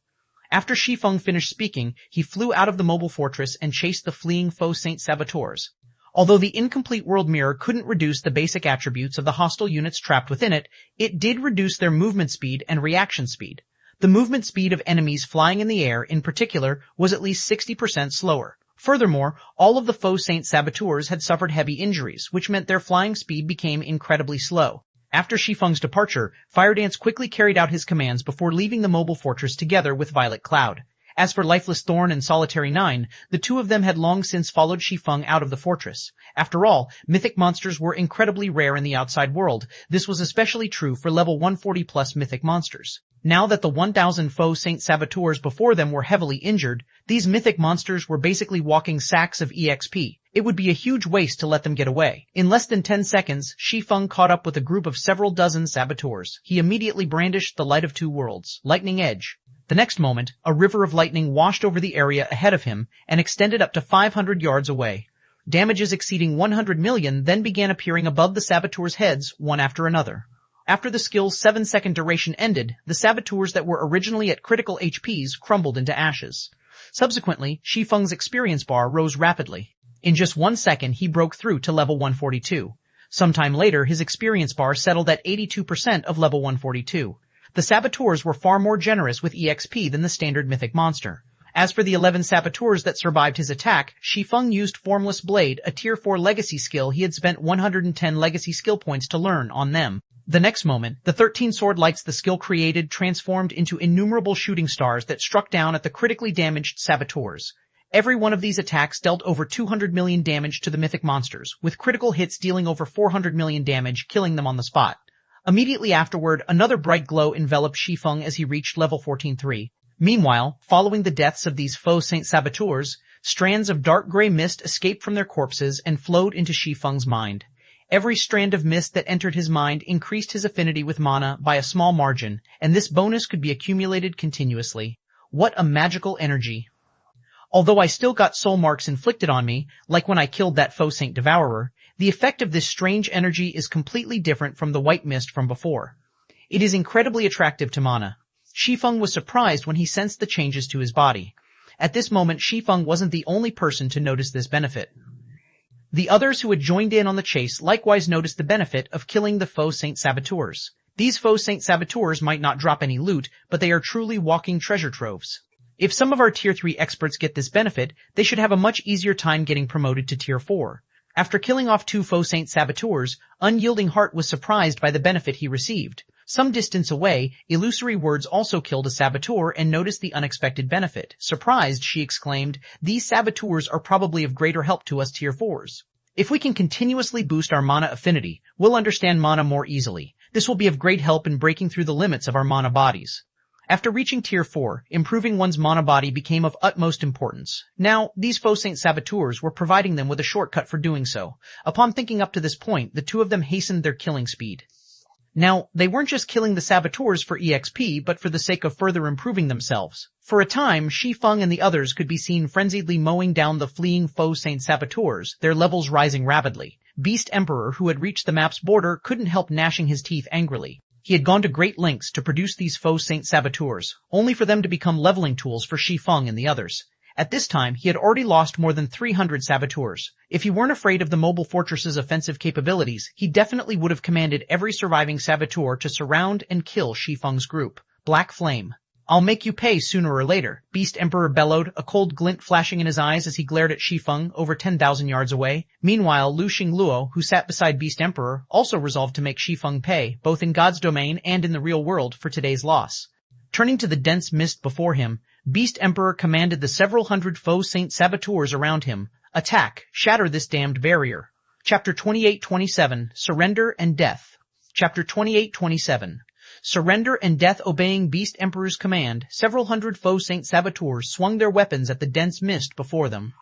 After Shi Feng finished speaking, he flew out of the mobile fortress and chased the fleeing Faux Saint saboteurs. Although the incomplete World Mirror couldn't reduce the basic attributes of the hostile units trapped within it, it did reduce their movement speed and reaction speed. The movement speed of enemies flying in the air, in particular, was at least 60% slower. Furthermore, all of the Faux Saint saboteurs had suffered heavy injuries, which meant their flying speed became incredibly slow. After Shi Feng's departure, Firedance quickly carried out his commands before leaving the mobile fortress together with Violet Cloud. As for Lifeless Thorn and Solitary 9, the 2 of them had long since followed Shi Feng out of the fortress. After all, mythic monsters were incredibly rare in the outside world. This was especially true for level 140 plus mythic monsters. Now that the 1,000 Faux Saint saboteurs before them were heavily injured, these mythic monsters were basically walking sacks of EXP. It would be a huge waste to let them get away. In less than 10 seconds, Shi Feng caught up with a group of several dozen saboteurs. He immediately brandished the Light of Two Worlds, Lightning Edge. The next moment, a river of lightning washed over the area ahead of him and extended up to 500 yards away. Damages exceeding 100 million then began appearing above the saboteurs' heads, one after another. After the skill's 7-second duration ended, the saboteurs that were originally at critical HPs crumbled into ashes. Subsequently, Shi Feng's experience bar rose rapidly. In just 1 second, he broke through to level 142. Sometime later, his experience bar settled at 82% of level 142. The saboteurs were far more generous with EXP than the standard mythic monster. As for the 11 saboteurs that survived his attack, Shi Feng used Formless Blade, a tier 4 legacy skill he had spent 110 legacy skill points to learn on them. The next moment, the 13 sword lights the skill created transformed into innumerable shooting stars that struck down at the critically damaged saboteurs. Every one of these attacks dealt over 200 million damage to the mythic monsters, with critical hits dealing over 400 million damage, killing them on the spot. Immediately afterward, another bright glow enveloped Shi Feng as he reached level 14-3. Meanwhile, following the deaths of these Faux Saint saboteurs, strands of dark gray mist escaped from their corpses and flowed into Shi Feng's mind. Every strand of mist that entered his mind increased his affinity with mana by a small margin, and this bonus could be accumulated continuously. What a magical energy! Although I still got soul marks inflicted on me, like when I killed that Faux Saint Devourer, the effect of this strange energy is completely different from the white mist from before. It is incredibly attractive to mana. Shi Feng was surprised when he sensed the changes to his body. At this moment, Shi Feng wasn't the only person to notice this benefit. The others who had joined in on the chase likewise noticed the benefit of killing the Faux Saint saboteurs. These Faux Saint saboteurs might not drop any loot, but they are truly walking treasure troves. If some of our Tier 3 experts get this benefit, they should have a much easier time getting promoted to Tier 4. After killing off 2 Faux Saint saboteurs, Unyielding Heart was surprised by the benefit he received. Some distance away, Illusory Words also killed a saboteur and noticed the unexpected benefit. Surprised, she exclaimed, "These saboteurs are probably of greater help to us Tier 4s. If we can continuously boost our mana affinity, we'll understand mana more easily. This will be of great help in breaking through the limits of our mana bodies." After reaching Tier 4, improving one's mana body became of utmost importance. Now, these faux Saint Saboteurs were providing them with a shortcut for doing so. Upon thinking up to this point, the two of them hastened their killing speed. Now, they weren't just killing the Saboteurs for EXP, but for the sake of further improving themselves. For a time, Shi Feng and the others could be seen frenziedly mowing down the fleeing faux Saint Saboteurs, their levels rising rapidly. Beast Emperor, who had reached the map's border, couldn't help gnashing his teeth angrily. He had gone to great lengths to produce these faux Saint Saboteurs, only for them to become leveling tools for Shi Feng and the others. At this time, he had already lost more than 300 Saboteurs. If he weren't afraid of the mobile fortress's offensive capabilities, he definitely would have commanded every surviving Saboteur to surround and kill Shi Feng's group. Black Flame. I'll make you pay sooner or later, Beast Emperor bellowed, a cold glint flashing in his eyes as he glared at Shi Feng over 10,000 yards away. Meanwhile, Lu Xingluo, who sat beside Beast Emperor, also resolved to make Shi Feng pay, both in God's domain and in the real world, for today's loss. Turning to the dense mist before him, Beast Emperor commanded the several hundred faux Saint Saboteurs around him. Attack! Shatter this damned barrier. Chapter 2827, Surrender and Death. Chapter 2827. Surrender and Death. Obeying Beast Emperor's command, several hundred faux Saint Saboteurs swung their weapons at the dense mist before them.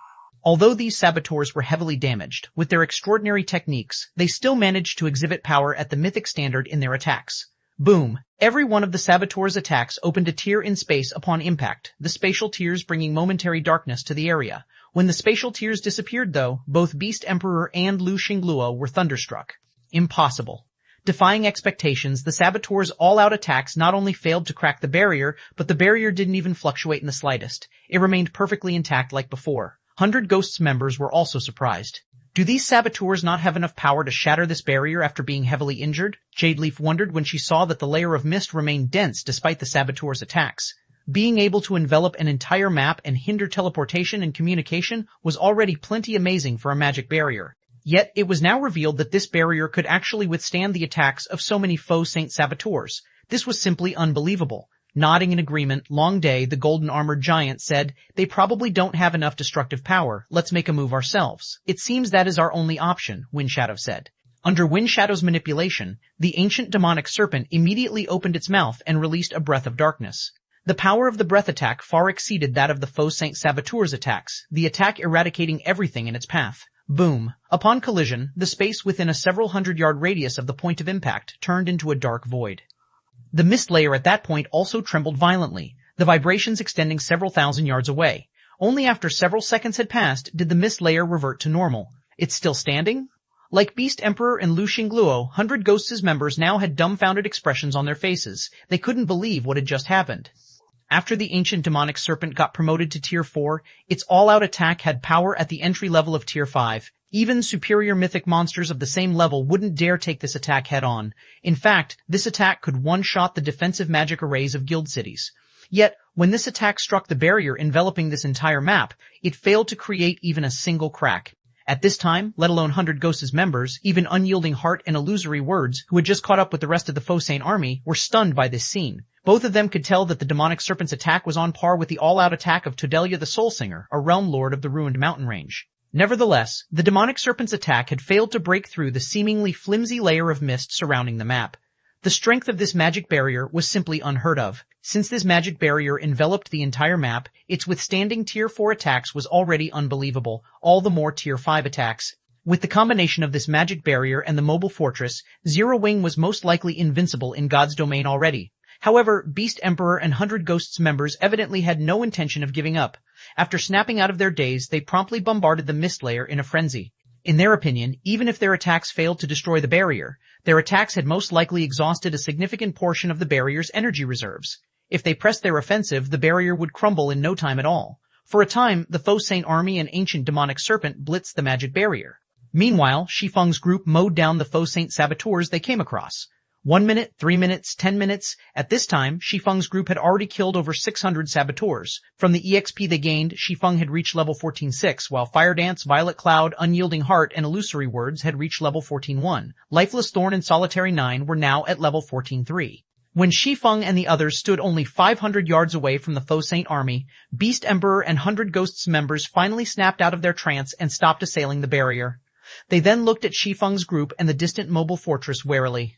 Although these Saboteurs were heavily damaged, with their extraordinary techniques, they still managed to exhibit power at the mythic standard in their attacks. Boom! Every one of the Saboteur's attacks opened a tear in space upon impact, the spatial tears bringing momentary darkness to the area. When the spatial tears disappeared though, both Beast Emperor and Lu Xingluo were thunderstruck. Impossible. Defying expectations, the Saboteur's all-out attacks not only failed to crack the barrier, but the barrier didn't even fluctuate in the slightest. It remained perfectly intact like before. 100 Ghosts members were also surprised. Do these Saboteurs not have enough power to shatter this barrier after being heavily injured? Jadeleaf wondered when she saw that the layer of mist remained dense despite the Saboteurs' attacks. Being able to envelop an entire map and hinder teleportation and communication was already plenty amazing for a magic barrier. Yet it was now revealed that this barrier could actually withstand the attacks of so many faux Saint Saboteurs. This was simply unbelievable. Nodding in agreement, Long Day, the golden-armored giant, said, "They probably don't have enough destructive power. Let's make a move ourselves." "It seems that is our only option," Wind Shadow said. Under Wind Shadow's manipulation, the ancient demonic serpent immediately opened its mouth and released a breath of darkness. The power of the breath attack far exceeded that of the faux Saint Saboteur's attacks, the attack eradicating everything in its path. Boom! Upon collision, the space within a several hundred-yard radius of the point of impact turned into a dark void. The mist layer at that point also trembled violently, the vibrations extending several thousand yards away. Only after several seconds had passed did the mist layer revert to normal. It's still standing? Like Beast Emperor and Lu Xingluo, 100 Ghosts' members now had dumbfounded expressions on their faces. They couldn't believe what had just happened. After the ancient demonic serpent got promoted to Tier 4, its all-out attack had power at the entry level of Tier 5. Even superior mythic monsters of the same level wouldn't dare take this attack head-on. In fact, this attack could one-shot the defensive magic arrays of guild cities. Yet, when this attack struck the barrier enveloping this entire map, it failed to create even a single crack. At this time, let alone 100 Ghosts' members, even Unyielding Heart and Illusory Words, who had just caught up with the rest of the Faux Saint army, were stunned by this scene. Both of them could tell that the demonic serpent's attack was on par with the all-out attack of Todelia the Soul Singer, a realm lord of the ruined mountain range. Nevertheless, the demonic serpent's attack had failed to break through the seemingly flimsy layer of mist surrounding the map. The strength of this magic barrier was simply unheard of. Since this magic barrier enveloped the entire map, its withstanding Tier 4 attacks was already unbelievable, all the more Tier 5 attacks. With the combination of this magic barrier and the mobile fortress, Zero Wing was most likely invincible in God's domain already. However, Beast Emperor and 100 Ghosts members evidently had no intention of giving up. After snapping out of their daze, they promptly bombarded the mist layer in a frenzy. In their opinion, even if their attacks failed to destroy the barrier, their attacks had most likely exhausted a significant portion of the barrier's energy reserves. If they pressed their offensive, the barrier would crumble in no time at all. For a time, the Faux Saint army and ancient demonic serpent blitzed the magic barrier. Meanwhile, Shi Feng's group mowed down the Faux Saint saboteurs they came across. 1 minute, 3 minutes, 10 minutes. At this time, Shi Feng's group had already killed over 600 saboteurs. From the EXP they gained, Shi Feng had reached level 14.6, while Fire Dance, Violet Cloud, Unyielding Heart, and Illusory Words had reached level 14.1. Lifeless Thorn and Solitary 9 were now at level 14.3. When Shi Feng and the others stood only 500 yards away from the Faux Saint army, Beast Emperor and 100 Ghosts members finally snapped out of their trance and stopped assailing the barrier. They then looked at Shi Feng's group and the distant mobile fortress warily.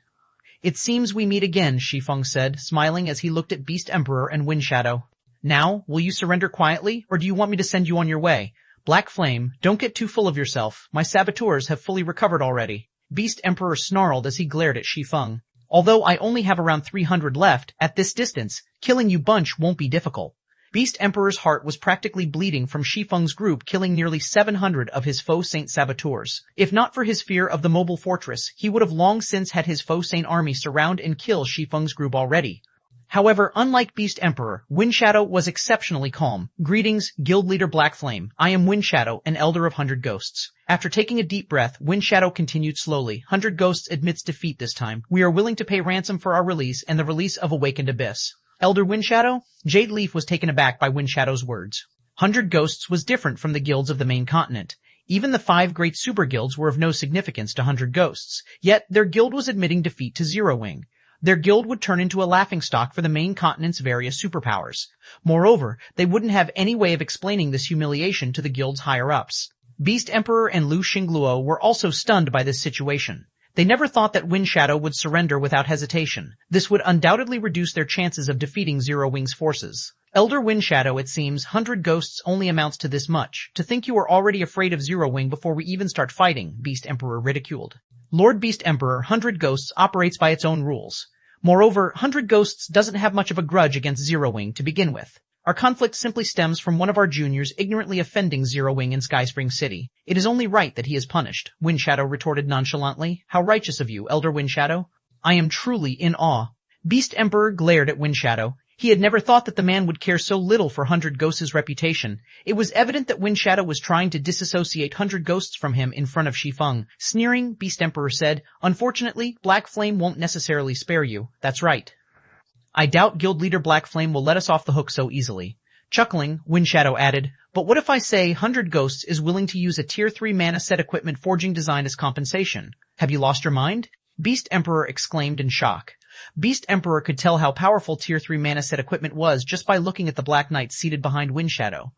It seems we meet again, Shi Feng said, smiling as he looked at Beast Emperor and Wind Shadow. Now, will you surrender quietly, or do you want me to send you on your way? Black Flame, don't get too full of yourself. My saboteurs have fully recovered already. Beast Emperor snarled as he glared at Shi Feng. Although I only have around 300 left, at this distance, killing you bunch won't be difficult. Beast Emperor's heart was practically bleeding from Shi Feng's group killing nearly 700 of his faux Saint saboteurs. If not for his fear of the mobile fortress, he would have long since had his faux Saint army surround and kill Shi Feng's group already. However, unlike Beast Emperor, Wind Shadow was exceptionally calm. Greetings, Guild Leader Black Flame. I am Wind Shadow, an Elder of 100 Ghosts. After taking a deep breath, Wind Shadow continued slowly. 100 Ghosts admits defeat this time. We are willing to pay ransom for our release and the release of Awakened Abyss. Elder Wind Shadow? Jade Leaf was taken aback by Wind Shadow's words. 100 Ghosts was different from the guilds of the main continent. Even the 5 great super guilds were of no significance to 100 Ghosts, yet their guild was admitting defeat to Zero Wing. Their guild would turn into a laughingstock for the main continent's various superpowers. Moreover, they wouldn't have any way of explaining this humiliation to the guild's higher-ups. Beast Emperor and Lu Xingluo were also stunned by this situation. They never thought that Wind Shadow would surrender without hesitation. This would undoubtedly reduce their chances of defeating Zero Wing's forces. Elder Wind Shadow, it seems, 100 Ghosts only amounts to this much. To think you were already afraid of Zero Wing before we even start fighting, Beast Emperor ridiculed. Lord Beast Emperor, 100 Ghosts operates by its own rules. Moreover, 100 Ghosts doesn't have much of a grudge against Zero Wing to begin with. Our conflict simply stems from one of our juniors ignorantly offending Zero Wing in Skyspring City. It is only right that he is punished, Wind Shadow retorted nonchalantly. How righteous of you, Elder Wind Shadow. I am truly in awe. Beast Emperor glared at Wind Shadow. He had never thought that the man would care so little for 100 Ghosts' reputation. It was evident that Wind Shadow was trying to disassociate 100 Ghosts from him in front of Shi Feng. Sneering, Beast Emperor said, Unfortunately, Black Flame won't necessarily spare you. That's right. I doubt Guild Leader Black Flame will let us off the hook so easily. Chuckling, Wind Shadow added, But what if I say 100 Ghosts is willing to use a Tier 3 mana set equipment forging design as compensation? Have you lost your mind? Beast Emperor exclaimed in shock. Beast Emperor could tell how powerful Tier 3 mana set equipment was just by looking at the Black Knights seated behind Wind Shadow.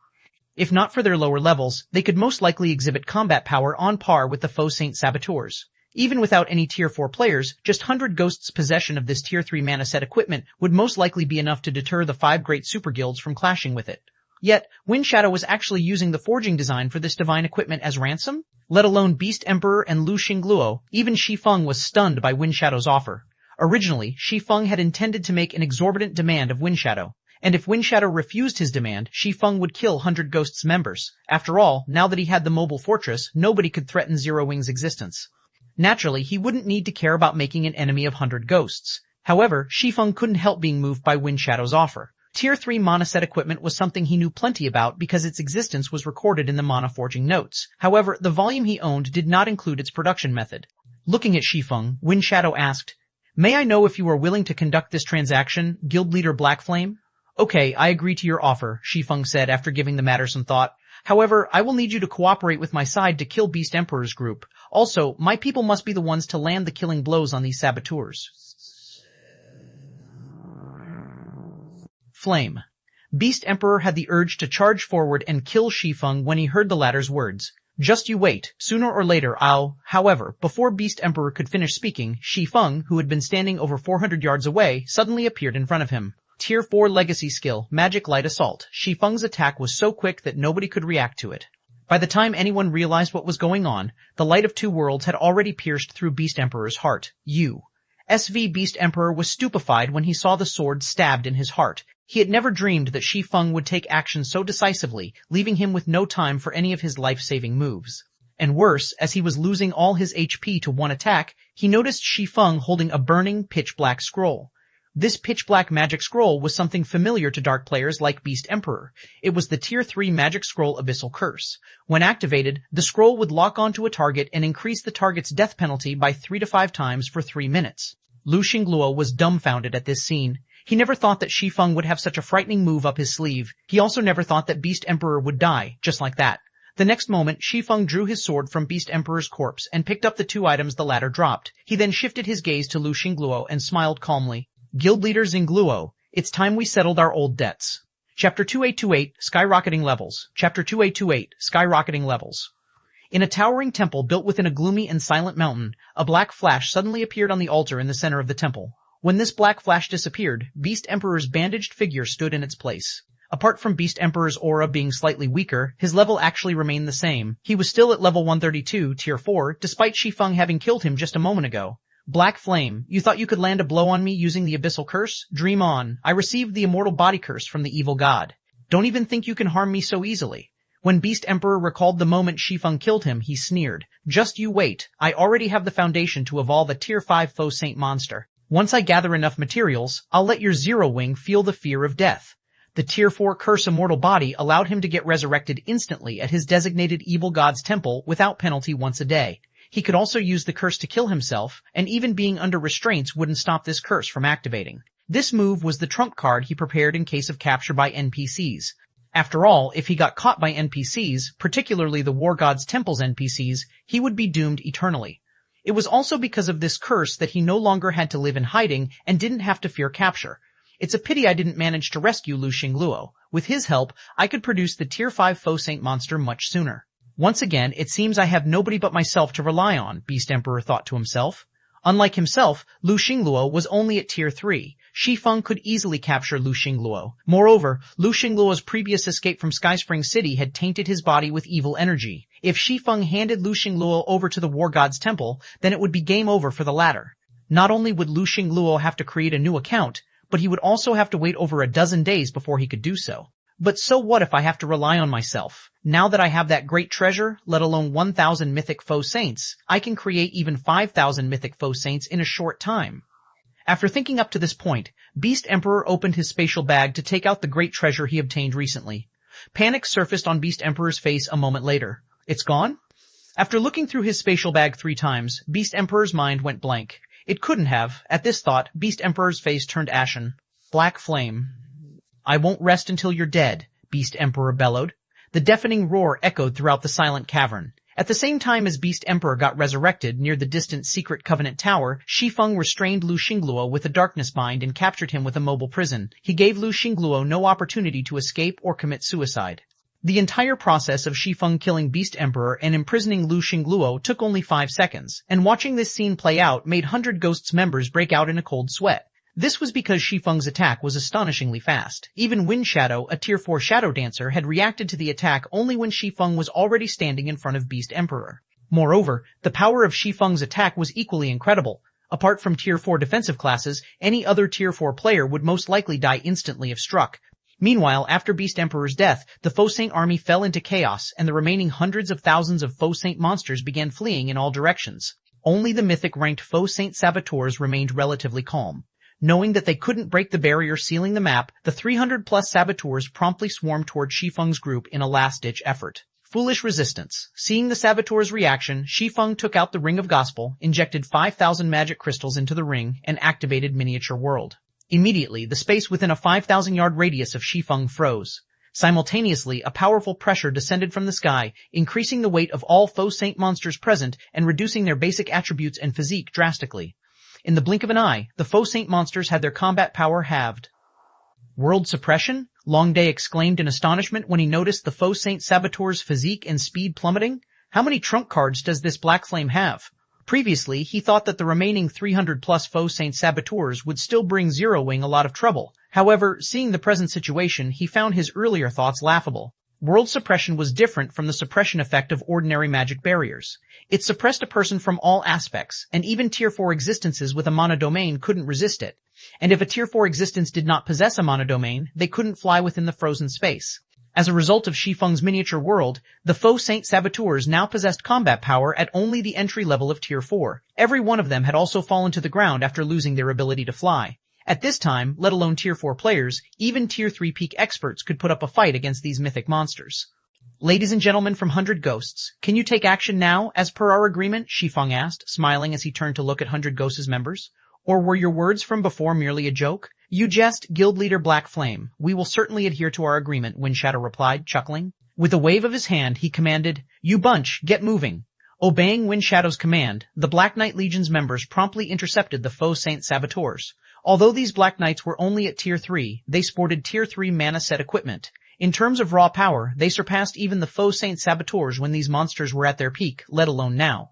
If not for their lower levels, they could most likely exhibit combat power on par with the faux Saint saboteurs. Even without any Tier 4 players, just 100 Ghosts' possession of this Tier 3 mana set equipment would most likely be enough to deter the 5 great super guilds from clashing with it. Yet, Wind Shadow was actually using the forging design for this divine equipment as ransom? Let alone Beast Emperor and Lu Xingluo, even Shi Feng was stunned by Wind Shadow's offer. Originally, Shi Feng had intended to make an exorbitant demand of Wind Shadow, and if Wind Shadow refused his demand, Shi Feng would kill 100 Ghosts' members. After all, now that he had the mobile fortress, nobody could threaten Zero Wing's existence. Naturally, he wouldn't need to care about making an enemy of 100 Ghosts. However, Shi Feng couldn't help being moved by Wind Shadow's offer. Tier 3 mana set equipment was something he knew plenty about because its existence was recorded in the mana forging notes. However, the volume he owned did not include its production method. Looking at Shi Feng, Wind Shadow asked, May I know if you are willing to conduct this transaction, Guild Leader Black Flame? Okay, I agree to your offer, Shi Feng said after giving the matter some thought. However, I will need you to cooperate with my side to kill Beast Emperor's group. Also, my people must be the ones to land the killing blows on these saboteurs. Flame. Beast Emperor had the urge to charge forward and kill Shi Feng when he heard the latter's words. Just you wait, sooner or later I'll... However, before Beast Emperor could finish speaking, Shi Feng, who had been standing over 400 yards away, suddenly appeared in front of him. Tier 4 legacy skill, Magic Light Assault. Shi Feng's attack was so quick that nobody could react to it. By the time anyone realized what was going on, the Light of Two Worlds had already pierced through Beast Emperor's heart. SV Beast Emperor was stupefied when he saw the sword stabbed in his heart. He had never dreamed that Shi Feng would take action so decisively, leaving him with no time for any of his life-saving moves. And worse, as he was losing all his HP to one attack, he noticed Shi Feng holding a burning, pitch-black scroll. This pitch-black magic scroll was something familiar to dark players like Beast Emperor. It was the Tier 3 magic scroll Abyssal Curse. When activated, the scroll would lock onto a target and increase the target's death penalty by 3 to 5 times for 3 minutes. Lu Xingluo was dumbfounded at this scene. He never thought that Shi Feng would have such a frightening move up his sleeve. He also never thought that Beast Emperor would die, just like that. The next moment, Shi Feng drew his sword from Beast Emperor's corpse and picked up the 2 items the latter dropped. He then shifted his gaze to Lu Xingluo and smiled calmly. Guild Leader Xingluo, it's time we settled our old debts. Chapter 2828, Skyrocketing Levels. Chapter 2828, Skyrocketing Levels. In a towering temple built within a gloomy and silent mountain, a black flash suddenly appeared on the altar in the center of the temple. When this black flash disappeared, Beast Emperor's bandaged figure stood in its place. Apart from Beast Emperor's aura being slightly weaker, his level actually remained the same. He was still at level 132, tier 4, despite Shi Feng having killed him just a moment ago. Black Flame, you thought you could land a blow on me using the Abyssal Curse? Dream on. I received the Immortal Body Curse from the evil god. Don't even think you can harm me so easily. When Beast Emperor recalled the moment Shi Feng killed him, he sneered. Just you wait. I already have the foundation to evolve a tier 5 Faux Saint monster. Once I gather enough materials, I'll let your Zero Wing feel the fear of death. The tier 4 Curse Immortal Body allowed him to get resurrected instantly at his designated evil god's temple without penalty once a day. He could also use the curse to kill himself, and even being under restraints wouldn't stop this curse from activating. This move was the trump card he prepared in case of capture by NPCs. After all, if he got caught by NPCs, particularly the War God's Temple's NPCs, he would be doomed eternally. It was also because of this curse that he no longer had to live in hiding and didn't have to fear capture. It's a pity I didn't manage to rescue Lu Xingluo. With his help, I could produce the tier 5 Faux Saint monster much sooner. Once again, it seems I have nobody but myself to rely on, Beast Emperor thought to himself. Unlike himself, Lu Xingluo was only at tier 3. Shi Feng could easily capture Lu Xingluo. Moreover, Lu Xingluo's previous escape from Skyspring City had tainted his body with evil energy. If Shi Feng handed Lu Xingluo over to the War God's Temple, then it would be game over for the latter. Not only would Lu Xingluo have to create a new account, but he would also have to wait over a dozen days before he could do so. But so what if I have to rely on myself? Now that I have that great treasure, let alone 1,000 mythic Faux Saints, I can create even 5,000 mythic Faux Saints in a short time. After thinking up to this point, Beast Emperor opened his spatial bag to take out the great treasure he obtained recently. Panic surfaced on Beast Emperor's face a moment later. It's gone? After looking through his spatial bag 3 times, Beast Emperor's mind went blank. It couldn't have. At this thought, Beast Emperor's face turned ashen. Black Flame. I won't rest until you're dead, Beast Emperor bellowed. The deafening roar echoed throughout the silent cavern. At the same time as Beast Emperor got resurrected near the distant Secret Covenant Tower, Shi Feng restrained Lu Xingluo with a darkness bind and captured him with a mobile prison. He gave Lu Xingluo no opportunity to escape or commit suicide. The entire process of Shi Feng killing Beast Emperor and imprisoning Lu Xingluo took only 5 seconds, and watching this scene play out made 100 Ghosts members break out in a cold sweat. This was because Shi Feng's attack was astonishingly fast. Even Wind Shadow, a tier 4 shadow dancer, had reacted to the attack only when Shi Feng was already standing in front of Beast Emperor. Moreover, the power of Shi Feng's attack was equally incredible. Apart from tier 4 defensive classes, any other tier 4 player would most likely die instantly if struck. Meanwhile, after Beast Emperor's death, the Faux Saint army fell into chaos, and the remaining hundreds of thousands of Faux Saint monsters began fleeing in all directions. Only the mythic-ranked Faux Saint saboteurs remained relatively calm. Knowing that they couldn't break the barrier sealing the map, the 300-plus saboteurs promptly swarmed toward Shi Feng's group in a last-ditch effort. Foolish resistance. Seeing the saboteurs' reaction, Shi Feng took out the Ring of Gospel, injected 5,000 magic crystals into the ring, and activated Miniature World. Immediately, the space within a 5,000-yard radius of Shi Feng froze. Simultaneously, a powerful pressure descended from the sky, increasing the weight of all Faux Saint monsters present and reducing their basic attributes and physique drastically. In the blink of an eye, the Faux Saint monsters had their combat power halved. World suppression? Longday exclaimed in astonishment when he noticed the Faux Saint saboteurs' physique and speed plummeting. How many trump cards does this Black Flame have? Previously, he thought that the remaining 300-plus Faux Saint saboteurs would still bring Zero Wing a lot of trouble. However, seeing the present situation, he found his earlier thoughts laughable. World suppression was different from the suppression effect of ordinary magic barriers. It suppressed a person from all aspects, and even Tier 4 existences with a monodomain couldn't resist it. And if a Tier 4 existence did not possess a monodomain, they couldn't fly within the frozen space. As a result of Shi Feng's miniature world, the Faux Saint saboteurs now possessed combat power at only the entry level of Tier 4. Every one of them had also fallen to the ground after losing their ability to fly. At this time, let alone Tier 4 players, even Tier 3 peak experts could put up a fight against these mythic monsters. Ladies and gentlemen from 100 Ghosts, can you take action now, as per our agreement? Shi Feng asked, smiling as he turned to look at 100 Ghosts' members. Or were your words from before merely a joke? You jest, Guild Leader Black Flame. We will certainly adhere to our agreement, Wind Shadow replied, chuckling. With a wave of his hand, he commanded, You bunch, get moving. Obeying Wind Shadow's command, the Black Knight Legion's members promptly intercepted the Faux Saint saboteurs. Although these Black Knights were only at Tier 3, they sported Tier 3 mana set equipment. In terms of raw power, they surpassed even the faux Saint Saboteurs when these monsters were at their peak, let alone now.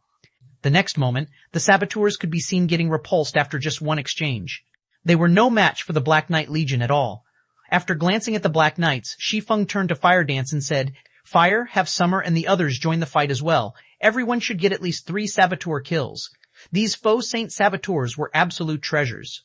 The next moment, the Saboteurs could be seen getting repulsed after just one exchange. They were no match for the Black Knight Legion at all. After glancing at the Black Knights, Shi Feng turned to Fire Dance and said, "Fire, have Summer and the others join the fight as well. Everyone should get at least 3 Saboteur kills." These faux Saint Saboteurs were absolute treasures.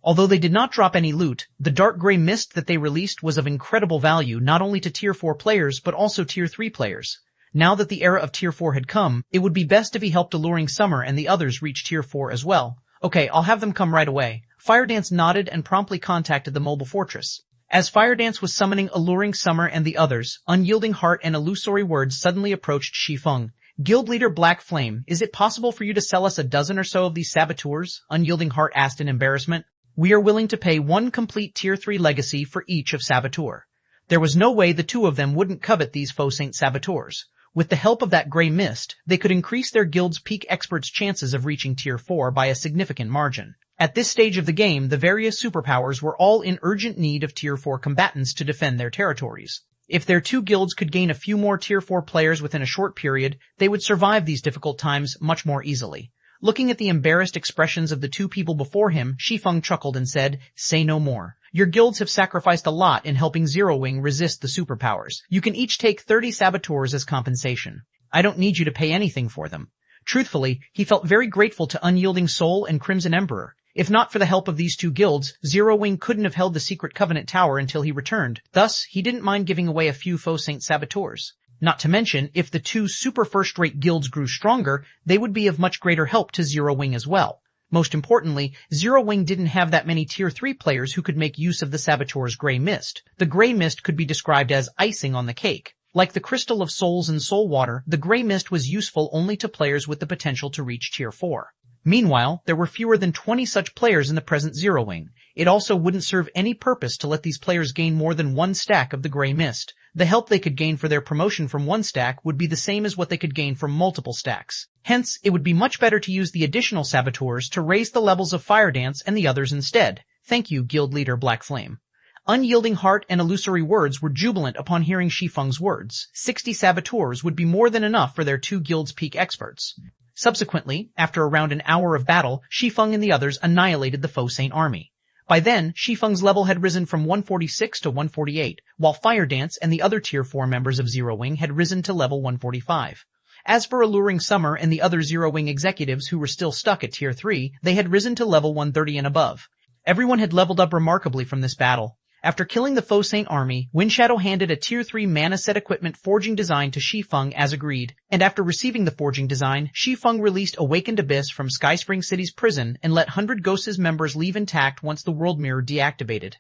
Although they did not drop any loot, the dark gray mist that they released was of incredible value not only to Tier 4 players but also Tier 3 players. Now that the era of Tier 4 had come, it would be best if he helped alluring Summer and the others reach Tier 4 as well. "Okay, I'll have them come right away." Fire Dance nodded and promptly contacted the mobile fortress. As Fire Dance was summoning alluring Summer and the others, Unyielding Heart and Illusory Words suddenly approached Shi Feng. "Guild leader Black Flame, is it possible for you to sell us a dozen or so of these Saboteurs?" Unyielding Heart asked in embarrassment. "We are willing to pay 1 complete Tier 3 legacy for each of Saboteur." There was no way the two of them wouldn't covet these faux Saint Saboteurs. With the help of that gray mist, they could increase their guild's peak experts' chances of reaching Tier 4 by a significant margin. At this stage of the game, the various superpowers were all in urgent need of Tier 4 combatants to defend their territories. If their two guilds could gain a few more Tier 4 players within a short period, they would survive these difficult times much more easily. Looking at the embarrassed expressions of the two people before him, Shi Feng chuckled and said, "Say no more. Your guilds have sacrificed a lot in helping Zero Wing resist the superpowers. You can each take 30 Saboteurs as compensation. I don't need you to pay anything for them." Truthfully, he felt very grateful to Unyielding Soul and Crimson Emperor. If not for the help of these two guilds, Zero Wing couldn't have held the Secret Covenant Tower until he returned. Thus, he didn't mind giving away a few faux Saint Saboteurs. Not to mention, if the two super first-rate guilds grew stronger, they would be of much greater help to Zero Wing as well. Most importantly, Zero Wing didn't have that many Tier 3 players who could make use of the Saboteur's Grey Mist. The Grey Mist could be described as icing on the cake. Like the Crystal of Souls and Soul Water, the Grey Mist was useful only to players with the potential to reach Tier 4. Meanwhile, there were fewer than 20 such players in the present Zero Wing. It also wouldn't serve any purpose to let these players gain more than 1 stack of the Grey Mist. The help they could gain for their promotion from 1 stack would be the same as what they could gain from multiple stacks. Hence, it would be much better to use the additional Saboteurs to raise the levels of Fire Dance and the others instead. Thank you, Guild Leader Black Flame. Unyielding Heart and Illusory Words were jubilant upon hearing Shi Feng's words. 60 Saboteurs would be more than enough for their two guilds' peak experts. Subsequently, after around an hour of battle, Shi Feng and the others annihilated the Faux Saint army. By then, Shi Feng's level had risen from 146 to 148, while Fire Dance and the other Tier 4 members of Zero Wing had risen to level 145. As for alluring Summer and the other Zero Wing executives who were still stuck at Tier 3, they had risen to level 130 and above. Everyone had leveled up remarkably from this battle. After killing the Faux Saint army, Windshadow handed a Tier 3 mana set equipment forging design to Shi Feng as agreed, and after receiving the forging design, Shi Feng released Awakened Abyss from Skyspring City's prison and let 100 Ghosts' members leave intact once the World Mirror deactivated.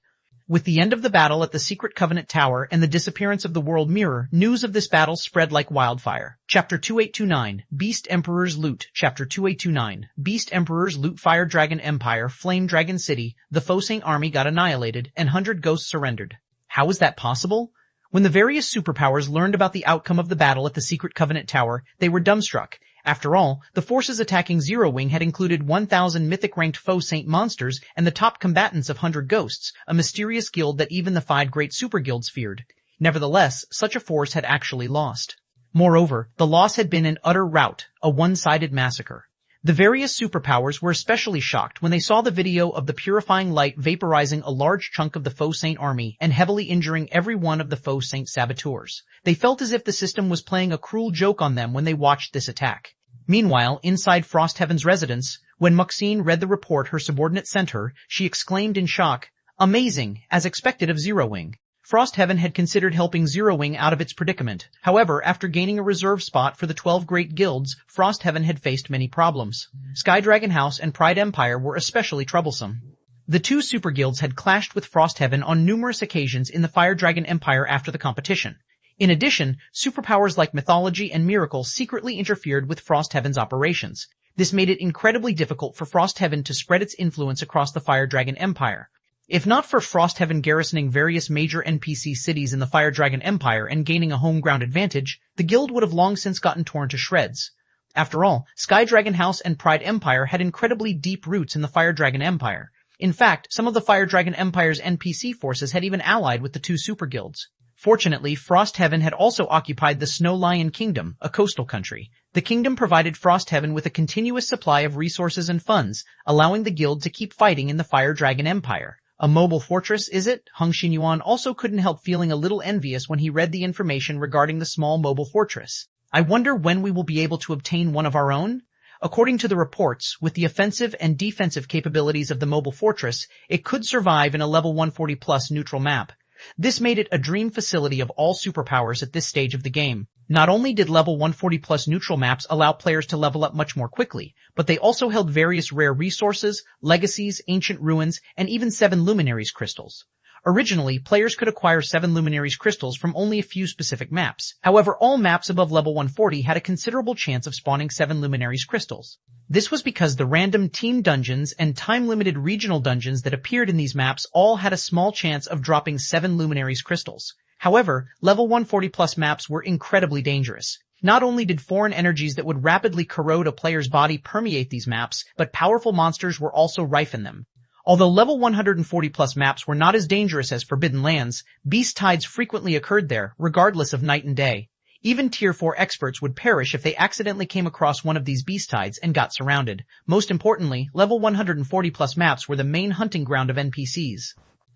With the end of the battle at the Secret Covenant Tower and the disappearance of the World Mirror, news of this battle spread like wildfire. Chapter 2829, Beast Emperor's Loot. Chapter 2829, Beast Emperor's Loot. Fire Dragon Empire, Flame Dragon City, the Faux Saint army got annihilated, and 100 ghosts surrendered. How was that possible? When the various superpowers learned about the outcome of the battle at the Secret Covenant Tower, they were dumbstruck. After all, the forces attacking Zero Wing had included 1,000 mythic-ranked Faux Saint monsters and the top combatants of 100 Ghosts, a mysterious guild that even the 5 great super guilds feared. Nevertheless, such a force had actually lost. Moreover, the loss had been an utter rout, a one-sided massacre. The various superpowers were especially shocked when they saw the video of the purifying light vaporizing a large chunk of the Faux Saint army and heavily injuring every one of the Faux Saint Saboteurs. They felt as if the system was playing a cruel joke on them when they watched this attack. Meanwhile, inside Frostheaven's residence, when Maxine read the report her subordinate sent her, she exclaimed in shock, "Amazing, as expected of Zero Wing." Frostheaven had considered helping Zero Wing out of its predicament. However, after gaining a reserve spot for the 12 great guilds, Frostheaven had faced many problems. Sky Dragon House and Pride Empire were especially troublesome. The two super guilds had clashed with Frostheaven on numerous occasions in the Fire Dragon Empire after the competition. In addition, superpowers like Mythology and Miracle secretly interfered with Frostheaven's operations. This made it incredibly difficult for Frostheaven to spread its influence across the Fire Dragon Empire. If not for Frostheaven garrisoning various major NPC cities in the Fire Dragon Empire and gaining a home ground advantage, the guild would have long since gotten torn to shreds. After all, Sky Dragon House and Pride Empire had incredibly deep roots in the Fire Dragon Empire. In fact, some of the Fire Dragon Empire's NPC forces had even allied with the two super guilds. Fortunately, Frostheaven had also occupied the Snow Lion Kingdom, a coastal country. The kingdom provided Frostheaven with a continuous supply of resources and funds, allowing the guild to keep fighting in the Fire Dragon Empire. A mobile fortress, is it? Hung Xinyuan also couldn't help feeling a little envious when he read the information regarding the small mobile fortress. I wonder when we will be able to obtain one of our own? According to the reports, with the offensive and defensive capabilities of the mobile fortress, it could survive in a level 140 plus neutral map. This made it a dream facility of all superpowers at this stage of the game. Not only did level 140 plus neutral maps allow players to level up much more quickly, but they also held various rare resources, legacies, ancient ruins, and even 7 luminaries crystals. Originally, players could acquire 7 luminaries crystals from only a few specific maps. However, all maps above level 140 had a considerable chance of spawning 7 luminaries crystals. This was because the random team dungeons and time-limited regional dungeons that appeared in these maps all had a small chance of dropping 7 luminaries crystals. However, level 140 plus maps were incredibly dangerous. Not only did foreign energies that would rapidly corrode a player's body permeate these maps, but powerful monsters were also rife in them. Although level 140 plus maps were not as dangerous as Forbidden Lands, beast tides frequently occurred there, regardless of night and day. Even Tier 4 experts would perish if they accidentally came across one of these beast tides and got surrounded. Most importantly, level 140 plus maps were the main hunting ground of NPCs.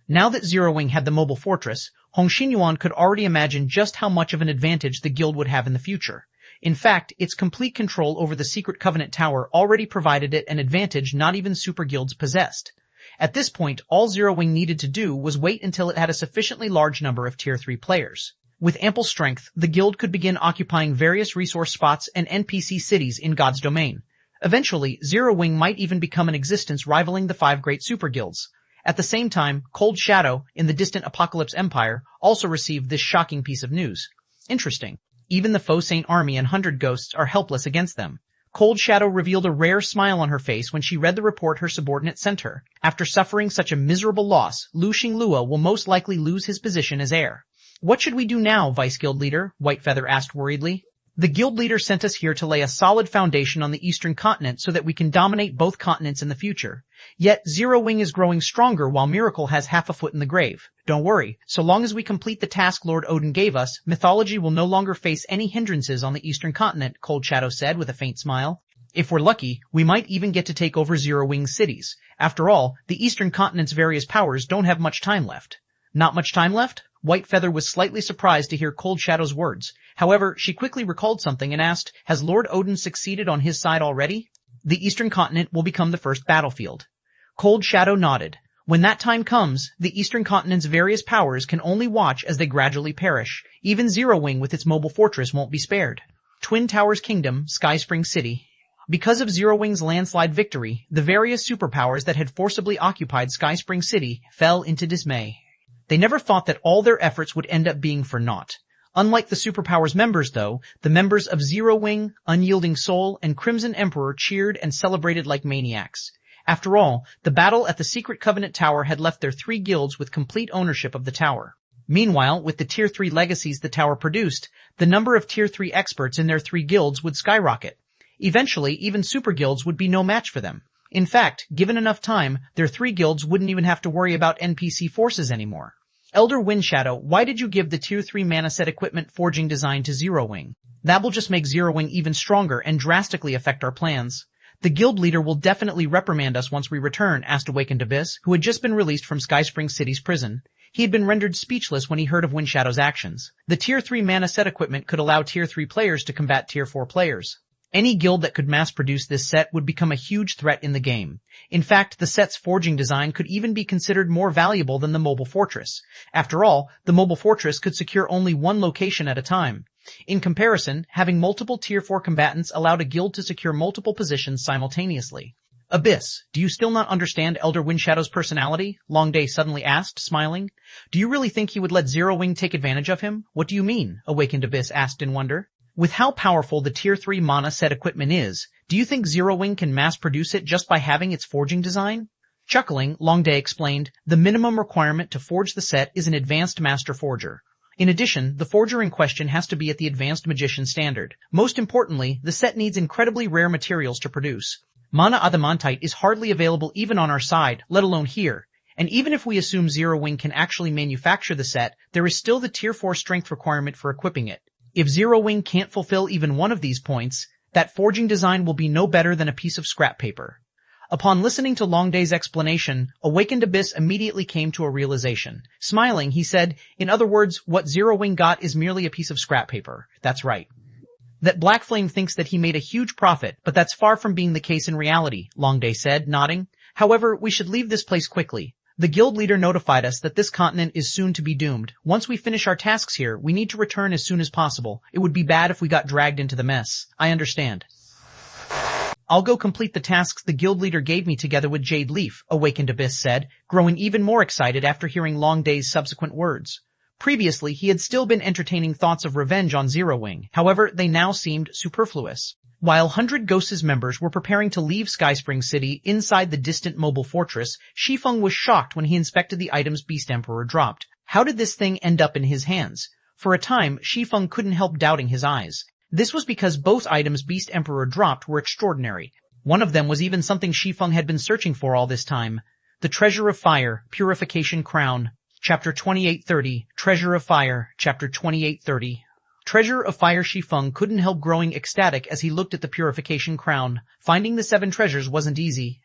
Now that Zero Wing had the mobile fortress, Hong Xinyuan could already imagine just how much of an advantage the guild would have in the future. In fact, its complete control over the Secret Covenant Tower already provided it an advantage not even super guilds possessed. At this point, all Zero Wing needed to do was wait until it had a sufficiently large number of Tier 3 players. With ample strength, the guild could begin occupying various resource spots and NPC cities in God's domain. Eventually, Zero Wing might even become an existence rivaling the 5 great super guilds. At the same time, Cold Shadow, in the distant Apocalypse Empire, also received this shocking piece of news. Interesting. Even the Faux Saint Army and 100 Ghosts are helpless against them. Cold Shadow revealed a rare smile on her face when she read the report her subordinate sent her. After suffering such a miserable loss, Lu Xinglua will most likely lose his position as heir. What should we do now, Vice Guild Leader? Whitefeather asked worriedly. The guild leader sent us here to lay a solid foundation on the eastern continent so that we can dominate both continents in the future. Yet Zero Wing is growing stronger while Miracle has half a foot in the grave. Don't worry, so long as we complete the task Lord Odin gave us, mythology will no longer face any hindrances on the eastern continent, Cold Shadow said with a faint smile. If we're lucky, we might even get to take over Zero Wing's cities. After all, the eastern continent's various powers don't have much time left. Not much time left? Whitefeather was slightly surprised to hear Cold Shadow's words. However, she quickly recalled something and asked, has Lord Odin succeeded on his side already? The eastern continent will become the first battlefield. Cold Shadow nodded. When that time comes, the eastern continent's various powers can only watch as they gradually perish. Even Zero Wing with its mobile fortress won't be spared. Twin Towers Kingdom, Skyspring City. Because of Zero Wing's landslide victory, the various superpowers that had forcibly occupied Skyspring City fell into dismay. They never thought that all their efforts would end up being for naught. Unlike the superpowers members, though, the members of Zero Wing, Unyielding Soul, and Crimson Emperor cheered and celebrated like maniacs. After all, the battle at the Secret Covenant Tower had left their 3 guilds with complete ownership of the tower. Meanwhile, with the Tier 3 legacies the tower produced, the number of Tier 3 experts in their 3 guilds would skyrocket. Eventually, even super guilds would be no match for them. In fact, given enough time, their 3 guilds wouldn't even have to worry about NPC forces anymore. Elder Windshadow, why did you give the Tier 3 mana set equipment forging design to Zero Wing? That will just make Zero Wing even stronger and drastically affect our plans. The guild leader will definitely reprimand us once we return, asked Awakened Abyss, who had just been released from Skyspring City's prison. He had been rendered speechless when he heard of Windshadow's actions. The Tier 3 mana set equipment could allow Tier 3 players to combat Tier 4 players. Any guild that could mass-produce this set would become a huge threat in the game. In fact, the set's forging design could even be considered more valuable than the mobile fortress. After all, the mobile fortress could secure only one location at a time. In comparison, having multiple Tier 4 combatants allowed a guild to secure multiple positions simultaneously. Abyss, do you still not understand Elder Windshadow's personality? Longday suddenly asked, smiling. Do you really think he would let Zero Wing take advantage of him? What do you mean? Awakened Abyss asked in wonder. With how powerful the Tier 3 mana set equipment is, do you think Zero Wing can mass-produce it just by having its forging design? Chuckling, Longday explained, the minimum requirement to forge the set is an advanced master forger. In addition, the forger in question has to be at the advanced magician standard. Most importantly, the set needs incredibly rare materials to produce. Mana adamantite is hardly available even on our side, let alone here. And even if we assume Zero Wing can actually manufacture the set, there is still the Tier 4 strength requirement for equipping it. If Zero Wing can't fulfill even one of these points, that forging design will be no better than a piece of scrap paper. Upon listening to Longday's explanation, Awakened Abyss immediately came to a realization. Smiling, he said, in other words, what Zero Wing got is merely a piece of scrap paper. That's right. That Black Flame thinks that he made a huge profit, but that's far from being the case in reality, Longday said, nodding. However, we should leave this place quickly. The guild leader notified us that this continent is soon to be doomed. Once we finish our tasks here, we need to return as soon as possible. It would be bad if we got dragged into the mess. I understand. I'll go complete the tasks the guild leader gave me together with Jade Leaf, Awakened Abyss said, growing even more excited after hearing Longday's subsequent words. Previously, he had still been entertaining thoughts of revenge on Zero Wing. However, they now seemed superfluous. While 100 Ghosts' members were preparing to leave Skyspring City inside the distant mobile fortress, Shi Feng was shocked when he inspected the items Beast Emperor dropped. How did this thing end up in his hands? For a time, Shi Feng couldn't help doubting his eyes. This was because both items Beast Emperor dropped were extraordinary. One of them was even something Shi Feng had been searching for all this time. The Treasure of Fire, Purification Crown. Chapter 2830, Treasure of Fire, Chapter 2830. Treasure of Fire. Shi Feng couldn't help growing ecstatic as he looked at the Purification Crown. Finding the 7 treasures wasn't easy.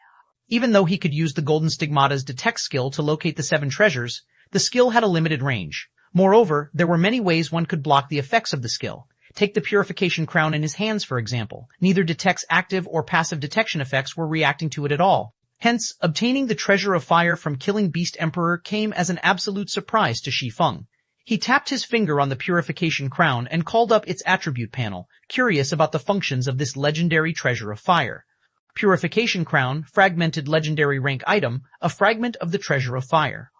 Even though he could use the Golden Stigmata's detect skill to locate the 7 treasures, the skill had a limited range. Moreover, there were many ways one could block the effects of the skill. Take the Purification Crown in his hands, for example. Neither detect's active or passive detection effects were reacting to it at all. Hence, obtaining the Treasure of Fire from killing Beast Emperor came as an absolute surprise to Shi Feng. He tapped his finger on the Purification Crown and called up its attribute panel, curious about the functions of this legendary Treasure of Fire. Purification Crown, fragmented legendary rank item, a fragment of the Treasure of Fire.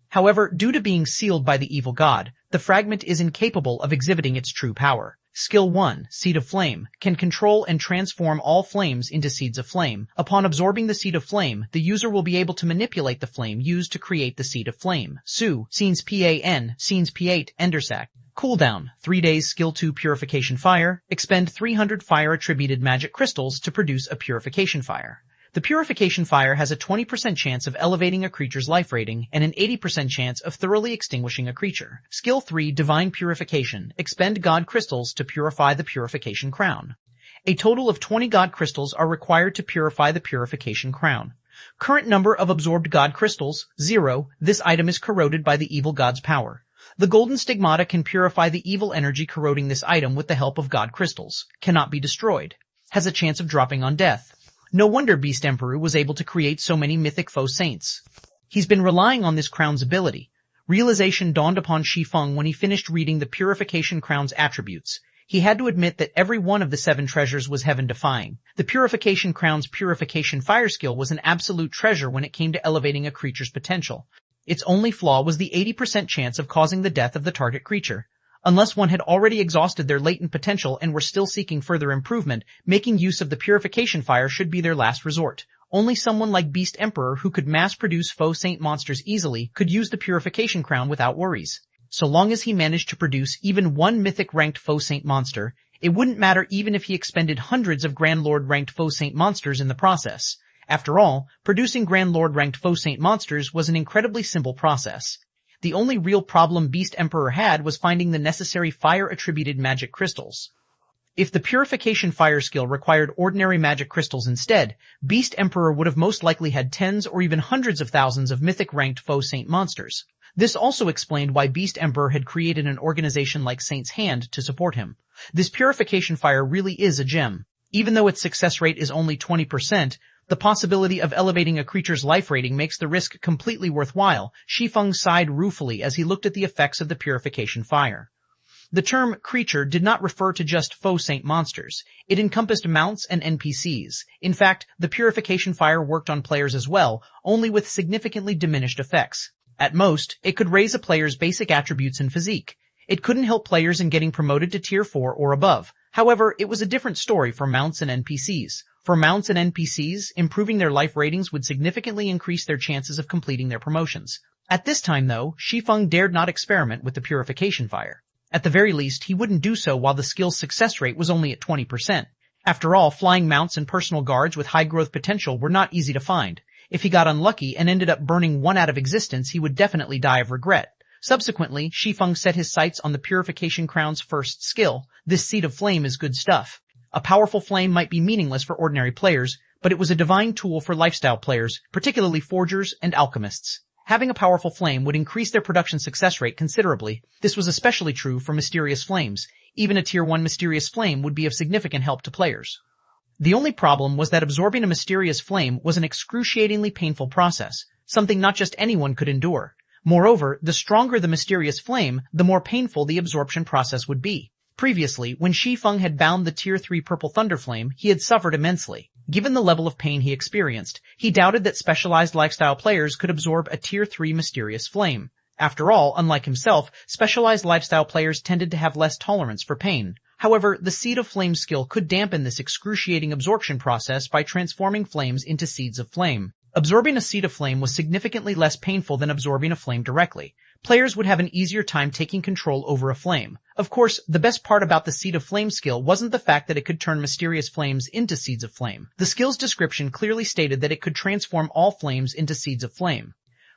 However, due to being sealed by the evil god, the fragment is incapable of exhibiting its true power. Skill 1, Seed of Flame, can control and transform all flames into seeds of flame. Upon absorbing the Seed of Flame, the user will be able to manipulate the flame used to create the Seed of Flame. Su, Scenes PAN, Scenes P8, Endersac. Cooldown, 3 days. Skill 2, Purification Fire. Expend 300 fire-attributed magic crystals to produce a Purification Fire. The Purification Fire has a 20% chance of elevating a creature's life rating and an 80% chance of thoroughly extinguishing a creature. Skill 3, Divine Purification. Expend God Crystals to purify the Purification Crown. A total of 20 God Crystals are required to purify the Purification Crown. Current number of absorbed God Crystals, 0. This item is corroded by the evil god's power. The Golden Stigmata can purify the evil energy corroding this item with the help of God Crystals. Cannot be destroyed. Has a chance of dropping on death. No wonder Beast Emperor was able to create so many mythic faux saints. He's been relying on this crown's ability. Realization dawned upon Shi Feng when he finished reading the Purification Crown's attributes. He had to admit that every one of the 7 treasures was heaven-defying. The Purification Crown's Purification Fire skill was an absolute treasure when it came to elevating a creature's potential. Its only flaw was the 80% chance of causing the death of the target creature. Unless one had already exhausted their latent potential and were still seeking further improvement, making use of the Purification Fire should be their last resort. Only someone like Beast Emperor, who could mass-produce faux saint monsters easily, could use the Purification Crown without worries. So long as he managed to produce even one mythic-ranked faux saint monster, it wouldn't matter even if he expended hundreds of Grand Lord-ranked faux saint monsters in the process. After all, producing Grand Lord-ranked faux saint monsters was an incredibly simple process. The only real problem Beast Emperor had was finding the necessary fire-attributed magic crystals. If the Purification Fire skill required ordinary magic crystals instead, Beast Emperor would have most likely had tens or even hundreds of thousands of mythic-ranked faux saint monsters. This also explained why Beast Emperor had created an organization like Saint's Hand to support him. This Purification Fire really is a gem. Even though its success rate is only 20%, the possibility of elevating a creature's life rating makes the risk completely worthwhile. Shi Feng sighed ruefully as he looked at the effects of the Purification Fire. The term creature did not refer to just faux saint monsters. It encompassed mounts and NPCs. In fact, the Purification Fire worked on players as well, only with significantly diminished effects. At most, it could raise a player's basic attributes and physique. It couldn't help players in getting promoted to Tier 4 or above. However, it was a different story for mounts and NPCs. For mounts and NPCs, improving their life ratings would significantly increase their chances of completing their promotions. At this time, though, Shi Feng dared not experiment with the Purification Fire. At the very least, he wouldn't do so while the skill's success rate was only at 20%. After all, flying mounts and personal guards with high growth potential were not easy to find. If he got unlucky and ended up burning one out of existence, he would definitely die of regret. Subsequently, Shi Feng set his sights on the Purification Crown's first skill. This Seed of Flame is good stuff. A powerful flame might be meaningless for ordinary players, but it was a divine tool for lifestyle players, particularly forgers and alchemists. Having a powerful flame would increase their production success rate considerably. This was especially true for mysterious flames. Even a Tier 1 mysterious flame would be of significant help to players. The only problem was that absorbing a mysterious flame was an excruciatingly painful process, something not just anyone could endure. Moreover, the stronger the mysterious flame, the more painful the absorption process would be. Previously, when Shi Feng had bound the Tier 3 Purple Thunder Flame, he had suffered immensely. Given the level of pain he experienced, he doubted that specialized lifestyle players could absorb a Tier 3 mysterious flame. After all, unlike himself, specialized lifestyle players tended to have less tolerance for pain. However, the Seed of Flame skill could dampen this excruciating absorption process by transforming flames into seeds of flame. Absorbing a Seed of Flame was significantly less painful than absorbing a flame directly. Players would have an easier time taking control over a flame. Of course, the best part about the Seed of Flame skill wasn't the fact that it could turn mysterious flames into seeds of flame. The skill's description clearly stated that it could transform all flames into seeds of flame.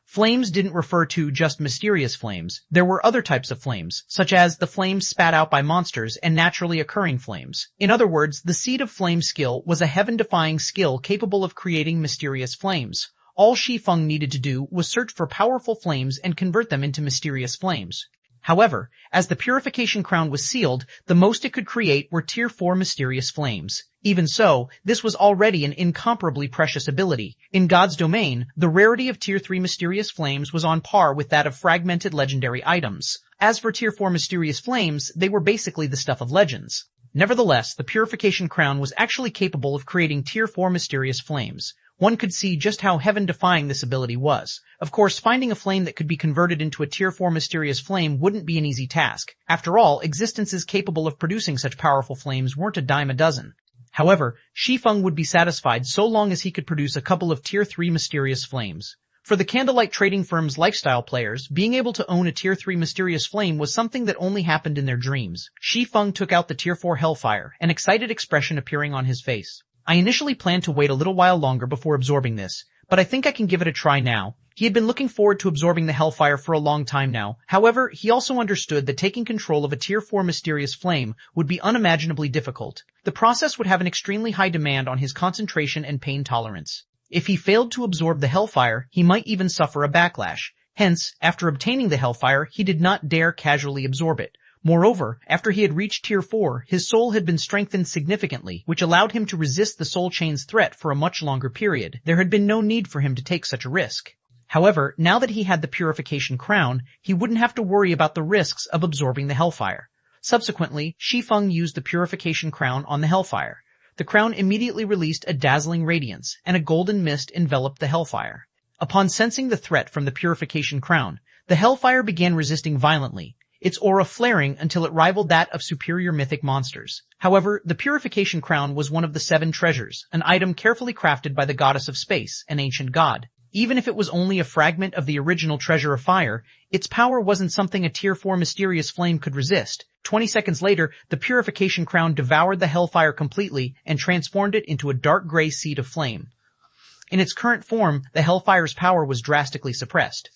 Flames didn't refer to just mysterious flames. There were other types of flames, such as the flames spat out by monsters and naturally occurring flames. In other words, the Seed of Flame skill was a heaven-defying skill capable of creating mysterious flames. All Shi Feng needed to do was search for powerful flames and convert them into mysterious flames. However, as the Purification Crown was sealed, the most it could create were Tier 4 mysterious flames. Even so, this was already an incomparably precious ability. In God's domain, the rarity of Tier 3 mysterious flames was on par with that of fragmented legendary items. As for Tier 4 mysterious flames, they were basically the stuff of legends. Nevertheless, the Purification Crown was actually capable of creating Tier 4 mysterious flames. One could see just how heaven-defying this ability was. Of course, finding a flame that could be converted into a Tier 4 mysterious flame wouldn't be an easy task. After all, existences capable of producing such powerful flames weren't a dime a dozen. However, Shi Feng would be satisfied so long as he could produce a couple of Tier 3 mysterious flames. For the candlelight trading firm's lifestyle players, being able to own a Tier 3 mysterious flame was something that only happened in their dreams. Shi Feng took out the Tier 4 Hellfire, an excited expression appearing on his face. I initially planned to wait a little while longer before absorbing this, but I think I can give it a try now. He had been looking forward to absorbing the Hellfire for a long time now. However, he also understood that taking control of a Tier 4 mysterious flame would be unimaginably difficult. The process would have an extremely high demand on his concentration and pain tolerance. If he failed to absorb the Hellfire, he might even suffer a backlash. Hence, after obtaining the Hellfire, he did not dare casually absorb it. Moreover, after he had reached Tier 4, his soul had been strengthened significantly, which allowed him to resist the Soul Chain's threat for a much longer period. There had been no need for him to take such a risk. However, now that he had the Purification Crown, he wouldn't have to worry about the risks of absorbing the Hellfire. Subsequently, Shi Feng used the Purification Crown on the Hellfire. The crown immediately released a dazzling radiance, and a golden mist enveloped the Hellfire. Upon sensing the threat from the Purification Crown, the Hellfire began resisting violently, its aura flaring until it rivaled that of superior mythic monsters. However, the Purification Crown was one of the 7 treasures, an item carefully crafted by the goddess of space, an ancient god. Even if it was only a fragment of the original treasure of fire, its power wasn't something a Tier 4 mysterious flame could resist. 20 seconds later, the Purification Crown devoured the Hellfire completely and transformed it into a dark gray seed of flame. In its current form, the Hellfire's power was drastically suppressed.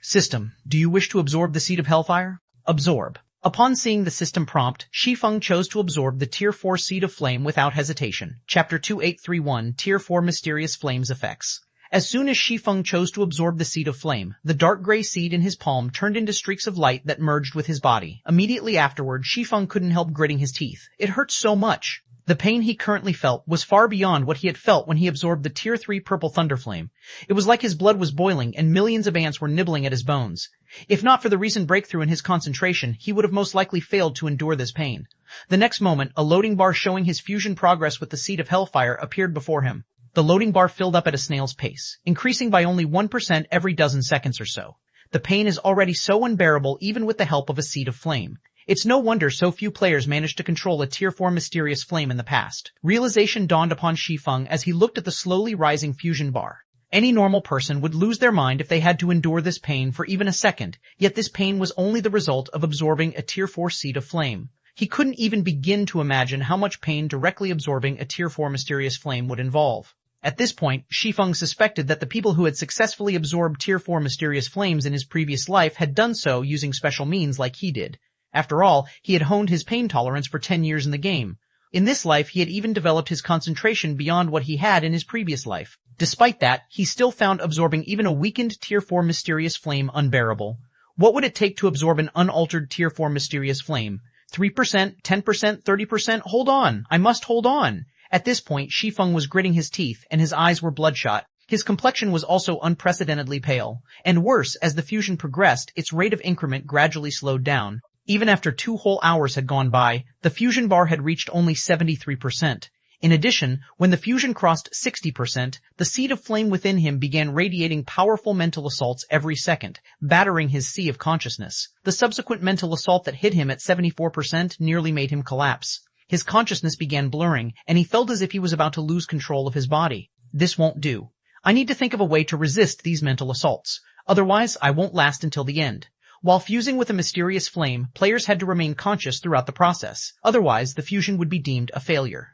System, do you wish to absorb the Seed of Hellfire? Absorb. Upon seeing the system prompt, Shi Feng chose to absorb the Tier 4 Seed of Flame without hesitation. Chapter 2831, Tier 4 Mysterious Flames Effects. As soon as Shi Feng chose to absorb the Seed of Flame, the dark gray seed in his palm turned into streaks of light that merged with his body. Immediately afterward, Shi Feng couldn't help gritting his teeth. It hurt so much. The pain he currently felt was far beyond what he had felt when he absorbed the Tier 3 Purple Thunder Flame. It was like his blood was boiling and millions of ants were nibbling at his bones. If not for the recent breakthrough in his concentration, he would have most likely failed to endure this pain. The next moment, a loading bar showing his fusion progress with the Seed of Hellfire appeared before him. The loading bar filled up at a snail's pace, increasing by only 1% every dozen seconds or so. The pain is already so unbearable even with the help of a Seed of Flame. It's no wonder so few players managed to control a Tier 4 mysterious flame in the past. Realization dawned upon Shi Feng as he looked at the slowly rising fusion bar. Any normal person would lose their mind if they had to endure this pain for even a second, yet this pain was only the result of absorbing a Tier 4 Seed of Flame. He couldn't even begin to imagine how much pain directly absorbing a Tier 4 mysterious flame would involve. At this point, Shi Feng suspected that the people who had successfully absorbed Tier 4 mysterious flames in his previous life had done so using special means like he did. After all, he had honed his pain tolerance for 10 years in the game. In this life, he had even developed his concentration beyond what he had in his previous life. Despite that, he still found absorbing even a weakened Tier 4 mysterious flame unbearable. What would it take to absorb an unaltered Tier 4 mysterious flame? 3%, 10%, 30%? Hold on! I must hold on! At this point, Shi Feng was gritting his teeth, and his eyes were bloodshot. His complexion was also unprecedentedly pale. And worse, as the fusion progressed, its rate of increment gradually slowed down. Even after 2 whole hours had gone by, the fusion bar had reached only 73%. In addition, when the fusion crossed 60%, the seed of flame within him began radiating powerful mental assaults every second, battering his sea of consciousness. The subsequent mental assault that hit him at 74% nearly made him collapse. His consciousness began blurring, and he felt as if he was about to lose control of his body. This won't do. I need to think of a way to resist these mental assaults. Otherwise, I won't last until the end. While fusing with a mysterious flame, players had to remain conscious throughout the process. Otherwise, the fusion would be deemed a failure.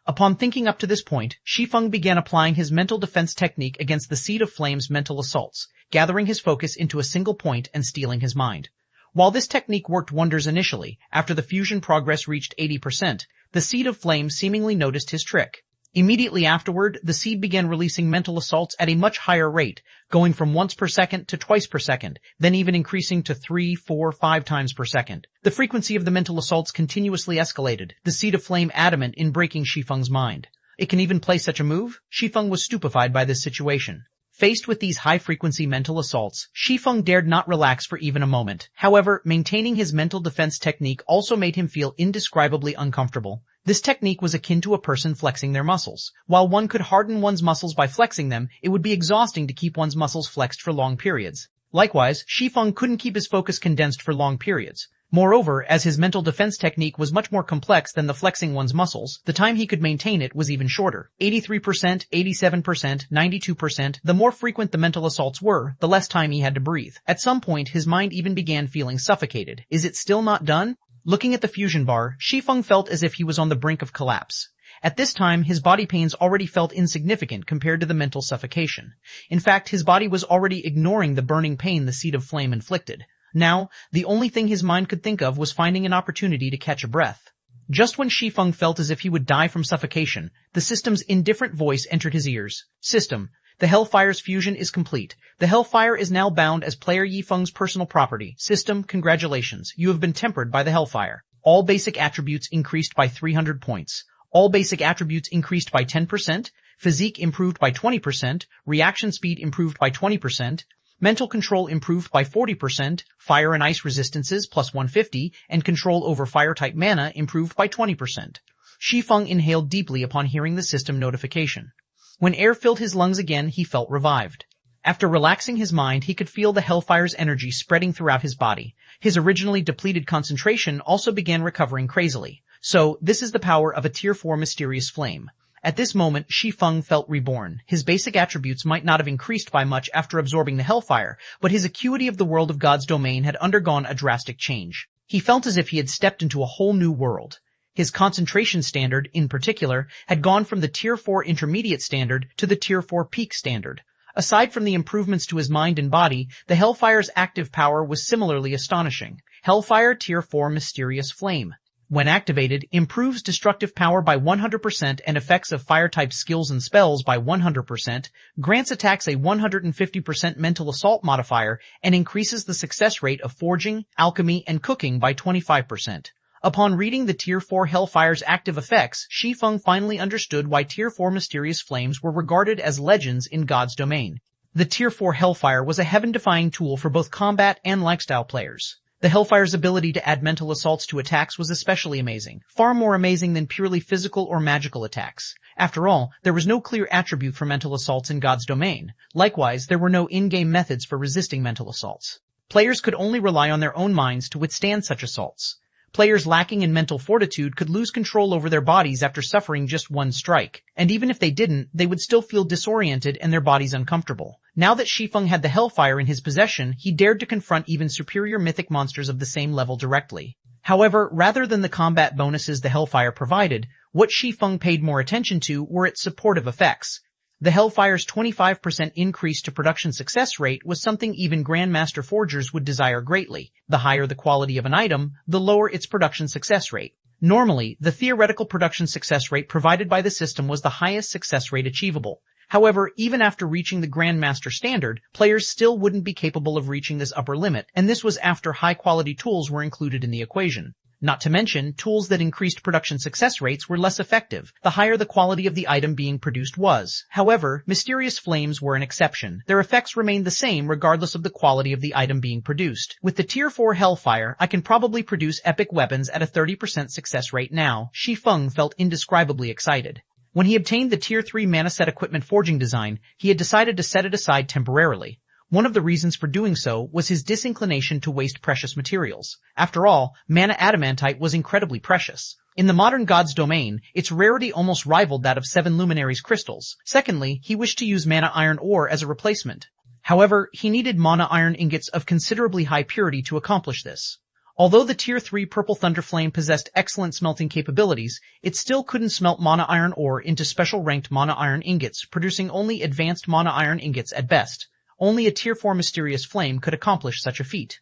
Upon thinking up to this point, Shi Feng began applying his mental defense technique against the Seed of Flame's mental assaults, gathering his focus into a single point and stealing his mind. While this technique worked wonders initially, after the fusion progress reached 80%, the Seed of Flame seemingly noticed his trick. Immediately afterward, the seed began releasing mental assaults at a much higher rate, going from once per second to twice per second, then even increasing to 3, 4, 5 times per second. The frequency of the mental assaults continuously escalated, the Seed of Flame adamant in breaking Shi Feng's mind. It can even play such a move? Shi Feng was stupefied by this situation. Faced with these high-frequency mental assaults, Shi Feng dared not relax for even a moment. However, maintaining his mental defense technique also made him feel indescribably uncomfortable. This technique was akin to a person flexing their muscles. While one could harden one's muscles by flexing them, it would be exhausting to keep one's muscles flexed for long periods. Likewise, Shi Feng couldn't keep his focus condensed for long periods. Moreover, as his mental defense technique was much more complex than the flexing one's muscles, the time he could maintain it was even shorter. 83%, 87%, 92%, the more frequent the mental assaults were, the less time he had to breathe. At some point, his mind even began feeling suffocated. Is it still not done? Looking at the fusion bar, Shi Feng felt as if he was on the brink of collapse. At this time, his body pains already felt insignificant compared to the mental suffocation. In fact, his body was already ignoring the burning pain the Seed of Flame inflicted. Now, the only thing his mind could think of was finding an opportunity to catch a breath. Just when Shi Feng felt as if he would die from suffocation, the system's indifferent voice entered his ears. System. The Hellfire's fusion is complete. The Hellfire is now bound as player Yi Feng's personal property. System, congratulations. You have been tempered by the Hellfire. All basic attributes increased by 300 points. All basic attributes increased by 10%. Physique improved by 20%. Reaction speed improved by 20%. Mental control improved by 40%. Fire and ice resistances plus 150. And control over fire-type mana improved by 20%. Shi Feng inhaled deeply upon hearing the system notification. When air filled his lungs again, he felt revived. After relaxing his mind, he could feel the Hellfire's energy spreading throughout his body. His originally depleted concentration also began recovering crazily. So, this is the power of a Tier 4 mysterious flame. At this moment, Shi Feng felt reborn. His basic attributes might not have increased by much after absorbing the Hellfire, but his acuity of the world of God's domain had undergone a drastic change. He felt as if he had stepped into a whole new world. His concentration standard, in particular, had gone from the Tier 4 intermediate standard to the Tier 4 peak standard. Aside from the improvements to his mind and body, the Hellfire's active power was similarly astonishing. Hellfire Tier 4 Mysterious Flame. When activated, improves destructive power by 100% and effects of fire-type skills and spells by 100%, grants attacks a 150% mental assault modifier, and increases the success rate of forging, alchemy, and cooking by 25%. Upon reading the Tier 4 Hellfire's active effects, Shi Feng finally understood why Tier 4 Mysterious Flames were regarded as legends in God's domain. The Tier 4 Hellfire was a heaven-defying tool for both combat and lifestyle players. The Hellfire's ability to add mental assaults to attacks was especially amazing, far more amazing than purely physical or magical attacks. After all, there was no clear attribute for mental assaults in God's domain. Likewise, there were no in-game methods for resisting mental assaults. Players could only rely on their own minds to withstand such assaults. Players lacking in mental fortitude could lose control over their bodies after suffering just one strike, and even if they didn't, they would still feel disoriented and their bodies uncomfortable. Now that Shi Feng had the Hellfire in his possession, he dared to confront even superior mythic monsters of the same level directly. However, rather than the combat bonuses the Hellfire provided, What Shi Feng paid more attention to were its supportive effects. The Hellfire's 25% increase to production success rate was something even Grandmaster Forgers would desire greatly. The higher the quality of an item, the lower its production success rate. Normally, the theoretical production success rate provided by the system was the highest success rate achievable. However, even after reaching the Grandmaster standard, players still wouldn't be capable of reaching this upper limit, and this was after high-quality tools were included in the equation. Not to mention, tools that increased production success rates were less effective, the higher the quality of the item being produced was. However, mysterious flames were an exception. Their effects remained the same regardless of the quality of the item being produced. With the Tier 4 Hellfire, I can probably produce epic weapons at a 30% success rate now. Shi Feng felt indescribably excited. When he obtained the Tier 3 Mana Set Equipment forging design, he had decided to set it aside temporarily. One of the reasons for doing so was his disinclination to waste precious materials. After all, mana adamantite was incredibly precious. In the modern god's domain, its rarity almost rivaled that of 7 luminaries crystals. Secondly, he wished to use mana iron ore as a replacement. However, he needed mana iron ingots of considerably high purity to accomplish this. Although the Tier 3 Purple Thunder Flame possessed excellent smelting capabilities, it still couldn't smelt mana iron ore into special ranked mana iron ingots, producing only advanced mana iron ingots at best. Only a Tier 4 Mysterious Flame could accomplish such a feat.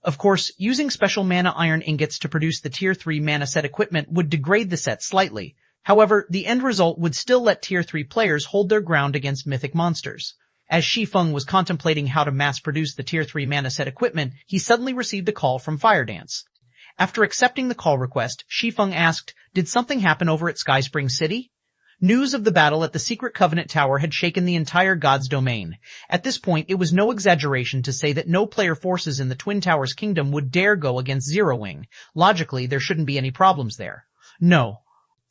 Of course, using special mana iron ingots to produce the Tier 3 mana set equipment would degrade the set slightly. However, the end result would still let Tier 3 players hold their ground against mythic monsters. As Shi Feng was contemplating how to mass-produce the Tier 3 mana set equipment, he suddenly received a call from Firedance. After accepting the call request, Shi Feng asked, "Did something happen over at Skyspring City?" News of the battle at the Secret Covenant Tower had shaken the entire God's domain. At this point, it was no exaggeration to say that no player forces in the Twin Towers Kingdom would dare go against Zero Wing. Logically, there shouldn't be any problems there. No.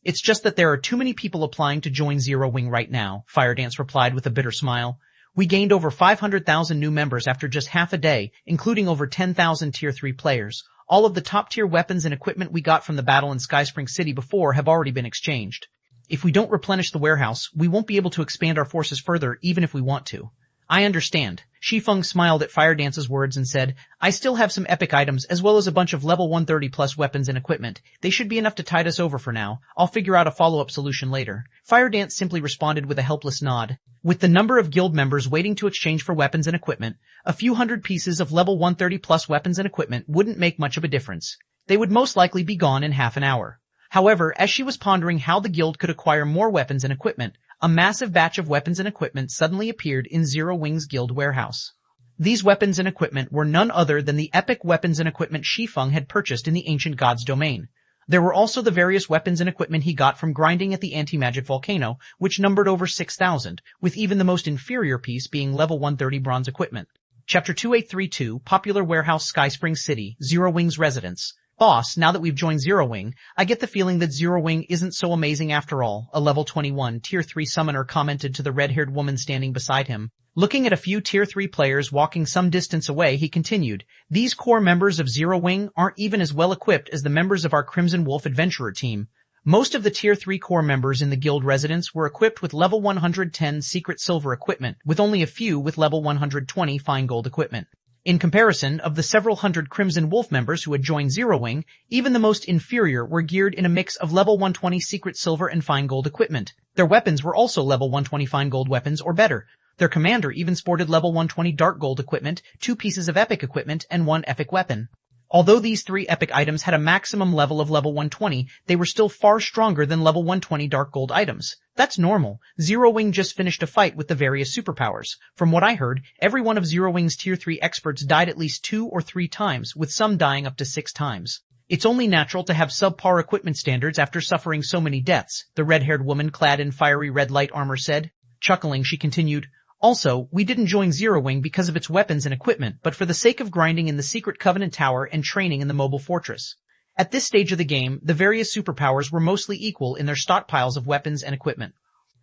It's just that there are too many people applying to join Zero Wing right now, Firedance replied with a bitter smile. We gained over 500,000 new members after just half a day, including over 10,000 Tier 3 players. All of the top-tier weapons and equipment we got from the battle in Skyspring City before have already been exchanged. If we don't replenish the warehouse, we won't be able to expand our forces further even if we want to. I understand. Shi Feng smiled at Firedance's words and said, I still have some epic items as well as a bunch of level 130 plus weapons and equipment. They should be enough to tide us over for now. I'll figure out a follow-up solution later. Firedance simply responded with a helpless nod. With the number of guild members waiting to exchange for weapons and equipment, a few hundred pieces of level 130 plus weapons and equipment wouldn't make much of a difference. They would most likely be gone in half an hour. However, as she was pondering how the guild could acquire more weapons and equipment, a massive batch of weapons and equipment suddenly appeared in Zero Wing's guild warehouse. These weapons and equipment were none other than the epic weapons and equipment Shi Feng had purchased in the ancient god's domain. There were also the various weapons and equipment he got from grinding at the anti-magic volcano, which numbered over 6,000, with even the most inferior piece being level 130 bronze equipment. Chapter 2832, Popular Warehouse Skyspring City, Zero Wing's Residence. Boss, now that we've joined Zero Wing, I get the feeling that Zero Wing isn't so amazing after all, a level 21 Tier 3 summoner commented to the red-haired woman standing beside him. Looking at a few Tier 3 players walking some distance away, he continued, These core members of Zero Wing aren't even as well equipped as the members of our Crimson Wolf Adventurer team. Most of the Tier 3 core members in the guild residence were equipped with level 110 secret silver equipment, with only a few with level 120 fine gold equipment. In comparison, of the several hundred Crimson Wolf members who had joined Zero Wing, even the most inferior were geared in a mix of level 120 secret silver and fine gold equipment. Their weapons were also level 120 fine gold weapons or better. Their commander even sported level 120 dark gold equipment, 2 pieces of epic equipment, and 1 epic weapon. Although these 3 epic items had a maximum level of level 120, they were still far stronger than level 120 dark gold items. That's normal. Zero Wing just finished a fight with the various superpowers. From what I heard, every one of Zero Wing's Tier 3 experts died at least 2 or 3 times, with some dying up to 6 times. It's only natural to have subpar equipment standards after suffering so many deaths, the red-haired woman clad in fiery red light armor said. Chuckling, she continued, Also, we didn't join Zero Wing because of its weapons and equipment, but for the sake of grinding in the Secret Covenant Tower and training in the mobile fortress. At this stage of the game, the various superpowers were mostly equal in their stockpiles of weapons and equipment.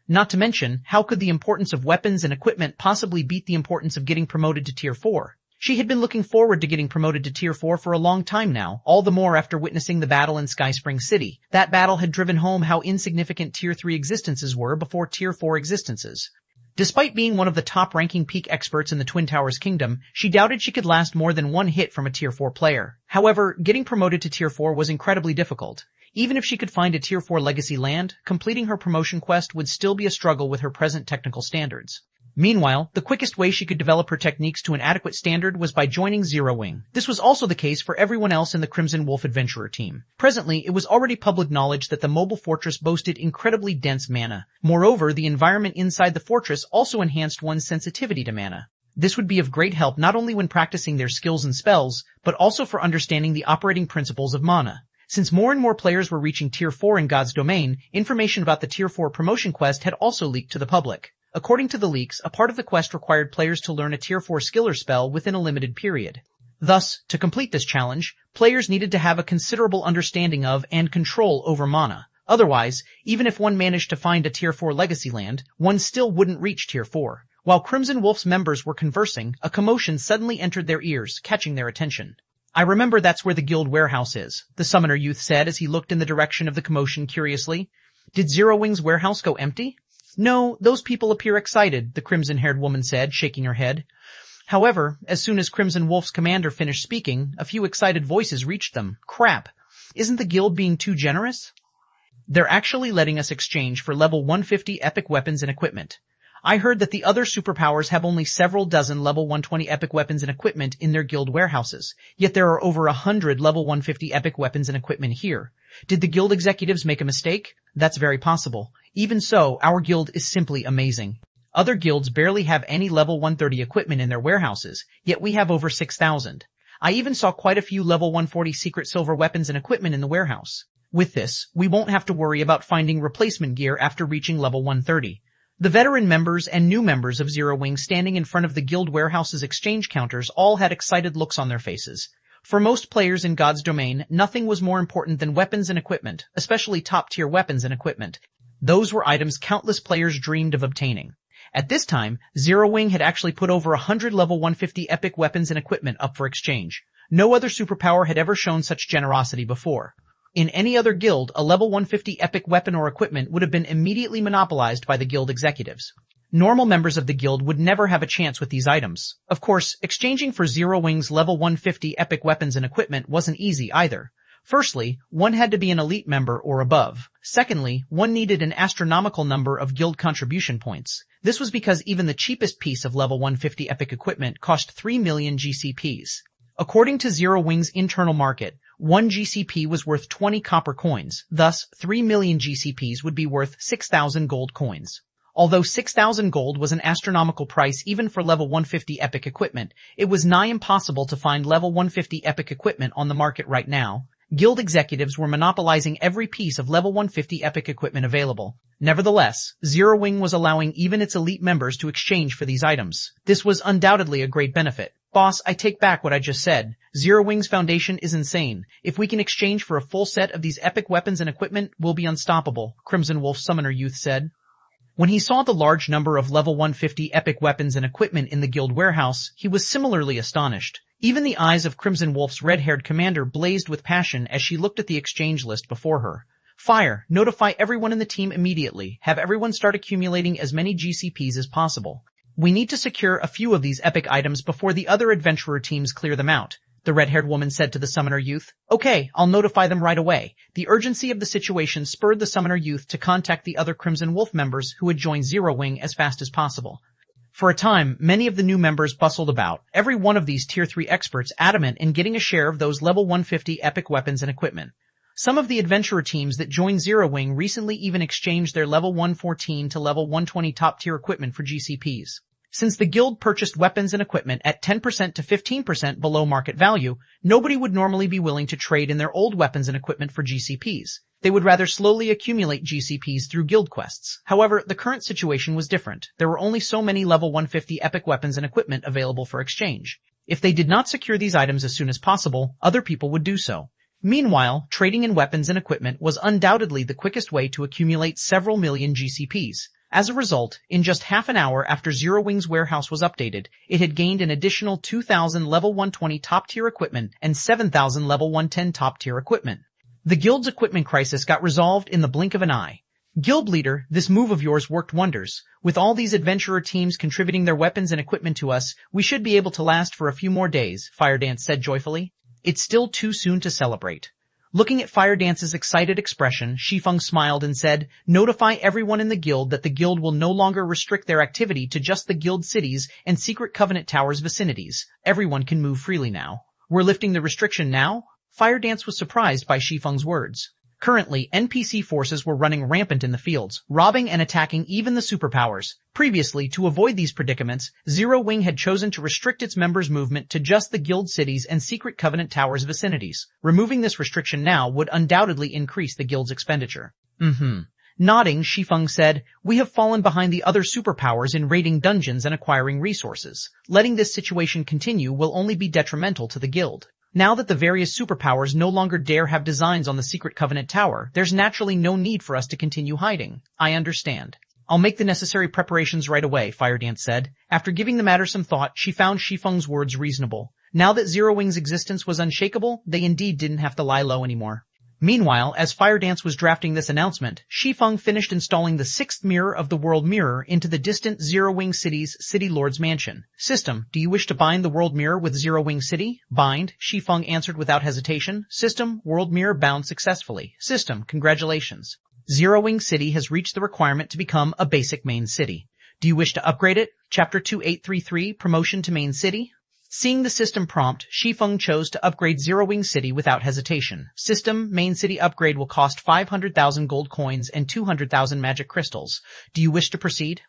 Not to mention, how could the importance of weapons and equipment possibly beat the importance of getting promoted to Tier 4? She had been looking forward to getting promoted to Tier 4 for a long time now, all the more after witnessing the battle in Skyspring City. That battle had driven home how insignificant Tier 3 existences were before Tier 4 existences. Despite being one of the top-ranking peak experts in the Twin Towers Kingdom, she doubted she could last more than one hit from a Tier 4 player. However, getting promoted to Tier 4 was incredibly difficult. Even if she could find a Tier 4 legacy land, completing her promotion quest would still be a struggle with her present technical standards. Meanwhile, the quickest way she could develop her techniques to an adequate standard was by joining Zero Wing. This was also the case for everyone else in the Crimson Wolf Adventurer team. Presently, it was already public knowledge that the mobile fortress boasted incredibly dense mana. Moreover, the environment inside the fortress also enhanced one's sensitivity to mana. This would be of great help not only when practicing their skills and spells, but also for understanding the operating principles of mana. Since more and more players were reaching Tier 4 in God's Domain, information about the Tier 4 promotion quest had also leaked to the public. According to the leaks, a part of the quest required players to learn a Tier 4 skill or spell within a limited period. Thus, to complete this challenge, players needed to have a considerable understanding of and control over mana. Otherwise, even if one managed to find a Tier 4 legacy land, one still wouldn't reach Tier 4. While Crimson Wolf's members were conversing, a commotion suddenly entered their ears, catching their attention. "I remember that's where the guild warehouse is," the summoner youth said as he looked in the direction of the commotion curiously. "Did Zero Wing's warehouse go empty?" "No, those people appear excited," the crimson-haired woman said, shaking her head. However, as soon as Crimson Wolf's commander finished speaking, a few excited voices reached them. "Crap! Isn't the guild being too generous? They're actually letting us exchange for level 150 epic weapons and equipment. I heard that the other superpowers have only several dozen level 120 epic weapons and equipment in their guild warehouses, yet there are over 100 level 150 epic weapons and equipment here. Did the guild executives make a mistake? That's very possible. Even so, our guild is simply amazing. Other guilds barely have any level 130 equipment in their warehouses, yet we have over 6,000. I even saw quite a few level 140 secret silver weapons and equipment in the warehouse. With this, we won't have to worry about finding replacement gear after reaching level 130. The veteran members and new members of Zero Wing standing in front of the guild warehouse's exchange counters all had excited looks on their faces. For most players in God's Domain, nothing was more important than weapons and equipment, especially top-tier weapons and equipment. Those were items countless players dreamed of obtaining. At this time, Zero Wing had actually put over 100 level 150 epic weapons and equipment up for exchange. No other superpower had ever shown such generosity before. In any other guild, a level 150 epic weapon or equipment would have been immediately monopolized by the guild executives. Normal members of the guild would never have a chance with these items. Of course, exchanging for Zero Wing's level 150 epic weapons and equipment wasn't easy either. Firstly, one had to be an elite member or above. Secondly, one needed an astronomical number of guild contribution points. This was because even the cheapest piece of level 150 epic equipment cost 3 million GCPs. According to Zero Wing's internal market, 1 GCP was worth 20 copper coins, thus 3 million GCPs would be worth 6,000 gold coins. Although 6,000 gold was an astronomical price even for level 150 epic equipment, it was nigh impossible to find level 150 epic equipment on the market right now. Guild executives were monopolizing every piece of level 150 epic equipment available. Nevertheless, Zero Wing was allowing even its elite members to exchange for these items. This was undoubtedly a great benefit. "Boss, I take back what I just said. Zero Wing's foundation is insane. If we can exchange for a full set of these epic weapons and equipment, we'll be unstoppable," Crimson Wolf Summoner Youth said. When he saw the large number of level 150 epic weapons and equipment in the guild warehouse, he was similarly astonished. Even the eyes of Crimson Wolf's red-haired commander blazed with passion as she looked at the exchange list before her. "Fire! Notify everyone in the team immediately. Have everyone start accumulating as many GCPs as possible. We need to secure a few of these epic items before the other adventurer teams clear them out," the red-haired woman said to the summoner youth. "Okay, I'll notify them right away." The urgency of the situation spurred the summoner youth to contact the other Crimson Wolf members who had joined Zero Wing as fast as possible. For a time, many of the new members bustled about, every one of these Tier 3 experts adamant in getting a share of those level 150 epic weapons and equipment. Some of the adventurer teams that joined Zero Wing recently even exchanged their level 114 to level 120 top-tier equipment for GCPs. Since the guild purchased weapons and equipment at 10% to 15% below market value, nobody would normally be willing to trade in their old weapons and equipment for GCPs. They would rather slowly accumulate GCPs through guild quests. However, the current situation was different. There were only so many level 150 epic weapons and equipment available for exchange. If they did not secure these items as soon as possible, other people would do so. Meanwhile, trading in weapons and equipment was undoubtedly the quickest way to accumulate several million GCPs. As a result, in just half an hour after Zero Wing's warehouse was updated, it had gained an additional 2,000 level 120 top-tier equipment and 7,000 level 110 top-tier equipment. The guild's equipment crisis got resolved in the blink of an eye. Guild leader, this move of yours worked wonders. With all these adventurer teams contributing their weapons and equipment to us, we should be able to last for a few more days, Firedance said joyfully. It's still too soon to celebrate. Looking at Firedance's excited expression, Shi Feng smiled and said, notify everyone in the guild that the guild will no longer restrict their activity to just the guild cities and secret covenant towers vicinities. Everyone can move freely now. We're lifting the restriction now? Firedance was surprised by Shi Feng's words. Currently, NPC forces were running rampant in the fields, robbing and attacking even the superpowers. Previously, to avoid these predicaments, Zero Wing had chosen to restrict its members' movement to just the guild cities and secret covenant towers vicinities. Removing this restriction now would undoubtedly increase the guild's expenditure. Nodding, Shi Feng said, we have fallen behind the other superpowers in raiding dungeons and acquiring resources. Letting this situation continue will only be detrimental to the guild. Now that the various superpowers no longer dare have designs on the secret covenant tower, there's naturally no need for us to continue hiding. I understand. I'll make the necessary preparations right away, Firedance said. After giving the matter some thought, she found Shi Feng's words reasonable. Now that Zero Wing's existence was unshakable, they indeed didn't have to lie low anymore. Meanwhile, as Firedance was drafting this announcement, Shi Feng finished installing the 6th mirror of the world mirror into the distant Zero Wing City's City Lord's mansion. System, do you wish to bind the world mirror with Zero Wing City? Bind, Shi Feng answered without hesitation. System, world mirror bound successfully. System, congratulations. Zero Wing City has reached the requirement to become a basic main city. Do you wish to upgrade it? Chapter 2833, Promotion to Main City? Seeing the system prompt, Shi Feng chose to upgrade Zero Wing City without hesitation. System, main city upgrade will cost 500,000 gold coins and 200,000 magic crystals. Do you wish to proceed?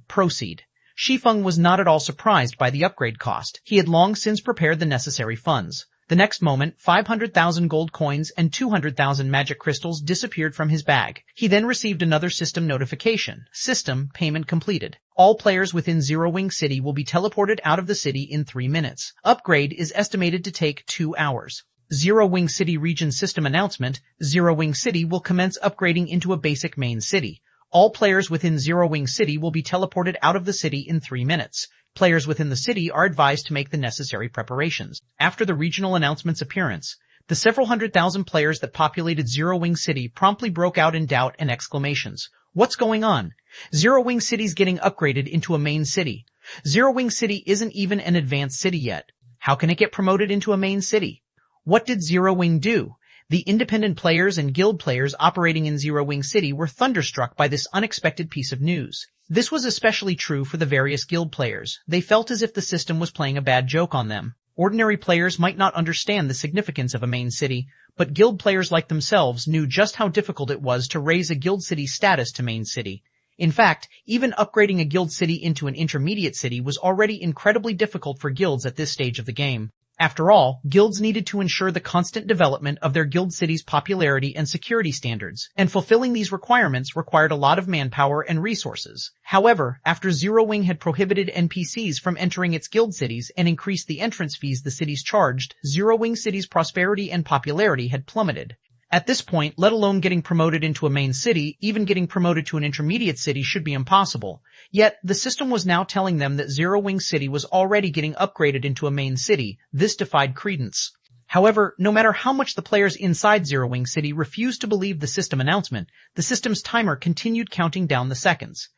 Proceed. Shi Feng was not at all surprised by the upgrade cost. He had long since prepared the necessary funds. The next moment, 500,000 gold coins and 200,000 magic crystals disappeared from his bag. He then received another system notification. System, payment completed. All players within Zero Wing City will be teleported out of the city in 3 minutes. Upgrade is estimated to take 2 hours. Zero Wing City Region System Announcement. Zero Wing City will commence upgrading into a basic main city. All players within Zero Wing City will be teleported out of the city in 3 minutes. Players within the city are advised to make the necessary preparations. After the regional announcement's appearance, the several 100,000 players that populated Zero Wing City promptly broke out in doubt and exclamations. What's going on? Zero Wing City's getting upgraded into a main city. Zero Wing City isn't even an advanced city yet. How can it get promoted into a main city? What did Zero Wing do? The independent players and guild players operating in Zero Wing City were thunderstruck by this unexpected piece of news. This was especially true for the various guild players. They felt as if the system was playing a bad joke on them. Ordinary players might not understand the significance of a main city, but guild players like themselves knew just how difficult it was to raise a guild city's status to main city. In fact, even upgrading a guild city into an intermediate city was already incredibly difficult for guilds at this stage of the game. After all, guilds needed to ensure the constant development of their guild city's popularity and security standards, and fulfilling these requirements required a lot of manpower and resources. However, after Zero Wing had prohibited NPCs from entering its guild cities and increased the entrance fees the cities charged, Zero Wing City's prosperity and popularity had plummeted. At this point, let alone getting promoted into a main city, even getting promoted to an intermediate city should be impossible. Yet, the system was now telling them that Zero Wing City was already getting upgraded into a main city. This defied credence. However, no matter how much the players inside Zero Wing City refused to believe the system announcement, the system's timer continued counting down the seconds.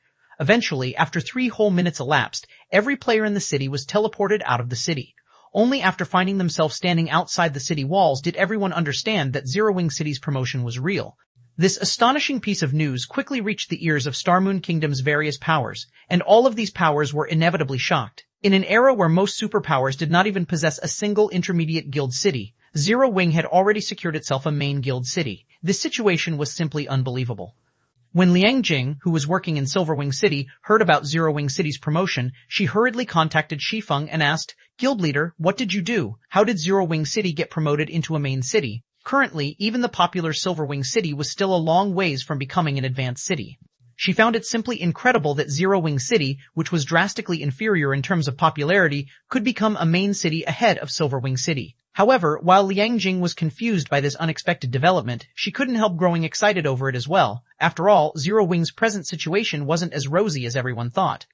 Eventually, after 3 whole minutes elapsed, every player in the city was teleported out of the city. Only after finding themselves standing outside the city walls did everyone understand that Zero Wing City's promotion was real. This astonishing piece of news quickly reached the ears of Star Moon Kingdom's various powers, and all of these powers were inevitably shocked. In an era where most superpowers did not even possess a single intermediate guild city, Zero Wing had already secured itself a main guild city. This situation was simply unbelievable. When Liang Jing, who was working in Silver Wing City, heard about Zero Wing City's promotion, she hurriedly contacted Shi Feng and asked, Guild leader, what did you do? How did Zero Wing City get promoted into a main city? Currently, even the popular Silver Wing City was still a long ways from becoming an advanced city. She found it simply incredible that Zero Wing City, which was drastically inferior in terms of popularity, could become a main city ahead of Silver Wing City. However, while Liang Jing was confused by this unexpected development, she couldn't help growing excited over it as well. After all, Zero Wing's present situation wasn't as rosy as everyone thought.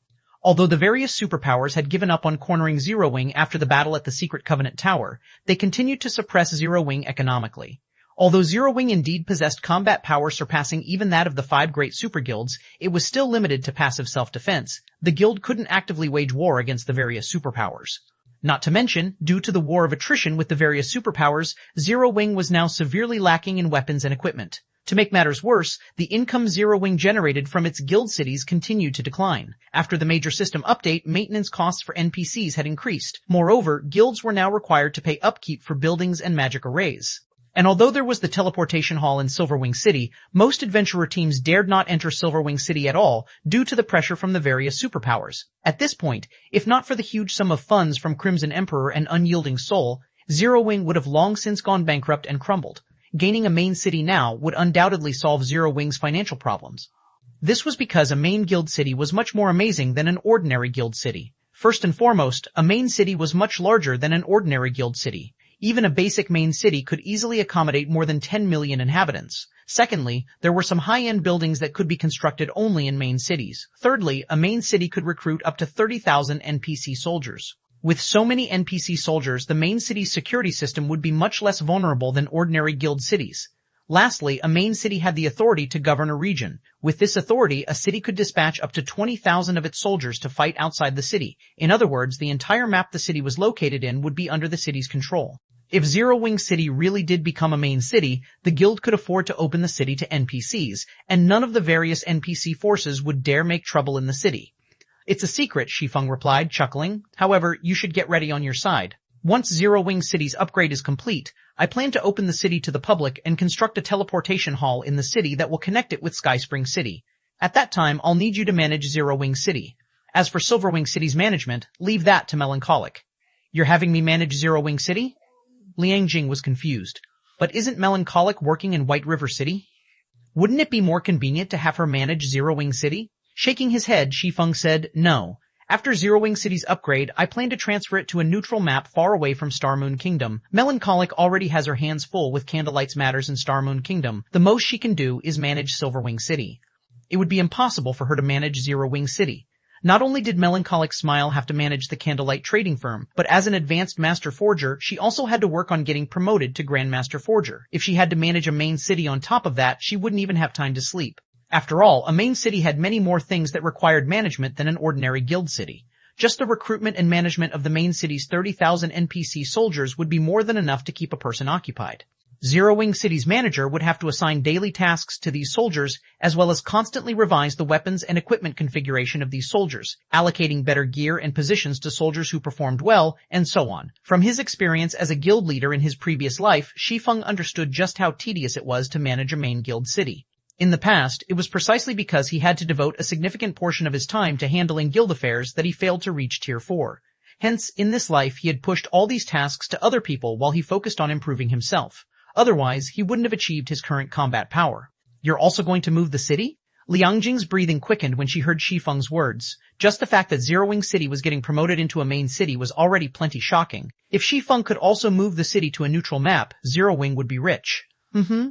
Although the various superpowers had given up on cornering Zero Wing after the battle at the Secret Covenant Tower, they continued to suppress Zero Wing economically. Although Zero Wing indeed possessed combat power surpassing even that of the 5 great super guilds, it was still limited to passive self-defense. The guild couldn't actively wage war against the various superpowers. Not to mention, due to the war of attrition with the various superpowers, Zero Wing was now severely lacking in weapons and equipment. To make matters worse, the income Zero Wing generated from its guild cities continued to decline. After the major system update, maintenance costs for NPCs had increased. Moreover, guilds were now required to pay upkeep for buildings and magic arrays. And although there was the teleportation hall in Silverwing City, most adventurer teams dared not enter Silverwing City at all due to the pressure from the various superpowers. At this point, if not for the huge sum of funds from Crimson Emperor and Unyielding Soul, Zero Wing would have long since gone bankrupt and crumbled. Gaining a main city now would undoubtedly solve Zero Wing's financial problems. This was because a main guild city was much more amazing than an ordinary guild city. First and foremost, a main city was much larger than an ordinary guild city. Even a basic main city could easily accommodate more than 10 million inhabitants. Secondly, there were some high-end buildings that could be constructed only in main cities. Thirdly, a main city could recruit up to 30,000 NPC soldiers. With so many NPC soldiers, the main city's security system would be much less vulnerable than ordinary guild cities. Lastly, a main city had the authority to govern a region. With this authority, a city could dispatch up to 20,000 of its soldiers to fight outside the city. In other words, the entire map the city was located in would be under the city's control. If Zero Wing City really did become a main city, the guild could afford to open the city to NPCs, and none of the various NPC forces would dare make trouble in the city. It's a secret, Shi Feng replied, chuckling. However, you should get ready on your side. Once Zero Wing City's upgrade is complete, I plan to open the city to the public and construct a teleportation hall in the city that will connect it with Skyspring City. At that time, I'll need you to manage Zero Wing City. As for Silverwing City's management, leave that to Melancholic. You're having me manage Zero Wing City? Liang Jing was confused. But isn't Melancholic working in White River City? Wouldn't it be more convenient to have her manage Zero Wing City? Shaking his head, Shi Feng said, no. After Zero Wing City's upgrade, I plan to transfer it to a neutral map far away from Star Moon Kingdom. Melancholic already has her hands full with Candlelight's matters in Star Moon Kingdom. The most she can do is manage Silverwing City. It would be impossible for her to manage Zero Wing City. Not only did Melancholic Smile have to manage the Candlelight trading firm, but as an advanced Master Forger, she also had to work on getting promoted to Grandmaster Forger. If she had to manage a main city on top of that, she wouldn't even have time to sleep. After all, a main city had many more things that required management than an ordinary guild city. Just the recruitment and management of the main city's 30,000 NPC soldiers would be more than enough to keep a person occupied. Zero Wing City's manager would have to assign daily tasks to these soldiers, as well as constantly revise the weapons and equipment configuration of these soldiers, allocating better gear and positions to soldiers who performed well, and so on. From his experience as a guild leader in his previous life, Shi Feng understood just how tedious it was to manage a main guild city. In the past, it was precisely because he had to devote a significant portion of his time to handling guild affairs that he failed to reach Tier 4. Hence, in this life he had pushed all these tasks to other people while he focused on improving himself. Otherwise, he wouldn't have achieved his current combat power. You're also going to move the city? Liang Jing's breathing quickened when she heard Shi Feng's words. Just the fact that Zero Wing City was getting promoted into a main city was already plenty shocking. If Shi Feng could also move the city to a neutral map, Zero Wing would be rich.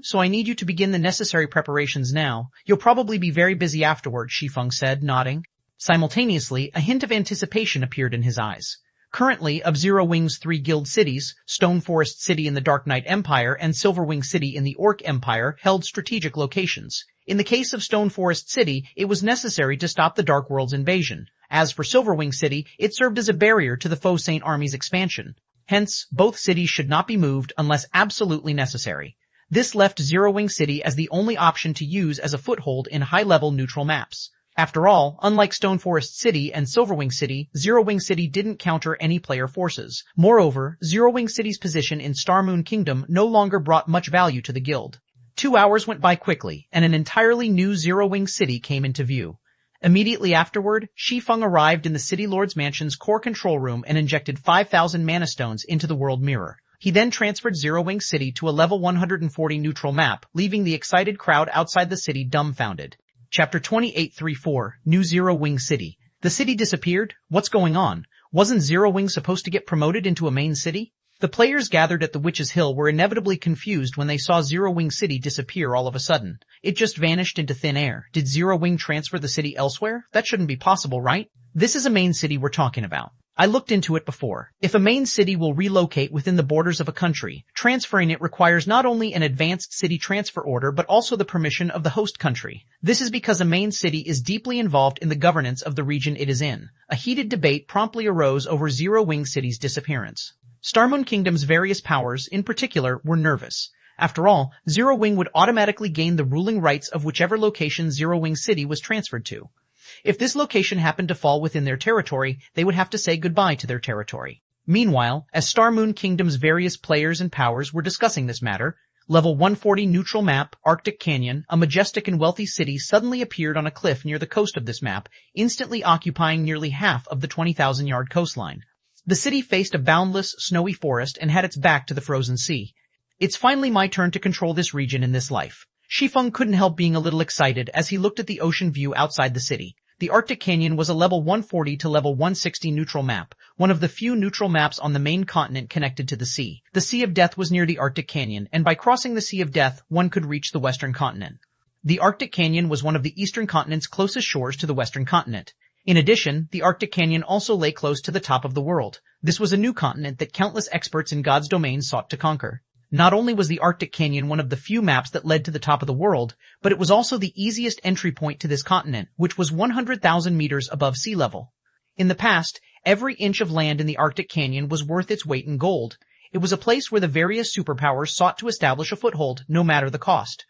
So I need you to begin the necessary preparations now. You'll probably be very busy afterward, Shi Feng said, nodding. Simultaneously, a hint of anticipation appeared in his eyes. Currently, of Zero Wing's 3 guild cities, Stone Forest City in the Dark Knight Empire and Silverwing City in the Orc Empire, held strategic locations. In the case of Stone Forest City, it was necessary to stop the Dark World's invasion. As for Silverwing City, it served as a barrier to the Foe Saint Army's expansion. Hence, both cities should not be moved unless absolutely necessary. This left Zero Wing City as the only option to use as a foothold in high-level neutral maps. After all, unlike Stone Forest City and Silverwing City, Zero Wing City didn't counter any player forces. Moreover, Zero Wing City's position in Star Moon Kingdom no longer brought much value to the guild. 2 hours went by quickly, and an entirely new Zero Wing City came into view. Immediately afterward, Shi Feng arrived in the City Lord's Mansion's core control room and injected 5,000 mana stones into the world mirror. He then transferred Zero Wing City to a level 140 neutral map, leaving the excited crowd outside the city dumbfounded. Chapter 2834, New Zero Wing City. The city disappeared? What's going on? Wasn't Zero Wing supposed to get promoted into a main city? The players gathered at the Witch's Hill were inevitably confused when they saw Zero Wing City disappear all of a sudden. It just vanished into thin air. Did Zero Wing transfer the city elsewhere? That shouldn't be possible, right? This is a main city we're talking about. I looked into it before. If a main city will relocate within the borders of a country, transferring it requires not only an advanced city transfer order but also the permission of the host country. This is because a main city is deeply involved in the governance of the region it is in. A heated debate promptly arose over Zero Wing City's disappearance. Starmoon Kingdom's various powers, in particular, were nervous. After all, Zero Wing would automatically gain the ruling rights of whichever location Zero Wing City was transferred to. If this location happened to fall within their territory, they would have to say goodbye to their territory. Meanwhile, as Starmoon Kingdom's various players and powers were discussing this matter, level 140 neutral map, Arctic Canyon, a majestic and wealthy city suddenly appeared on a cliff near the coast of this map, instantly occupying nearly half of the 20,000-yard coastline. The city faced a boundless, snowy forest and had its back to the frozen sea. It's finally my turn to control this region in this life. Shi Feng couldn't help being a little excited as he looked at the ocean view outside the city. The Arctic Canyon was a level 140 to level 160 neutral map, one of the few neutral maps on the main continent connected to the sea. The Sea of Death was near the Arctic Canyon, and by crossing the Sea of Death, one could reach the western continent. The Arctic Canyon was one of the eastern continent's closest shores to the western continent. In addition, the Arctic Canyon also lay close to the top of the world. This was a new continent that countless experts in God's domain sought to conquer. Not only was the Arctic Canyon one of the few maps that led to the top of the world, but it was also the easiest entry point to this continent, which was 100,000 meters above sea level. In the past, every inch of land in the Arctic Canyon was worth its weight in gold. It was a place where the various superpowers sought to establish a foothold, no matter the cost.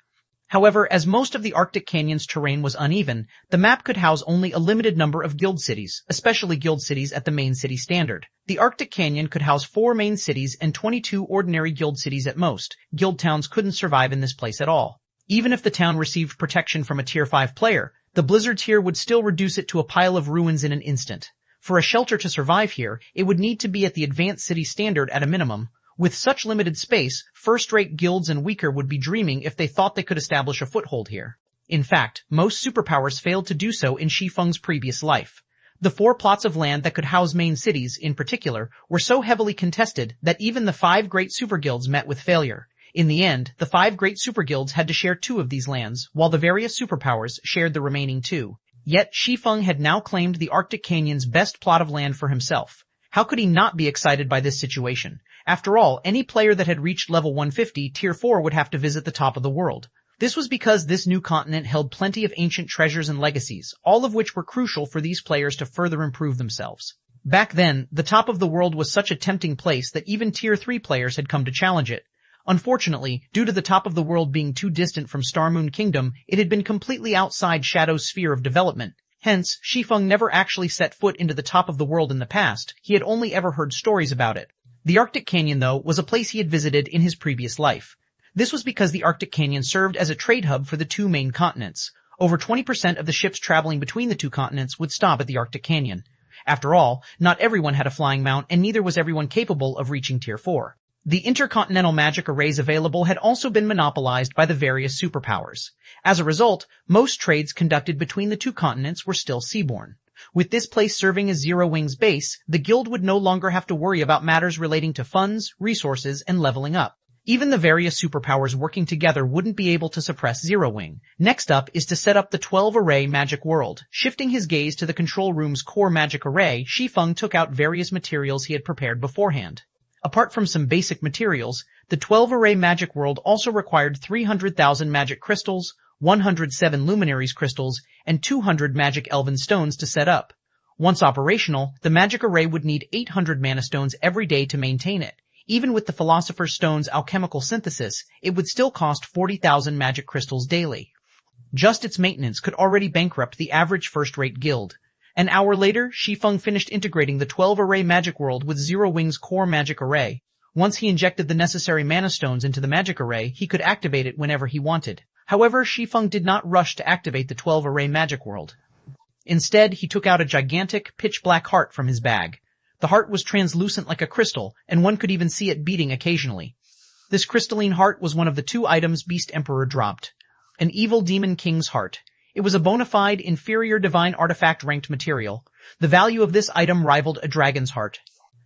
However, as most of the Arctic Canyon's terrain was uneven, the map could house only a limited number of guild cities, especially guild cities at the main city standard. The Arctic Canyon could house 4 main cities and 22 ordinary guild cities at most. Guild towns couldn't survive in this place at all. Even if the town received protection from a Tier 5 player, the Blizzard tier would still reduce it to a pile of ruins in an instant. For a shelter to survive here, it would need to be at the advanced city standard at a minimum. With such limited space, first-rate guilds and weaker would be dreaming if they thought they could establish a foothold here. In fact, most superpowers failed to do so in Shi Feng's previous life. The 4 plots of land that could house main cities, in particular, were so heavily contested that even the 5 great superguilds met with failure. In the end, the 5 great superguilds had to share 2 of these lands, while the various superpowers shared the remaining 2. Yet, Shi Feng had now claimed the Arctic Canyon's best plot of land for himself. How could he not be excited by this situation? After all, any player that had reached level 150, Tier 4 would have to visit the top of the world. This was because this new continent held plenty of ancient treasures and legacies, all of which were crucial for these players to further improve themselves. Back then, the top of the world was such a tempting place that even Tier 3 players had come to challenge it. Unfortunately, due to the top of the world being too distant from Starmoon Kingdom, it had been completely outside Shadow's sphere of development. Hence, Shi Feng never actually set foot into the top of the world in the past. He had only ever heard stories about it. The Arctic Canyon, though, was a place he had visited in his previous life. This was because the Arctic Canyon served as a trade hub for the 2 main continents. Over 20% of the ships traveling between the 2 continents would stop at the Arctic Canyon. After all, not everyone had a flying mount, and neither was everyone capable of reaching Tier 4. The intercontinental magic arrays available had also been monopolized by the various superpowers. As a result, most trades conducted between the 2 continents were still seaborne. With this place serving as Zero Wing's base, the guild would no longer have to worry about matters relating to funds, resources, and leveling up. Even the various superpowers working together wouldn't be able to suppress Zero Wing. Next up is to set up the 12-array magic world. Shifting his gaze to the control room's core magic array, Shi Feng took out various materials he had prepared beforehand. Apart from some basic materials, the 12-array magic world also required 300,000 magic crystals, 107 luminaries crystals, and 200 magic elven stones to set up. Once operational, the magic array would need 800 mana stones every day to maintain it. Even with the Philosopher's Stone's alchemical synthesis, it would still cost 40,000 magic crystals daily. Just its maintenance could already bankrupt the average first-rate guild. An hour later, Shi Feng finished integrating the 12-array magic world with Zero Wing's core magic array. Once he injected the necessary mana stones into the magic array, he could activate it whenever he wanted. However, Shi Feng did not rush to activate the 12-array magic world. Instead, he took out a gigantic, pitch-black heart from his bag. The heart was translucent like a crystal, and one could even see it beating occasionally. This crystalline heart was one of the 2 items Beast Emperor dropped. An evil demon king's heart. It was a bona fide, inferior divine artifact-ranked material. The value of this item rivaled a dragon's heart.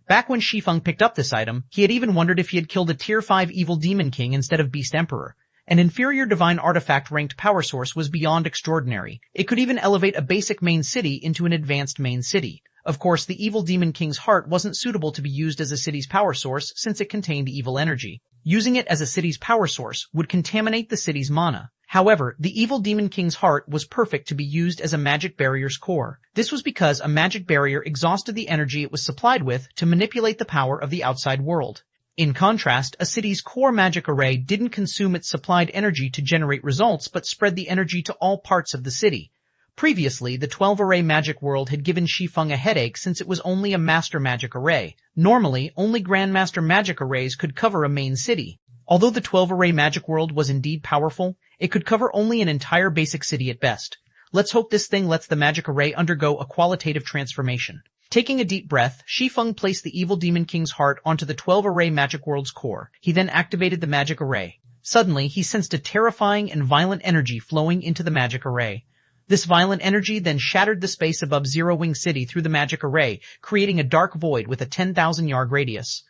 Back when Shi Feng picked up this item, he had even wondered if he had killed a Tier 5 evil demon king instead of Beast Emperor. An inferior divine artifact-ranked power source was beyond extraordinary. It could even elevate a basic main city into an advanced main city. Of course, the evil Demon King's heart wasn't suitable to be used as a city's power source since it contained evil energy. Using it as a city's power source would contaminate the city's mana. However, the evil Demon King's heart was perfect to be used as a magic barrier's core. This was because a magic barrier exhausted the energy it was supplied with to manipulate the power of the outside world. In contrast, a city's core magic array didn't consume its supplied energy to generate results but spread the energy to all parts of the city. Previously, the 12-array magic world had given Shi Feng a headache since it was only a master magic array. Normally, only grandmaster magic arrays could cover a main city. Although the 12-array magic world was indeed powerful, it could cover only an entire basic city at best. Let's hope this thing lets the magic array undergo a qualitative transformation. Taking a deep breath, Shi Feng placed the evil Demon King's heart onto the 12-array magic world's core. He then activated the magic array. Suddenly, he sensed a terrifying and violent energy flowing into the magic array. This violent energy then shattered the space above Zero Wing City through the magic array, creating a dark void with a 10,000-yard radius.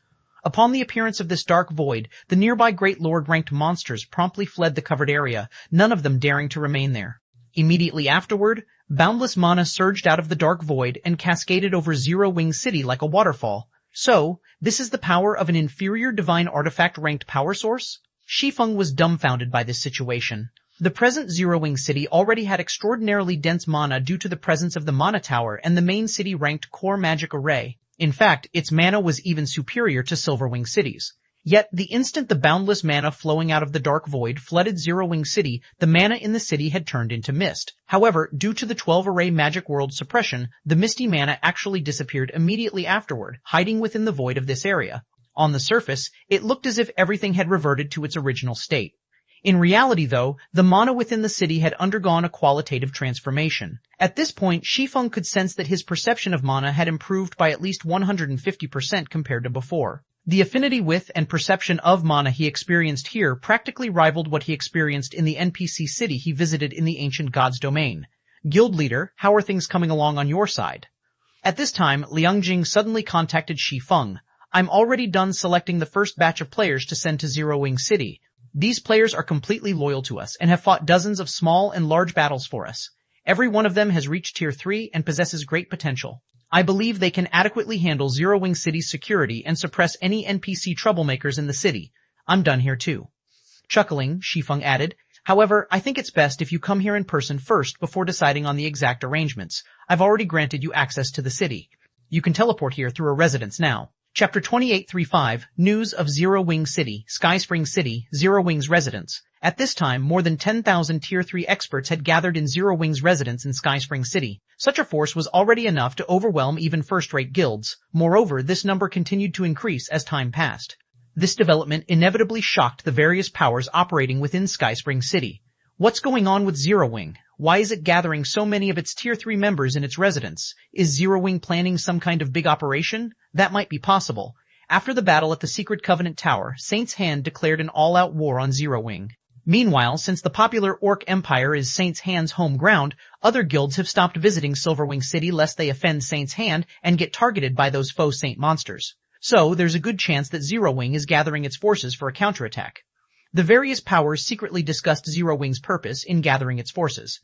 Upon the appearance of this dark void, the nearby Great Lord-ranked monsters promptly fled the covered area, none of them daring to remain there. Immediately afterward, boundless mana surged out of the dark void and cascaded over Zero Wing City like a waterfall. So, this is the power of an inferior divine artifact-ranked power source? Shi Feng was dumbfounded by this situation. The present Zero Wing City already had extraordinarily dense mana due to the presence of the Mana Tower and the main city-ranked core magic array. In fact, its mana was even superior to Silver Wing City's. Yet, the instant the boundless mana flowing out of the dark void flooded Zero Wing City, the mana in the city had turned into mist. However, due to the 12-array magic world suppression, the misty mana actually disappeared immediately afterward, hiding within the void of this area. On the surface, it looked as if everything had reverted to its original state. In reality, though, the mana within the city had undergone a qualitative transformation. At this point, Shi Feng could sense that his perception of mana had improved by at least 150% compared to before. The affinity with and perception of mana he experienced here practically rivaled what he experienced in the NPC city he visited in the Ancient God's domain. Guild leader, how are things coming along on your side? At this time, Liang Jing suddenly contacted Shi Feng. I'm already done selecting the first batch of players to send to Zero Wing City. These players are completely loyal to us and have fought dozens of small and large battles for us. Every one of them has reached Tier 3 and possesses great potential. I believe they can adequately handle Zero Wing City's security and suppress any NPC troublemakers in the city. I'm done here too. Chuckling, Shi Feng added, however, I think it's best if you come here in person first before deciding on the exact arrangements. I've already granted you access to the city. You can teleport here through a residence now. Chapter 2835, News of Zero Wing City, Sky Spring City, Zero Wing's residence. At this time, more than 10,000 Tier 3 experts had gathered in Zero Wing's residence in Sky Spring City. Such a force was already enough to overwhelm even first-rate guilds. Moreover, this number continued to increase as time passed. This development inevitably shocked the various powers operating within Sky Spring City. What's going on with Zero Wing? Why is it gathering so many of its Tier 3 members in its residence? Is Zero Wing planning some kind of big operation? That might be possible. After the battle at the Secret Covenant Tower, Saint's Hand declared an all-out war on Zero Wing. Meanwhile, since the popular Orc Empire is Saint's Hand's home ground, other guilds have stopped visiting Silverwing City lest they offend Saint's Hand and get targeted by those faux Saint monsters. So, there's a good chance that Zero Wing is gathering its forces for a counterattack. The various powers secretly discussed Zero Wing's purpose in gathering its forces.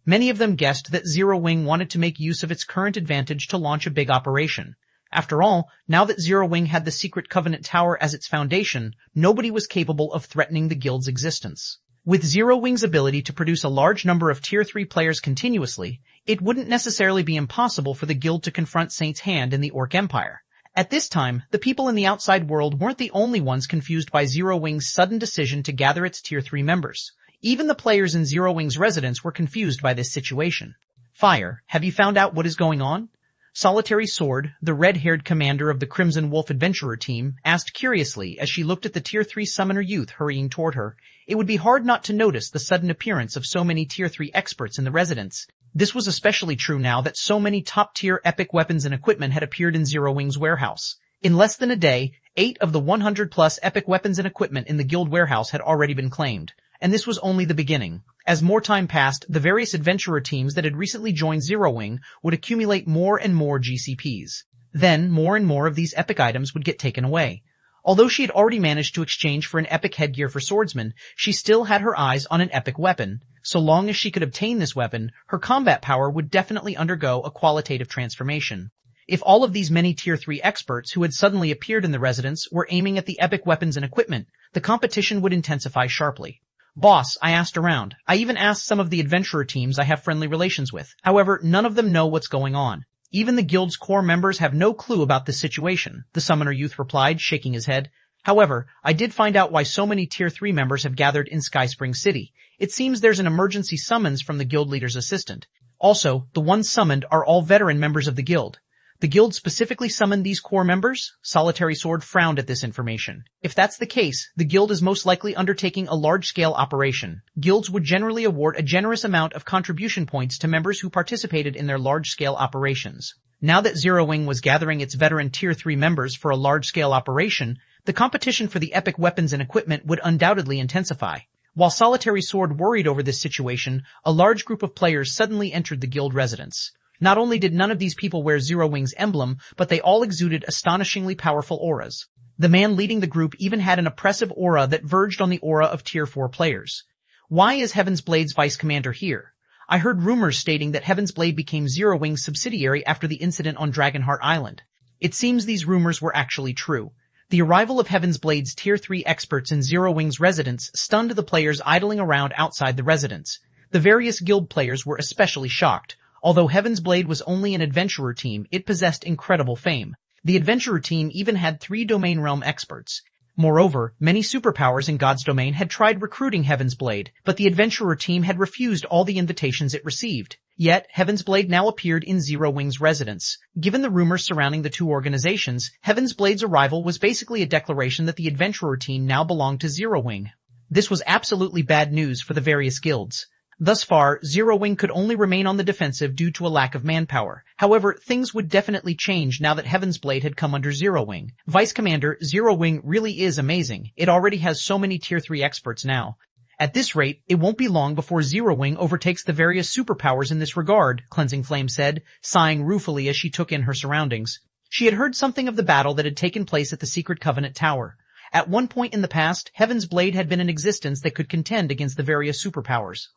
Many of them guessed that Zero Wing wanted to make use of its current advantage to launch a big operation. After all, now that Zero Wing had the Secret Covenant Tower as its foundation, nobody was capable of threatening the guild's existence. With Zero Wing's ability to produce a large number of Tier 3 players continuously, it wouldn't necessarily be impossible for the guild to confront Saint's Hand in the Orc Empire. At this time, the people in the outside world weren't the only ones confused by Zero Wing's sudden decision to gather its Tier 3 members. Even the players in Zero Wing's residence were confused by this situation. Fire, have you found out what is going on? Solitary Sword, the red-haired commander of the Crimson Wolf Adventurer team, asked curiously as she looked at the Tier 3 summoner youth hurrying toward her. It would be hard not to notice the sudden appearance of so many Tier 3 experts in the residence. This was especially true now that so many top-tier epic weapons and equipment had appeared in Zero Wing's warehouse. In less than a day, 8 of the 100-plus epic weapons and equipment in the guild warehouse had already been claimed. And this was only the beginning. As more time passed, the various adventurer teams that had recently joined Zero Wing would accumulate more and more GCPs. Then, more and more of these epic items would get taken away. Although she had already managed to exchange for an epic headgear for swordsman, she still had her eyes on an epic weapon. So long as she could obtain this weapon, her combat power would definitely undergo a qualitative transformation. If all of these many Tier 3 experts who had suddenly appeared in the residence were aiming at the epic weapons and equipment, the competition would intensify sharply. Boss, I asked around. I even asked some of the adventurer teams I have friendly relations with. However, none of them know what's going on. Even the guild's core members have no clue about this situation, the summoner youth replied, shaking his head. However, I did find out why so many Tier 3 members have gathered in Skyspring City. It seems there's an emergency summons from the guild leader's assistant. Also, the ones summoned are all veteran members of the guild. The guild specifically summoned these core members? Solitary Sword frowned at this information. If that's the case, the guild is most likely undertaking a large-scale operation. Guilds would generally award a generous amount of contribution points to members who participated in their large-scale operations. Now that Zero Wing was gathering its veteran Tier 3 members for a large-scale operation, the competition for the epic weapons and equipment would undoubtedly intensify. While Solitary Sword worried over this situation, a large group of players suddenly entered the guild residence. Not only did none of these people wear Zero Wing's emblem, but they all exuded astonishingly powerful auras. The man leading the group even had an oppressive aura that verged on the aura of Tier 4 players. Why is Heaven's Blade's vice commander here? I heard rumors stating that Heaven's Blade became Zero Wing's subsidiary after the incident on Dragonheart Island. It seems these rumors were actually true. The arrival of Heaven's Blade's Tier 3 experts in Zero Wing's residence stunned the players idling around outside the residence. The various guild players were especially shocked. Although Heaven's Blade was only an adventurer team, it possessed incredible fame. The adventurer team even had 3 domain realm experts. Moreover, many superpowers in God's domain had tried recruiting Heaven's Blade, but the adventurer team had refused all the invitations it received. Yet, Heaven's Blade now appeared in Zero Wing's residence. Given the rumors surrounding the two organizations, Heaven's Blade's arrival was basically a declaration that the adventurer team now belonged to Zero Wing. This was absolutely bad news for the various guilds. Thus far, Zero Wing could only remain on the defensive due to a lack of manpower. However, things would definitely change now that Heaven's Blade had come under Zero Wing. Vice Commander, Zero Wing really is amazing. It already has so many Tier 3 experts now. At this rate, it won't be long before Zero Wing overtakes the various superpowers in this regard, Cleansing Flame said, sighing ruefully as she took in her surroundings. She had heard something of the battle that had taken place at the Secret Covenant Tower. At one point in the past, Heaven's Blade had been in existence that could contend against the various superpowers.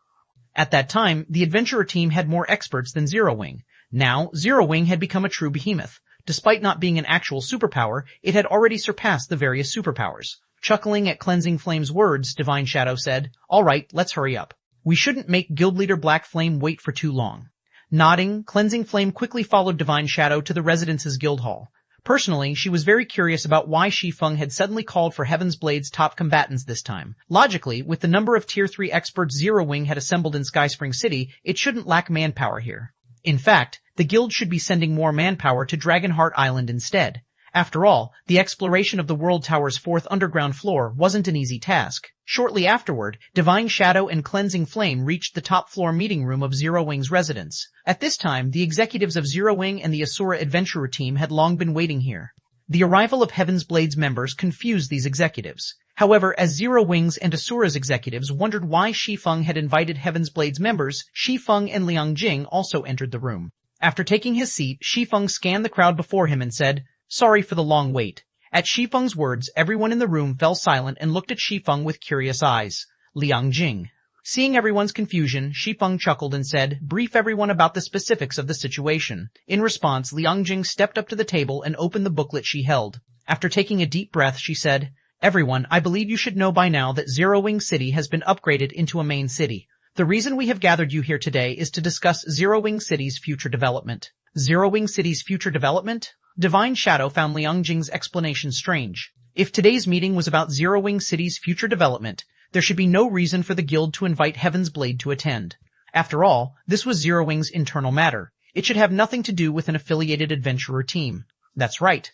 At that time, the adventurer team had more experts than Zero Wing. Now, Zero Wing had become a true behemoth. Despite not being an actual superpower, it had already surpassed the various superpowers. Chuckling at Cleansing Flame's words, Divine Shadow said, "All right, let's hurry up. We shouldn't make Guild Leader Black Flame wait for too long." Nodding, Cleansing Flame quickly followed Divine Shadow to the residence's guild hall. Personally, she was very curious about why Shi Feng had suddenly called for Heaven's Blade's top combatants this time. Logically, with the number of Tier 3 experts Zero Wing had assembled in Skyspring City, it shouldn't lack manpower here. In fact, the guild should be sending more manpower to Dragonheart Island instead. After all, the exploration of the World Tower's 4th underground floor wasn't an easy task. Shortly afterward, Divine Shadow and Cleansing Flame reached the top floor meeting room of Zero Wing's residence. At this time, the executives of Zero Wing and the Asura Adventurer team had long been waiting here. The arrival of Heaven's Blade's members confused these executives. However, as Zero Wing's and Asura's executives wondered why Shi Feng had invited Heaven's Blade's members, Shi Feng and Liang Jing also entered the room. After taking his seat, Shi Feng scanned the crowd before him and said, "Sorry for the long wait." At Shi Feng's words, everyone in the room fell silent and looked at Shi Feng with curious eyes. Liang Jing. Seeing everyone's confusion, Shi Feng chuckled and said, "Brief everyone about the specifics of the situation." In response, Liang Jing stepped up to the table and opened the booklet she held. After taking a deep breath, she said, "Everyone, I believe you should know by now that Zero Wing City has been upgraded into a main city. The reason we have gathered you here today is to discuss Zero Wing City's future development." Zero Wing City's future development? Divine Shadow found Liang Jing's explanation strange. If today's meeting was about Zero Wing City's future development, there should be no reason for the guild to invite Heaven's Blade to attend. After all, this was Zero Wing's internal matter. It should have nothing to do with an affiliated adventurer team. That's right.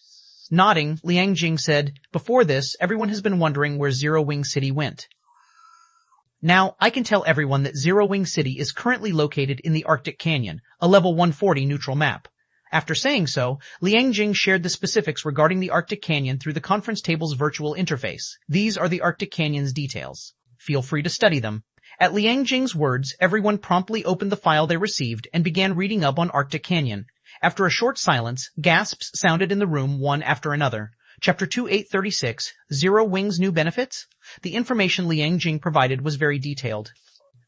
Nodding, Liang Jing said, "Before this, everyone has been wondering where Zero Wing City went. Now, I can tell everyone that Zero Wing City is currently located in the Arctic Canyon, a level 140 neutral map." After saying so, Liang Jing shared the specifics regarding the Arctic Canyon through the conference table's virtual interface. These are the Arctic Canyon's details. Feel free to study them. At Liang Jing's words, everyone promptly opened the file they received and began reading up on Arctic Canyon. After a short silence, gasps sounded in the room one after another. Chapter 2836, Zero Wing's New Benefits? The information Liang Jing provided was very detailed.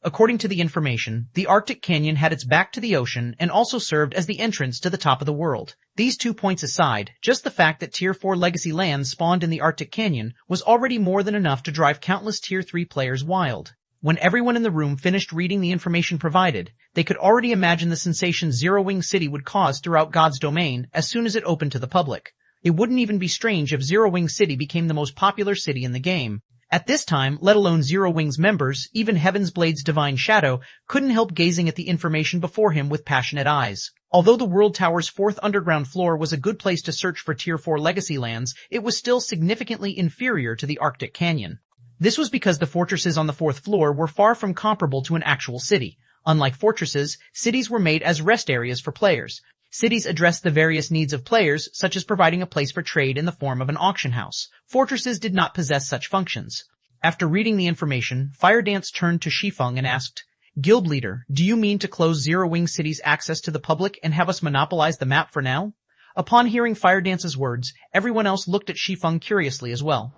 According to the information, the Arctic Canyon had its back to the ocean and also served as the entrance to the top of the world. These 2 points aside, just the fact that Tier 4 legacy lands spawned in the Arctic Canyon was already more than enough to drive countless Tier 3 players wild. When everyone in the room finished reading the information provided, they could already imagine the sensation Zero Wing City would cause throughout God's domain as soon as it opened to the public. It wouldn't even be strange if Zero Wing City became the most popular city in the game. At this time, let alone Zero Wing's members, even Heaven's Blade's Divine Shadow couldn't help gazing at the information before him with passionate eyes. Although the World Tower's 4th underground floor was a good place to search for Tier 4 legacy lands, it was still significantly inferior to the Arctic Canyon. This was because the fortresses on the 4th floor were far from comparable to an actual city. Unlike fortresses, cities were made as rest areas for players. Cities addressed the various needs of players, such as providing a place for trade in the form of an auction house. Fortresses did not possess such functions. After reading the information, Firedance turned to Shi Feng and asked, "Guild leader, do you mean to close Zero Wing City's access to the public and have us monopolize the map for now?" Upon hearing Firedance's words, everyone else looked at Shi Feng curiously as well.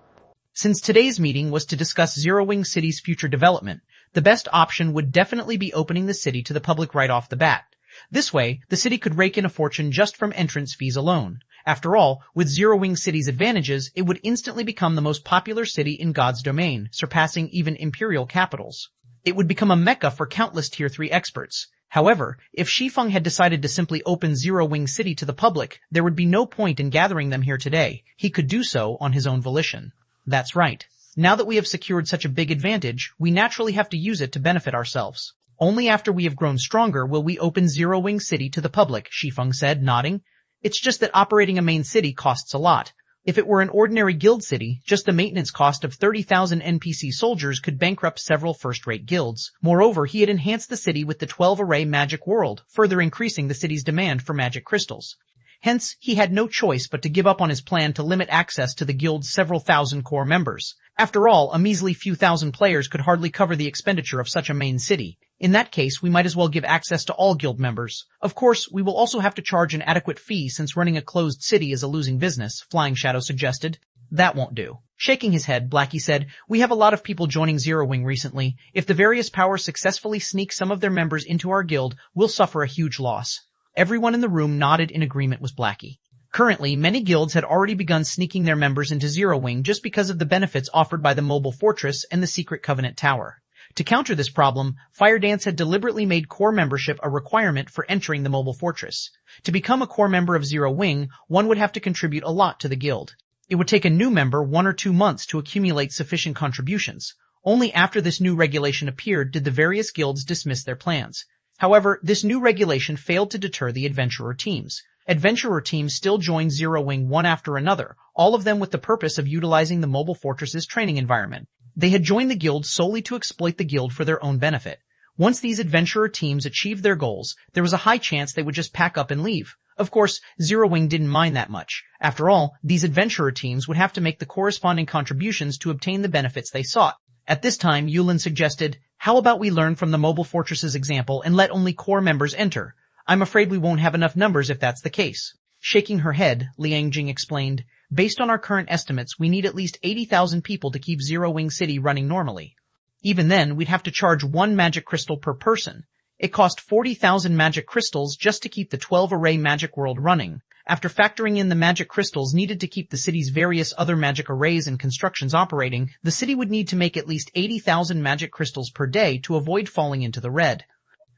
Since today's meeting was to discuss Zero Wing City's future development, the best option would definitely be opening the city to the public right off the bat. This way, the city could rake in a fortune just from entrance fees alone. After all, with Zero Wing City's advantages, it would instantly become the most popular city in God's domain, surpassing even imperial capitals. It would become a mecca for countless Tier 3 experts. However, if Shi Feng had decided to simply open Zero Wing City to the public, there would be no point in gathering them here today. He could do so on his own volition. That's right. Now that we have secured such a big advantage, we naturally have to use it to benefit ourselves. Only after we have grown stronger will we open Zero Wing City to the public, Shi Feng said, nodding. It's just that operating a main city costs a lot. If it were an ordinary guild city, just the maintenance cost of 30,000 NPC soldiers could bankrupt several first-rate guilds. Moreover, he had enhanced the city with the 12-array magic world, further increasing the city's demand for magic crystals. Hence, he had no choice but to give up on his plan to limit access to the guild's several thousand core members. After all, a measly few thousand players could hardly cover the expenditure of such a main city. In that case, we might as well give access to all guild members. Of course, we will also have to charge an adequate fee since running a closed city is a losing business, Flying Shadow suggested. That won't do. Shaking his head, Blackie said, "We have a lot of people joining Zero Wing recently. If the various powers successfully sneak some of their members into our guild, we'll suffer a huge loss." Everyone in the room nodded in agreement with Blackie. Currently, many guilds had already begun sneaking their members into Zero Wing just because of the benefits offered by the mobile fortress and the secret Covenant Tower. To counter this problem, Firedance had deliberately made core membership a requirement for entering the mobile fortress. To become a core member of Zero Wing, one would have to contribute a lot to the guild. It would take a new member 1 or 2 months to accumulate sufficient contributions. Only after this new regulation appeared did the various guilds dismiss their plans. However, this new regulation failed to deter the adventurer teams. Adventurer teams still joined Zero Wing one after another, all of them with the purpose of utilizing the mobile fortress's training environment. They had joined the guild solely to exploit the guild for their own benefit. Once these adventurer teams achieved their goals, there was a high chance they would just pack up and leave. Of course, Zero Wing didn't mind that much. After all, these adventurer teams would have to make the corresponding contributions to obtain the benefits they sought. At this time, Yulin suggested, "How about we learn from the mobile fortress's example and let only core members enter? I'm afraid we won't have enough numbers if that's the case." Shaking her head, Liang Jing explained, "Based on our current estimates, we need at least 80,000 people to keep Zero Wing City running normally. Even then, we'd have to charge 1 magic crystal per person. It cost 40,000 magic crystals just to keep the 12-array magic world running. After factoring in the magic crystals needed to keep the city's various other magic arrays and constructions operating, the city would need to make at least 80,000 magic crystals per day to avoid falling into the red.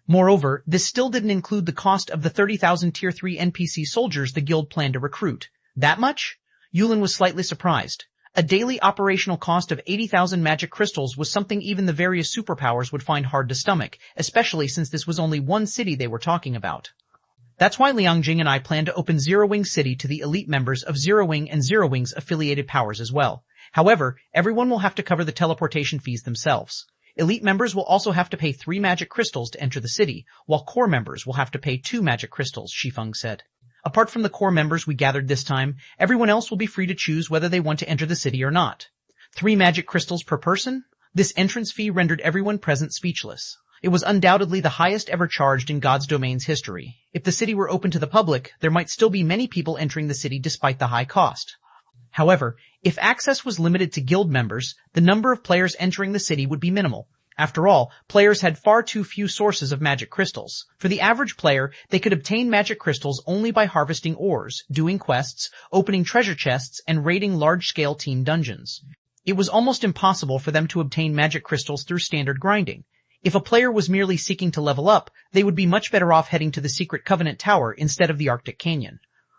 Moreover, this still didn't include the cost of the 30,000 Tier 3 NPC soldiers the guild planned to recruit. That much?" Yulin was slightly surprised. A daily operational cost of 80,000 magic crystals was something even the various superpowers would find hard to stomach, especially since this was only one city they were talking about. "That's why Liang Jing and I plan to open Zero Wing City to the elite members of Zero Wing and Zero Wing's affiliated powers as well. However, everyone will have to cover the teleportation fees themselves. Elite members will also have to pay 3 magic crystals to enter the city, while core members will have to pay 2 magic crystals," Shi Feng said. "Apart from the core members we gathered this time, everyone else will be free to choose whether they want to enter the city or not. 3 magic crystals per person?" This entrance fee rendered everyone present speechless. It was undoubtedly the highest ever charged in God's domain's history. If the city were open to the public, there might still be many people entering the city despite the high cost. However, if access was limited to guild members, the number of players entering the city would be minimal. After all, players had far too few sources of magic crystals. For the average player, they could obtain magic crystals only by harvesting ores, doing quests, opening treasure chests, and raiding large-scale team dungeons. It was almost impossible for them to obtain magic crystals through standard grinding. If a player was merely seeking to level up, they would be much better off heading to the Secret Covenant Tower instead of the Arctic Canyon.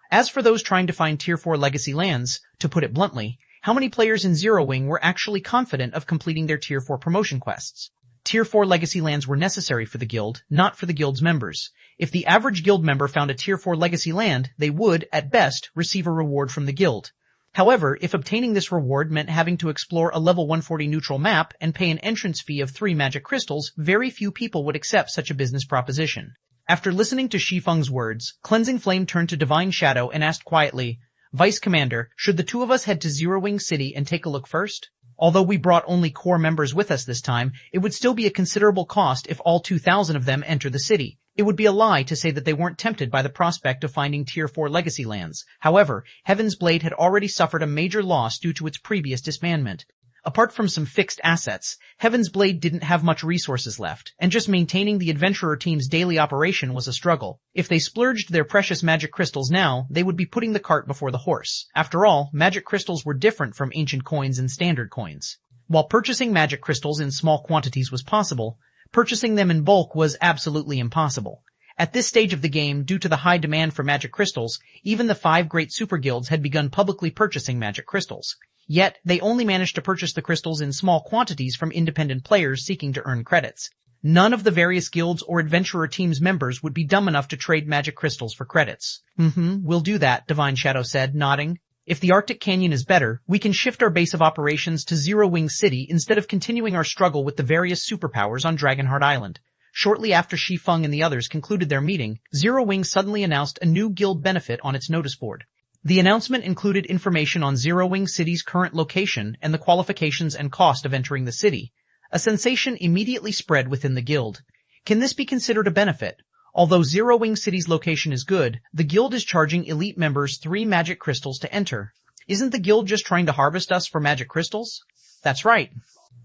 As for those trying to find Tier 4 legacy lands, to put it bluntly, how many players in Zero Wing were actually confident of completing their Tier 4 promotion quests? Tier 4 legacy lands were necessary for the guild, not for the guild's members. If the average guild member found a Tier 4 legacy land, they would, at best, receive a reward from the guild. However, if obtaining this reward meant having to explore a level 140 neutral map and pay an entrance fee of 3 magic crystals, very few people would accept such a business proposition. After listening to Shi Feng's words, Cleansing Flame turned to Divine Shadow and asked quietly, "Vice Commander, should the two of us head to Zero Wing City and take a look first? Although we brought only core members with us this time, it would still be a considerable cost if all 2,000 of them enter the city. It would be a lie to say that they weren't tempted by the prospect of finding Tier 4 legacy lands. However, Heaven's Blade had already suffered a major loss due to its previous disbandment. Apart from some fixed assets, Heaven's Blade didn't have much resources left, and just maintaining the adventurer team's daily operation was a struggle. If they splurged their precious magic crystals now, they would be putting the cart before the horse. After all, magic crystals were different from ancient coins and standard coins. While purchasing magic crystals in small quantities was possible, purchasing them in bulk was absolutely impossible. At this stage of the game, due to the high demand for magic crystals, even the 5 great super guilds had begun publicly purchasing magic crystals. Yet, they only managed to purchase the crystals in small quantities from independent players seeking to earn credits. None of the various guilds or adventurer teams' members would be dumb enough to trade magic crystals for credits. We'll do that, Divine Shadow said, nodding. If the Arctic Canyon is better, we can shift our base of operations to Zero Wing City instead of continuing our struggle with the various superpowers on Dragonheart Island. Shortly after Shi Feng and the others concluded their meeting, Zero Wing suddenly announced a new guild benefit on its notice board. The announcement included information on Zero Wing City's current location and the qualifications and cost of entering the city. A sensation immediately spread within the guild. Can this be considered a benefit? Although Zero Wing City's location is good, the guild is charging elite members 3 magic crystals to enter. Isn't the guild just trying to harvest us for magic crystals? That's right.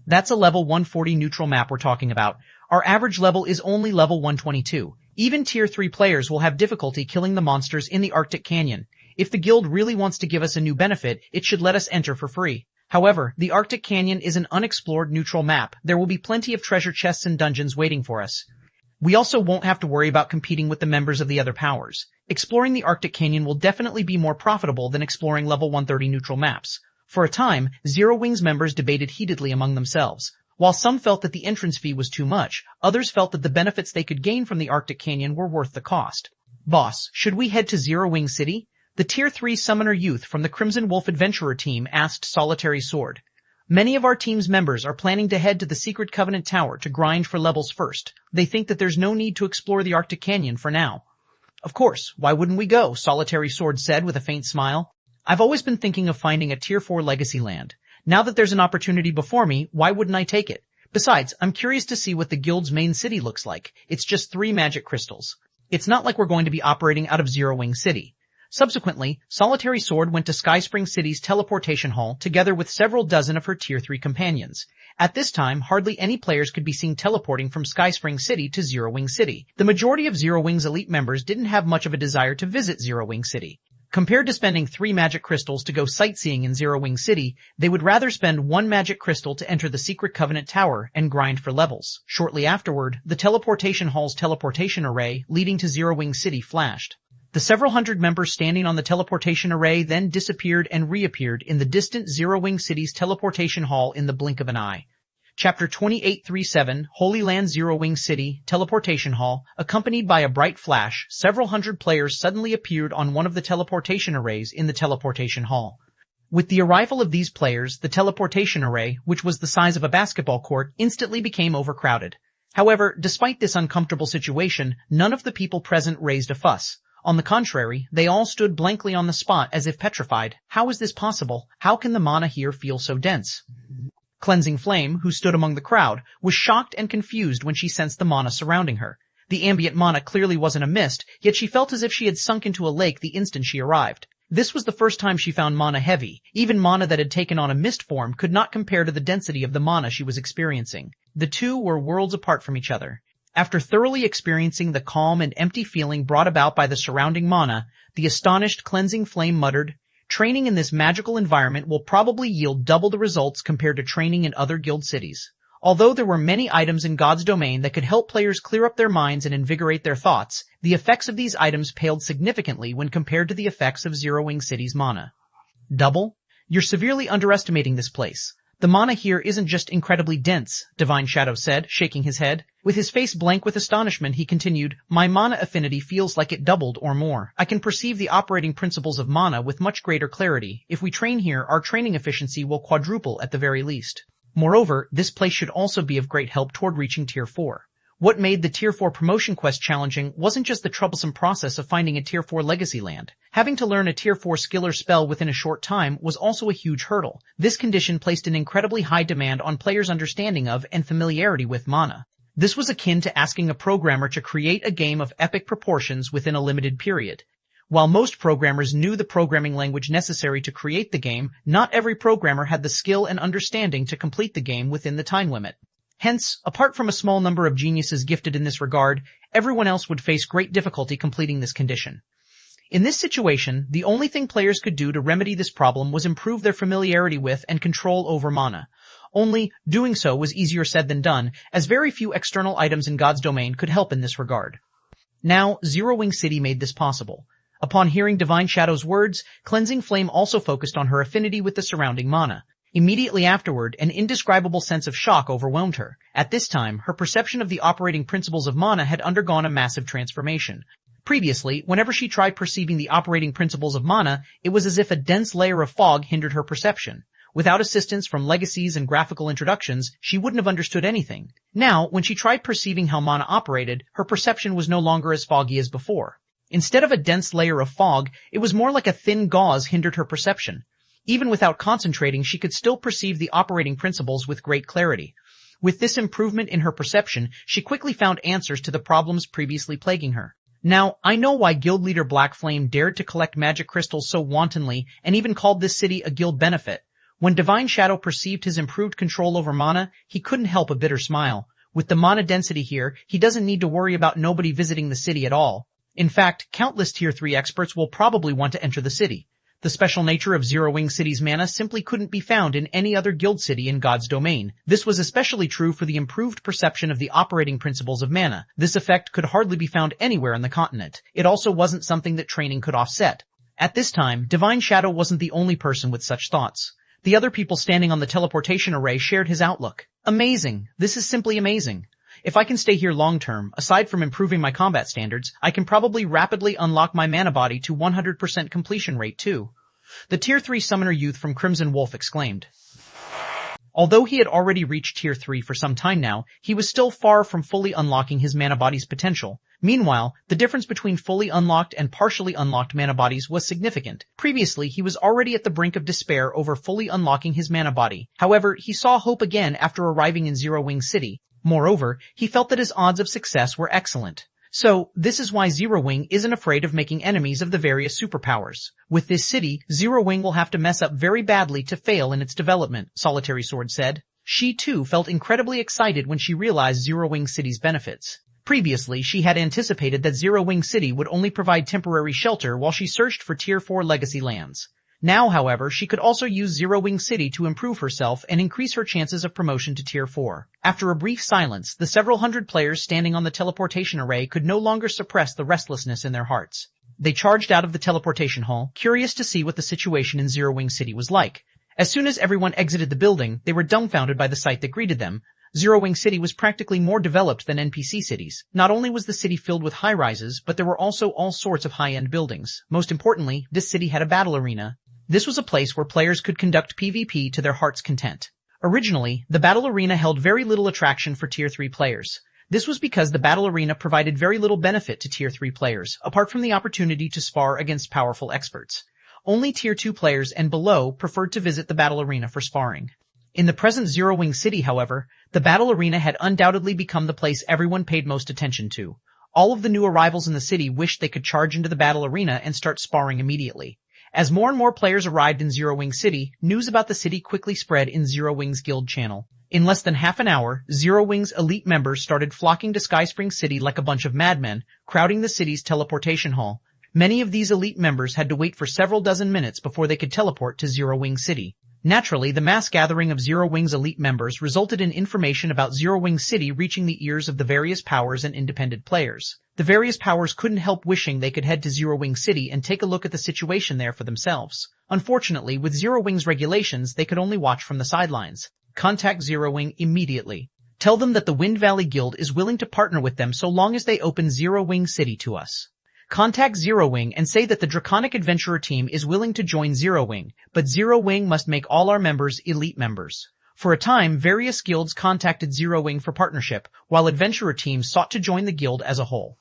That's a level 140 neutral map we're talking about. Our average level is only level 122. Even Tier 3 players will have difficulty killing the monsters in the Arctic Canyon. If the guild really wants to give us a new benefit, it should let us enter for free. However, the Arctic Canyon is an unexplored neutral map. There will be plenty of treasure chests and dungeons waiting for us. We also won't have to worry about competing with the members of the other powers. Exploring the Arctic Canyon will definitely be more profitable than exploring level 130 neutral maps. For a time, Zero Wing's members debated heatedly among themselves. While some felt that the entrance fee was too much, others felt that the benefits they could gain from the Arctic Canyon were worth the cost. Boss, should we head to Zero Wing City? The Tier 3 Summoner Youth from the Crimson Wolf Adventurer team asked Solitary Sword. Many of our team's members are planning to head to the Secret Covenant Tower to grind for levels first. They think that there's no need to explore the Arctic Canyon for now. Of course, why wouldn't we go? Solitary Sword said with a faint smile. I've always been thinking of finding a Tier 4 legacy land. Now that there's an opportunity before me, why wouldn't I take it? Besides, I'm curious to see what the guild's main city looks like. It's just 3 magic crystals. It's not like we're going to be operating out of Zero Wing City. Subsequently, Solitary Sword went to Skyspring City's teleportation hall together with several dozen of her Tier 3 companions. At this time, hardly any players could be seen teleporting from Skyspring City to Zero Wing City. The majority of Zero Wing's elite members didn't have much of a desire to visit Zero Wing City. Compared to spending 3 magic crystals to go sightseeing in Zero Wing City, they would rather spend 1 magic crystal to enter the Secret Covenant Tower and grind for levels. Shortly afterward, the teleportation hall's teleportation array leading to Zero Wing City flashed. The several hundred members standing on the teleportation array then disappeared and reappeared in the distant Zero Wing City's teleportation hall in the blink of an eye. Chapter 2837, Holy Land Zero Wing City, Teleportation Hall. Accompanied by a bright flash, several hundred players suddenly appeared on one of the teleportation arrays in the teleportation hall. With the arrival of these players, the teleportation array, which was the size of a basketball court, instantly became overcrowded. However, despite this uncomfortable situation, none of the people present raised a fuss. On the contrary, they all stood blankly on the spot as if petrified. How is this possible? How can the mana here feel so dense? Cleansing Flame, who stood among the crowd, was shocked and confused when she sensed the mana surrounding her. The ambient mana clearly wasn't a mist, yet she felt as if she had sunk into a lake the instant she arrived. This was the first time she found mana heavy. Even mana that had taken on a mist form could not compare to the density of the mana she was experiencing. The two were worlds apart from each other. After thoroughly experiencing the calm and empty feeling brought about by the surrounding mana, the astonished cleansing flame muttered, "Training in this magical environment will probably yield double the results compared to training in other guild cities." Although there were many items in God's domain that could help players clear up their minds and invigorate their thoughts, the effects of these items paled significantly when compared to the effects of Zero Wing City's mana. Double? You're severely underestimating this place. The mana here isn't just incredibly dense, Divine Shadow said, shaking his head. With his face blank with astonishment, he continued, "My mana affinity feels like it doubled or more. I can perceive the operating principles of mana with much greater clarity. If we train here, our training efficiency will quadruple at the very least. Moreover, this place should also be of great help toward reaching Tier 4. What made the Tier 4 promotion quest challenging wasn't just the troublesome process of finding a Tier 4 legacy land. Having to learn a Tier 4 skill or spell within a short time was also a huge hurdle. This condition placed an incredibly high demand on players' understanding of and familiarity with mana. This was akin to asking a programmer to create a game of epic proportions within a limited period. While most programmers knew the programming language necessary to create the game, not every programmer had the skill and understanding to complete the game within the time limit. Hence, apart from a small number of geniuses gifted in this regard, everyone else would face great difficulty completing this condition. In this situation, the only thing players could do to remedy this problem was improve their familiarity with and control over mana. Only, doing so was easier said than done, as very few external items in God's domain could help in this regard. Now, Zero Wing City made this possible. Upon hearing Divine Shadow's words, Cleansing Flame also focused on her affinity with the surrounding mana. Immediately afterward, an indescribable sense of shock overwhelmed her. At this time, her perception of the operating principles of mana had undergone a massive transformation. Previously, whenever she tried perceiving the operating principles of mana, it was as if a dense layer of fog hindered her perception. Without assistance from legacies and graphical introductions, she wouldn't have understood anything. Now, when she tried perceiving how mana operated, her perception was no longer as foggy as before. Instead of a dense layer of fog, it was more like a thin gauze hindered her perception. Even without concentrating, she could still perceive the operating principles with great clarity. With this improvement in her perception, she quickly found answers to the problems previously plaguing her. Now, I know why Guild Leader Black Flame dared to collect magic crystals so wantonly and even called this city a guild benefit. When Divine Shadow perceived his improved control over mana, he couldn't help a bitter smile. With the mana density here, he doesn't need to worry about nobody visiting the city at all. In fact, countless Tier 3 experts will probably want to enter the city. The special nature of Zero Wing City's mana simply couldn't be found in any other guild city in God's domain. This was especially true for the improved perception of the operating principles of mana. This effect could hardly be found anywhere on the continent. It also wasn't something that training could offset. At this time, Divine Shadow wasn't the only person with such thoughts. The other people standing on the teleportation array shared his outlook. Amazing. This is simply amazing. If I can stay here long-term, aside from improving my combat standards, I can probably rapidly unlock my mana body to 100% completion rate too. The Tier 3 summoner youth from Crimson Wolf exclaimed. Although he had already reached Tier 3 for some time now, he was still far from fully unlocking his mana body's potential. Meanwhile, the difference between fully unlocked and partially unlocked mana bodies was significant. Previously, he was already at the brink of despair over fully unlocking his mana body. However, he saw hope again after arriving in Zero Wing City. Moreover, he felt that his odds of success were excellent. So, this is why Zero Wing isn't afraid of making enemies of the various superpowers. With this city, Zero Wing will have to mess up very badly to fail in its development, Solitary Sword said. She too felt incredibly excited when she realized Zero Wing City's benefits. Previously, she had anticipated that Zero Wing City would only provide temporary shelter while she searched for Tier 4 legacy lands. Now, however, she could also use Zero Wing City to improve herself and increase her chances of promotion to Tier 4. After a brief silence, the several hundred players standing on the teleportation array could no longer suppress the restlessness in their hearts. They charged out of the teleportation hall, curious to see what the situation in Zero Wing City was like. As soon as everyone exited the building, they were dumbfounded by the sight that greeted them. Zero Wing City was practically more developed than NPC cities. Not only was the city filled with high-rises, but there were also all sorts of high-end buildings. Most importantly, this city had a battle arena. This was a place where players could conduct PvP to their heart's content. Originally, the battle arena held very little attraction for Tier 3 players. This was because the battle arena provided very little benefit to Tier 3 players, apart from the opportunity to spar against powerful experts. Only Tier 2 players and below preferred to visit the battle arena for sparring. In the present Zero Wing City, however, the battle arena had undoubtedly become the place everyone paid most attention to. All of the new arrivals in the city wished they could charge into the battle arena and start sparring immediately. As more and more players arrived in Zero Wing City, news about the city quickly spread in Zero Wing's guild channel. In less than half an hour, Zero Wing's elite members started flocking to Skyspring City like a bunch of madmen, crowding the city's teleportation hall. Many of these elite members had to wait for several dozen minutes before they could teleport to Zero Wing City. Naturally, the mass gathering of Zero Wing's elite members resulted in information about Zero Wing City reaching the ears of the various powers and independent players. The various powers couldn't help wishing they could head to Zero Wing City and take a look at the situation there for themselves. Unfortunately, with Zero Wing's regulations, they could only watch from the sidelines. Contact Zero Wing immediately. Tell them that the Wind Valley Guild is willing to partner with them so long as they open Zero Wing City to us. Contact Zero Wing and say that the Draconic Adventurer team is willing to join Zero Wing, but Zero Wing must make all our members elite members. For a time, various guilds contacted Zero Wing for partnership, while adventurer teams sought to join the guild as a whole.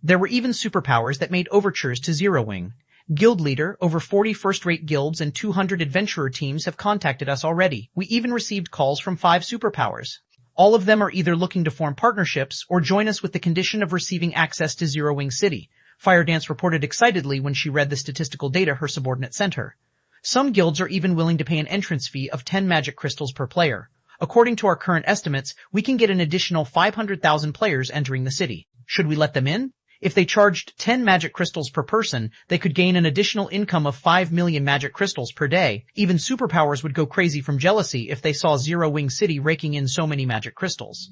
There were even superpowers that made overtures to Zero Wing. Guild leader, over 40 first-rate guilds and 200 adventurer teams have contacted us already. We even received calls from 5 superpowers. All of them are either looking to form partnerships or join us with the condition of receiving access to Zero Wing City. Firedance reported excitedly when she read the statistical data her subordinate sent her. Some guilds are even willing to pay an entrance fee of 10 magic crystals per player. According to our current estimates, we can get an additional 500,000 players entering the city. Should we let them in? If they charged 10 magic crystals per person, they could gain an additional income of 5 million magic crystals per day. Even superpowers would go crazy from jealousy if they saw Zero Wing City raking in so many magic crystals.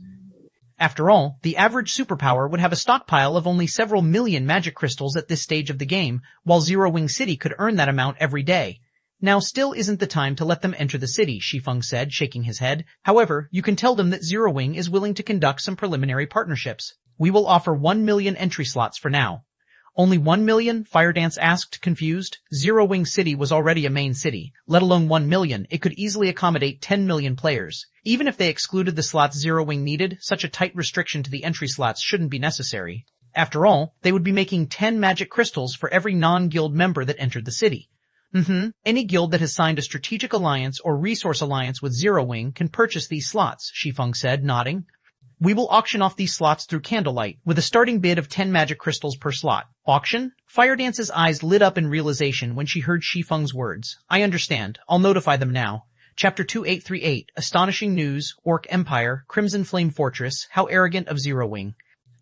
After all, the average superpower would have a stockpile of only several million magic crystals at this stage of the game, while Zero Wing City could earn that amount every day. Now still isn't the time to let them enter the city, Shi Feng said, shaking his head. However, you can tell them that Zero Wing is willing to conduct some preliminary partnerships. We will offer 1 million entry slots for now. Only 1 million? Firedance asked, confused. Zero Wing City was already a main city. Let alone 1 million, it could easily accommodate 10 million players. Even if they excluded the slots Zero Wing needed, such a tight restriction to the entry slots shouldn't be necessary. After all, they would be making 10 magic crystals for every non-guild member that entered the city. Any guild that has signed a strategic alliance or resource alliance with Zero Wing can purchase these slots, Shi Feng said, nodding. We will auction off these slots through candlelight, with a starting bid of 10 magic crystals per slot. Auction? Firedance's eyes lit up in realization when she heard Shi Feng's words. I understand. I'll notify them now. Chapter 2838, Astonishing News, Orc Empire, Crimson Flame Fortress, How Arrogant of Zero Wing.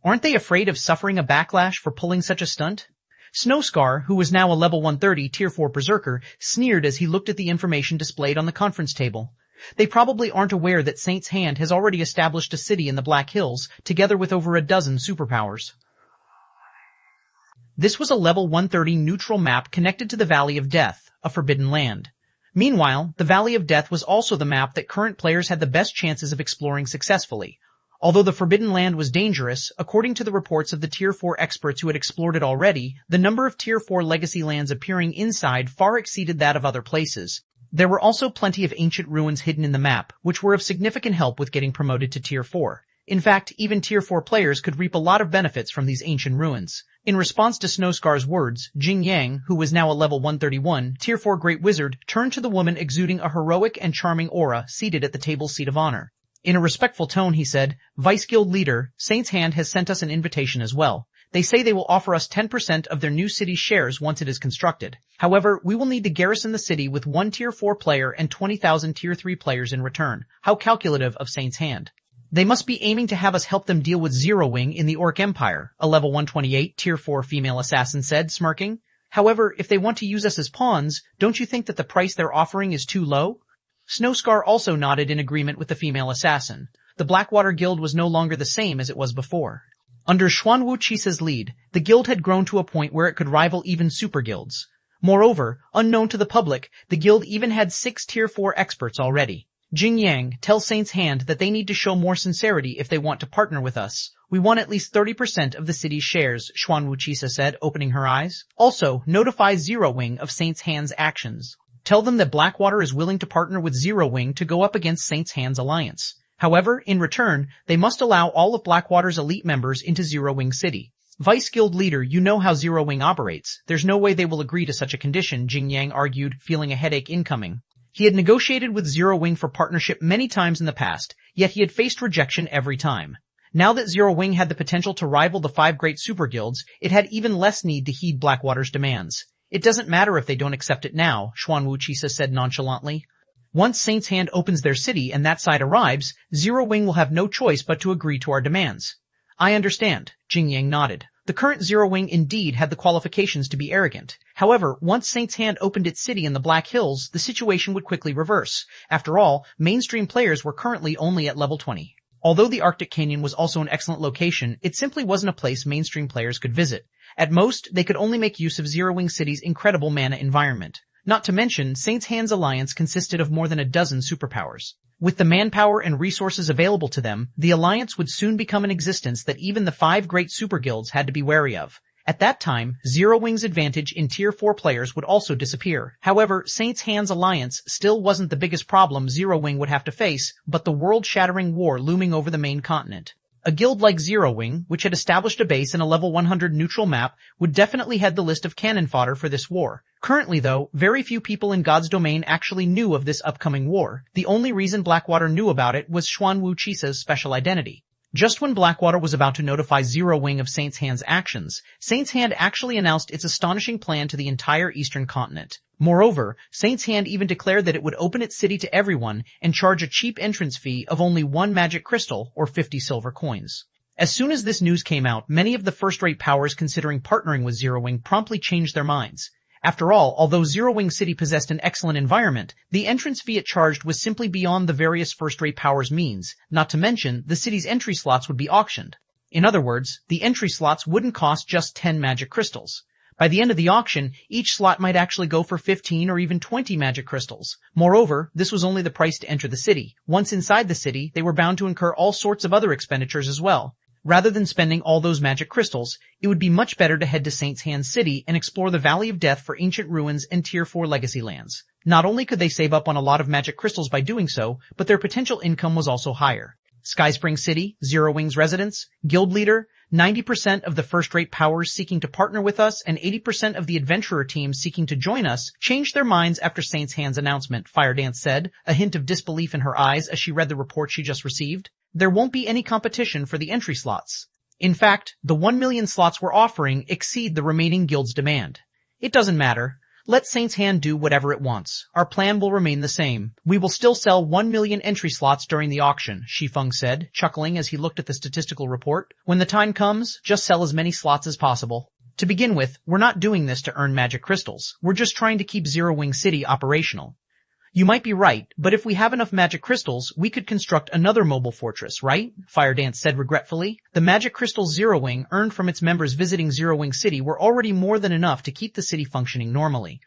Aren't they afraid of suffering a backlash for pulling such a stunt? Snowscar, who was now a level 130 Tier 4 Berserker, sneered as he looked at the information displayed on the conference table. They probably aren't aware that Saint's Hand has already established a city in the Black Hills, together with over a dozen superpowers. This was a level 130 neutral map connected to the Valley of Death, a forbidden land. Meanwhile, the Valley of Death was also the map that current players had the best chances of exploring successfully. Although the Forbidden Land was dangerous, according to the reports of the Tier 4 experts who had explored it already, the number of Tier 4 legacy lands appearing inside far exceeded that of other places. There were also plenty of ancient ruins hidden in the map, which were of significant help with getting promoted to Tier 4. In fact, even Tier 4 players could reap a lot of benefits from these ancient ruins. In response to Snowscar's words, Jing Yang, who was now a level 131, Tier 4 Great Wizard, turned to the woman exuding a heroic and charming aura seated at the table's seat of honor. In a respectful tone, he said, Vice Guild Leader, Saint's Hand has sent us an invitation as well. They say they will offer us 10% of their new city's shares once it is constructed. However, we will need to garrison the city with 1 Tier 4 player and 20,000 Tier 3 players in return. How calculative of Saint's Hand. They must be aiming to have us help them deal with Zero Wing in the Orc Empire, a level 128 Tier 4 female assassin said, smirking. However, if they want to use us as pawns, don't you think that the price they're offering is too low? Snowscar also nodded in agreement with the female assassin. The Blackwater Guild was no longer the same as it was before. Under Xuanwu Chisa's lead, the guild had grown to a point where it could rival even super guilds. Moreover, unknown to the public, the guild even had 6 Tier 4 experts already. Jing Yang, tell Saint's Hand that they need to show more sincerity if they want to partner with us. We want at least 30% of the city's shares, Xuanwu Chisa said, opening her eyes. Also, notify Zero Wing of Saint's Hand's actions. Tell them that Blackwater is willing to partner with Zero Wing to go up against Saint's Hand's alliance. However, in return, they must allow all of Blackwater's elite members into Zero Wing City. Vice Guild Leader, you know how Zero Wing operates. There's no way they will agree to such a condition, Jing Yang argued, feeling a headache incoming. He had negotiated with Zero Wing for partnership many times in the past, yet he had faced rejection every time. Now that Zero Wing had the potential to rival the 5 great super guilds, it had even less need to heed Blackwater's demands. It doesn't matter if they don't accept it now, Xuanwu Qisa said nonchalantly. Once Saint's Hand opens their city and that side arrives, Zero Wing will have no choice but to agree to our demands. I understand, Jingyang nodded. The current Zero Wing indeed had the qualifications to be arrogant. However, once Saint's Hand opened its city in the Black Hills, the situation would quickly reverse. After all, mainstream players were currently only at level 20. Although the Arctic Canyon was also an excellent location, it simply wasn't a place mainstream players could visit. At most, they could only make use of Zero Wing City's incredible mana environment. Not to mention, Saint's Hand's alliance consisted of more than a dozen superpowers. With the manpower and resources available to them, the alliance would soon become an existence that even the 5 great super guilds had to be wary of. At that time, Zero Wing's advantage in Tier 4 players would also disappear. However, Saint's Hand's alliance still wasn't the biggest problem Zero Wing would have to face, but the world-shattering war looming over the main continent. A guild like Zero Wing, which had established a base in a level 100 neutral map, would definitely head the list of cannon fodder for this war. Currently though, very few people in God's domain actually knew of this upcoming war. The only reason Blackwater knew about it was Xuanwu Qisa's special identity. Just when Blackwater was about to notify Zero Wing of Saint's Hand's actions, Saint's Hand actually announced its astonishing plan to the entire eastern continent. Moreover, Saint's Hand even declared that it would open its city to everyone and charge a cheap entrance fee of only 1 magic crystal or 50 silver coins. As soon as this news came out, many of the first-rate powers considering partnering with Zero Wing promptly changed their minds. After all, although Zero Wing City possessed an excellent environment, the entrance fee it charged was simply beyond the various first-rate powers' means, not to mention the city's entry slots would be auctioned. In other words, the entry slots wouldn't cost just 10 magic crystals. By the end of the auction, each slot might actually go for 15 or even 20 magic crystals. Moreover, this was only the price to enter the city. Once inside the city, they were bound to incur all sorts of other expenditures as well. Rather than spending all those magic crystals, it would be much better to head to Saint's Hand City and explore the Valley of Death for ancient ruins and Tier 4 legacy lands. Not only could they save up on a lot of magic crystals by doing so, but their potential income was also higher. Skyspring City, Zero Wing's residence, guild leader, 90% of the first-rate powers seeking to partner with us and 80% of the adventurer teams seeking to join us changed their minds after Saint's Hand's announcement, Firedance said, a hint of disbelief in her eyes as she read the report she just received. There won't be any competition for the entry slots. In fact, the 1 million slots we're offering exceed the remaining guild's demand. It doesn't matter. Let Saint's Hand do whatever it wants. Our plan will remain the same. We will still sell 1 million entry slots during the auction, Shi Feng said, chuckling as he looked at the statistical report. When the time comes, just sell as many slots as possible. To begin with, we're not doing this to earn magic crystals. We're just trying to keep Zero Wing City operational. You might be right, but if we have enough magic crystals, we could construct another mobile fortress, right? Firedance said regretfully. The magic crystals Zero Wing earned from its members visiting Zero Wing City were already more than enough to keep the city functioning normally.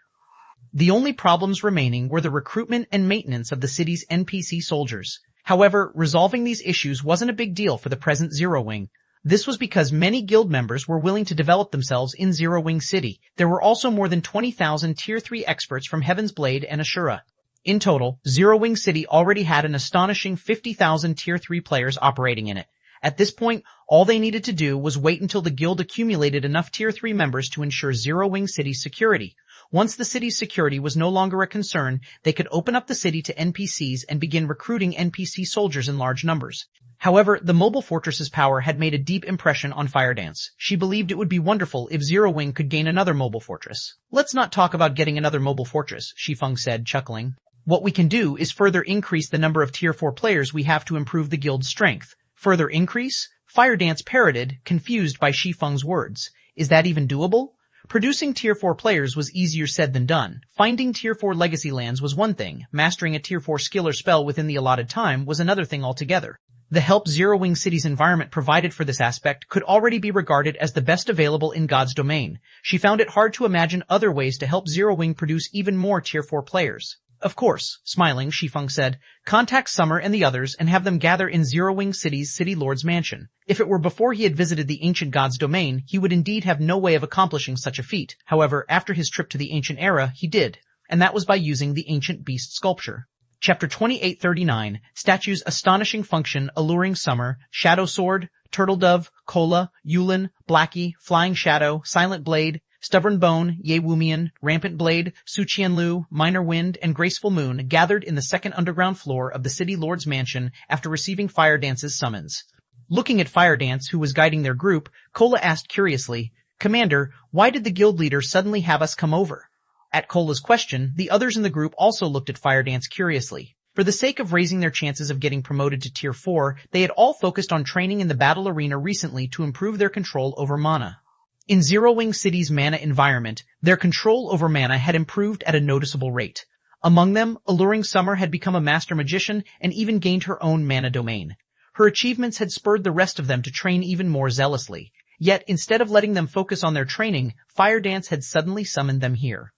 The only problems remaining were the recruitment and maintenance of the city's NPC soldiers. However, resolving these issues wasn't a big deal for the present Zero Wing. This was because many guild members were willing to develop themselves in Zero Wing City. There were also more than 20,000 Tier 3 experts from Heaven's Blade and Ashura. In total, Zero Wing City already had an astonishing 50,000 Tier 3 players operating in it. At this point, all they needed to do was wait until the guild accumulated enough Tier 3 members to ensure Zero Wing City's security. Once the city's security was no longer a concern, they could open up the city to NPCs and begin recruiting NPC soldiers in large numbers. However, the mobile fortress's power had made a deep impression on Firedance. She believed it would be wonderful if Zero Wing could gain another mobile fortress. Let's not talk about getting another mobile fortress, Shi Feng said, chuckling. What we can do is further increase the number of Tier 4 players we have to improve the guild's strength. Further increase? Firedance parroted, confused by Shi Feng's words. Is that even doable? Producing Tier 4 players was easier said than done. Finding Tier 4 legacy lands was one thing. Mastering a Tier 4 skill or spell within the allotted time was another thing altogether. The help Zero Wing City's environment provided for this aspect could already be regarded as the best available in God's domain. She found it hard to imagine other ways to help Zero Wing produce even more Tier 4 players. Of course, smiling, Shi Feng said, contact Summer and the others and have them gather in Zero Wing City's City Lord's mansion. If it were before he had visited the ancient god's domain, he would indeed have no way of accomplishing such a feat. However, after his trip to the ancient era, he did, and that was by using the ancient beast sculpture. Chapter 2839, Statue's Astonishing Function, Alluring Summer, Shadow Sword, Turtle Dove, Kola, Yulin, Blackie, Flying Shadow, Silent Blade, Stubborn Bone, Ye Wumian, Rampant Blade, Su Qianlu, Minor Wind, and Graceful Moon gathered in the second underground floor of the City Lord's mansion after receiving Firedance's summons. Looking at Firedance, who was guiding their group, Kola asked curiously, "Commander, why did the guild leader suddenly have us come over?" At Cola's question, the others in the group also looked at Fire Dance curiously. For the sake of raising their chances of getting promoted to Tier 4, they had all focused on training in the battle arena recently to improve their control over mana. In Zero Wing City's mana environment, their control over mana had improved at a noticeable rate. Among them, Alluring Summer had become a master magician and even gained her own mana domain. Her achievements had spurred the rest of them to train even more zealously. Yet, instead of letting them focus on their training, Fire Dance had suddenly summoned them here.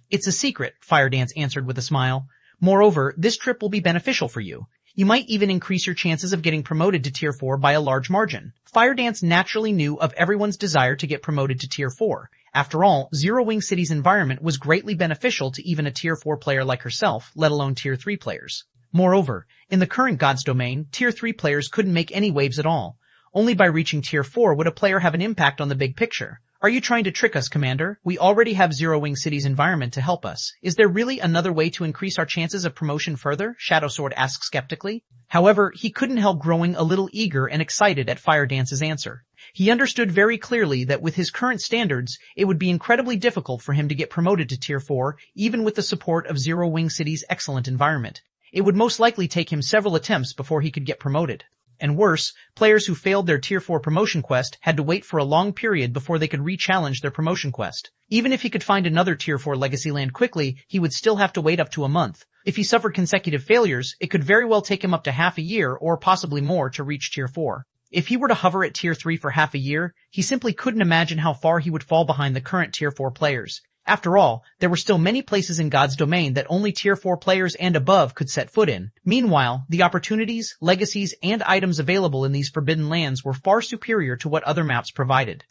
"It's a secret," Fire Dance answered with a smile. "Moreover, this trip will be beneficial for you. You might even increase your chances of getting promoted to Tier 4 by a large margin." Fire Dance naturally knew of everyone's desire to get promoted to Tier 4. After all, Zero Wing City's environment was greatly beneficial to even a Tier 4 player like herself, let alone Tier 3 players. Moreover, in the current God's Domain, Tier 3 players couldn't make any waves at all. Only by reaching Tier 4 would a player have an impact on the big picture. "Are you trying to trick us, Commander? We already have Zero Wing City's environment to help us. Is there really another way to increase our chances of promotion further?" Shadow Sword asked skeptically. However, he couldn't help growing a little eager and excited at Fire Dance's answer. He understood very clearly that with his current standards, it would be incredibly difficult for him to get promoted to Tier 4, even with the support of Zero Wing City's excellent environment. It would most likely take him several attempts before he could get promoted. And worse, players who failed their Tier 4 promotion quest had to wait for a long period before they could re-challenge their promotion quest. Even if he could find another Tier 4 legacy land quickly, he would still have to wait up to a month. If he suffered consecutive failures, it could very well take him up to half a year or possibly more to reach Tier 4. If he were to hover at Tier 3 for half a year, he simply couldn't imagine how far he would fall behind the current Tier 4 players. After all, there were still many places in God's Domain that only Tier 4 players and above could set foot in. Meanwhile, the opportunities, legacies, and items available in these forbidden lands were far superior to what other maps provided.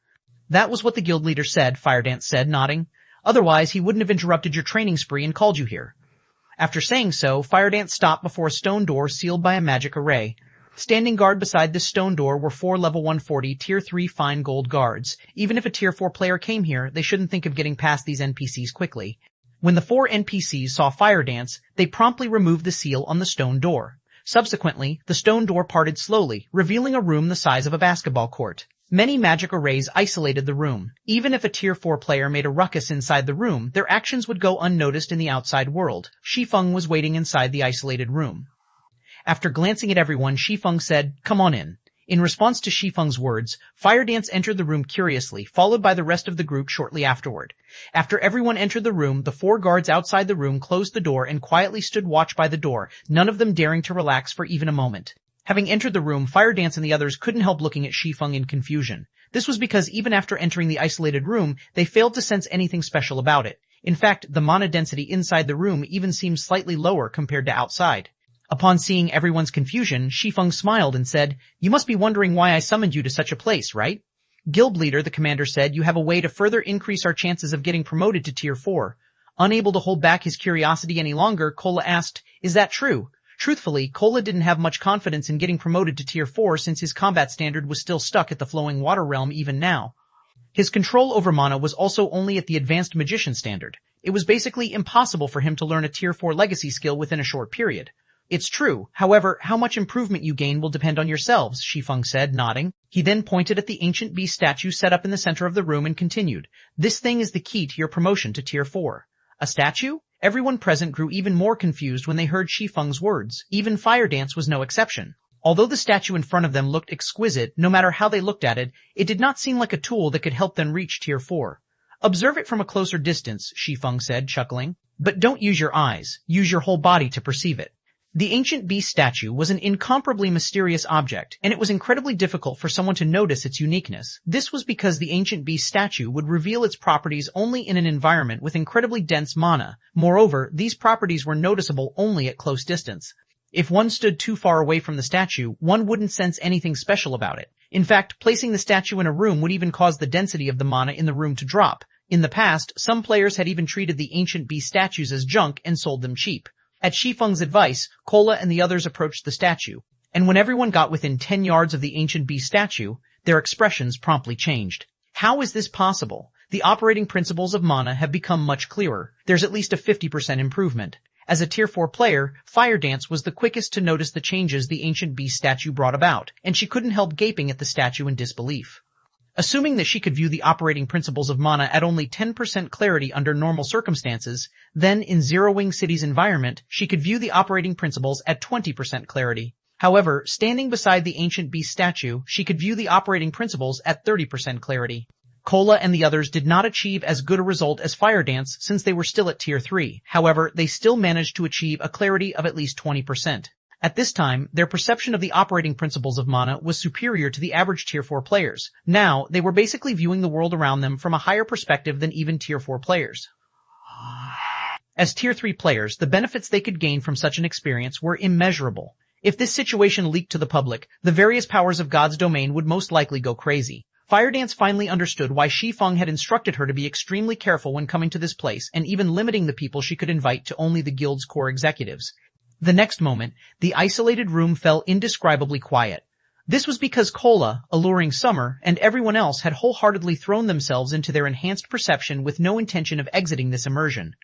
"That was what the guild leader said," Fire Dance said, nodding. "Otherwise, he wouldn't have interrupted your training spree and called you here." After saying so, Fire Dance stopped before a stone door sealed by a magic array. Standing guard beside this stone door were 4 level 140 Tier 3 fine gold guards. Even if a Tier 4 player came here, they shouldn't think of getting past these NPCs quickly. When the 4 NPCs saw Fire Dance, they promptly removed the seal on the stone door. Subsequently, the stone door parted slowly, revealing a room the size of a basketball court. Many magic arrays isolated the room. Even if a Tier 4 player made a ruckus inside the room, their actions would go unnoticed in the outside world. Shi Feng was waiting inside the isolated room. After glancing at everyone, Shi Feng said, "Come on in." In response to Shi Feng's words, Fire Dance entered the room curiously, followed by the rest of the group shortly afterward. After everyone entered the room, the 4 guards outside the room closed the door and quietly stood watch by the door, none of them daring to relax for even a moment. Having entered the room, Fire Dance and the others couldn't help looking at Shi Feng in confusion. This was because even after entering the isolated room, they failed to sense anything special about it. In fact, the mana density inside the room even seemed slightly lower compared to outside. Upon seeing everyone's confusion, Shi Feng smiled and said, "You must be wondering why I summoned you to such a place, right?" "Guild leader," the commander said, "you have a way to further increase our chances of getting promoted to Tier 4. Unable to hold back his curiosity any longer, Cola asked, "Is that true?" Truthfully, Cola didn't have much confidence in getting promoted to Tier 4 since his combat standard was still stuck at the flowing water realm even now. His control over mana was also only at the advanced magician standard. It was basically impossible for him to learn a Tier 4 legacy skill within a short period. "It's true. However, how much improvement you gain will depend on yourselves," Shi Feng said, nodding. He then pointed at the ancient beast statue set up in the center of the room and continued, "This thing is the key to your promotion to Tier 4. "A statue?" Everyone present grew even more confused when they heard Shi Feng's words. Even Fire Dance was no exception. Although the statue in front of them looked exquisite, no matter how they looked at it, it did not seem like a tool that could help them reach Tier 4. "Observe it from a closer distance," Shi Feng said, chuckling. "But don't use your eyes. Use your whole body to perceive it." The ancient beast statue was an incomparably mysterious object, and it was incredibly difficult for someone to notice its uniqueness. This was because the ancient beast statue would reveal its properties only in an environment with incredibly dense mana. Moreover, these properties were noticeable only at close distance. If one stood too far away from the statue, one wouldn't sense anything special about it. In fact, placing the statue in a room would even cause the density of the mana in the room to drop. In the past, some players had even treated the ancient beast statues as junk and sold them cheap. At Shi Feng's advice, Cola and the others approached the statue, and when everyone got within 10 yards of the ancient beast statue, their expressions promptly changed. How is this possible? The operating principles of mana have become much clearer. There's at least a 50% improvement. As a Tier 4 player, Fire Dance was the quickest to notice the changes the ancient beast statue brought about, and she couldn't help gaping at the statue in disbelief. Assuming that she could view the operating principles of mana at only 10% clarity under normal circumstances, then in Zero Wing City's environment, she could view the operating principles at 20% clarity. However, standing beside the ancient beast statue, she could view the operating principles at 30% clarity. Cola and the others did not achieve as good a result as Fire Dance since they were still at Tier 3. However, they still managed to achieve a clarity of at least 20%. At this time, their perception of the operating principles of mana was superior to the average Tier 4 players. Now, they were basically viewing the world around them from a higher perspective than even Tier 4 players. As Tier 3 players, the benefits they could gain from such an experience were immeasurable. If this situation leaked to the public, the various powers of God's domain would most likely go crazy. Fire Dance finally understood why Shi Feng had instructed her to be extremely careful when coming to this place and even limiting the people she could invite to only the guild's core executives. The next moment, the isolated room fell indescribably quiet. This was because Cola, Alluring Summer, and everyone else had wholeheartedly thrown themselves into their enhanced perception with no intention of exiting this immersion.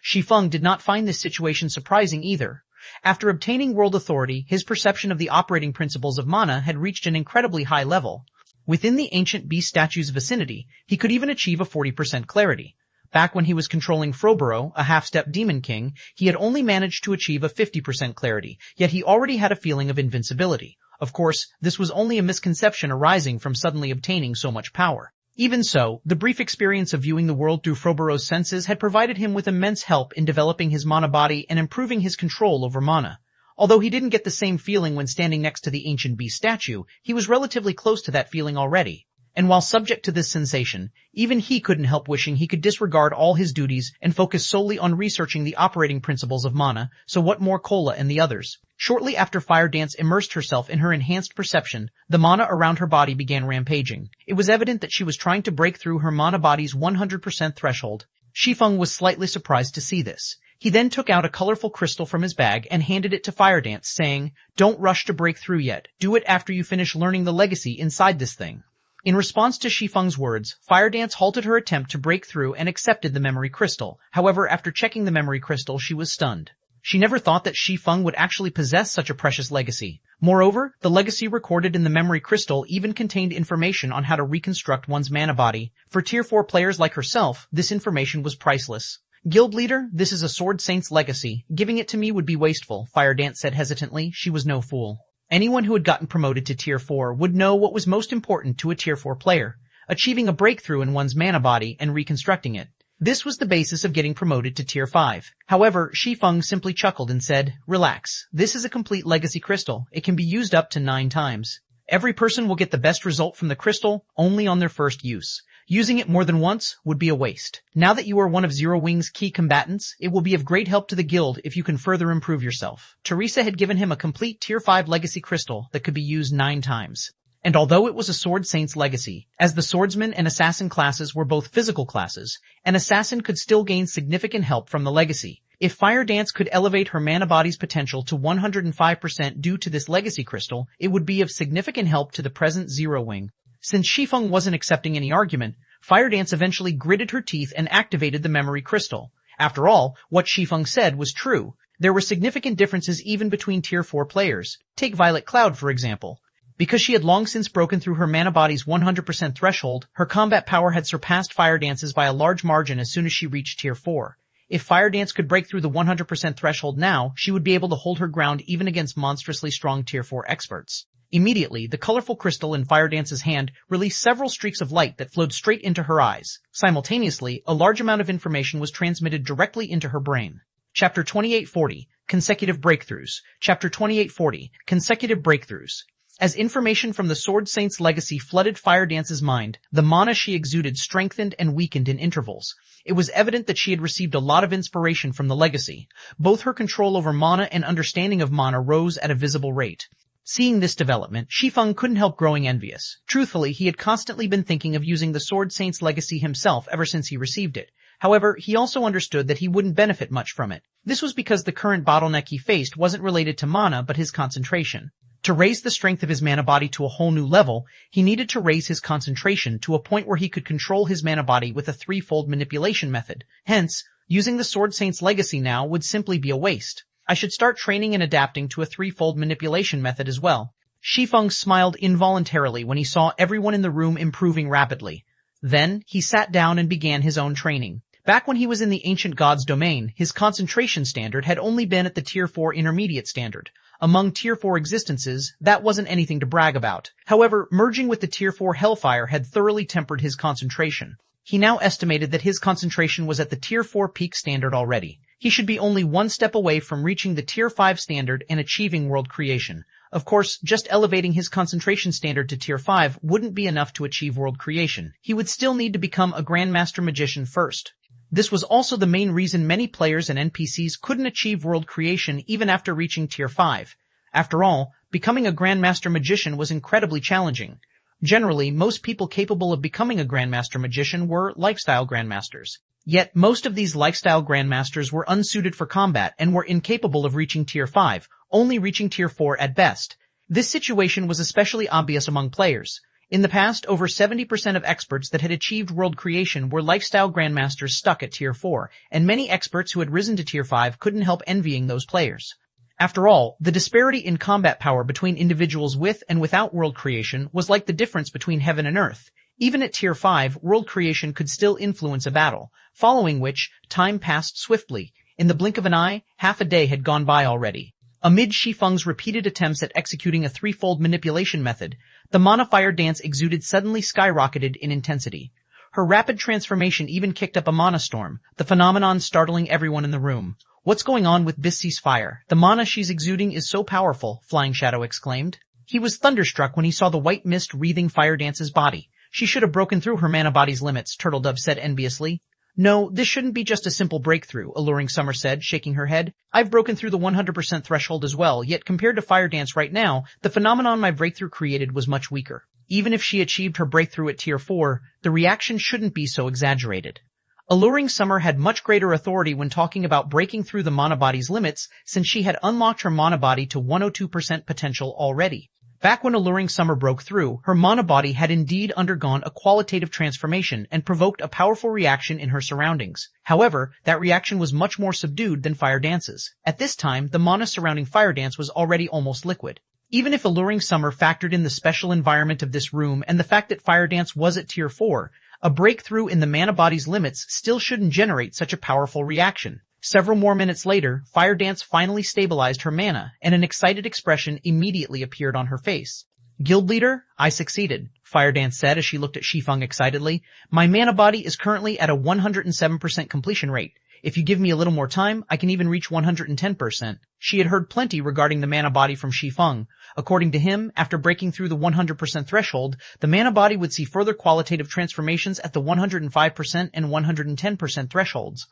Shi Feng did not find this situation surprising either. After obtaining world authority, his perception of the operating principles of mana had reached an incredibly high level. Within the ancient beast statue's vicinity, he could even achieve a 40% clarity. Back when he was controlling Froboro, a half-step demon king, he had only managed to achieve a 50% clarity, yet he already had a feeling of invincibility. Of course, this was only a misconception arising from suddenly obtaining so much power. Even so, the brief experience of viewing the world through Froboro's senses had provided him with immense help in developing his mana body and improving his control over mana. Although he didn't get the same feeling when standing next to the ancient beast statue, he was relatively close to that feeling already. And while subject to this sensation, even he couldn't help wishing he could disregard all his duties and focus solely on researching the operating principles of mana, so what more Cola and the others? Shortly after Fire Dance immersed herself in her enhanced perception, the mana around her body began rampaging. It was evident that she was trying to break through her mana body's 100% threshold. Shi Feng was slightly surprised to see this. He then took out a colorful crystal from his bag and handed it to Fire Dance, saying, "Don't rush to break through yet. Do it after you finish learning the legacy inside this thing." In response to Shi Feng's words, Fire Dance halted her attempt to break through and accepted the memory crystal. However, after checking the memory crystal, she was stunned. She never thought that Shi Feng would actually possess such a precious legacy. Moreover, the legacy recorded in the memory crystal even contained information on how to reconstruct one's mana body. For Tier 4 players like herself, this information was priceless. "Guild leader, this is a Sword Saint's legacy. Giving it to me would be wasteful," Fire Dance said hesitantly. She was no fool. Anyone who had gotten promoted to Tier 4 would know what was most important to a Tier 4 player: achieving a breakthrough in one's mana body and reconstructing it. This was the basis of getting promoted to Tier 5. However, Shi Feng simply chuckled and said, "Relax. This is a complete legacy crystal. It can be used up to 9 times. Every person will get the best result from the crystal only on their first use. Using it more than once would be a waste. Now that you are one of Zero Wing's key combatants, it will be of great help to the guild if you can further improve yourself." Teresa had given him a complete Tier 5 legacy crystal that could be used 9 times. And although it was a Sword Saint's legacy, as the swordsman and assassin classes were both physical classes, an assassin could still gain significant help from the legacy. If Fire Dance could elevate her mana body's potential to 105% due to this legacy crystal, it would be of significant help to the present Zero Wing. Since Shi Feng wasn't accepting any argument, Fire Dance eventually gritted her teeth and activated the memory crystal. After all, what Shi Feng said was true. There were significant differences even between Tier 4 players. Take Violet Cloud, for example. Because she had long since broken through her mana body's 100% threshold, her combat power had surpassed Fire Dance's by a large margin as soon as she reached Tier 4. If Fire Dance could break through the 100% threshold now, she would be able to hold her ground even against monstrously strong Tier 4 experts. Immediately, the colorful crystal in Fire Dance's hand released several streaks of light that flowed straight into her eyes. Simultaneously, a large amount of information was transmitted directly into her brain. Chapter 2840, Consecutive Breakthroughs. Chapter 2840, Consecutive Breakthroughs. As information from the Sword Saint's legacy flooded Fire Dance's mind, the mana she exuded strengthened and weakened in intervals. It was evident that she had received a lot of inspiration from the legacy. Both her control over mana and understanding of mana rose at a visible rate. Seeing this development, Shi Feng couldn't help growing envious. Truthfully, he had constantly been thinking of using the Sword Saint's legacy himself ever since he received it. However, he also understood that he wouldn't benefit much from it. This was because the current bottleneck he faced wasn't related to mana but his concentration. To raise the strength of his mana body to a whole new level, he needed to raise his concentration to a point where he could control his mana body with a 3-fold manipulation method. Hence, using the Sword Saint's legacy now would simply be a waste. I should start training and adapting to a 3-fold manipulation method as well. Shi Feng smiled involuntarily when he saw everyone in the room improving rapidly. Then, he sat down and began his own training. Back when he was in the ancient god's domain, his concentration standard had only been at the Tier 4 intermediate standard. Among Tier 4 existences, that wasn't anything to brag about. However, merging with the Tier 4 Hellfire had thoroughly tempered his concentration. He now estimated that his concentration was at the Tier 4 peak standard already. He should be only one step away from reaching the Tier 5 standard and achieving world creation. Of course, just elevating his concentration standard to Tier 5 wouldn't be enough to achieve world creation. He would still need to become a Grandmaster Magician first. This was also the main reason many players and NPCs couldn't achieve world creation even after reaching Tier 5. After all, becoming a Grandmaster Magician was incredibly challenging. Generally, most people capable of becoming a Grandmaster Magician were lifestyle Grandmasters. Yet, most of these lifestyle Grandmasters were unsuited for combat and were incapable of reaching Tier 5, only reaching Tier 4 at best. This situation was especially obvious among players. In the past, over 70% of experts that had achieved world creation were lifestyle Grandmasters stuck at Tier 4, and many experts who had risen to Tier 5 couldn't help envying those players. After all, the disparity in combat power between individuals with and without world creation was like the difference between heaven and earth. Even at Tier 5, world creation could still influence a battle, following which, time passed swiftly. In the blink of an eye, half a day had gone by already. Amid Shi Feng's repeated attempts at executing a threefold manipulation method, the mana fire dance exuded suddenly skyrocketed in intensity. Her rapid transformation even kicked up a mana storm, the phenomenon startling everyone in the room. "What's going on with Bissie's fire? The mana she's exuding is so powerful," Flying Shadow exclaimed. He was thunderstruck when he saw the white mist wreathing Fire Dance's body. "She should have broken through her mana body's limits," Turtledove said enviously. "No, this shouldn't be just a simple breakthrough," Alluring Summer said, shaking her head. "I've broken through the 100% threshold as well, yet compared to Fire Dance right now, the phenomenon my breakthrough created was much weaker. Even if she achieved her breakthrough at Tier 4, the reaction shouldn't be so exaggerated." Alluring Summer had much greater authority when talking about breaking through the mana body's limits, since she had unlocked her mana body to 102% potential already. Back when Alluring Summer broke through, her mana body had indeed undergone a qualitative transformation and provoked a powerful reaction in her surroundings. However, that reaction was much more subdued than Fire Dance's. At this time, the mana surrounding Fire Dance was already almost liquid. Even if Alluring Summer factored in the special environment of this room and the fact that Fire Dance was at Tier 4, a breakthrough in the mana body's limits still shouldn't generate such a powerful reaction. Several more minutes later, Fire Dance finally stabilized her mana, and an excited expression immediately appeared on her face. "Guild Leader, I succeeded," Fire Dance said as she looked at Shi Feng excitedly. "My mana body is currently at a 107% completion rate. If you give me a little more time, I can even reach 110%. She had heard plenty regarding the mana body from Shi Feng. According to him, after breaking through the 100% threshold, the mana body would see further qualitative transformations at the 105% and 110% thresholds.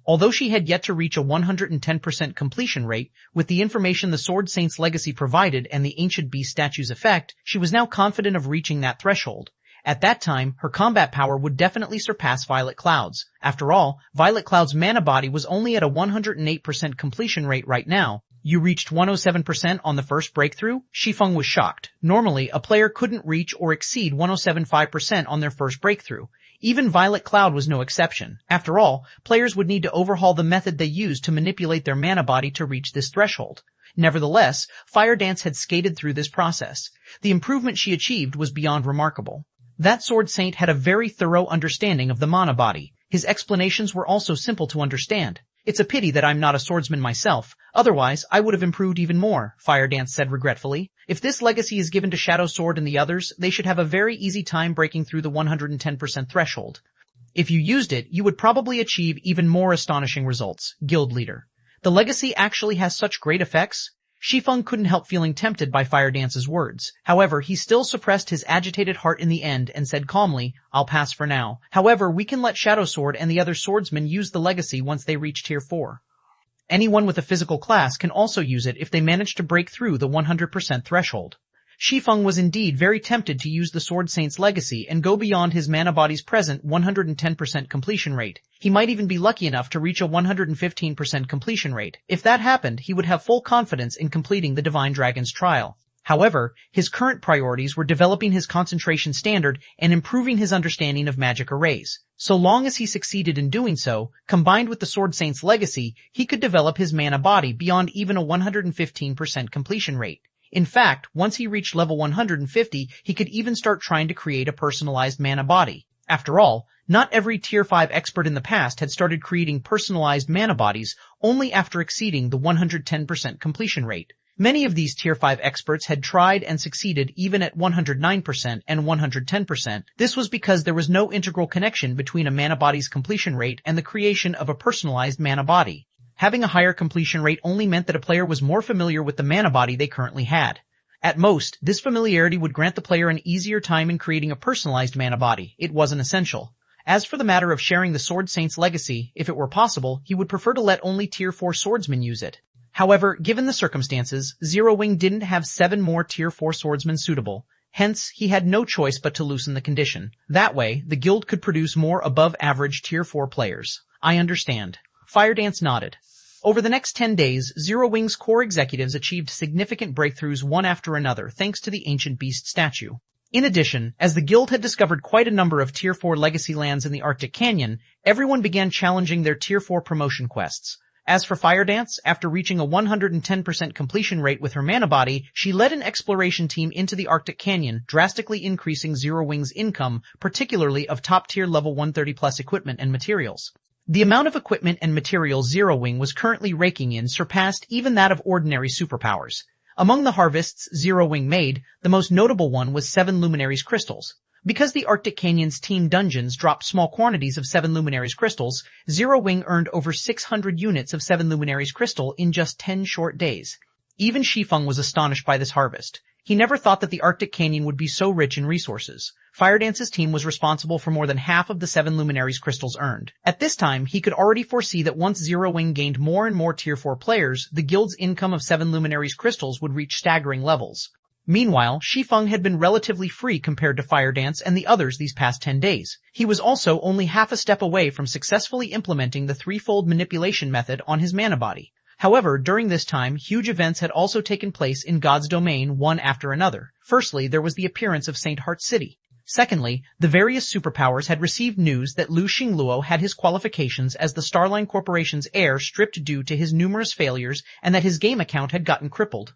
Although she had yet to reach a 110% completion rate, with the information the Sword Saint's legacy provided and the Ancient Beast statue's effect, she was now confident of reaching that threshold. At that time, her combat power would definitely surpass Violet Cloud's. After all, Violet Cloud's mana body was only at a 108% completion rate right now. "You reached 107% on the first breakthrough?" Shi Feng was shocked. Normally, a player couldn't reach or exceed 107.5% on their first breakthrough. Even Violet Cloud was no exception. After all, players would need to overhaul the method they used to manipulate their mana body to reach this threshold. Nevertheless, Fire Dance had skated through this process. The improvement she achieved was beyond remarkable. That Sword Saint had a very thorough understanding of the mana body. His explanations were also simple to understand. "It's a pity that I'm not a swordsman myself. Otherwise, I would have improved even more," Fire Dance said regretfully. "If this legacy is given to Shadow Sword and the others, they should have a very easy time breaking through the 110% threshold. If you used it, you would probably achieve even more astonishing results, Guild Leader. The legacy actually has such great effects?" Shi Feng couldn't help feeling tempted by Fire Dance's words. However, he still suppressed his agitated heart in the end and said calmly, "I'll pass for now. However, we can let Shadow Sword and the other swordsmen use the legacy once they reach Tier 4. Anyone with a physical class can also use it if they manage to break through the 100% threshold." Shi Feng was indeed very tempted to use the Sword Saint's legacy and go beyond his mana body's present 110% completion rate. He might even be lucky enough to reach a 115% completion rate. If that happened, he would have full confidence in completing the Divine Dragon's trial. However, his current priorities were developing his concentration standard and improving his understanding of magic arrays. So long as he succeeded in doing so, combined with the Sword Saint's legacy, he could develop his mana body beyond even a 115% completion rate. In fact, once he reached level 150, he could even start trying to create a personalized mana body. After all, not every Tier 5 expert in the past had started creating personalized mana bodies only after exceeding the 110% completion rate. Many of these Tier 5 experts had tried and succeeded even at 109% and 110%. This was because there was no integral connection between a mana body's completion rate and the creation of a personalized mana body. Having a higher completion rate only meant that a player was more familiar with the mana body they currently had. At most, this familiarity would grant the player an easier time in creating a personalized mana body. It wasn't essential. As for the matter of sharing the Sword Saint's legacy, if it were possible, he would prefer to let only Tier 4 swordsmen use it. However, given the circumstances, Zero Wing didn't have 7 more Tier 4 swordsmen suitable. Hence, he had no choice but to loosen the condition. That way, the guild could produce more above-average Tier 4 players. I understand. Firedance nodded. Over the next 10 days, Zero Wing's core executives achieved significant breakthroughs one after another thanks to the Ancient Beast statue. In addition, as the guild had discovered quite a number of Tier 4 legacy lands in the Arctic Canyon, everyone began challenging their Tier 4 promotion quests. As for Firedance, after reaching a 110% completion rate with her mana body, she led an exploration team into the Arctic Canyon, drastically increasing Zero Wing's income, particularly of top-tier level 130+ equipment and materials. The amount of equipment and materials Zero Wing was currently raking in surpassed even that of ordinary superpowers. Among the harvests Zero Wing made, the most notable one was 7 Luminaries crystals. Because the Arctic Canyon's team dungeons dropped small quantities of 7 Luminaries crystals, Zero Wing earned over 600 units of 7 Luminaries crystal in just 10 short days. Even Shi Feng was astonished by this harvest. He never thought that the Arctic Canyon would be so rich in resources. Firedance's team was responsible for more than half of the 7 Luminaries crystals earned. At this time, he could already foresee that once Zero Wing gained more and more Tier 4 players, the guild's income of 7 Luminaries crystals would reach staggering levels. Meanwhile, Shi Feng had been relatively free compared to Firedance and the others these past 10 days. He was also only half a step away from successfully implementing the threefold manipulation method on his mana body. However, during this time, huge events had also taken place in God's domain one after another. Firstly, there was the appearance of Saint Heart City. Secondly, the various superpowers had received news that Lu Xingluo had his qualifications as the Starline Corporation's heir stripped due to his numerous failures and that his game account had gotten crippled.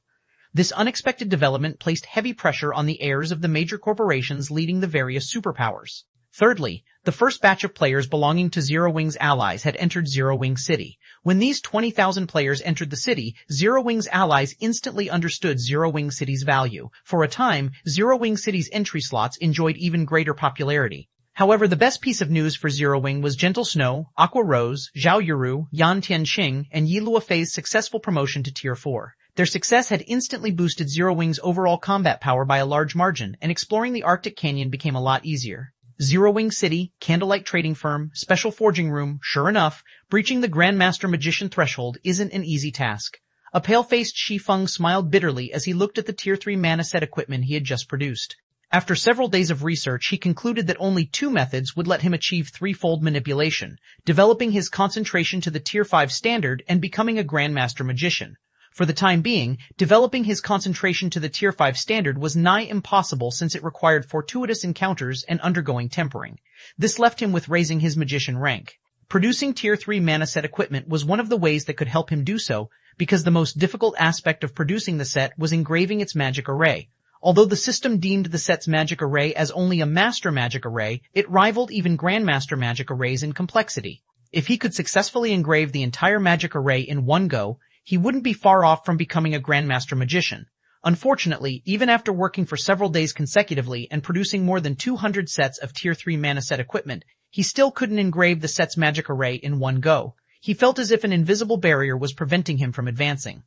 This unexpected development placed heavy pressure on the heirs of the major corporations leading the various superpowers. Thirdly, the first batch of players belonging to Zero Wing's allies had entered Zero Wing City. When these 20,000 players entered the city, Zero Wing's allies instantly understood Zero Wing City's value. For a time, Zero Wing City's entry slots enjoyed even greater popularity. However, the best piece of news for Zero Wing was Gentle Snow, Aqua Rose, Zhao Yuru, Yan Tianqing, and Yi Luofei's successful promotion to Tier 4. Their success had instantly boosted Zero Wing's overall combat power by a large margin, and exploring the Arctic Canyon became a lot easier. Zero Wing City, Candlelight Trading Firm, Special Forging Room, sure enough, breaching the Grandmaster Magician threshold isn't an easy task. A pale-faced Shi Feng smiled bitterly as he looked at the Tier 3 mana set equipment he had just produced. After several days of research, he concluded that only 2 methods would let him achieve threefold manipulation, developing his concentration to the Tier 5 standard and becoming a Grandmaster Magician. For the time being, developing his concentration to the Tier 5 standard was nigh impossible since it required fortuitous encounters and undergoing tempering. This left him with raising his magician rank. Producing Tier 3 mana set equipment was one of the ways that could help him do so, because the most difficult aspect of producing the set was engraving its magic array. Although the system deemed the set's magic array as only a master magic array, it rivaled even grandmaster magic arrays in complexity. If he could successfully engrave the entire magic array in one go, he wouldn't be far off from becoming a Grandmaster Magician. Unfortunately, even after working for several days consecutively and producing more than 200 sets of Tier 3 mana set equipment, he still couldn't engrave the set's magic array in one go. He felt as if an invisible barrier was preventing him from advancing.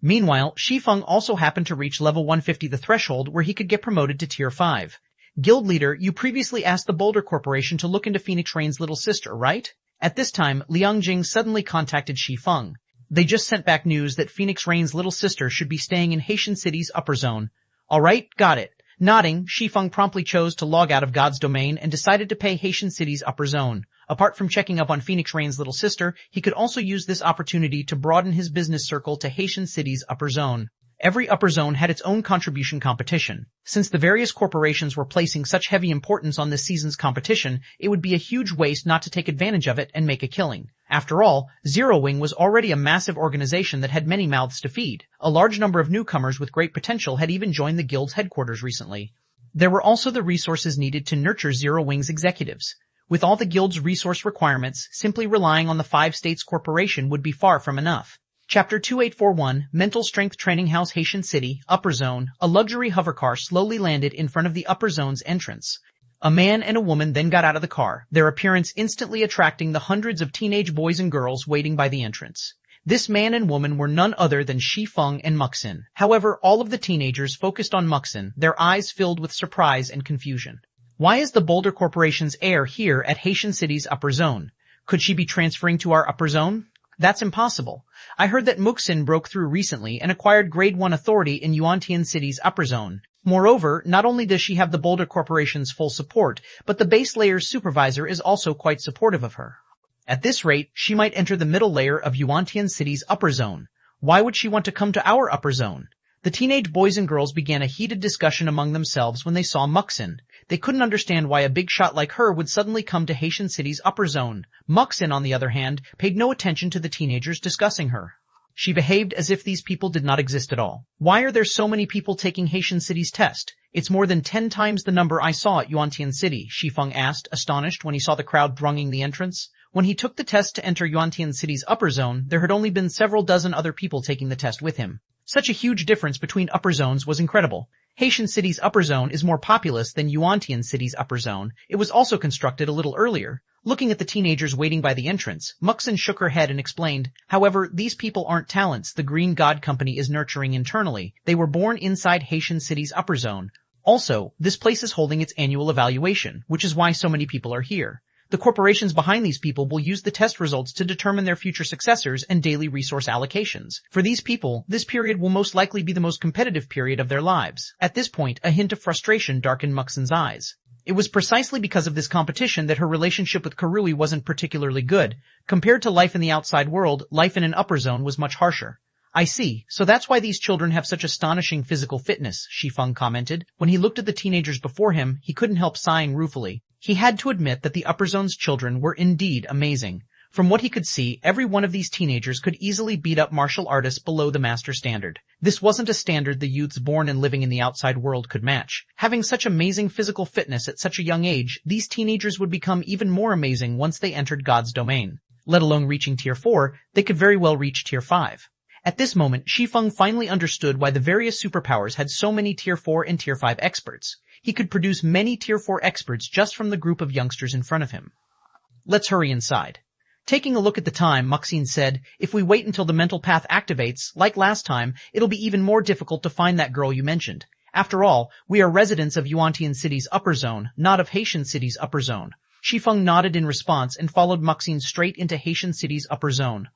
Meanwhile, Shi Feng also happened to reach level 150, the threshold where he could get promoted to Tier 5. Guild leader, you previously asked the Boulder Corporation to look into Phoenix Rain's little sister, right? At this time, Liang Jing suddenly contacted Shi Feng. They just sent back news that Phoenix Rain's little sister should be staying in Haitian City's upper zone. All right, got it. Nodding, Shi Feng promptly chose to log out of God's domain and decided to pay Haitian City's upper zone. Apart from checking up on Phoenix Rain's little sister, he could also use this opportunity to broaden his business circle to Haitian City's upper zone. Every upper zone had its own contribution competition. Since the various corporations were placing such heavy importance on this season's competition, it would be a huge waste not to take advantage of it and make a killing. After all, Zero Wing was already a massive organization that had many mouths to feed. A large number of newcomers with great potential had even joined the guild's headquarters recently. There were also the resources needed to nurture Zero Wing's executives. With all the guild's resource requirements, simply relying on the 5 States Corporation would be far from enough. Chapter 2841, Mental Strength Training House, Haitian City, Upper Zone. A luxury hovercar slowly landed in front of the Upper Zone's entrance. A man and a woman then got out of the car, their appearance instantly attracting the hundreds of teenage boys and girls waiting by the entrance. This man and woman were none other than Shi Feng and Muxin. However, all of the teenagers focused on Muxin, their eyes filled with surprise and confusion. Why is the Boulder Corporation's heir here at Haitian City's Upper Zone? Could she be transferring to our Upper Zone? That's impossible. I heard that Muxin broke through recently and acquired Grade 1 authority in Yuantian City's Upper Zone. Moreover, not only does she have the Boulder Corporation's full support, but the base layer's supervisor is also quite supportive of her. At this rate, she might enter the middle layer of Yuantian City's Upper Zone. Why would she want to come to our Upper Zone? The teenage boys and girls began a heated discussion among themselves when they saw Muxin. They couldn't understand why a big shot like her would suddenly come to Haitian City's Upper Zone. Muxin, on the other hand, paid no attention to the teenagers discussing her. She behaved as if these people did not exist at all. Why are there so many people taking Haitian City's test? It's more than 10 times the number I saw at Yuantian City, Shi Feng asked, astonished when he saw the crowd thronging the entrance. When he took the test to enter Yuantian City's Upper Zone, there had only been several dozen other people taking the test with him. Such a huge difference between upper zones was incredible. Haitian City's Upper Zone is more populous than Yuantian City's Upper Zone. It was also constructed a little earlier. Looking at the teenagers waiting by the entrance, Muxin shook her head and explained, however, these people aren't talents the Green God Company is nurturing internally. They were born inside Haitian City's Upper Zone. Also, this place is holding its annual evaluation, which is why so many people are here. The corporations behind these people will use the test results to determine their future successors and daily resource allocations. For these people, this period will most likely be the most competitive period of their lives. At this point, a hint of frustration darkened Muxin's eyes. It was precisely because of this competition that her relationship with Karui wasn't particularly good. Compared to life in the outside world, life in an upper zone was much harsher. I see, so that's why these children have such astonishing physical fitness, Shi Feng commented. When he looked at the teenagers before him, he couldn't help sighing ruefully. He had to admit that the Upper Zone's children were indeed amazing. From what he could see, every one of these teenagers could easily beat up martial artists below the master standard. This wasn't a standard the youths born and living in the outside world could match. Having such amazing physical fitness at such a young age, these teenagers would become even more amazing once they entered God's domain. Let alone reaching Tier 4, they could very well reach Tier 5. At this moment, Shi Feng finally understood why the various superpowers had so many Tier 4 and Tier 5 experts. He could produce many Tier 4 experts just from the group of youngsters in front of him. Let's hurry inside. Taking a look at the time, Muxin said, if we wait until the mental path activates, like last time, it'll be even more difficult to find that girl you mentioned. After all, we are residents of Yuantian City's Upper Zone, not of Haitian City's Upper Zone. Shi Feng nodded in response and followed Muxin straight into Haitian City's Upper Zone.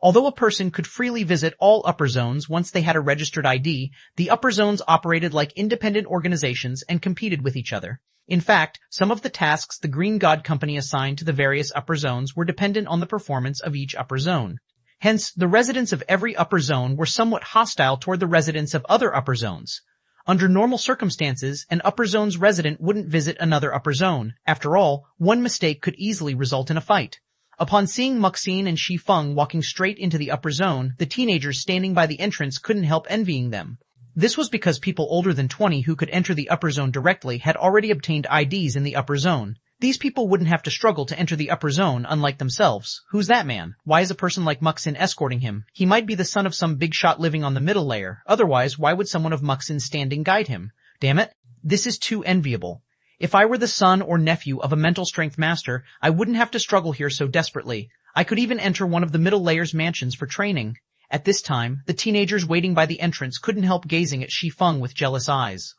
Although a person could freely visit all upper zones once they had a registered ID, the upper zones operated like independent organizations and competed with each other. In fact, some of the tasks the Green God Company assigned to the various upper zones were dependent on the performance of each upper zone. Hence, the residents of every upper zone were somewhat hostile toward the residents of other upper zones. Under normal circumstances, an upper zone's resident wouldn't visit another upper zone. After all, one mistake could easily result in a fight. Upon seeing Muxin and Shi Feng walking straight into the upper zone, the teenagers standing by the entrance couldn't help envying them. This was because people older than 20 who could enter the upper zone directly had already obtained IDs in the upper zone. These people wouldn't have to struggle to enter the upper zone, unlike themselves. Who's that man? Why is a person like Muxin escorting him? He might be the son of some big shot living on the middle layer. Otherwise, why would someone of Muxin's standing guide him? Damn it. This is too enviable. If I were the son or nephew of a mental strength master, I wouldn't have to struggle here so desperately. I could even enter one of the middle layer's mansions for training. At this time, the teenagers waiting by the entrance couldn't help gazing at Shi Feng with jealous eyes.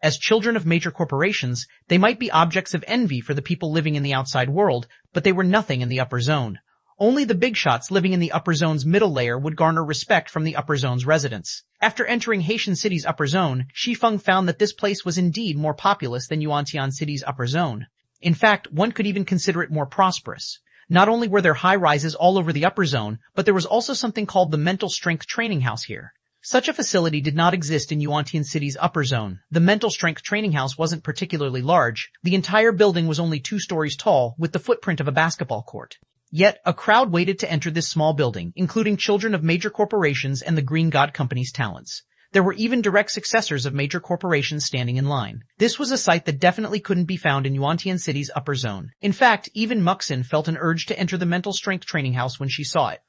As children of major corporations, they might be objects of envy for the people living in the outside world, but they were nothing in the upper zone. Only the big shots living in the upper zone's middle layer would garner respect from the upper zone's residents. After entering Haitian City's upper zone, Shi Feng found that this place was indeed more populous than Yuantian City's upper zone. In fact, one could even consider it more prosperous. Not only were there high-rises all over the upper zone, but there was also something called the Mental Strength Training House here. Such a facility did not exist in Yuantian City's upper zone. The Mental Strength Training House wasn't particularly large. The entire building was only 2 stories tall, with the footprint of a basketball court. Yet, a crowd waited to enter this small building, including children of major corporations and the Green God Company's talents. There were even direct successors of major corporations standing in line. This was a sight that definitely couldn't be found in Yuantian City's upper zone. In fact, even Muxin felt an urge to enter the mental strength training house when she saw it.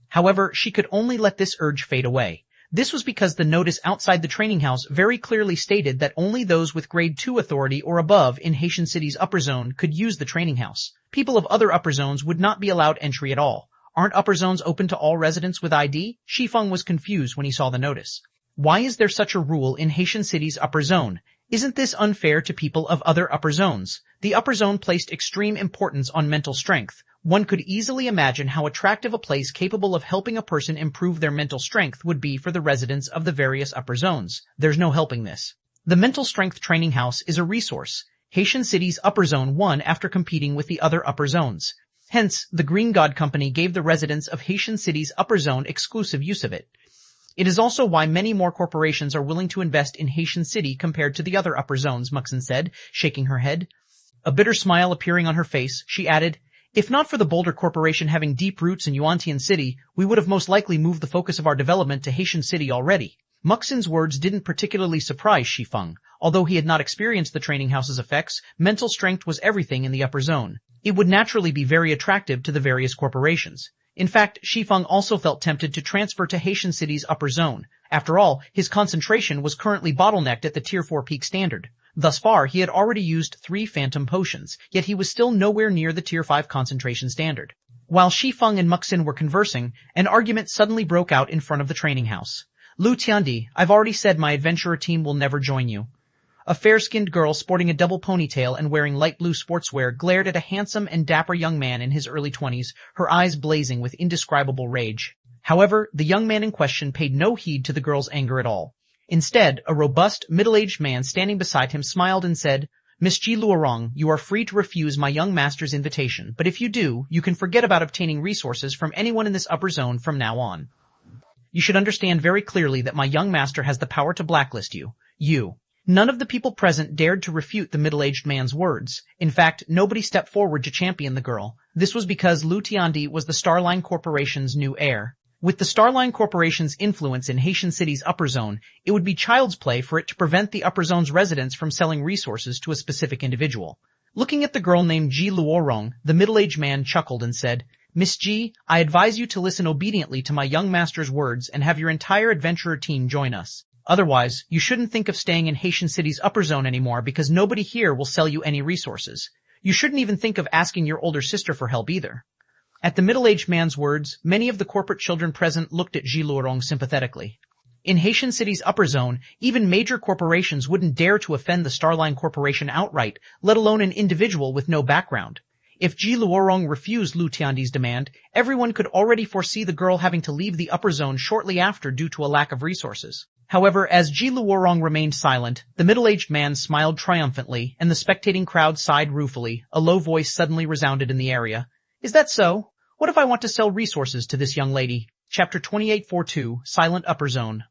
However, she could only let this urge fade away. This was because the notice outside the training house very clearly stated that only those with grade 2 authority or above in Haitian City's upper zone could use the training house. People of other upper zones would not be allowed entry at all. Aren't upper zones open to all residents with ID? Shi Feng was confused when he saw the notice. Why is there such a rule in Haitian City's upper zone? Isn't this unfair to people of other upper zones? The upper zone placed extreme importance on mental strength. One could easily imagine how attractive a place capable of helping a person improve their mental strength would be for the residents of the various upper zones. There's no helping this. The mental strength training house is a resource. Haitian City's upper zone won after competing with the other upper zones. Hence, the Green God Company gave the residents of Haitian City's upper zone exclusive use of it. It is also why many more corporations are willing to invest in Haitian City compared to the other upper zones, Muxin said, shaking her head. A bitter smile appearing on her face, she added, "If not for the Boulder Corporation having deep roots in Yuantian City, we would have most likely moved the focus of our development to Haitian City already." Muxin's words didn't particularly surprise Shi Feng. Although he had not experienced the training house's effects, mental strength was everything in the upper zone. It would naturally be very attractive to the various corporations. In fact, Shi Feng also felt tempted to transfer to Haitian City's upper zone. After all, his concentration was currently bottlenecked at the Tier 4 peak standard. Thus far, he had already used 3 phantom potions, yet he was still nowhere near the Tier 5 concentration standard. While Shi Feng and Muxin were conversing, an argument suddenly broke out in front of the training house. "Lu Tiandi, I've already said my adventurer team will never join you." A fair-skinned girl sporting a double ponytail and wearing light blue sportswear glared at a handsome and dapper young man in his early 20s, her eyes blazing with indescribable rage. However, the young man in question paid no heed to the girl's anger at all. Instead, a robust, middle-aged man standing beside him smiled and said, "Miss Ji Luorong, you are free to refuse my young master's invitation, but if you do, you can forget about obtaining resources from anyone in this upper zone from now on. You should understand very clearly that my young master has the power to blacklist you. You." None of the people present dared to refute the middle-aged man's words. In fact, nobody stepped forward to champion the girl. This was because Lu Tiandi was the Starline Corporation's new heir. With the Starline Corporation's influence in Haitian City's upper zone, it would be child's play for it to prevent the upper zone's residents from selling resources to a specific individual. Looking at the girl named Ji Luorong, the middle-aged man chuckled and said, "Miss Ji, I advise you to listen obediently to my young master's words and have your entire adventurer team join us. Otherwise, you shouldn't think of staying in Haitian City's upper zone anymore because nobody here will sell you any resources. You shouldn't even think of asking your older sister for help either." At the middle-aged man's words, many of the corporate children present looked at Ji Luorong sympathetically. In Haitian City's upper zone, even major corporations wouldn't dare to offend the Starline Corporation outright, let alone an individual with no background. If Ji Luorong refused Lu Tiandi's demand, everyone could already foresee the girl having to leave the upper zone shortly after due to a lack of resources. However, as Ji Luorong remained silent, the middle-aged man smiled triumphantly, and the spectating crowd sighed ruefully. A low voice suddenly resounded in the area. "Is that so? What if I want to sell resources to this young lady?" Chapter 2842, Silent Upper Zone.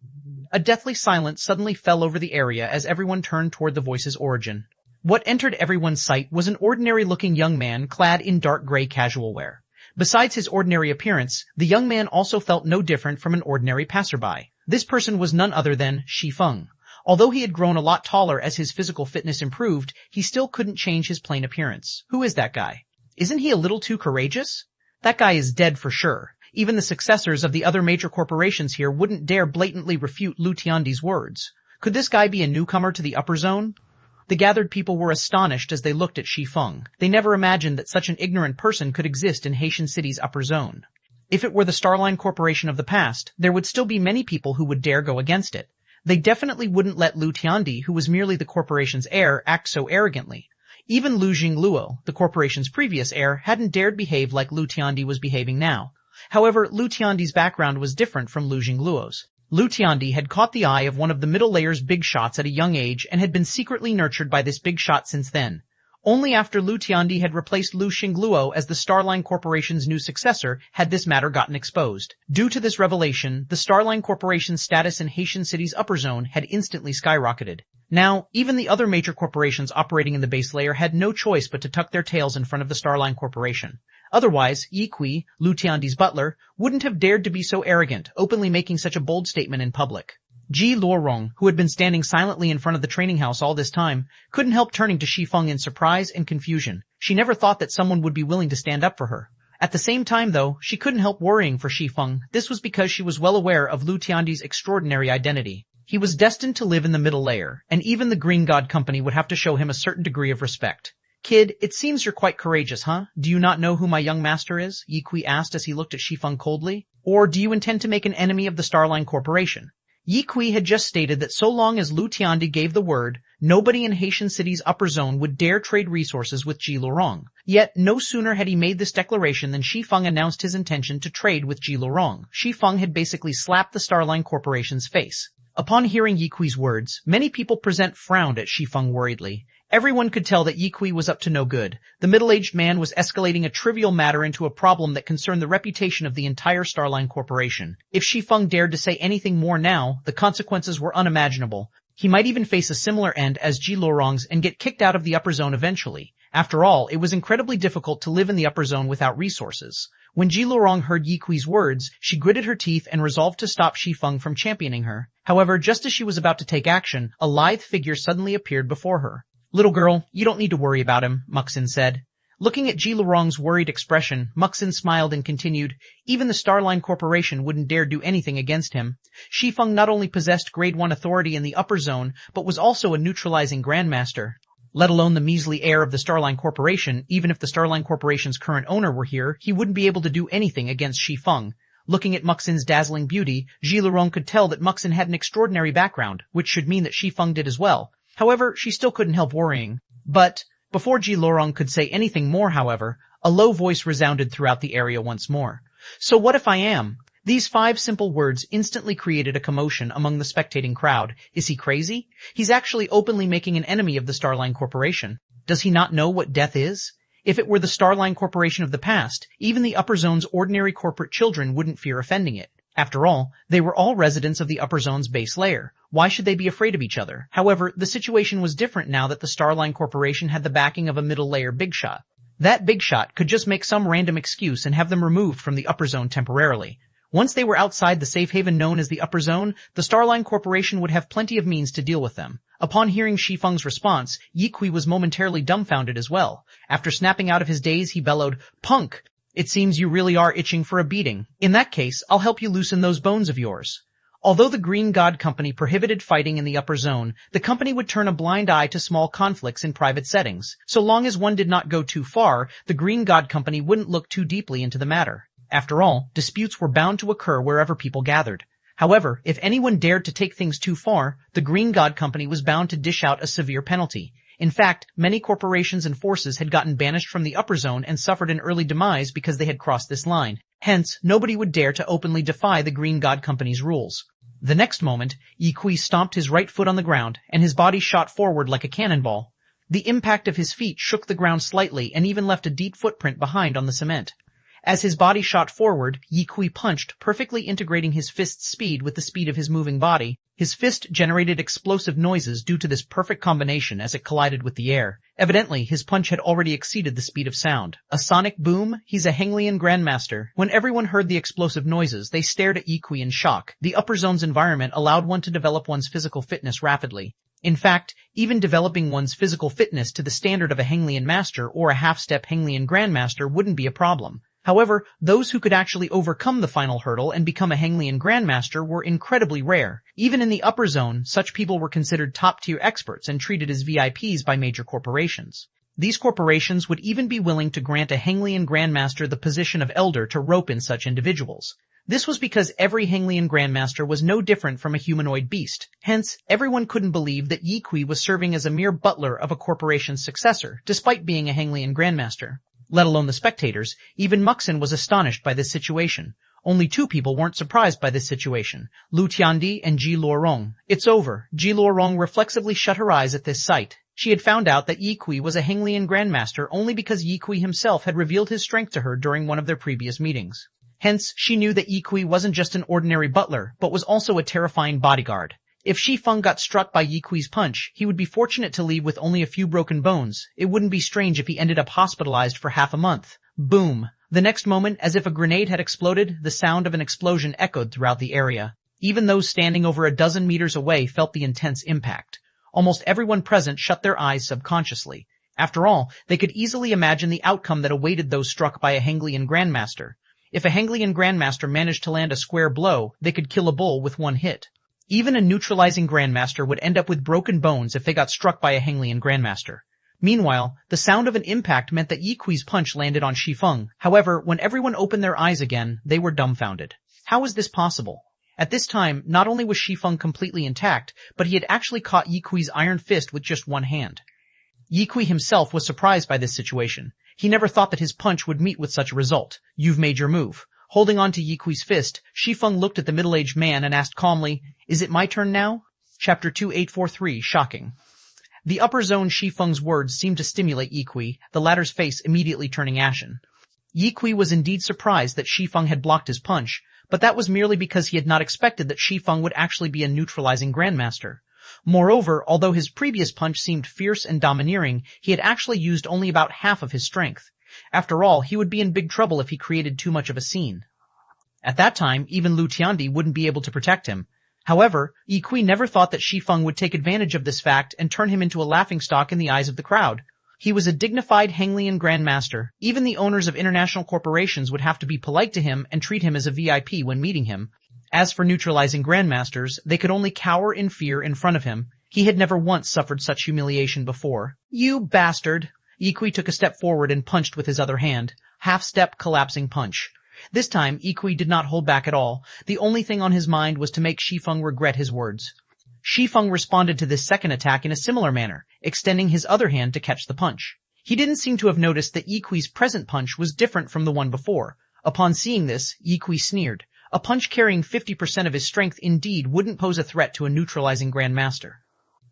A deathly silence suddenly fell over the area as everyone turned toward the voice's origin. What entered everyone's sight was an ordinary-looking young man clad in dark gray casual wear. Besides his ordinary appearance, the young man also felt no different from an ordinary passerby. This person was none other than Shi Feng. Although he had grown a lot taller as his physical fitness improved, he still couldn't change his plain appearance. Who is that guy? Isn't he a little too courageous? That guy is dead for sure. Even the successors of the other major corporations here wouldn't dare blatantly refute Lu Tiandi's words. Could this guy be a newcomer to the upper zone? The gathered people were astonished as they looked at Shi Feng. They never imagined that such an ignorant person could exist in Haitian City's upper zone. If it were the Starline Corporation of the past, there would still be many people who would dare go against it. They definitely wouldn't let Lu Tiandi, who was merely the corporation's heir, act so arrogantly. Even Lu Jingluo, the corporation's previous heir, hadn't dared behave like Lu Tiandi was behaving now. However, Lu Tiandi's background was different from Lu Jingluo's. Lu Tiandi had caught the eye of one of the middle layer's big shots at a young age and had been secretly nurtured by this big shot since then. Only after Lu Tiandi had replaced Lu Jingluo as the Starline Corporation's new successor had this matter gotten exposed. Due to this revelation, the Starline Corporation's status in Haitian City's upper zone had instantly skyrocketed. Now, even the other major corporations operating in the base layer had no choice but to tuck their tails in front of the Starline Corporation. Otherwise, Yi Kui, Lu Tiandi's butler, wouldn't have dared to be so arrogant, openly making such a bold statement in public. Ji Luorong, who had been standing silently in front of the training house all this time, couldn't help turning to Shi Feng in surprise and confusion. She never thought that someone would be willing to stand up for her. At the same time, though, she couldn't help worrying for Shi Feng. This was because she was well aware of Lu Tiandi's extraordinary identity. He was destined to live in the middle layer, and even the Green God Company would have to show him a certain degree of respect. "Kid, it seems you're quite courageous, huh? Do you not know who my young master is?" Yi Kui asked as he looked at Shi Feng coldly. "Or do you intend to make an enemy of the Starline Corporation?" Yi Kui had just stated that so long as Lu Tiandi gave the word, nobody in Haitian City's upper zone would dare trade resources with Ji Luorong. Yet, no sooner had he made this declaration than Shi Feng announced his intention to trade with Ji Luorong. Shi Feng had basically slapped the Starline Corporation's face. Upon hearing Yi Kui's words, many people present frowned at Shi Feng worriedly. Everyone could tell that Yi Kui was up to no good. The middle-aged man was escalating a trivial matter into a problem that concerned the reputation of the entire Starline Corporation. If Shi Feng dared to say anything more now, the consequences were unimaginable. He might even face a similar end as Ji Luorong's and get kicked out of the upper zone eventually. After all, it was incredibly difficult to live in the upper zone without resources. When Ji Luorong heard Yi Kui's words, she gritted her teeth and resolved to stop Shi Feng from championing her. However, just as she was about to take action, a lithe figure suddenly appeared before her. "Little girl, you don't need to worry about him," Muxin said. Looking at Ji Luorong's worried expression, Muxin smiled and continued, "Even the Starline Corporation wouldn't dare do anything against him. Shi Feng not only possessed Grade 1 authority in the upper zone, but was also a neutralizing Grandmaster. Let alone the measly heir of the Starline Corporation, even if the Starline Corporation's current owner were here, he wouldn't be able to do anything against Shi Feng." Looking at Muxin's dazzling beauty, Ji Luorong could tell that Muxin had an extraordinary background, which should mean that Shi Feng did as well. However, she still couldn't help worrying. But, before Ji Luorong could say anything more, however, a low voice resounded throughout the area once more. "So what if I am?" These 5 simple words instantly created a commotion among the spectating crowd. Is he crazy? He's actually openly making an enemy of the Starline Corporation. Does he not know what death is? If it were the Starline Corporation of the past, even the upper zone's ordinary corporate children wouldn't fear offending it. After all, they were all residents of the upper zone's base layer. Why should they be afraid of each other? However, the situation was different now that the Starline Corporation had the backing of a middle layer big shot. That big shot could just make some random excuse and have them removed from the upper zone temporarily. Once they were outside the safe haven known as the upper zone, the Starline Corporation would have plenty of means to deal with them. Upon hearing Shi Feng's response, Yi Kui was momentarily dumbfounded as well. After snapping out of his daze, he bellowed, "Punk! It seems you really are itching for a beating. In that case, I'll help you loosen those bones of yours." Although the Green God Company prohibited fighting in the upper zone, the company would turn a blind eye to small conflicts in private settings. So long as one did not go too far, the Green God Company wouldn't look too deeply into the matter. After all, disputes were bound to occur wherever people gathered. However, if anyone dared to take things too far, the Green God Company was bound to dish out a severe penalty. In fact, many corporations and forces had gotten banished from the upper zone and suffered an early demise because they had crossed this line. Hence, nobody would dare to openly defy the Green God Company's rules. The next moment, Yi Kui stomped his right foot on the ground, and his body shot forward like a cannonball. The impact of his feet shook the ground slightly and even left a deep footprint behind on the cement. As his body shot forward, Yi Kui punched, perfectly integrating his fist's speed with the speed of his moving body. His fist generated explosive noises due to this perfect combination as it collided with the air. Evidently, his punch had already exceeded the speed of sound. A sonic boom? He's a Henglian Grandmaster. When everyone heard the explosive noises, they stared at Yi Kui in shock. The upper zone's environment allowed one to develop one's physical fitness rapidly. In fact, even developing one's physical fitness to the standard of a Henglian Master or a half-step Henglian Grandmaster wouldn't be a problem. However, those who could actually overcome the final hurdle and become a Henglian Grandmaster were incredibly rare. Even in the upper zone, such people were considered top-tier experts and treated as VIPs by major corporations. These corporations would even be willing to grant a Henglian Grandmaster the position of elder to rope in such individuals. This was because every Henglian Grandmaster was no different from a humanoid beast. Hence, everyone couldn't believe that Yi Kui was serving as a mere butler of a corporation's successor, despite being a Henglian Grandmaster. Let alone the spectators, even Muxin was astonished by this situation. Only 2 people weren't surprised by this situation, Lu Tiandi and Ji Luorong. "It's over." Ji Luorong reflexively shut her eyes at this sight. She had found out that Yi Kui was a Henglian Grandmaster only because Yi Kui himself had revealed his strength to her during one of their previous meetings. Hence, she knew that Yi Kui wasn't just an ordinary butler, but was also a terrifying bodyguard. If Shi Feng got struck by Yi Kui's punch, he would be fortunate to leave with only a few broken bones. It wouldn't be strange if he ended up hospitalized for half a month. Boom. The next moment, as if a grenade had exploded, the sound of an explosion echoed throughout the area. Even those standing over a dozen meters away felt the intense impact. Almost everyone present shut their eyes subconsciously. After all, they could easily imagine the outcome that awaited those struck by a Hanglian Grandmaster. If a Hanglian Grandmaster managed to land a square blow, they could kill a bull with one hit. Even a neutralizing Grandmaster would end up with broken bones if they got struck by a Hanglian Grandmaster. Meanwhile, the sound of an impact meant that Yi Kui's punch landed on Shi Feng. However, when everyone opened their eyes again, they were dumbfounded. How was this possible? At this time, not only was Shi Feng completely intact, but he had actually caught Yi Kui's iron fist with just one hand. Yi Kui himself was surprised by this situation. He never thought that his punch would meet with such a result. You've made your move. Holding on to Yi Kui's fist, Shi Feng looked at the middle-aged man and asked calmly, "Is it my turn now?" Chapter 2843, Shocking. The upper zone Shi Feng's words seemed to stimulate Yi Kui, the latter's face immediately turning ashen. Yi Kui was indeed surprised that Shi Feng had blocked his punch, but that was merely because he had not expected that Shi Feng would actually be a neutralizing Grandmaster. Moreover, although his previous punch seemed fierce and domineering, he had actually used only about half of his strength. After all, he would be in big trouble if he created too much of a scene. At that time, even Lu Tiandi wouldn't be able to protect him. However, Yi Kui never thought that Shi Feng would take advantage of this fact and turn him into a laughingstock in the eyes of the crowd. He was a dignified Hanglian Grandmaster. Even the owners of international corporations would have to be polite to him and treat him as a VIP when meeting him. As for neutralizing Grandmasters, they could only cower in fear in front of him. He had never once suffered such humiliation before. "You bastard!" Yi Kui took a step forward and punched with his other hand. Half-step collapsing punch. This time, Yi Kui did not hold back at all. The only thing on his mind was to make Shi Feng regret his words. Shi Feng responded to this second attack in a similar manner, extending his other hand to catch the punch. He didn't seem to have noticed that Yi Kui's present punch was different from the one before. Upon seeing this, Yi Kui sneered. A punch carrying 50% of his strength indeed wouldn't pose a threat to a neutralizing Grandmaster.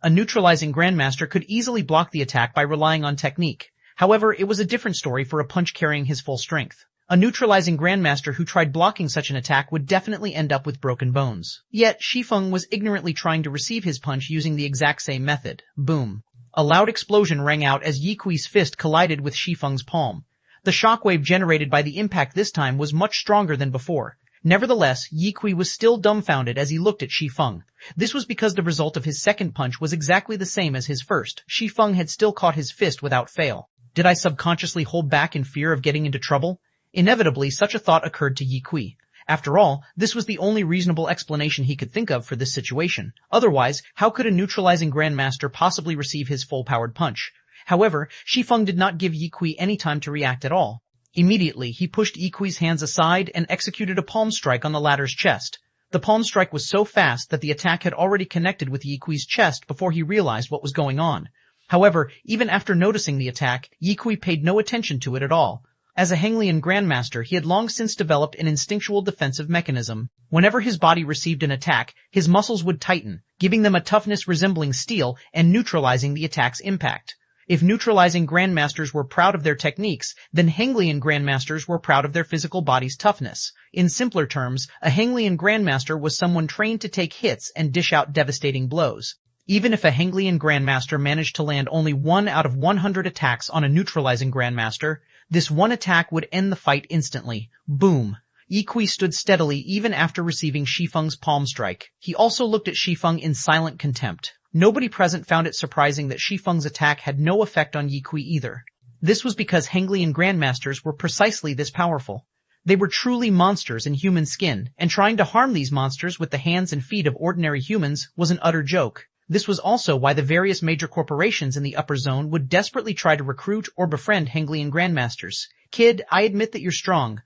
A neutralizing Grandmaster could easily block the attack by relying on technique. However, it was a different story for a punch carrying his full strength. A neutralizing Grandmaster who tried blocking such an attack would definitely end up with broken bones. Yet, Shi Feng was ignorantly trying to receive his punch using the exact same method. Boom. A loud explosion rang out as Yi Kui's fist collided with Shi Feng's palm. The shockwave generated by the impact this time was much stronger than before. Nevertheless, Yi Kui was still dumbfounded as he looked at Shi Feng. This was because the result of his second punch was exactly the same as his first. Shi Feng had still caught his fist without fail. Did I subconsciously hold back in fear of getting into trouble? Inevitably, such a thought occurred to Yi Kui. After all, this was the only reasonable explanation he could think of for this situation. Otherwise, how could a neutralizing Grandmaster possibly receive his full-powered punch? However, Shi Feng did not give Yi Kui any time to react at all. Immediately, he pushed Yi Kui's hands aside and executed a palm strike on the latter's chest. The palm strike was so fast that the attack had already connected with Yi Kui's chest before he realized what was going on. However, even after noticing the attack, Yi Kui paid no attention to it at all. As a Hanglian Grandmaster, he had long since developed an instinctual defensive mechanism. Whenever his body received an attack, his muscles would tighten, giving them a toughness resembling steel and neutralizing the attack's impact. If neutralizing Grandmasters were proud of their techniques, then Hanglian Grandmasters were proud of their physical body's toughness. In simpler terms, a Hanglian Grandmaster was someone trained to take hits and dish out devastating blows. Even if a Hanglian Grandmaster managed to land only 1 out of 100 attacks on a neutralizing Grandmaster, this one attack would end the fight instantly. Boom. Yi Kui stood steadily even after receiving Shi Feng's palm strike. He also looked at Shi Feng in silent contempt. Nobody present found it surprising that Shi Feng's attack had no effect on Yi Kui either. This was because Hanglian Grandmasters were precisely this powerful. They were truly monsters in human skin, and trying to harm these monsters with the hands and feet of ordinary humans was an utter joke. This was also why the various major corporations in the upper zone would desperately try to recruit or befriend Hanglian Grandmasters. "Kid, I admit that you're strong.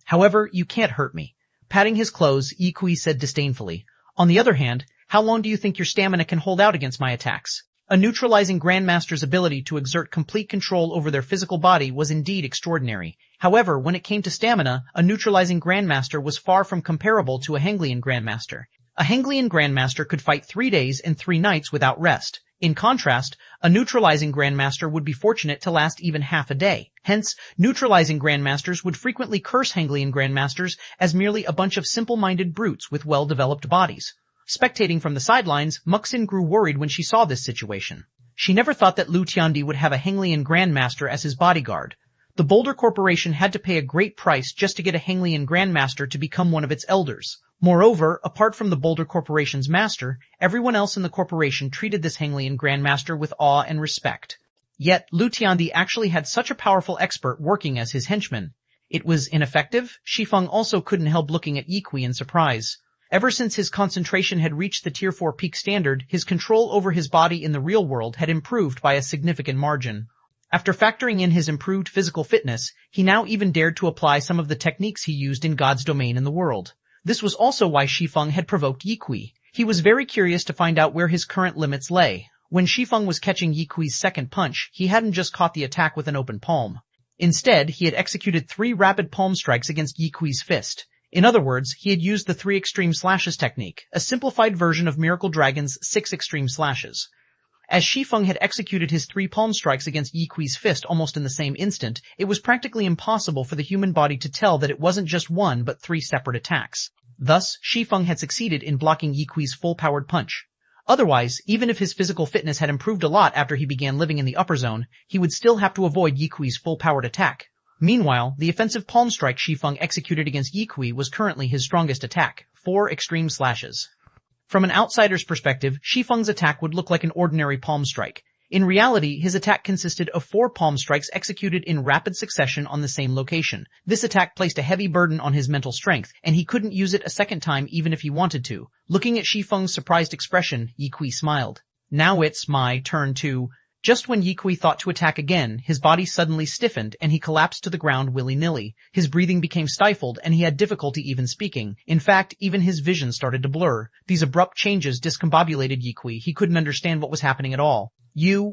However, you can't hurt me." Patting his clothes, Yi Kui said disdainfully. "On the other hand, how long do you think your stamina can hold out against my attacks?" A neutralizing Grandmaster's ability to exert complete control over their physical body was indeed extraordinary. However, when it came to stamina, a neutralizing Grandmaster was far from comparable to a Hanglian Grandmaster. A Hanglian Grandmaster could fight 3 days and 3 nights without rest. In contrast, a neutralizing Grandmaster would be fortunate to last even half a day. Hence, neutralizing Grandmasters would frequently curse Hanglian Grandmasters as merely a bunch of simple-minded brutes with well-developed bodies. Spectating from the sidelines, Muxin grew worried when she saw this situation. She never thought that Lu Tiandi would have a Henglian Grandmaster as his bodyguard. The Boulder Corporation had to pay a great price just to get a Henglian Grandmaster to become one of its elders. Moreover, apart from the Boulder Corporation's master, everyone else in the corporation treated this Henglian Grandmaster with awe and respect. Yet, Lu Tiandi actually had such a powerful expert working as his henchman. It was ineffective. Shi Feng also couldn't help looking at Yi Kui in surprise. Ever since his concentration had reached the Tier 4 peak standard, his control over his body in the real world had improved by a significant margin. After factoring in his improved physical fitness, he now even dared to apply some of the techniques he used in God's domain in the world. This was also why Shi Feng had provoked Yi Kui. He was very curious to find out where his current limits lay. When Shi Feng was catching Yi Kui's second punch, he hadn't just caught the attack with an open palm. Instead, he had executed 3 rapid palm strikes against Yi Kui's fist. In other words, he had used the 3 extreme slashes technique, a simplified version of Miracle Dragon's 6 extreme slashes. As Shi Feng had executed his 3 palm strikes against Yi Kui's fist almost in the same instant, it was practically impossible for the human body to tell that it wasn't just 1 but 3 separate attacks. Thus, Shi Feng had succeeded in blocking Yi Kui's full-powered punch. Otherwise, even if his physical fitness had improved a lot after he began living in the upper zone, he would still have to avoid Yi Kui's full-powered attack. Meanwhile, the offensive palm strike Shi Feng executed against Yi Kui was currently his strongest attack, 4 extreme slashes. From an outsider's perspective, Shi Feng's attack would look like an ordinary palm strike. In reality, his attack consisted of 4 palm strikes executed in rapid succession on the same location. This attack placed a heavy burden on his mental strength, and he couldn't use it a second time even if he wanted to. Looking at Shi Feng's surprised expression, Yi Kui smiled. Now it's my turn to... Just when Yi Kui thought to attack again, his body suddenly stiffened and he collapsed to the ground willy-nilly. His breathing became stifled and he had difficulty even speaking. In fact, even his vision started to blur. These abrupt changes discombobulated Yi Kui. He couldn't understand what was happening at all.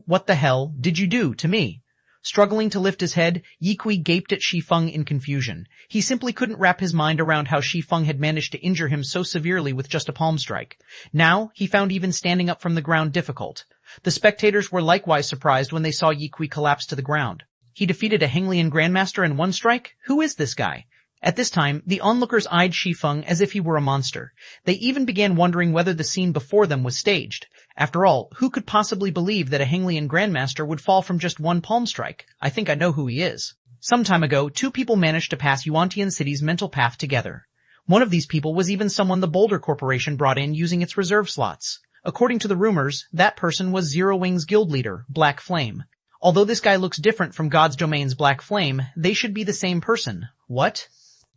What the hell did you do to me? Struggling to lift his head, Yi Kui gaped at Shi Feng in confusion. He simply couldn't wrap his mind around how Shi Feng had managed to injure him so severely with just a palm strike. Now, he found even standing up from the ground difficult. The spectators were likewise surprised when they saw Yi Kui collapse to the ground. He defeated a Henglian Grandmaster in 1 strike? Who is this guy? At this time, the onlookers eyed Shi Feng as if he were a monster. They even began wondering whether the scene before them was staged. After all, who could possibly believe that a Henglian Grandmaster would fall from just 1 palm strike? I think I know who he is. Some time ago, 2 people managed to pass Yuantian City's mental path together. One of these people was even someone the Boulder Corporation brought in using its reserve slots. According to the rumors, that person was Zero Wing's guild leader, Black Flame. Although this guy looks different from God's Domain's Black Flame, they should be the same person. What?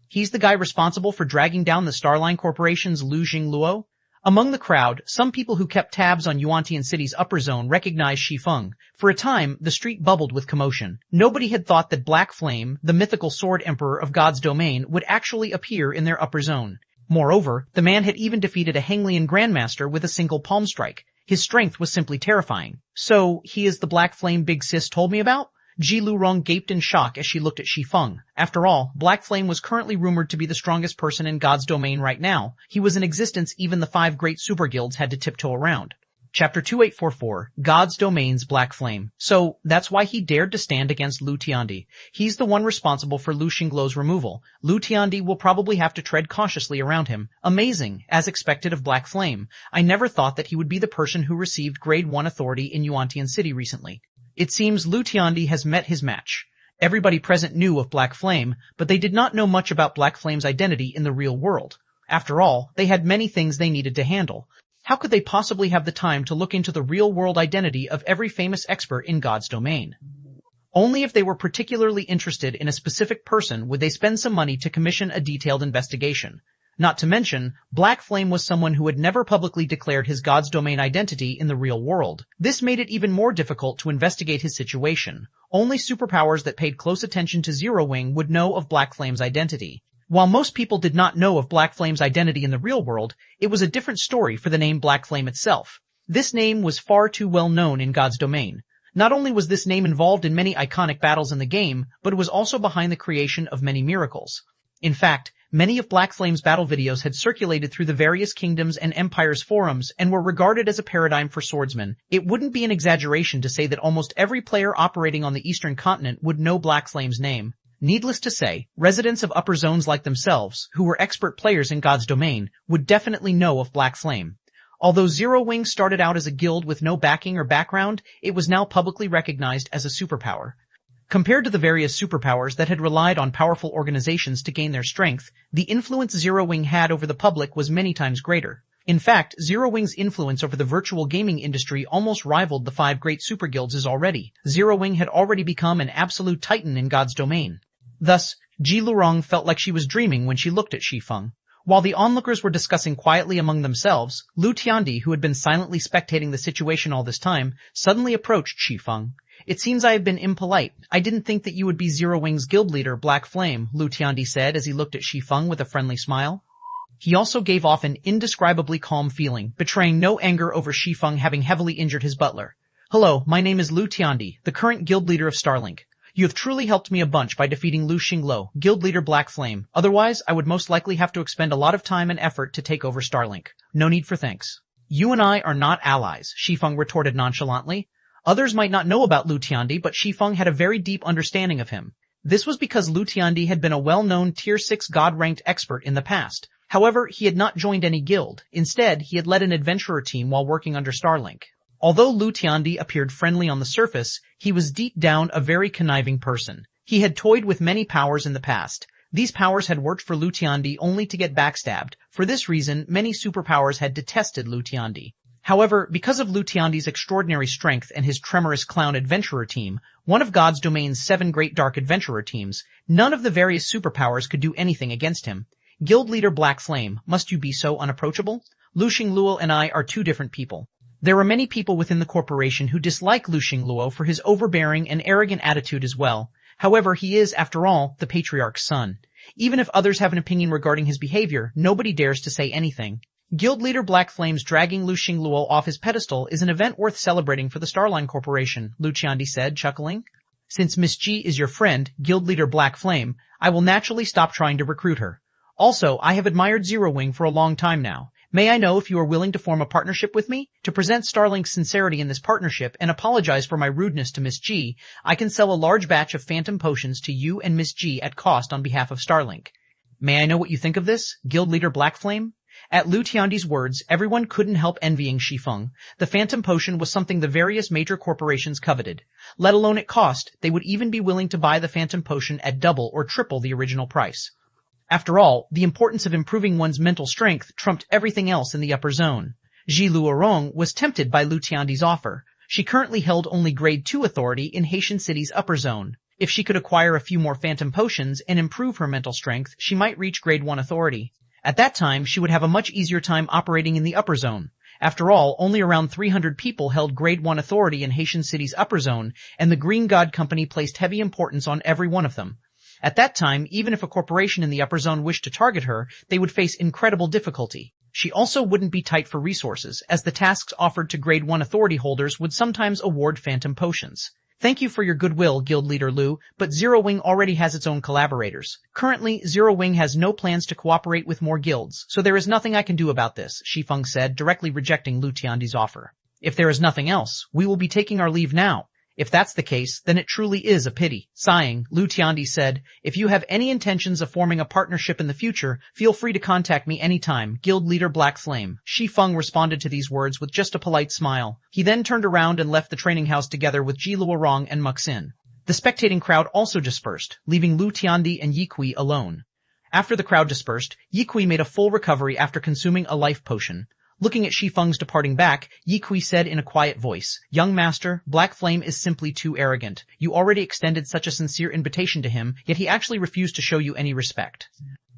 He's the guy responsible for dragging down the Starline Corporation's Lu Jingluo? Among the crowd, some people who kept tabs on Yuantian City's upper zone recognized Shi Feng. For a time, the street bubbled with commotion. Nobody had thought that Black Flame, the mythical sword emperor of God's Domain, would actually appear in their upper zone. Moreover, the man had even defeated a Henglian Grandmaster with a single palm strike. His strength was simply terrifying. So, he is the Black Flame Big Sis told me about? Ji Lurong gaped in shock as she looked at Shi Feng. After all, Black Flame was currently rumored to be the strongest person in God's Domain right now. He was in existence even the 5 great super guilds had to tiptoe around. Chapter 2844, God's Domain's Black Flame. So, that's why he dared to stand against Lu Tiandi. He's the one responsible for Lu Xingluo's removal. Lu Tiandi will probably have to tread cautiously around him. Amazing, as expected of Black Flame. I never thought that he would be the person who received Grade 1 authority in Yuantian City recently. It seems Lu Tiandi has met his match. Everybody present knew of Black Flame, but they did not know much about Black Flame's identity in the real world. After all, they had many things they needed to handle. How could they possibly have the time to look into the real-world identity of every famous expert in God's Domain? Only if they were particularly interested in a specific person would they spend some money to commission a detailed investigation. Not to mention, Black Flame was someone who had never publicly declared his God's Domain identity in the real world. This made it even more difficult to investigate his situation. Only superpowers that paid close attention to Zero Wing would know of Black Flame's identity. While most people did not know of Black Flame's identity in the real world, it was a different story for the name Black Flame itself. This name was far too well known in God's Domain. Not only was this name involved in many iconic battles in the game, but it was also behind the creation of many miracles. In fact, many of Black Flame's battle videos had circulated through the various kingdoms and empires forums and were regarded as a paradigm for swordsmen. It wouldn't be an exaggeration to say that almost every player operating on the Eastern continent would know Black Flame's name. Needless to say, residents of upper zones like themselves, who were expert players in God's Domain, would definitely know of Black Flame. Although Zero Wing started out as a guild with no backing or background, it was now publicly recognized as a superpower. Compared to the various superpowers that had relied on powerful organizations to gain their strength, the influence Zero Wing had over the public was many times greater. In fact, Zero Wing's influence over the virtual gaming industry almost rivaled the 5 great superguilds already. Zero Wing had already become an absolute titan in God's domain. Thus, Ji Lurong felt like she was dreaming when she looked at Shi Feng. While the onlookers were discussing quietly among themselves, Lu Tiandi, who had been silently spectating the situation all this time, suddenly approached Shi Feng. "It seems I have been impolite. I didn't think that you would be Zero Wing's guild leader, Black Flame," Lu Tiandi said as he looked at Shi Feng with a friendly smile. He also gave off an indescribably calm feeling, betraying no anger over Shi Feng having heavily injured his butler. "Hello, my name is Lu Tiandi, the current guild leader of Starlink. You have truly helped me a bunch by defeating Lu Xinglo, guild leader Black Flame. Otherwise, I would most likely have to expend a lot of time and effort to take over Starlink. No need for thanks." "You and I are not allies," Shi Feng retorted nonchalantly. Others might not know about Lu Tiandi, but Shi Feng had a very deep understanding of him. This was because Lu Tiandi had been a well-known Tier 6 God-ranked expert in the past. However, he had not joined any guild. Instead, he had led an adventurer team while working under Starlink. Although Lu Tiandi appeared friendly on the surface, he was deep down a very conniving person. He had toyed with many powers in the past. These powers had worked for Lu Tiandi only to get backstabbed. For this reason, many superpowers had detested Lu Tiandi. However, because of Lu Tiandi's extraordinary strength and his tremorous clown adventurer team, one of God's domain's 7 great dark adventurer teams, none of the various superpowers could do anything against him. "Guild leader Black Flame, must you be so unapproachable? Lu Xingluo and I are 2 different people. There are many people within the corporation who dislike Lu Xingluo for his overbearing and arrogant attitude as well. However, he is, after all, the patriarch's son. Even if others have an opinion regarding his behavior, nobody dares to say anything. Guild leader Black Flame's dragging Lu Xingluo off his pedestal is an event worth celebrating for the Starline Corporation," Lu Tiandi said, chuckling. "Since Miss Ji is your friend, Guild leader Black Flame, I will naturally stop trying to recruit her. Also, I have admired Zero Wing for a long time now. May I know if you are willing to form a partnership with me? To present Starlink's sincerity in this partnership and apologize for my rudeness to Miss G, I can sell a large batch of phantom potions to you and Miss G at cost on behalf of Starlink. May I know what you think of this, Guild Leader Black Flame?" At Lu Tiandi's words, everyone couldn't help envying Shi Feng. The phantom potion was something the various major corporations coveted. Let alone at cost, they would even be willing to buy the phantom potion at double or triple the original price. After all, the importance of improving one's mental strength trumped everything else in the upper zone. Ji Luorong was tempted by Lu Tiandi's offer. She currently held only Grade 2 authority in Haitian City's upper zone. If she could acquire a few more phantom potions and improve her mental strength, she might reach Grade 1 authority. At that time, she would have a much easier time operating in the upper zone. After all, only around 300 people held Grade 1 authority in Haitian City's upper zone, and the Green God Company placed heavy importance on every one of them. At that time, even if a corporation in the upper zone wished to target her, they would face incredible difficulty. She also wouldn't be tight for resources, as the tasks offered to Grade 1 authority holders would sometimes award phantom potions. "Thank you for your goodwill, Guild Leader Lu, but Zero Wing already has its own collaborators. Currently, Zero Wing has no plans to cooperate with more guilds, so there is nothing I can do about this," Shi Feng said, directly rejecting Lu Tiandi's offer. "If there is nothing else, we will be taking our leave now. If that's the case, then it truly is a pity." Sighing, Lu Tiandi said, "If you have any intentions of forming a partnership in the future, feel free to contact me anytime, Guild Leader Black Flame." Shi Feng responded to these words with just a polite smile. He then turned around and left the training house together with Ji Luorong and Muxin. The spectating crowd also dispersed, leaving Lu Tiandi and Yi Kui alone. After the crowd dispersed, Yi Kui made a full recovery after consuming a life potion. Looking at Shi Feng's departing back, Yi Kui said in a quiet voice, "Young master, Black Flame is simply too arrogant. You already extended such a sincere invitation to him, yet he actually refused to show you any respect.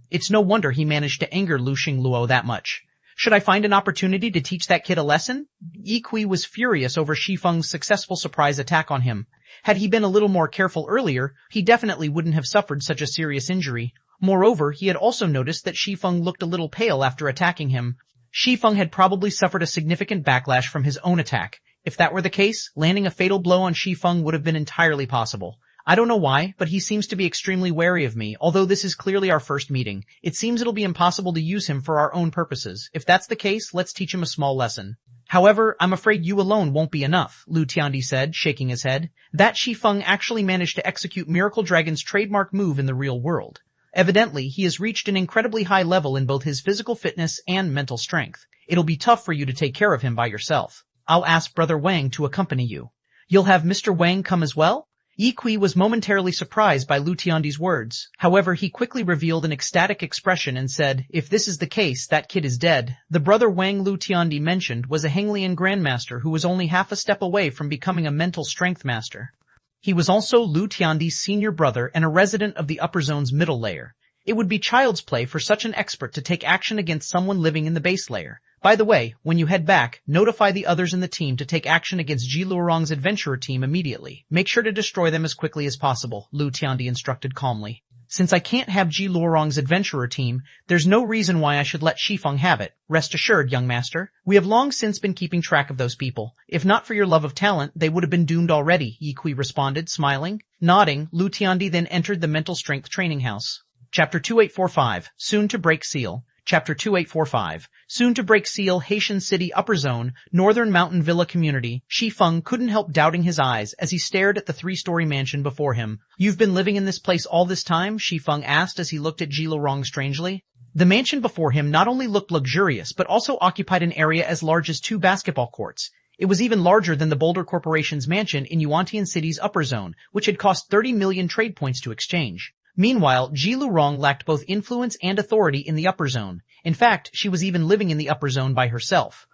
It's no wonder he managed to anger Lu Xingluo that much. Should I find an opportunity to teach that kid a lesson?" Yi Kui was furious over Shi Feng's successful surprise attack on him. Had he been a little more careful earlier, he definitely wouldn't have suffered such a serious injury. Moreover, he had also noticed that Shi Feng looked a little pale after attacking him. Shi Feng had probably suffered a significant backlash from his own attack. If that were the case, landing a fatal blow on Shi Feng would have been entirely possible. I don't know why, but he seems to be extremely wary of me, although this is clearly our first meeting. It seems it'll be impossible to use him for our own purposes. If that's the case, let's teach him a small lesson. However, I'm afraid you alone won't be enough, Lu Tiandi said, shaking his head. That Shi Feng actually managed to execute Miracle Dragon's trademark move in the real world. Evidently, he has reached an incredibly high level in both his physical fitness and mental strength. It'll be tough for you to take care of him by yourself. I'll ask Brother Wang to accompany you. You'll have Mr. Wang come as well? Yi Kui was momentarily surprised by Lu Tiandi's words. However, he quickly revealed an ecstatic expression and said, if this is the case, that kid is dead. The brother Wang Lu Tiandi mentioned was a Henglian grandmaster who was only half a step away from becoming a mental strength master. He was also Lu Tiandi's senior brother and a resident of the upper zone's middle layer. It would be child's play for such an expert to take action against someone living in the base layer. By the way, when you head back, notify the others in the team to take action against Ji Luorong's adventurer team immediately. Make sure to destroy them as quickly as possible, Lu Tiandi instructed calmly. Since I can't have Ji Luorong's adventurer team, there's no reason why I should let Shi Feng have it. Rest assured, young master. We have long since been keeping track of those people. If not for your love of talent, they would have been doomed already, Yi Kui responded, smiling. Nodding, Lu Tiandi then entered the mental strength training house. Chapter 2845, Soon to Break Seal. Chapter 2845, Soon to Break Seal, Haitian City, Upper Zone, Northern Mountain Villa Community. Shi Feng couldn't help doubting his eyes as he stared at the three-story mansion before him. You've been living in this place all this time? Shi Feng asked as he looked at Ji Luorong strangely. The mansion before him not only looked luxurious but also occupied an area as large as 2 basketball courts. It was even larger than the Boulder Corporation's mansion in Yuantian City's Upper Zone, which had cost 30 million trade points to exchange. Meanwhile, Ji Luorong lacked both influence and authority in the Upper Zone. In fact, she was even living in the Upper Zone by herself.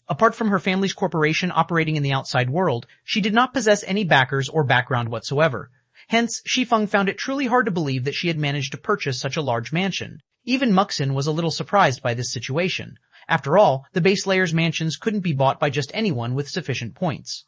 Apart from her family's corporation operating in the outside world, she did not possess any backers or background whatsoever. Hence, Shi Feng found it truly hard to believe that she had managed to purchase such a large mansion. Even Muxin was a little surprised by this situation. After all, the base layer's mansions couldn't be bought by just anyone with sufficient points.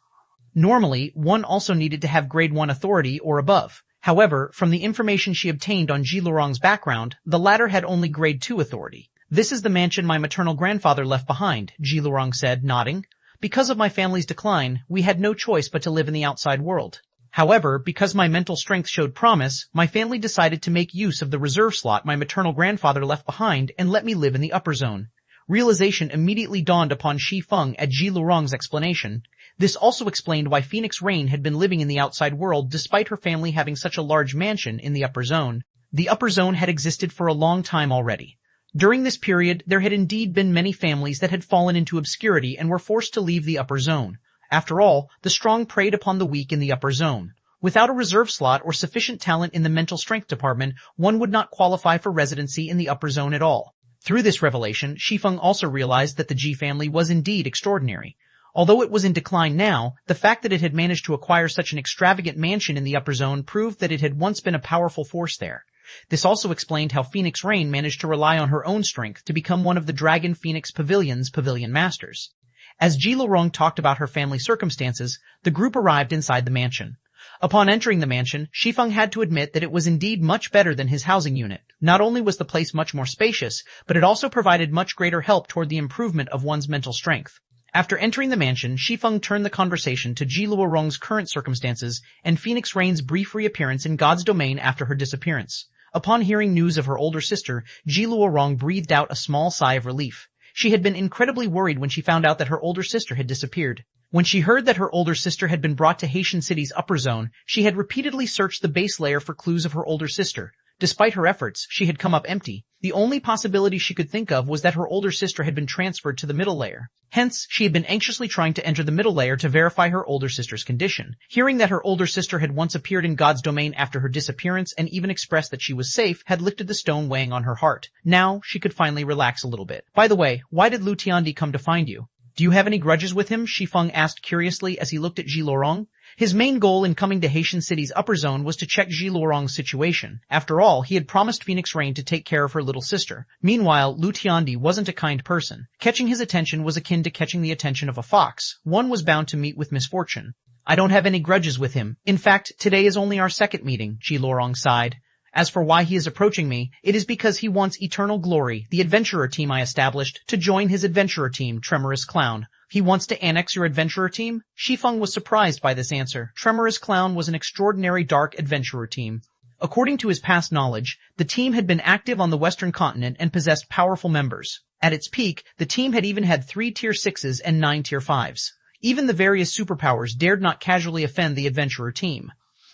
Normally, one also needed to have grade 1 authority or above. However, from the information she obtained on Ji Luorong's background, the latter had only grade 2 authority. This is the mansion my maternal grandfather left behind, Ji Luorong said, nodding. Because of my family's decline, we had no choice but to live in the outside world. However, because my mental strength showed promise, my family decided to make use of the reserve slot my maternal grandfather left behind and let me live in the Upper Zone. Realization immediately dawned upon Shi Feng at Ji Luorong's explanation. This also explained why Phoenix Rain had been living in the outside world despite her family having such a large mansion in the Upper Zone. The Upper Zone had existed for a long time already. During this period, there had indeed been many families that had fallen into obscurity and were forced to leave the Upper Zone. After all, the strong preyed upon the weak in the Upper Zone. Without a reserve slot or sufficient talent in the mental strength department, one would not qualify for residency in the Upper Zone at all. Through this revelation, Shi Feng also realized that the Ji family was indeed extraordinary. Although it was in decline now, the fact that it had managed to acquire such an extravagant mansion in the Upper Zone proved that it had once been a powerful force there. This also explained how Phoenix Rain managed to rely on her own strength to become one of the Dragon Phoenix Pavilion's pavilion masters. As Ji Luorong talked about her family circumstances, the group arrived inside the mansion. Upon entering the mansion, Shi Feng had to admit that it was indeed much better than his housing unit. Not only was the place much more spacious, but it also provided much greater help toward the improvement of one's mental strength. After entering the mansion, Shi Feng turned the conversation to Ji Luorong's current circumstances and Phoenix Rain's brief reappearance in God's domain after her disappearance. Upon hearing news of her older sister, Ji Luorong breathed out a small sigh of relief. She had been incredibly worried when she found out that her older sister had disappeared. When she heard that her older sister had been brought to Haitian City's Upper Zone, she had repeatedly searched the base layer for clues of her older sister. Despite her efforts, she had come up empty. The only possibility she could think of was that her older sister had been transferred to the middle layer. Hence, she had been anxiously trying to enter the middle layer to verify her older sister's condition. Hearing that her older sister had once appeared in God's domain after her disappearance and even expressed that she was safe had lifted the stone weighing on her heart. Now, she could finally relax a little bit. By the way, why did Lu Tiandi come to find you? Do you have any grudges with him? Shi Feng asked curiously as he looked at Ji Luorong. His main goal in coming to Haitian City's Upper Zone was to check Ji Luorong's situation. After all, he had promised Phoenix Rain to take care of her little sister. Meanwhile, Lu Tiandi wasn't a kind person. Catching his attention was akin to catching the attention of a fox. One was bound to meet with misfortune. I don't have any grudges with him. In fact, today is only our second meeting, Ji Luorong sighed. As for why he is approaching me, it is because he wants Eternal Glory, the adventurer team I established, to join his adventurer team, Tremorous Clown. He wants to annex your adventurer team? Shi Feng was surprised by this answer. Tremorous Clown was an extraordinary dark adventurer team. According to his past knowledge, the team had been active on the Western continent and possessed powerful members. At its peak, the team had even had 3 Tier 6s and 9 Tier 5s. Even the various superpowers dared not casually offend the adventurer team.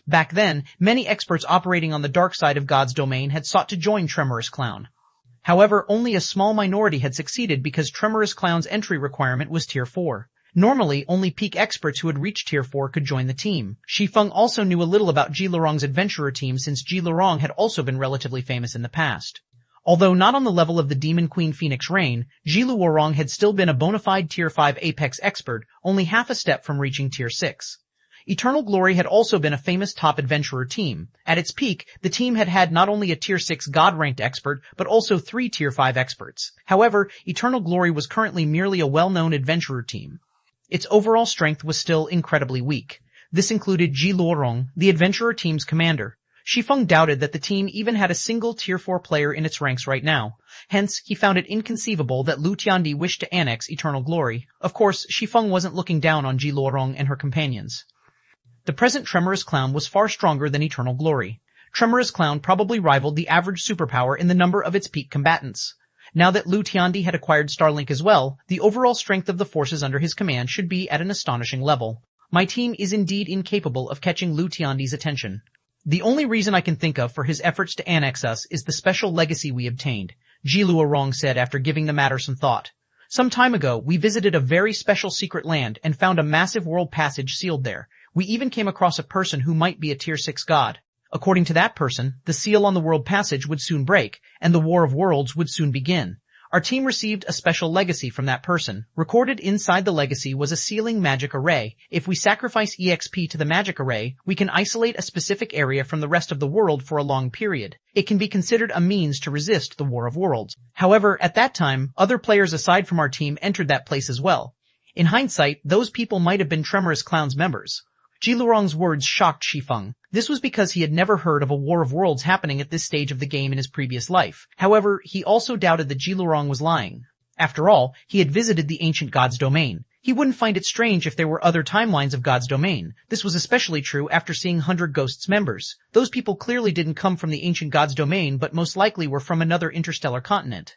Back then, many experts operating on the dark side of God's domain had sought to join Tremorous Clown. However, only a small minority had succeeded because Tremorous Clown's entry requirement was Tier 4. Normally, only peak experts who had reached Tier 4 could join the team. Shi Feng also knew a little about Ji Lorong's adventurer team since Ji Lorong had also been relatively famous in the past. Although not on the level of the Demon Queen Phoenix Rain, Ji Lorong had still been a bona fide Tier 5 Apex expert, only half a step from reaching Tier 6. Eternal Glory had also been a famous top adventurer team. At its peak, the team had had not only a Tier 6 God-ranked expert, but also 3 Tier 5 experts. However, Eternal Glory was currently merely a well-known adventurer team. Its overall strength was still incredibly weak. This included Ji Lorong, the adventurer team's commander. Shi Feng doubted that the team even had a single Tier 4 player in its ranks right now. Hence, he found it inconceivable that Lu Tiandi wished to annex Eternal Glory. Of course, Shi Feng wasn't looking down on Ji Lorong and her companions. The present Tremorous Clown was far stronger than Eternal Glory. Tremorous Clown probably rivaled the average superpower in the number of its peak combatants. Now that Lu Tiandi had acquired Starlink as well, the overall strength of the forces under his command should be at an astonishing level. My team is indeed incapable of catching Lu Tiandi's attention. The only reason I can think of for his efforts to annex us is the special legacy we obtained, Ji Lorong said after giving the matter some thought. Some time ago, we visited a very special secret land and found a massive world passage sealed there. We even came across a person who might be a Tier 6 god. According to that person, the seal on the world passage would soon break, and the War of Worlds would soon begin. Our team received a special legacy from that person. Recorded inside the legacy was a sealing magic array. If we sacrifice EXP to the magic array, we can isolate a specific area from the rest of the world for a long period. It can be considered a means to resist the War of Worlds. However, at that time, other players aside from our team entered that place as well. In hindsight, those people might have been Tremorous Clown's members. Ji Lorong's words shocked Shi Feng. This was because he had never heard of a War of Worlds happening at this stage of the game in his previous life. However, he also doubted that Ji Lorong was lying. After all, he had visited the ancient god's domain. He wouldn't find it strange if there were other timelines of God's domain. This was especially true after seeing 100 Ghosts members. Those people clearly didn't come from the ancient god's domain, but most likely were from another interstellar continent.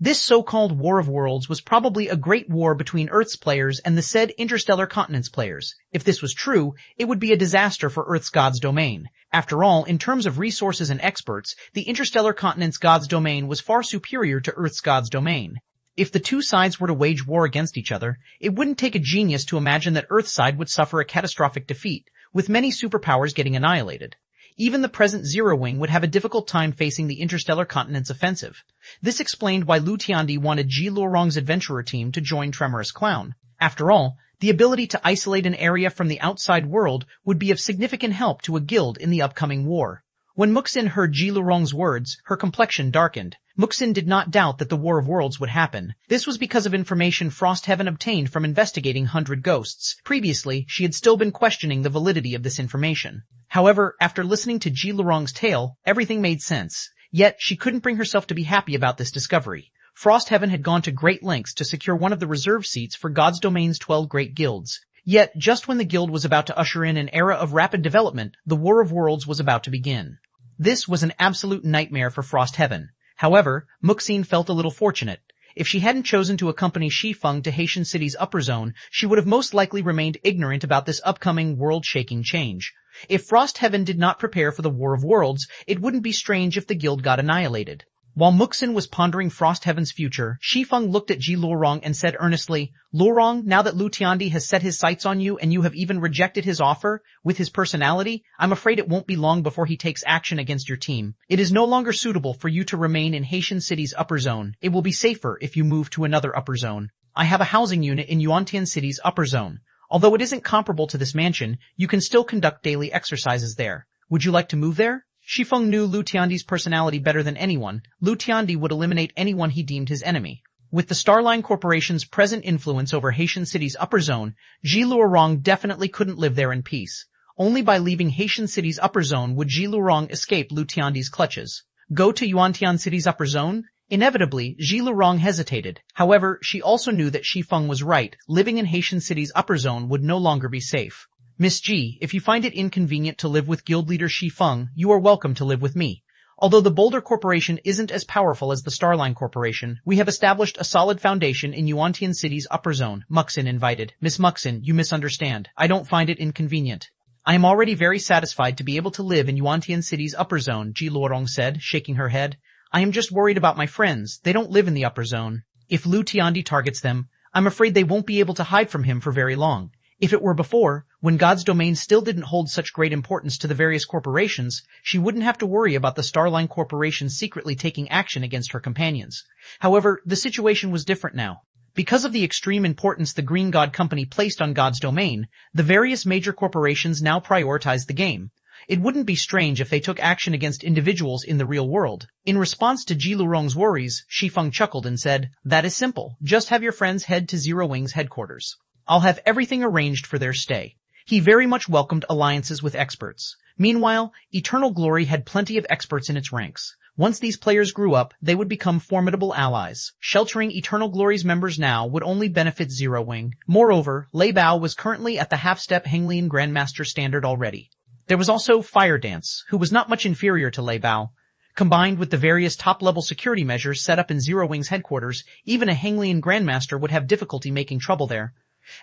This so-called War of Worlds was probably a great war between Earth's players and the said interstellar continent's players. If this was true, it would be a disaster for Earth's god's domain. After all, in terms of resources and experts, the interstellar continent's god's domain was far superior to Earth's god's domain. If the two sides were to wage war against each other, it wouldn't take a genius to imagine that Earth's side would suffer a catastrophic defeat, with many superpowers getting annihilated. Even the present Zero Wing would have a difficult time facing the interstellar continent's offensive. This explained why Lu Tiandi wanted Ji Lorong's adventurer team to join Tremorous Clown. After all, the ability to isolate an area from the outside world would be of significant help to a guild in the upcoming war. When Muxin heard Ji Lorong's words, her complexion darkened. Muxin did not doubt that the War of Worlds would happen. This was because of information Frostheaven obtained from investigating 100 Ghosts. Previously, she had still been questioning the validity of this information. However, after listening to Ji Lorong's tale, everything made sense. Yet, she couldn't bring herself to be happy about this discovery. Frostheaven had gone to great lengths to secure one of the reserve seats for God's Domain's 12 great guilds. Yet, just when the guild was about to usher in an era of rapid development, the War of Worlds was about to begin. This was an absolute nightmare for Frostheaven. However, Muxin felt a little fortunate. If she hadn't chosen to accompany Shi Feng to Haitian City's upper zone, she would have most likely remained ignorant about this upcoming world-shaking change. If Frostheaven did not prepare for the War of Worlds, it wouldn't be strange if the guild got annihilated. While Muxin was pondering Frostheaven's future, Shi Feng looked at Ji Lorong and said earnestly, "Lorong, now that Lu Tiandi has set his sights on you and you have even rejected his offer, with his personality, I'm afraid it won't be long before he takes action against your team. It is no longer suitable for you to remain in Haitian City's upper zone. It will be safer if you move to another upper zone. I have a housing unit in Yuantian City's upper zone. Although it isn't comparable to this mansion, you can still conduct daily exercises there. Would you like to move there?" Shi Feng knew Lu Tiandi's personality better than anyone. Lu Tiandi would eliminate anyone he deemed his enemy. With the Starline Corporation's present influence over Haitian City's upper zone, Ji Lorong definitely couldn't live there in peace. Only by leaving Haitian City's upper zone would Ji Lorong escape Lu Tiandi's clutches. Go to Yuantian City's upper zone? Inevitably, Ji Lorong hesitated. However, she also knew that Shi Feng was right. Living in Haitian City's upper zone would no longer be safe. Miss Ji, if you find it inconvenient to live with guild leader Shi Feng, you are welcome to live with me. Although the Boulder Corporation isn't as powerful as the Starline Corporation, we have established a solid foundation in Yuantian City's upper zone, Muxin invited. Miss Muxin, you misunderstand. I don't find it inconvenient. I am already very satisfied to be able to live in Yuantian City's upper zone, Ji Luorong said, shaking her head. I am just worried about my friends. They don't live in the upper zone. If Lu Tiandi targets them, I'm afraid they won't be able to hide from him for very long. If it were before, when God's domain still didn't hold such great importance to the various corporations, she wouldn't have to worry about the Starline Corporation secretly taking action against her companions. However, the situation was different now. Because of the extreme importance the Green God Company placed on God's domain, the various major corporations now prioritized the game. It wouldn't be strange if they took action against individuals in the real world. In response to Ji Luorong's worries, Shi Feng chuckled and said, "That is simple. Just have your friends head to Zero Wing's headquarters. I'll have everything arranged for their stay." He very much welcomed alliances with experts. Meanwhile, Eternal Glory had plenty of experts in its ranks. Once these players grew up, they would become formidable allies. Sheltering Eternal Glory's members now would only benefit Zero Wing. Moreover, Lei Bao was currently at the half-step Henglian Grandmaster standard already. There was also Fire Dance, who was not much inferior to Lei Bao. Combined with the various top-level security measures set up in Zero Wing's headquarters, even a Henglian Grandmaster would have difficulty making trouble there.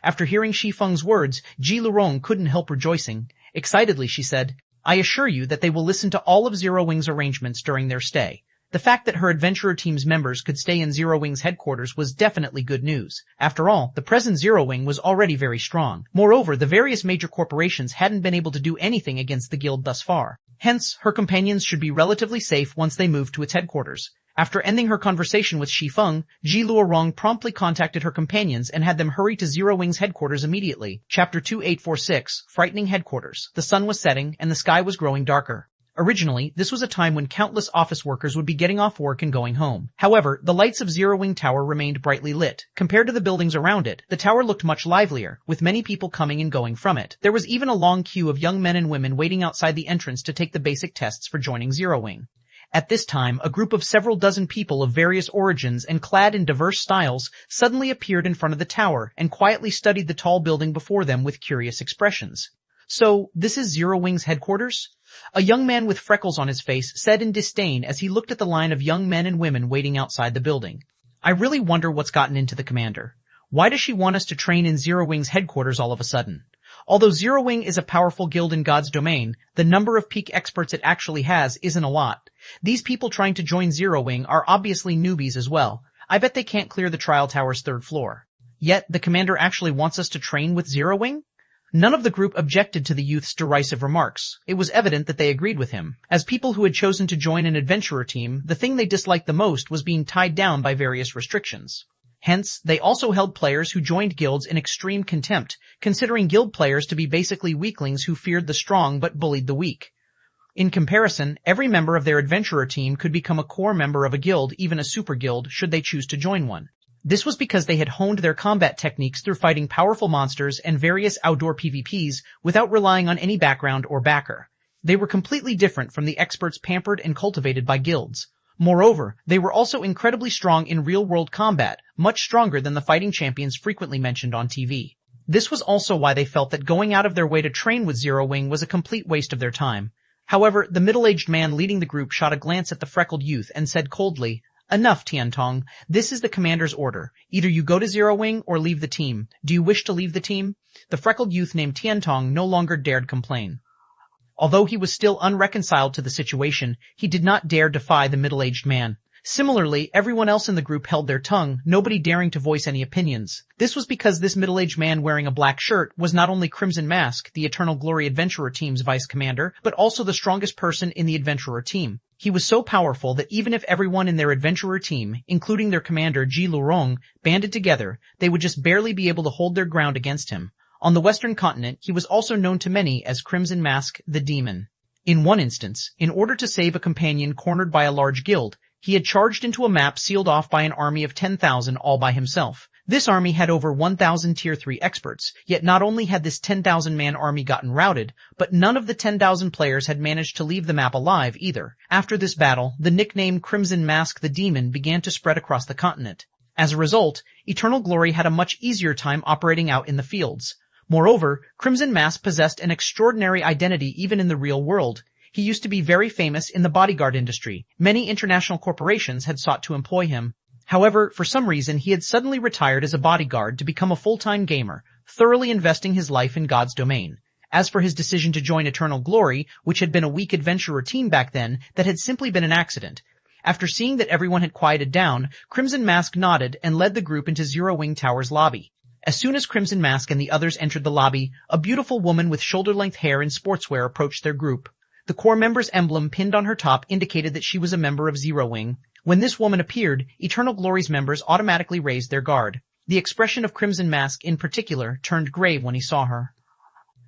After hearing Shi Feng's words, Ji Luorong couldn't help rejoicing. Excitedly she said, "I assure you that they will listen to all of Zero Wing's arrangements during their stay." The fact that her adventurer team's members could stay in Zero Wing's headquarters was definitely good news. After all, the present Zero Wing was already very strong. Moreover, the various major corporations hadn't been able to do anything against the guild thus far. Hence, her companions should be relatively safe once they moved to its headquarters. After ending her conversation with Shi Feng, Ji Luorong promptly contacted her companions and had them hurry to Zero Wing's headquarters immediately. Chapter 2846, Frightening Headquarters. The sun was setting, and the sky was growing darker. Originally, this was a time when countless office workers would be getting off work and going home. However, the lights of Zero Wing Tower remained brightly lit. Compared to the buildings around it, the tower looked much livelier, with many people coming and going from it. There was even a long queue of young men and women waiting outside the entrance to take the basic tests for joining Zero Wing. At this time, a group of several dozen people of various origins and clad in diverse styles suddenly appeared in front of the tower and quietly studied the tall building before them with curious expressions. "So, this is Zero Wing's headquarters?" A young man with freckles on his face said in disdain as he looked at the line of young men and women waiting outside the building. "I really wonder what's gotten into the commander. Why does she want us to train in Zero Wing's headquarters all of a sudden? Although Zero Wing is a powerful guild in God's domain, the number of peak experts it actually has isn't a lot. These people trying to join Zero Wing are obviously newbies as well. I bet they can't clear the trial tower's 3rd floor. Yet, the commander actually wants us to train with Zero Wing?" None of the group objected to the youth's derisive remarks. It was evident that they agreed with him. As people who had chosen to join an adventurer team, the thing they disliked the most was being tied down by various restrictions. Hence, they also held players who joined guilds in extreme contempt, considering guild players to be basically weaklings who feared the strong but bullied the weak. In comparison, every member of their adventurer team could become a core member of a guild, even a super guild, should they choose to join one. This was because they had honed their combat techniques through fighting powerful monsters and various outdoor PvPs without relying on any background or backer. They were completely different from the experts pampered and cultivated by guilds. Moreover, they were also incredibly strong in real-world combat, much stronger than the fighting champions frequently mentioned on TV. This was also why they felt that going out of their way to train with Zero Wing was a complete waste of their time. However, the middle-aged man leading the group shot a glance at the freckled youth and said coldly, "Enough, Tiantong. This is the commander's order. Either you go to Zero Wing or leave the team. Do you wish to leave the team?" The freckled youth named Tiantong no longer dared complain. Although he was still unreconciled to the situation, he did not dare defy the middle-aged man. Similarly, everyone else in the group held their tongue, nobody daring to voice any opinions. This was because this middle-aged man wearing a black shirt was not only Crimson Mask, the Eternal Glory Adventurer team's vice commander, but also the strongest person in the Adventurer team. He was so powerful that even if everyone in their Adventurer team, including their commander Ji Luorong, banded together, they would just barely be able to hold their ground against him. On the Western continent, he was also known to many as Crimson Mask, the Demon. In one instance, in order to save a companion cornered by a large guild, he had charged into a map sealed off by an army of 10,000 all by himself. This army had over 1,000 Tier 3 experts, yet not only had this 10,000-man army gotten routed, but none of the 10,000 players had managed to leave the map alive either. After this battle, the nickname Crimson Mask the Demon began to spread across the continent. As a result, Eternal Glory had a much easier time operating out in the fields. Moreover, Crimson Mask possessed an extraordinary identity even in the real world. He used to be very famous in the bodyguard industry. Many international corporations had sought to employ him. However, for some reason he had suddenly retired as a bodyguard to become a full-time gamer, thoroughly investing his life in God's domain. As for his decision to join Eternal Glory, which had been a weak adventure routine back then, that had simply been an accident. After seeing that everyone had quieted down, Crimson Mask nodded and led the group into Zero Wing Tower's lobby. As soon as Crimson Mask and the others entered the lobby, a beautiful woman with shoulder-length hair and sportswear approached their group. The core member's emblem pinned on her top indicated that she was a member of Zero Wing. When this woman appeared, Eternal Glory's members automatically raised their guard. The expression of Crimson Mask in particular turned grave when he saw her.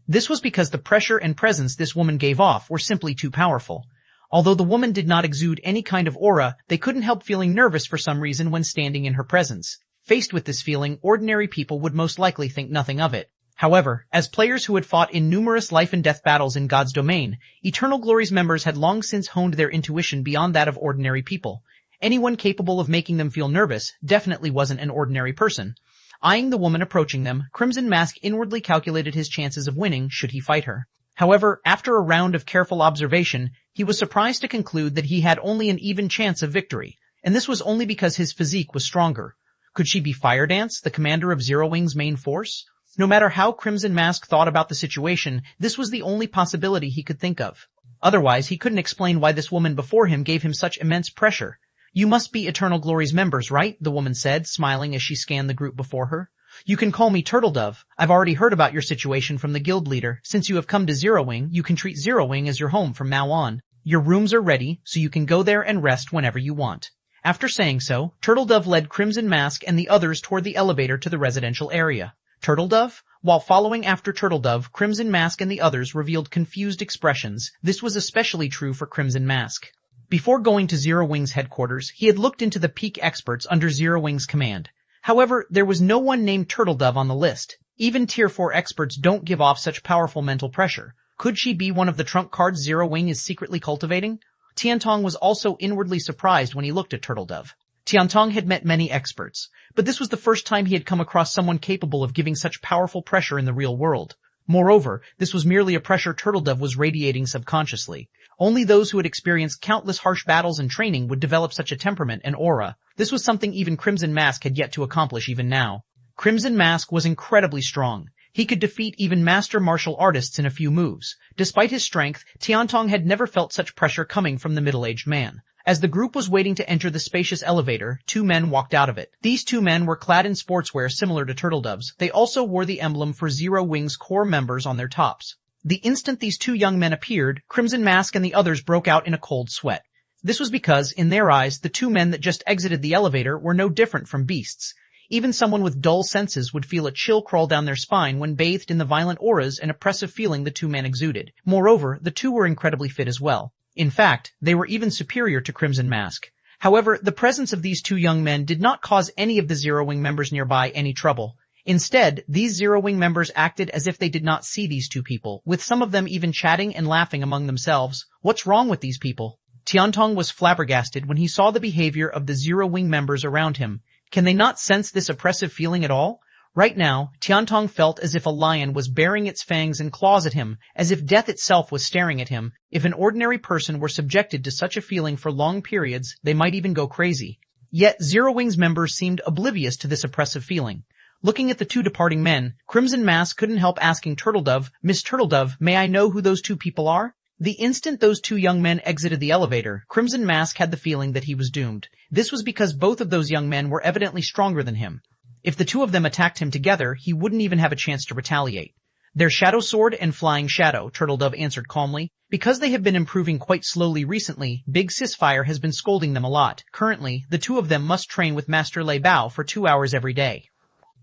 This was because the pressure and presence this woman gave off were simply too powerful. Although the woman did not exude any kind of aura, they couldn't help feeling nervous for some reason when standing in her presence. Faced with this feeling, ordinary people would most likely think nothing of it. However, as players who had fought in numerous life and death battles in God's domain, Eternal Glory's members had long since honed their intuition beyond that of ordinary people. Anyone capable of making them feel nervous definitely wasn't an ordinary person. Eyeing the woman approaching them, Crimson Mask inwardly calculated his chances of winning should he fight her. However, after a round of careful observation, he was surprised to conclude that he had only an even chance of victory, and this was only because his physique was stronger. Could she be Fire Dance, the commander of Zero Wing's main force? No matter how Crimson Mask thought about the situation, this was the only possibility he could think of. Otherwise, he couldn't explain why this woman before him gave him such immense pressure. "You must be Eternal Glory's members, right?" the woman said, smiling as she scanned the group before her. "You can call me Turtle Dove. I've already heard about your situation from the guild leader. Since you have come to Zero Wing, you can treat Zero Wing as your home from now on. Your rooms are ready, so you can go there and rest whenever you want." After saying so, Turtle Dove led Crimson Mask and the others toward the elevator to the residential area. Turtle Dove? While following after Turtle Dove, Crimson Mask and the others revealed confused expressions. This was especially true for Crimson Mask. Before going to Zero Wing's headquarters, he had looked into the peak experts under Zero Wing's command. However, there was no one named Turtle Dove on the list. Even Tier 4 experts don't give off such powerful mental pressure. Could she be one of the trump cards Zero Wing is secretly cultivating? Tiantong was also inwardly surprised when he looked at Turtle Dove. Tiantong had met many experts, but this was the first time he had come across someone capable of giving such powerful pressure in the real world. Moreover, this was merely a pressure Turtle Dove was radiating subconsciously. Only those who had experienced countless harsh battles and training would develop such a temperament and aura. This was something even Crimson Mask had yet to accomplish even now. Crimson Mask was incredibly strong. He could defeat even master martial artists in a few moves. Despite his strength, Tiantong had never felt such pressure coming from the middle-aged man. As the group was waiting to enter the spacious elevator, two men walked out of it. These two men were clad in sportswear similar to Turtle Dove's. They also wore the emblem for Zero Wing's core members on their tops. The instant these two young men appeared, Crimson Mask and the others broke out in a cold sweat. This was because, in their eyes, the two men that just exited the elevator were no different from beasts. Even someone with dull senses would feel a chill crawl down their spine when bathed in the violent auras and oppressive feeling the two men exuded. Moreover, the two were incredibly fit as well. In fact, they were even superior to Crimson Mask. However, the presence of these two young men did not cause any of the Zero Wing members nearby any trouble. Instead, these Zero Wing members acted as if they did not see these two people, with some of them even chatting and laughing among themselves. What's wrong with these people? Tiantong was flabbergasted when he saw the behavior of the Zero Wing members around him. Can they not sense this oppressive feeling at all? Right now, Tiantong felt as if a lion was baring its fangs and claws at him, as if death itself was staring at him. If an ordinary person were subjected to such a feeling for long periods, they might even go crazy. Yet Zero Wing's members seemed oblivious to this oppressive feeling. Looking at the two departing men, Crimson Mask couldn't help asking Turtle Dove, "Miss Turtle Dove, may I know who those two people are?" The instant those two young men exited the elevator, Crimson Mask had the feeling that he was doomed. This was because both of those young men were evidently stronger than him. If the two of them attacked him together, he wouldn't even have a chance to retaliate. "Their Shadow Sword and Flying Shadow," Turtle Dove answered calmly. "Because they have been improving quite slowly recently, Big Sisfire has been scolding them a lot. Currently, the two of them must train with Master Lei Bao for 2 hours every day.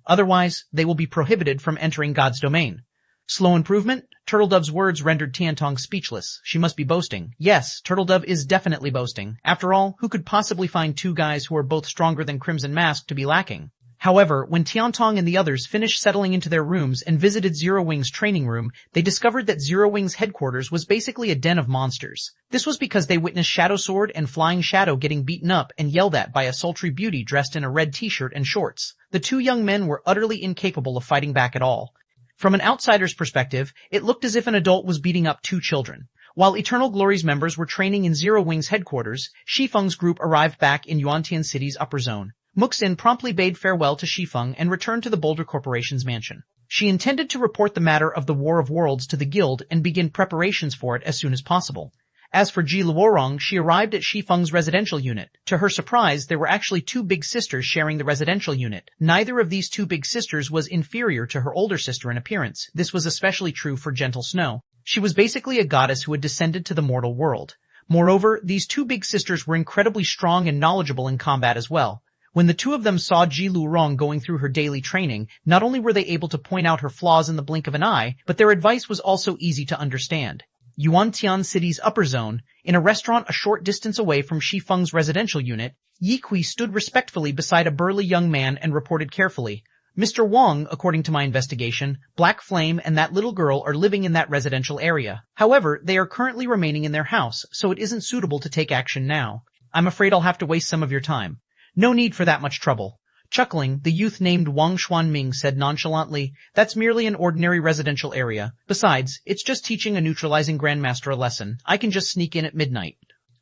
Otherwise, they will be prohibited from entering God's domain." Slow improvement? Turtle Dove's words rendered Tiantong speechless. She must be boasting. Yes, Turtle Dove is definitely boasting. After all, who could possibly find two guys who are both stronger than Crimson Mask to be lacking? However, when Tiantong and the others finished settling into their rooms and visited Zero Wing's training room, they discovered that Zero Wing's headquarters was basically a den of monsters. This was because they witnessed Shadow Sword and Flying Shadow getting beaten up and yelled at by a sultry beauty dressed in a red t-shirt and shorts. The two young men were utterly incapable of fighting back at all. From an outsider's perspective, it looked as if an adult was beating up two children. While Eternal Glory's members were training in Zero Wing's headquarters, Shi Feng's group arrived back in Yuantian City's upper zone. Muxin promptly bade farewell to Shi Feng and returned to the Boulder Corporation's mansion. She intended to report the matter of the War of Worlds to the guild and begin preparations for it as soon as possible. As for Ji Luorong, she arrived at Shi Feng's residential unit. To her surprise, there were actually two big sisters sharing the residential unit. Neither of these two big sisters was inferior to her older sister in appearance. This was especially true for Gentle Snow. She was basically a goddess who had descended to the mortal world. Moreover, these two big sisters were incredibly strong and knowledgeable in combat as well. When the two of them saw Ji Luorong going through her daily training, not only were they able to point out her flaws in the blink of an eye, but their advice was also easy to understand. Yuantian City's upper zone, in a restaurant a short distance away from Shi Feng's residential unit, Yi Kui stood respectfully beside a burly young man and reported carefully, "Mr. Wang, according to my investigation, Black Flame and that little girl are living in that residential area. However, they are currently remaining in their house, so it isn't suitable to take action now. I'm afraid I'll have to waste some of your time." "No need for that much trouble." Chuckling, the youth named Wang Xuanming said nonchalantly, "That's merely an ordinary residential area. Besides, it's just teaching a neutralizing grandmaster a lesson. I can just sneak in at midnight.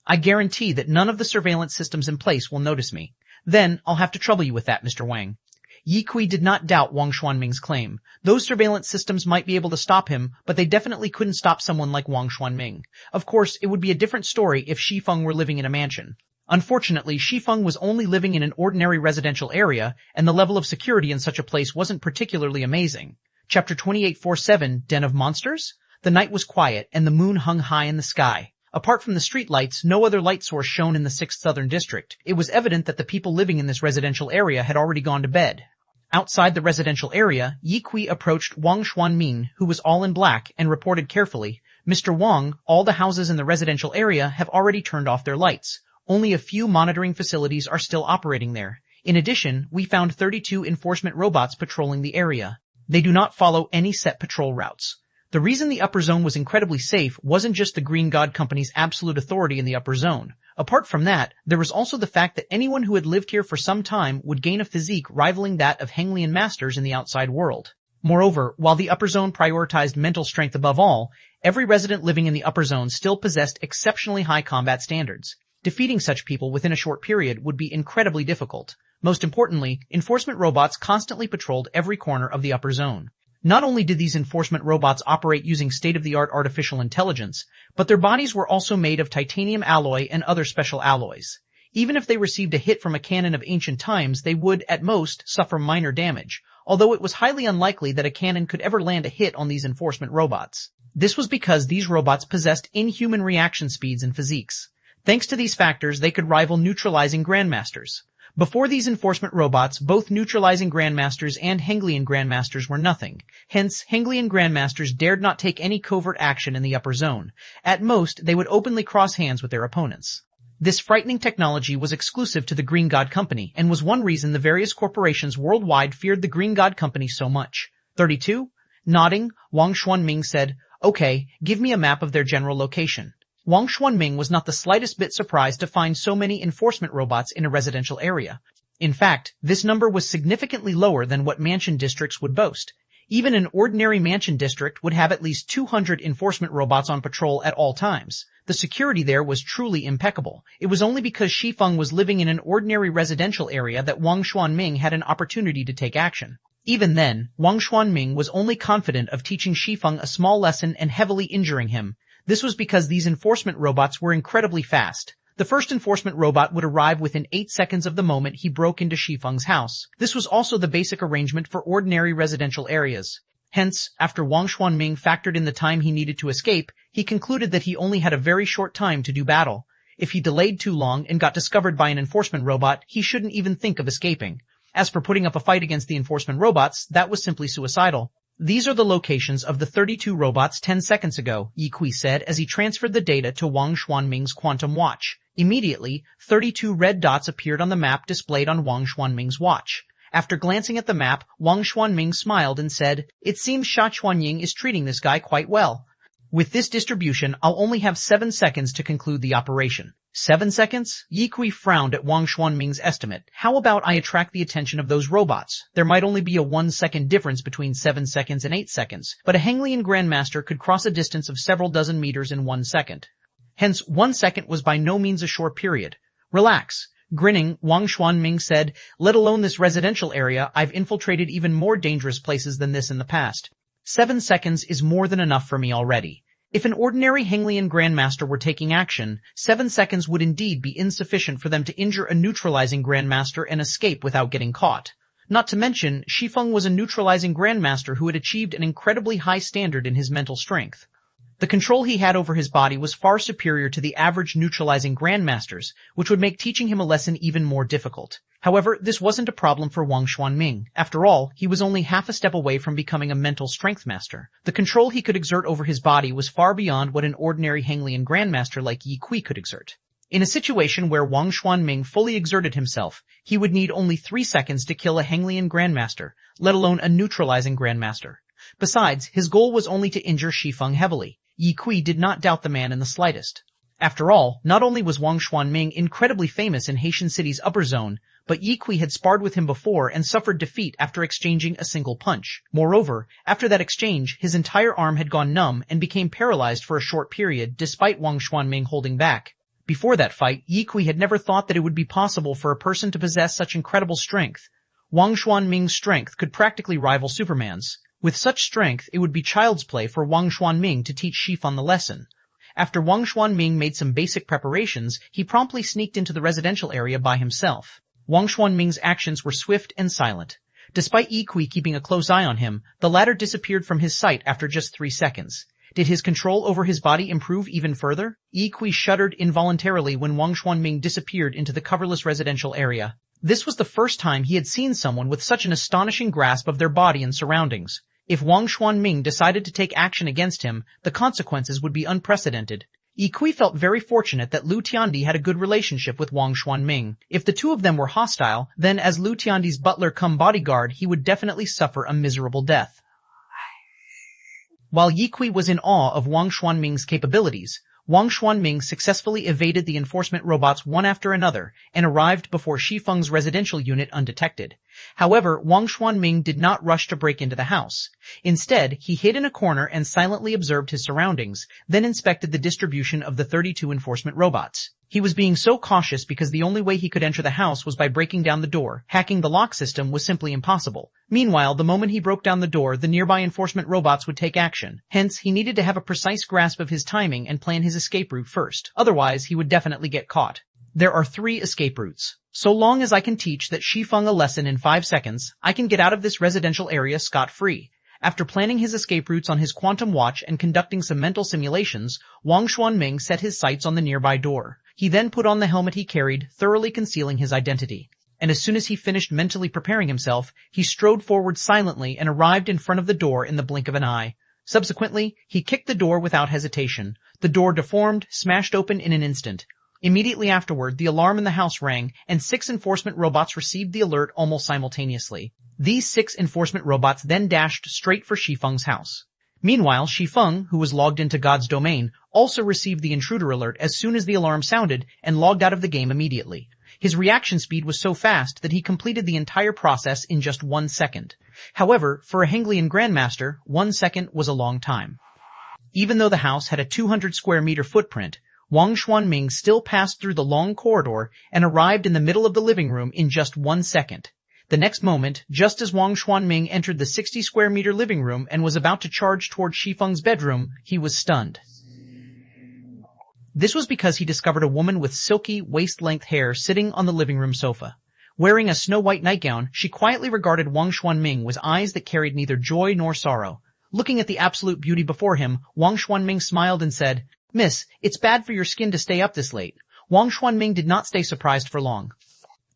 I guarantee that none of the surveillance systems in place will notice me. Then I'll have to trouble you with that, Mr. Wang." Yi Kui did not doubt Wang Xuanming's claim. Those surveillance systems might be able to stop him, but they definitely couldn't stop someone like Wang Xuanming. Of course, it would be a different story if Shi Feng were living in a mansion. Unfortunately, Shi Feng was only living in an ordinary residential area, and the level of security in such a place wasn't particularly amazing. Chapter 2847, Den of Monsters? The night was quiet, and the moon hung high in the sky. Apart from the street lights, no other light source shone in the 6th Southern District. It was evident that the people living in this residential area had already gone to bed. Outside the residential area, Yi Kui approached Wang Xuanming, who was all in black, and reported carefully, "Mr. Wang, all the houses in the residential area have already turned off their lights. Only a few monitoring facilities are still operating there. In addition, we found 32 enforcement robots patrolling the area. They do not follow any set patrol routes." The reason the upper zone was incredibly safe wasn't just the Green God Company's absolute authority in the upper zone. Apart from that, there was also the fact that anyone who had lived here for some time would gain a physique rivaling that of Henglian masters in the outside world. Moreover, while the upper zone prioritized mental strength above all, every resident living in the upper zone still possessed exceptionally high combat standards. Defeating such people within a short period would be incredibly difficult. Most importantly, enforcement robots constantly patrolled every corner of the upper zone. Not only did these enforcement robots operate using state-of-the-art artificial intelligence, but their bodies were also made of titanium alloy and other special alloys. Even if they received a hit from a cannon of ancient times, they would, at most, suffer minor damage, although it was highly unlikely that a cannon could ever land a hit on these enforcement robots. This was because these robots possessed inhuman reaction speeds and physiques. Thanks to these factors, they could rival neutralizing grandmasters. Before these enforcement robots, both neutralizing grandmasters and Henglian grandmasters were nothing. Hence, Henglian grandmasters dared not take any covert action in the upper zone. At most, they would openly cross hands with their opponents. This frightening technology was exclusive to the Green God Company, and was one reason the various corporations worldwide feared the Green God Company so much. 32? Nodding, Wang Xuanming said, "Okay, give me a map of their general location." Wang Xuanming was not the slightest bit surprised to find so many enforcement robots in a residential area. In fact, this number was significantly lower than what mansion districts would boast. Even an ordinary mansion district would have at least 200 enforcement robots on patrol at all times. The security there was truly impeccable. It was only because Shi Feng was living in an ordinary residential area that Wang Xuanming had an opportunity to take action. Even then, Wang Xuanming was only confident of teaching Shi Feng a small lesson and heavily injuring him. This was because these enforcement robots were incredibly fast. The first enforcement robot would arrive within 8 seconds of the moment he broke into Shi Feng's house. This was also the basic arrangement for ordinary residential areas. Hence, after Wang Xuanming factored in the time he needed to escape, he concluded that he only had a very short time to do battle. If he delayed too long and got discovered by an enforcement robot, he shouldn't even think of escaping. As for putting up a fight against the enforcement robots, that was simply suicidal. "These are the locations of the 32 robots 10 seconds ago," Yi Kui said as he transferred the data to Wang Xuanming's quantum watch. Immediately, 32 red dots appeared on the map displayed on Wang Xuanming's watch. After glancing at the map, Wang Xuanming smiled and said, "It seems Sha Chuanying is treating this guy quite well. With this distribution, I'll only have 7 seconds to conclude the operation." 7 seconds? Yi Kui frowned at Wang Xuanming's estimate. "How about I attract the attention of those robots? There might only be a 1-second difference between 7 seconds and 8 seconds, but a Henglian Grandmaster could cross a distance of several dozen meters in 1 second. Hence, 1 second was by no means a short period. Relax. Grinning, Wang Xuanming said, "Let alone this residential area, I've infiltrated even more dangerous places than this in the past. 7 seconds is more than enough for me already. If an ordinary Henglian Grandmaster were taking action, 7 seconds would indeed be insufficient for them to injure a neutralizing Grandmaster and escape without getting caught. Not to mention, Shi Feng was a neutralizing Grandmaster who had achieved an incredibly high standard in his mental strength. The control he had over his body was far superior to the average neutralizing Grandmasters, which would make teaching him a lesson even more difficult. However, this wasn't a problem for Wang Xuanming. After all, he was only half a step away from becoming a mental strength master. The control he could exert over his body was far beyond what an ordinary Henglian Grandmaster like Yi Kui could exert. In a situation where Wang Xuanming fully exerted himself, he would need only 3 seconds to kill a Henglian Grandmaster, let alone a neutralizing Grandmaster. Besides, his goal was only to injure Shi Feng heavily. Yi Kui did not doubt the man in the slightest. After all, not only was Wang Xuanming incredibly famous in Haitian City's upper zone, but Yi Kui had sparred with him before and suffered defeat after exchanging a single punch. Moreover, after that exchange, his entire arm had gone numb and became paralyzed for a short period despite Wang Xuanming holding back. Before that fight, Yi Kui had never thought that it would be possible for a person to possess such incredible strength. Wang Xuanming's strength could practically rival Superman's. With such strength, it would be child's play for Wang Xuanming to teach Shi Feng the lesson. After Wang Xuanming made some basic preparations, he promptly sneaked into the residential area by himself. Wang Xuanming's actions were swift and silent. Despite Yi Kui keeping a close eye on him, the latter disappeared from his sight after just 3 seconds. Did his control over his body improve even further? Yi Kui shuddered involuntarily when Wang Xuanming disappeared into the coverless residential area. This was the first time he had seen someone with such an astonishing grasp of their body and surroundings. If Wang Xuanming decided to take action against him, the consequences would be unprecedented. Yi Kui felt very fortunate that Liu Tiandi had a good relationship with Wang Xuanming. If the two of them were hostile, then as Liu Tiandi's butler cum bodyguard, he would definitely suffer a miserable death. While Yi Kui was in awe of Wang Xuanming's capabilities, Wang Xuanming successfully evaded the enforcement robots one after another and arrived before Shi Feng's residential unit undetected. However, Wang Xuanming did not rush to break into the house. Instead, he hid in a corner and silently observed his surroundings, then inspected the distribution of the 32 enforcement robots. He was being so cautious because the only way he could enter the house was by breaking down the door. Hacking the lock system was simply impossible. Meanwhile, the moment he broke down the door, the nearby enforcement robots would take action. Hence, he needed to have a precise grasp of his timing and plan his escape route first. Otherwise, he would definitely get caught. There are 3 escape routes. So long as I can teach that Shi Feng a lesson in 5 seconds, I can get out of this residential area scot-free. After planning his escape routes on his quantum watch and conducting some mental simulations, Wang Xuanming set his sights on the nearby door. He then put on the helmet he carried, thoroughly concealing his identity. And as soon as he finished mentally preparing himself, he strode forward silently and arrived in front of the door in the blink of an eye. Subsequently, he kicked the door without hesitation. The door deformed, smashed open in an instant. Immediately afterward, the alarm in the house rang, and 6 enforcement robots received the alert almost simultaneously. These 6 enforcement robots then dashed straight for Shi Feng's house. Meanwhile, Shi Feng, who was logged into God's domain, also received the intruder alert as soon as the alarm sounded and logged out of the game immediately. His reaction speed was so fast that he completed the entire process in just 1 second. However, for a Henglian Grandmaster, 1 second was a long time. Even though the house had a 200 square meter footprint, Wang Xuanming still passed through the long corridor and arrived in the middle of the living room in just 1 second. The next moment, just as Wang Xuanming entered the 60 square meter living room and was about to charge toward Shi Feng's bedroom, he was stunned. This was because he discovered a woman with silky, waist-length hair sitting on the living room sofa. Wearing a snow-white nightgown, she quietly regarded Wang Xuanming with eyes that carried neither joy nor sorrow. Looking at the absolute beauty before him, Wang Xuanming smiled and said, "Miss, it's bad for your skin to stay up this late." Wang Xuanming did not stay surprised for long.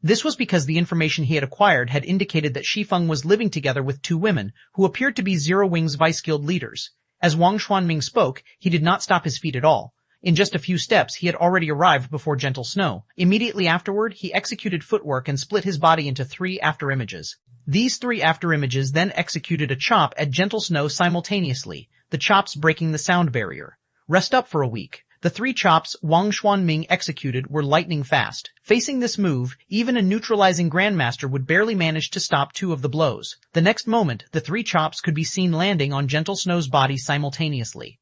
This was because the information he had acquired had indicated that Shi Feng was living together with 2 women, who appeared to be Zero Wing's Vice Guild leaders. As Wang Xuanming spoke, he did not stop his feet at all. In just a few steps, he had already arrived before Gentle Snow. Immediately afterward, he executed footwork and split his body into 3 afterimages. These 3 afterimages then executed a chop at Gentle Snow simultaneously, the chops breaking the sound barrier. Rest up for a week. The 3 chops Wang Xuanming executed were lightning fast. Facing this move, even a neutralizing Grandmaster would barely manage to stop 2 of the blows. The next moment, the 3 chops could be seen landing on Gentle Snow's body simultaneously.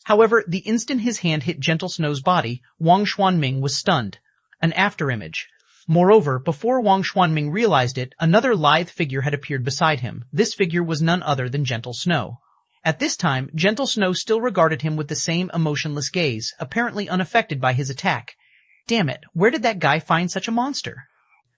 However, the instant his hand hit Gentle Snow's body, Wang Xuanming was stunned. An afterimage. Moreover, before Wang Xuanming realized it, another lithe figure had appeared beside him. This figure was none other than Gentle Snow. At this time, Gentle Snow still regarded him with the same emotionless gaze, apparently unaffected by his attack. Damn it, where did that guy find such a monster?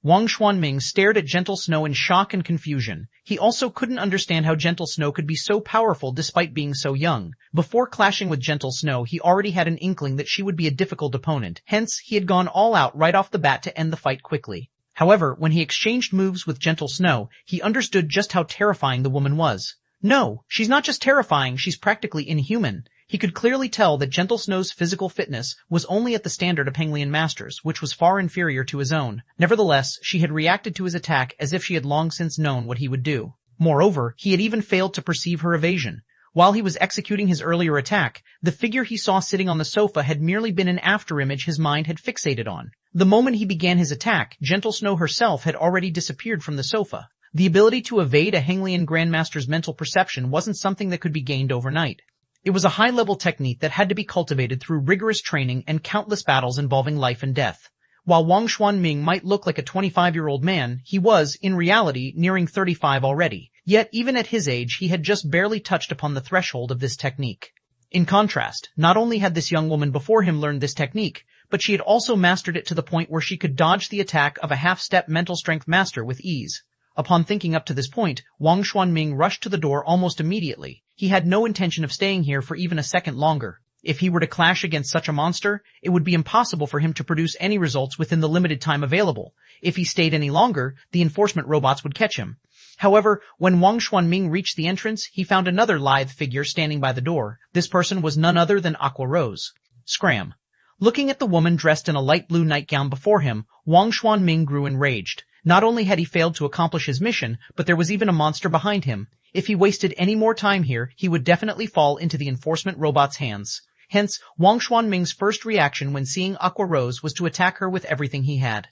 Wang Xuanming stared at Gentle Snow in shock and confusion. He also couldn't understand how Gentle Snow could be so powerful despite being so young. Before clashing with Gentle Snow, he already had an inkling that she would be a difficult opponent. Hence, he had gone all out right off the bat to end the fight quickly. However, when he exchanged moves with Gentle Snow, he understood just how terrifying the woman was. No, she's not just terrifying, she's practically inhuman. He could clearly tell that Gentle Snow's physical fitness was only at the standard of Henglian masters, which was far inferior to his own. Nevertheless, she had reacted to his attack as if she had long since known what he would do. Moreover, he had even failed to perceive her evasion. While he was executing his earlier attack, the figure he saw sitting on the sofa had merely been an afterimage his mind had fixated on. The moment he began his attack, Gentle Snow herself had already disappeared from the sofa. The ability to evade a Henglian Grandmaster's mental perception wasn't something that could be gained overnight. It was a high-level technique that had to be cultivated through rigorous training and countless battles involving life and death. While Wang Xuanming might look like a 25-year-old man, he was, in reality, nearing 35 already. Yet, even at his age, he had just barely touched upon the threshold of this technique. In contrast, not only had this young woman before him learned this technique, but she had also mastered it to the point where she could dodge the attack of a half-step mental strength master with ease. Upon thinking up to this point, Wang Xuanming rushed to the door almost immediately. He had no intention of staying here for even a second longer. If he were to clash against such a monster, it would be impossible for him to produce any results within the limited time available. If he stayed any longer, the enforcement robots would catch him. However, when Wang Xuanming reached the entrance, he found another lithe figure standing by the door. This person was none other than Aqua Rose. Scram. Looking at the woman dressed in a light blue nightgown before him, Wang Xuanming grew enraged. Not only had he failed to accomplish his mission, but there was even a monster behind him. If he wasted any more time here, he would definitely fall into the enforcement robot's hands. Hence, Wang Xuanming's first reaction when seeing Aqua Rose was to attack her with everything he had.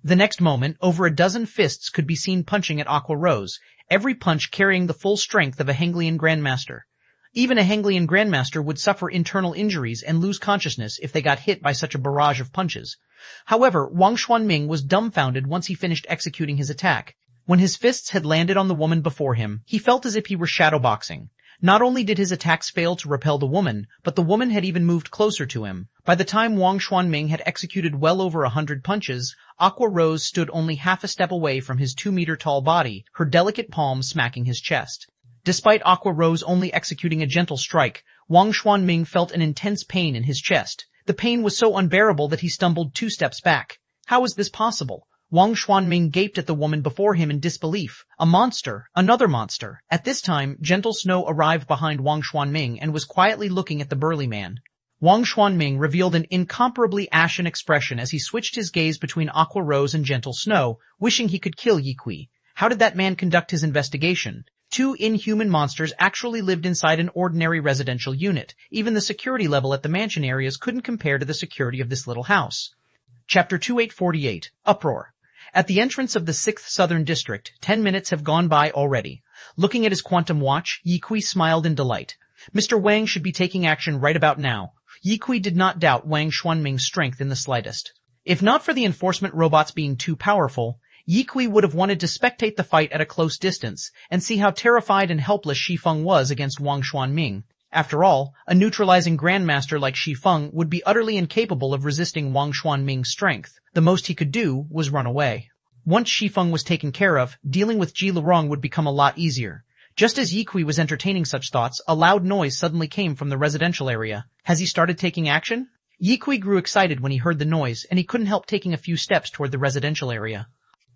The next moment, over a dozen fists could be seen punching at Aqua Rose, every punch carrying the full strength of a Henglian Grandmaster. Even a Henglian Grandmaster would suffer internal injuries and lose consciousness if they got hit by such a barrage of punches. However, Wang Xuanming was dumbfounded once he finished executing his attack. When his fists had landed on the woman before him, he felt as if he were shadowboxing. Not only did his attacks fail to repel the woman, but the woman had even moved closer to him. By the time Wang Xuanming had executed well over 100 punches, Aqua Rose stood only half a step away from his 2-meter-tall body, her delicate palm smacking his chest. Despite Aqua Rose only executing a gentle strike, Wang Xuanming felt an intense pain in his chest. The pain was so unbearable that he stumbled 2 steps back. How was this possible? Wang Xuanming gaped at the woman before him in disbelief. A monster. Another monster. At this time, Gentle Snow arrived behind Wang Xuanming and was quietly looking at the burly man. Wang Xuanming revealed an incomparably ashen expression as he switched his gaze between Aqua Rose and Gentle Snow, wishing he could kill Yi Kui. How did that man conduct his investigation? 2 inhuman monsters actually lived inside an ordinary residential unit. Even the security level at the mansion areas couldn't compare to the security of this little house. Chapter 2848. Uproar. At the entrance of the 6th Southern District, 10 minutes have gone by already. Looking at his quantum watch, Yi Kui smiled in delight. Mr. Wang should be taking action right about now. Yi Kui did not doubt Wang Xuanming's strength in the slightest. If not for the enforcement robots being too powerful, Yi Kui would have wanted to spectate the fight at a close distance and see how terrified and helpless Shi Feng was against Wang Xuanming. After all, a neutralizing grandmaster like Shi Feng would be utterly incapable of resisting Wang Xuanming's strength. The most he could do was run away. Once Shi Feng was taken care of, dealing with Ji Lurong would become a lot easier. Just as Yi Kui was entertaining such thoughts, a loud noise suddenly came from the residential area. Has he started taking action? Yi Kui grew excited when he heard the noise, and he couldn't help taking a few steps toward the residential area.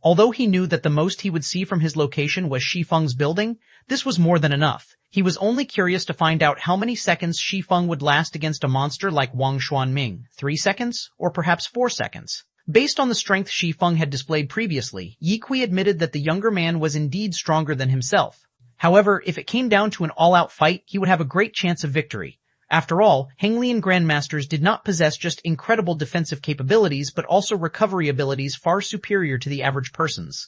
Although he knew that the most he would see from his location was Shi Feng's building, this was more than enough. He was only curious to find out how many seconds Shi Feng would last against a monster like Wang Xuanming. 3 seconds? Or perhaps 4 seconds? Based on the strength Shi Feng had displayed previously, Yi Kui admitted that the younger man was indeed stronger than himself. However, if it came down to an all-out fight, he would have a great chance of victory. After all, Henglian Grandmasters did not possess just incredible defensive capabilities, but also recovery abilities far superior to the average person's.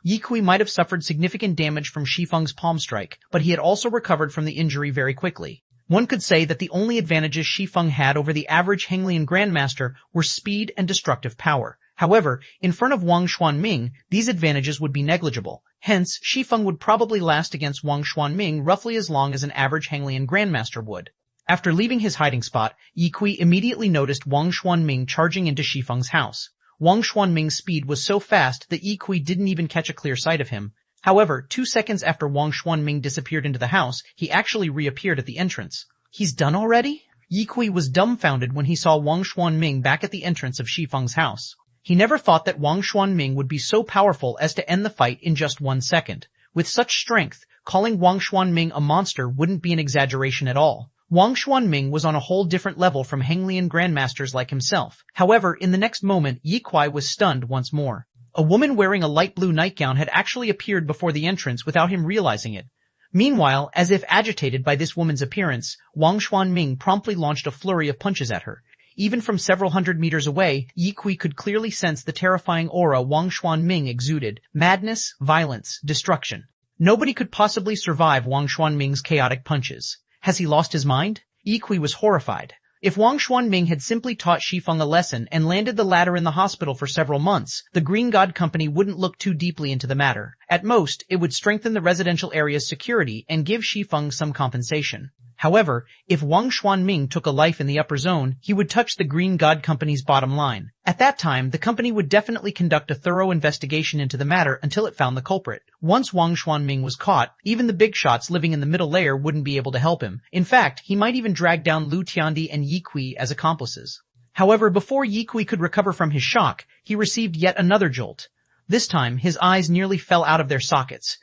Yi Kui might have suffered significant damage from Shi Feng's palm strike, but he had also recovered from the injury very quickly. One could say that the only advantages Shi Feng had over the average Henglian Grandmaster were speed and destructive power. However, in front of Wang Xuanming, these advantages would be negligible. Hence, Shi Feng would probably last against Wang Xuanming roughly as long as an average Hanglian Grandmaster would. After leaving his hiding spot, Yi Kui immediately noticed Wang Xuanming charging into Shi Feng's house. Wang Xuanming's speed was so fast that Yi Kui didn't even catch a clear sight of him. However, 2 seconds after Wang Xuanming disappeared into the house, he actually reappeared at the entrance. He's done already? Yi Kui was dumbfounded when he saw Wang Xuanming back at the entrance of Shi Feng's house. He never thought that Wang Xuanming would be so powerful as to end the fight in just 1 second. With such strength, calling Wang Xuanming a monster wouldn't be an exaggeration at all. Wang Xuanming was on a whole different level from Hanglian Grandmasters like himself. However, in the next moment, Yi Kui was stunned once more. A woman wearing a light blue nightgown had actually appeared before the entrance without him realizing it. Meanwhile, as if agitated by this woman's appearance, Wang Xuanming promptly launched a flurry of punches at her. Even from several hundred meters away, Yi Kui could clearly sense the terrifying aura Wang Xuanming exuded: madness, violence, destruction. Nobody could possibly survive Wang Xuanming's chaotic punches. Has he lost his mind? Yi Kui was horrified. If Wang Xuanming had simply taught Shi Feng a lesson and landed the latter in the hospital for several months, the Green God Company wouldn't look too deeply into the matter. At most, it would strengthen the residential area's security and give Shi Feng some compensation. However, if Wang Xuanming took a life in the upper zone, he would touch the Green God Company's bottom line. At that time, the company would definitely conduct a thorough investigation into the matter until it found the culprit. Once Wang Xuanming was caught, even the big shots living in the middle layer wouldn't be able to help him. In fact, he might even drag down Lu Tiandi and Yi Kui as accomplices. However, before Yi Kui could recover from his shock, he received yet another jolt. This time, his eyes nearly fell out of their sockets.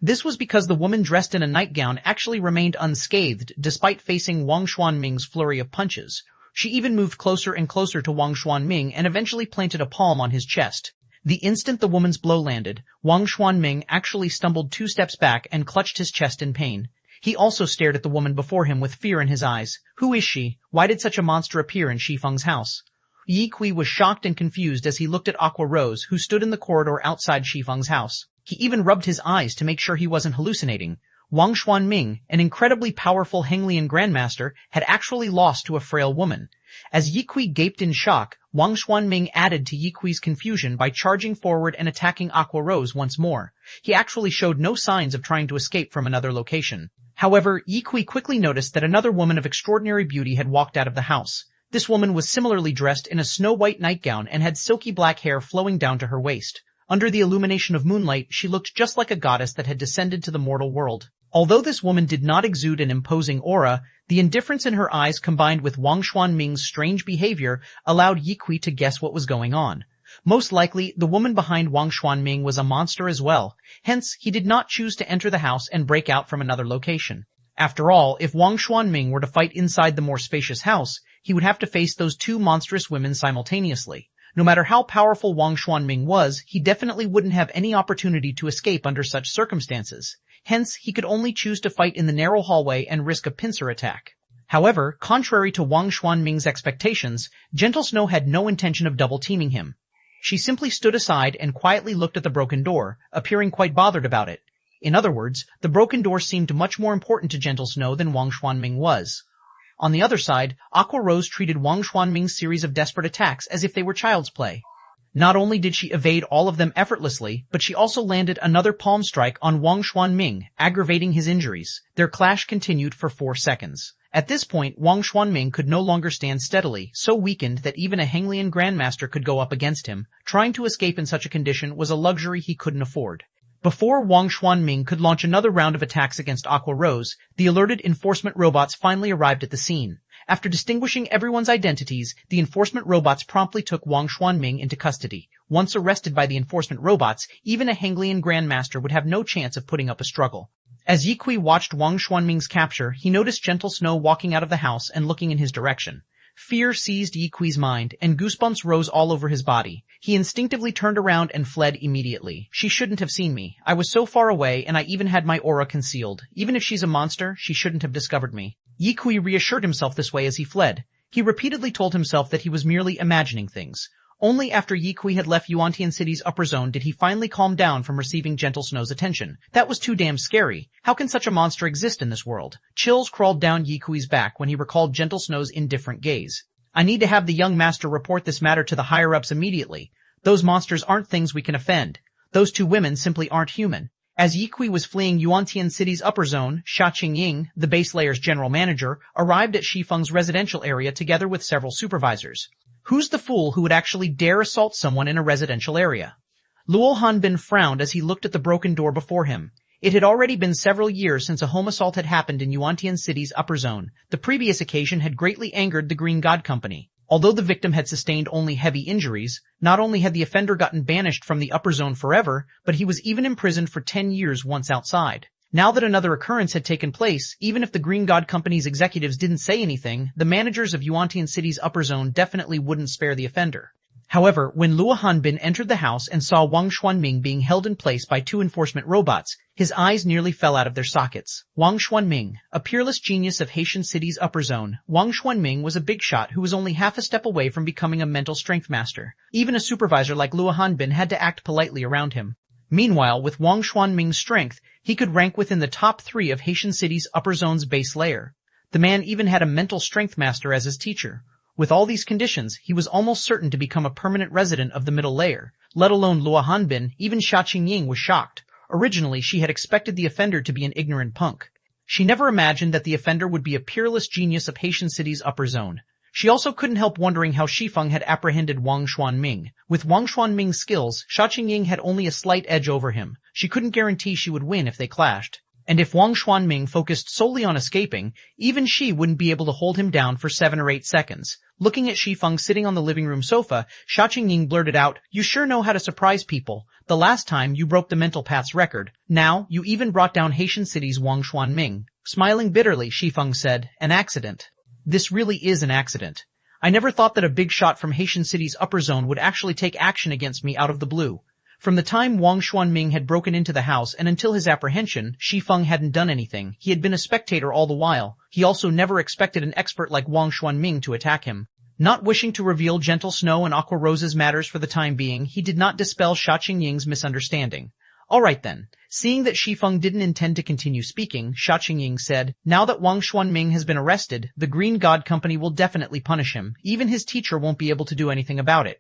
This was because the woman dressed in a nightgown actually remained unscathed despite facing Wang Xuanming's flurry of punches. She even moved closer and closer to Wang Xuanming and eventually planted a palm on his chest. The instant the woman's blow landed, Wang Xuanming actually stumbled 2 steps back and clutched his chest in pain. He also stared at the woman before him with fear in his eyes. Who is she? Why did such a monster appear in Shi Feng's house? Yi Kui was shocked and confused as he looked at Aqua Rose, who stood in the corridor outside Shi Feng's house. He even rubbed his eyes to make sure he wasn't hallucinating. Wang Xuanming, an incredibly powerful Hanglian Grandmaster, had actually lost to a frail woman. As Yi Kui gaped in shock, Wang Xuanming added to Yi Kui's confusion by charging forward and attacking Aqua Rose once more. He actually showed no signs of trying to escape from another location. However, Yi Kui quickly noticed that another woman of extraordinary beauty had walked out of the house. This woman was similarly dressed in a snow-white nightgown and had silky black hair flowing down to her waist. Under the illumination of moonlight, she looked just like a goddess that had descended to the mortal world. Although this woman did not exude an imposing aura, the indifference in her eyes combined with Wang Xuanming's strange behavior allowed Yi Kui to guess what was going on. Most likely, the woman behind Wang Xuanming was a monster as well. Hence, he did not choose to enter the house and break out from another location. After all, if Wang Xuanming were to fight inside the more spacious house, he would have to face those 2 monstrous women simultaneously. No matter how powerful Wang Xuanming was, he definitely wouldn't have any opportunity to escape under such circumstances. Hence, he could only choose to fight in the narrow hallway and risk a pincer attack. However, contrary to Wang Xuanming's expectations, Gentle Snow had no intention of double-teaming him. She simply stood aside and quietly looked at the broken door, appearing quite bothered about it. In other words, the broken door seemed much more important to Gentle Snow than Wang Xuanming was. On the other side, Aqua Rose treated Wang Xuanming's series of desperate attacks as if they were child's play. Not only did she evade all of them effortlessly, but she also landed another palm strike on Wang Xuanming, aggravating his injuries. Their clash continued for 4 seconds. At this point, Wang Xuanming could no longer stand steadily, so weakened that even a Hanglian Grandmaster could go up against him. Trying to escape in such a condition was a luxury he couldn't afford. Before Wang Xuanming could launch another round of attacks against Aqua Rose, the alerted enforcement robots finally arrived at the scene. After distinguishing everyone's identities, the enforcement robots promptly took Wang Xuanming into custody. Once arrested by the enforcement robots, even a Hanglian Grandmaster would have no chance of putting up a struggle. As Yi Kui watched Wang Xuanming's capture, he noticed Gentle Snow walking out of the house and looking in his direction. Fear seized Yi Kui's mind, and goosebumps rose all over his body. He instinctively turned around and fled immediately. She shouldn't have seen me. I was so far away, and I even had my aura concealed. Even if she's a monster, she shouldn't have discovered me. Yi Kui reassured himself this way as he fled. He repeatedly told himself that he was merely imagining things. Only after Yi Kui had left Yuantian City's upper zone did he finally calm down from receiving Gentle Snow's attention. That was too damn scary. How can such a monster exist in this world? Chills crawled down Yi Kui's back when he recalled Gentle Snow's indifferent gaze. I need to have the young master report this matter to the higher-ups immediately. Those monsters aren't things we can offend. Those two women simply aren't human. As Yi Kui was fleeing Yuantian City's upper zone, Xia Qingying, the base layer's general manager, arrived at Shi Feng's residential area together with several supervisors. Who's the fool who would actually dare assault someone in a residential area? Luo Hanbin frowned as he looked at the broken door before him. It had already been several years since a home assault had happened in Yuantian City's upper zone. The previous occasion had greatly angered the Green God Company. Although the victim had sustained only heavy injuries, not only had the offender gotten banished from the upper zone forever, but he was even imprisoned for 10 years once outside. Now that another occurrence had taken place, even if the Green God Company's executives didn't say anything, the managers of Yuantian City's upper zone definitely wouldn't spare the offender. However, when Luo Hanbin entered the house and saw Wang Xuanming being held in place by two enforcement robots, his eyes nearly fell out of their sockets. Wang Xuanming, a peerless genius of Haitian City's upper zone, Wang Xuanming was a big shot who was only half a step away from becoming a mental strength master. Even a supervisor like Luo Hanbin had to act politely around him. Meanwhile, with Wang Xuanming's strength, he could rank within the top 3 of Haitian City's upper zone's base layer. The man even had a mental strength master as his teacher. With all these conditions, he was almost certain to become a permanent resident of the middle layer. Let alone Luo Hanbin, even Xia Qingying was shocked. Originally, she had expected the offender to be an ignorant punk. She never imagined that the offender would be a peerless genius of Haitian City's upper zone. She also couldn't help wondering how Shi Feng had apprehended Wang Xuanming. With Wang Xuanming's skills, Xia Qingying had only a slight edge over him. She couldn't guarantee she would win if they clashed. And if Wang Xuanming focused solely on escaping, even she wouldn't be able to hold him down for 7 or 8 seconds. Looking at Shi Feng sitting on the living room sofa, Xia Qingying blurted out, "You sure know how to surprise people. The last time you broke the mental path's record. Now, you even brought down Haitian City's Wang Xuanming." Smiling bitterly, Shi Feng said, "An accident. This really is an accident. I never thought that a big shot from Haitian City's upper zone would actually take action against me out of the blue." From the time Wang Xuanming had broken into the house and until his apprehension, Shi Feng hadn't done anything. He had been a spectator all the while. He also never expected an expert like Wang Xuanming to attack him. Not wishing to reveal Gentle Snow and Aqua Rose's matters for the time being, he did not dispel Xia Qingying's misunderstanding. "Alright then." Seeing that Shi Feng didn't intend to continue speaking, Xia Qingying said, "Now that Wang Xuanming has been arrested, the Green God Company will definitely punish him. Even his teacher won't be able to do anything about it.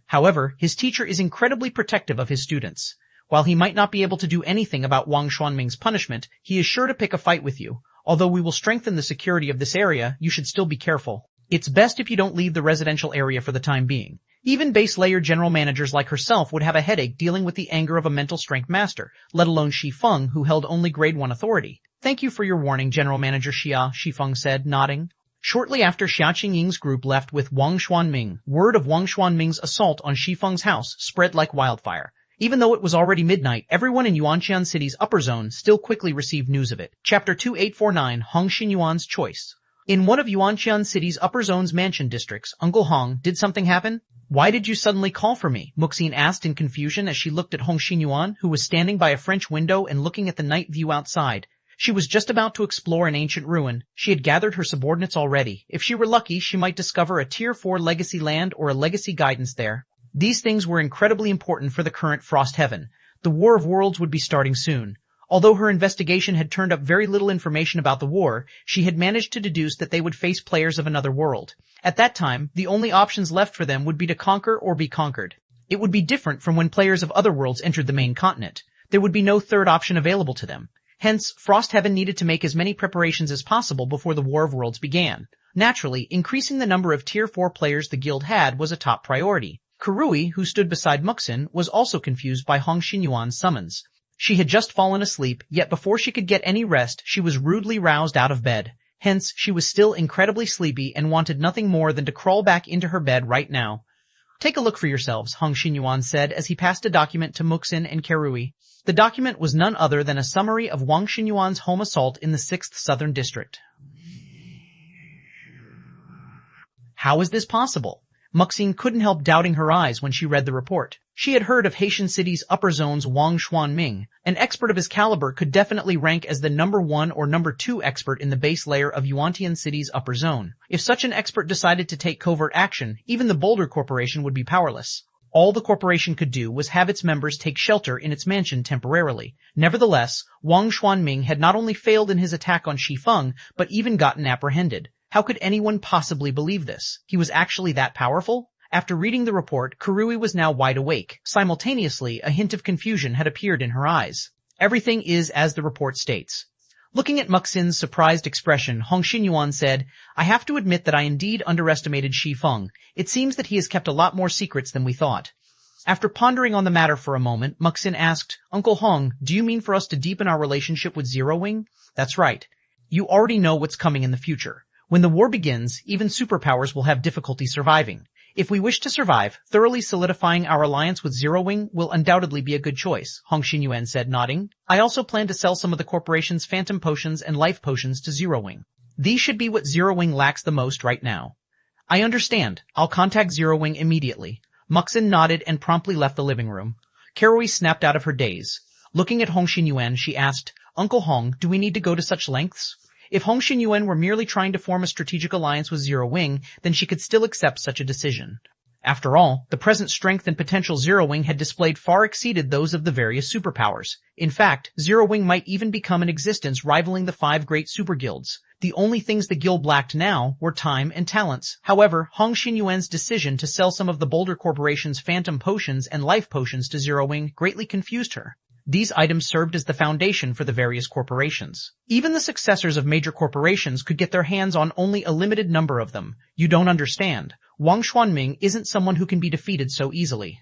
However, his teacher is incredibly protective of his students. While he might not be able to do anything about Wang Xuanming's punishment, he is sure to pick a fight with you. Although we will strengthen the security of this area, you should still be careful. It's best if you don't leave the residential area for the time being." Even base layer general managers like herself would have a headache dealing with the anger of a mental strength master, let alone Shi Feng, who held only grade 1 authority. "Thank you for your warning, General Manager Xia," Shi Feng said, nodding. Shortly after Xia Qingying's group left with Wang Xuanming, word of Wang Xuanming's assault on Shi Feng's house spread like wildfire. Even though it was already midnight, everyone in Yuantian City's upper zone still quickly received news of it. Chapter 2849, Hong Xinyuan's Choice. In one of Yuantian City's upper zone's mansion districts, Uncle Hong, did something happen? "Why did you suddenly call for me?" Muxine asked in confusion as she looked at Hong Xinyuan, who was standing by a French window and looking at the night view outside. She was just about to explore an ancient ruin. She had gathered her subordinates already. If she were lucky, she might discover a Tier 4 legacy land or a legacy guidance there. These things were incredibly important for the current Frost Heaven. The War of Worlds would be starting soon. Although her investigation had turned up very little information about the war, she had managed to deduce that they would face players of another world. At that time, the only options left for them would be to conquer or be conquered. It would be different from when players of other worlds entered the main continent. There would be no third option available to them. Hence, Frost Heaven needed to make as many preparations as possible before the War of Worlds began. Naturally, increasing the number of Tier 4 players the guild had was a top priority. Karui, who stood beside Muxin, was also confused by Hong Xinyuan's summons. She had just fallen asleep, yet before she could get any rest, she was rudely roused out of bed. Hence, she was still incredibly sleepy and wanted nothing more than to crawl back into her bed right now. "Take a look for yourselves," Hong Xinyuan said as he passed a document to Muxin and Karui. The document was none other than a summary of Wang Xinyuan's home assault in the 6th Southern District. How is this possible? Muxin couldn't help doubting her eyes when she read the report. She had heard of Haitian City's upper zone's Wang Xuanming. An expert of his caliber could definitely rank as the number 1 or number 2 expert in the base layer of Yuantian City's upper zone. If such an expert decided to take covert action, even the Boulder Corporation would be powerless. All the corporation could do was have its members take shelter in its mansion temporarily. Nevertheless, Wang Xuanming had not only failed in his attack on Shi Feng, but even gotten apprehended. How could anyone possibly believe this? He was actually that powerful? After reading the report, Kurui was now wide awake. Simultaneously, a hint of confusion had appeared in her eyes. Everything is as the report states. Looking at Muxin's surprised expression, Hong Xinyuan said, I have to admit that I indeed underestimated Shi Feng. It seems that he has kept a lot more secrets than we thought. After pondering on the matter for a moment, Muxin asked, Uncle Hong, do you mean for us to deepen our relationship with Zero Wing? That's right. You already know what's coming in the future. When the war begins, even superpowers will have difficulty surviving. If we wish to survive, thoroughly solidifying our alliance with Zero Wing will undoubtedly be a good choice, Hong Xinyuan said, nodding. I also plan to sell some of the corporation's phantom potions and life potions to Zero Wing. These should be what Zero Wing lacks the most right now. I understand. I'll contact Zero Wing immediately. Muxin nodded and promptly left the living room. Karui snapped out of her daze. Looking at Hong Xinyuan, she asked, Uncle Hong, do we need to go to such lengths? If Hong Xinyuan were merely trying to form a strategic alliance with Zero Wing, then she could still accept such a decision. After all, the present strength and potential Zero Wing had displayed far exceeded those of the various superpowers. In fact, Zero Wing might even become an existence rivaling the 5 great super guilds. The only things the guild lacked now were time and talents. However, Hong Xinyuan's decision to sell some of the Boulder Corporation's phantom potions and life potions to Zero Wing greatly confused her. These items served as the foundation for the various corporations. Even the successors of major corporations could get their hands on only a limited number of them. You don't understand. Wang Xuanming isn't someone who can be defeated so easily.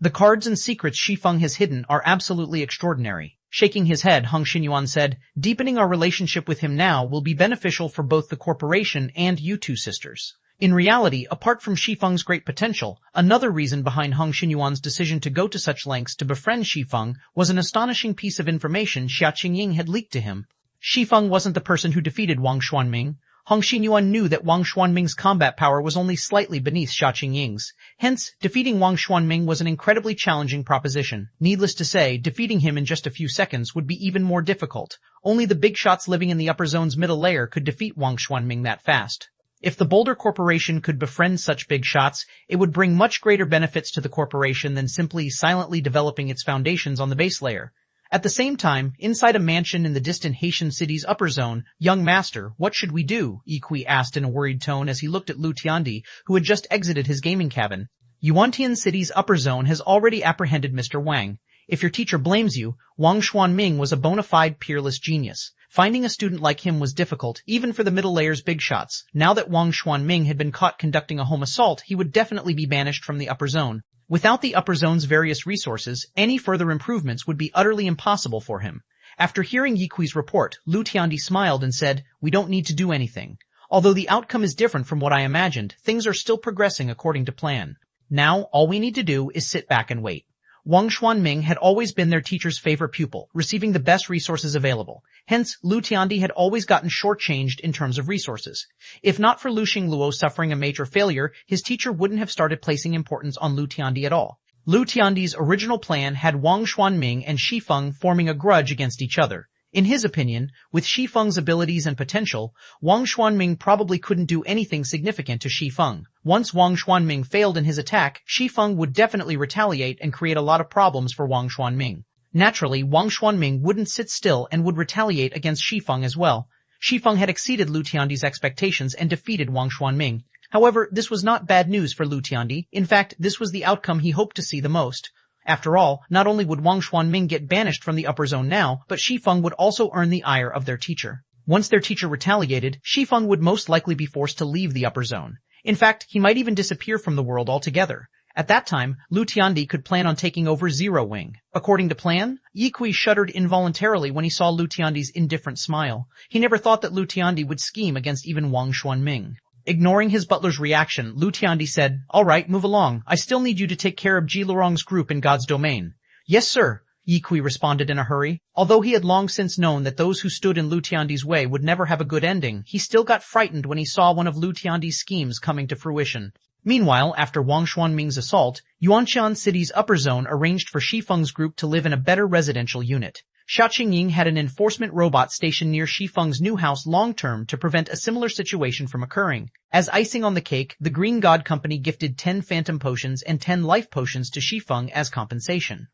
The cards and secrets Shi Feng has hidden are absolutely extraordinary. Shaking his head, Hong Xinyuan said, deepening our relationship with him now will be beneficial for both the corporation and you two sisters. In reality, apart from Shi Feng's great potential, another reason behind Hong Xinyuan's decision to go to such lengths to befriend Shi Feng was an astonishing piece of information Xia Qingying had leaked to him. Shi Feng wasn't the person who defeated Wang Xuanming. Hong Xinyuan knew that Wang Xuanming's combat power was only slightly beneath Xia Qingying's. Hence, defeating Wang Xuanming was an incredibly challenging proposition. Needless to say, defeating him in just a few seconds would be even more difficult. Only the big shots living in the upper zone's middle layer could defeat Wang Xuanming that fast. If the Boulder Corporation could befriend such big shots, it would bring much greater benefits to the corporation than simply silently developing its foundations on the base layer. At the same time, inside a mansion in the distant Haitian city's upper zone, young master, what should we do? Yiqui asked in a worried tone as he looked at Lu Tiandi, who had just exited his gaming cabin. Yuantian City's upper zone has already apprehended Mr. Wang. If your teacher blames you, Wang Xuanming was a bona fide peerless genius. Finding a student like him was difficult, even for the middle layer's big shots. Now that Wang Xuanming had been caught conducting a home assault, he would definitely be banished from the upper zone. Without the upper zone's various resources, any further improvements would be utterly impossible for him. After hearing Yiqui's report, Lu Tiandi smiled and said, we don't need to do anything. Although the outcome is different from what I imagined, things are still progressing according to plan. Now, all we need to do is sit back and wait. Wang Xuanming had always been their teacher's favorite pupil, receiving the best resources available. Hence, Lu Tiandi had always gotten shortchanged in terms of resources. If not for Lu Xingluo suffering a major failure, his teacher wouldn't have started placing importance on Lu Tiandi at all. Lu Tiandi's original plan had Wang Xuanming and Shi Feng forming a grudge against each other. In his opinion, with Shi Feng's abilities and potential, Wang Xuanming probably couldn't do anything significant to Shi Feng. Once Wang Xuanming failed in his attack, Shi Feng would definitely retaliate and create a lot of problems for Wang Xuanming. Naturally, Wang Xuanming wouldn't sit still and would retaliate against Shi Feng as well. Shi Feng had exceeded Lu Tiandi's expectations and defeated Wang Xuanming. However, this was not bad news for Lu Tiandi. In fact, this was the outcome he hoped to see the most. After all, not only would Wang Xuanming get banished from the upper zone now, but Shi Feng would also earn the ire of their teacher. Once their teacher retaliated, Shi Feng would most likely be forced to leave the upper zone. In fact, he might even disappear from the world altogether. At that time, Lu Tiandi could plan on taking over Zero Wing. According to plan, Yiqui shuddered involuntarily when he saw Lu Tiandi's indifferent smile. He never thought that Lu Tiandi would scheme against even Wang Xuanming. Ignoring his butler's reaction, Lu Tiandi said, all right, move along. I still need you to take care of Ji Lorong's group in God's domain. Yes, sir, Yiqui responded in a hurry. Although he had long since known that those who stood in Lu Tiandi's way would never have a good ending, he still got frightened when he saw one of Lu Tiandi's schemes coming to fruition. Meanwhile, after Wang Xuanming's assault, Yuanqian City's upper zone arranged for Shi Feng's group to live in a better residential unit. Xia Qingying had an enforcement robot stationed near Shi Feng's new house long-term to prevent a similar situation from occurring. As icing on the cake, the Green God Company gifted 10 phantom potions and 10 life potions to Shi Feng as compensation.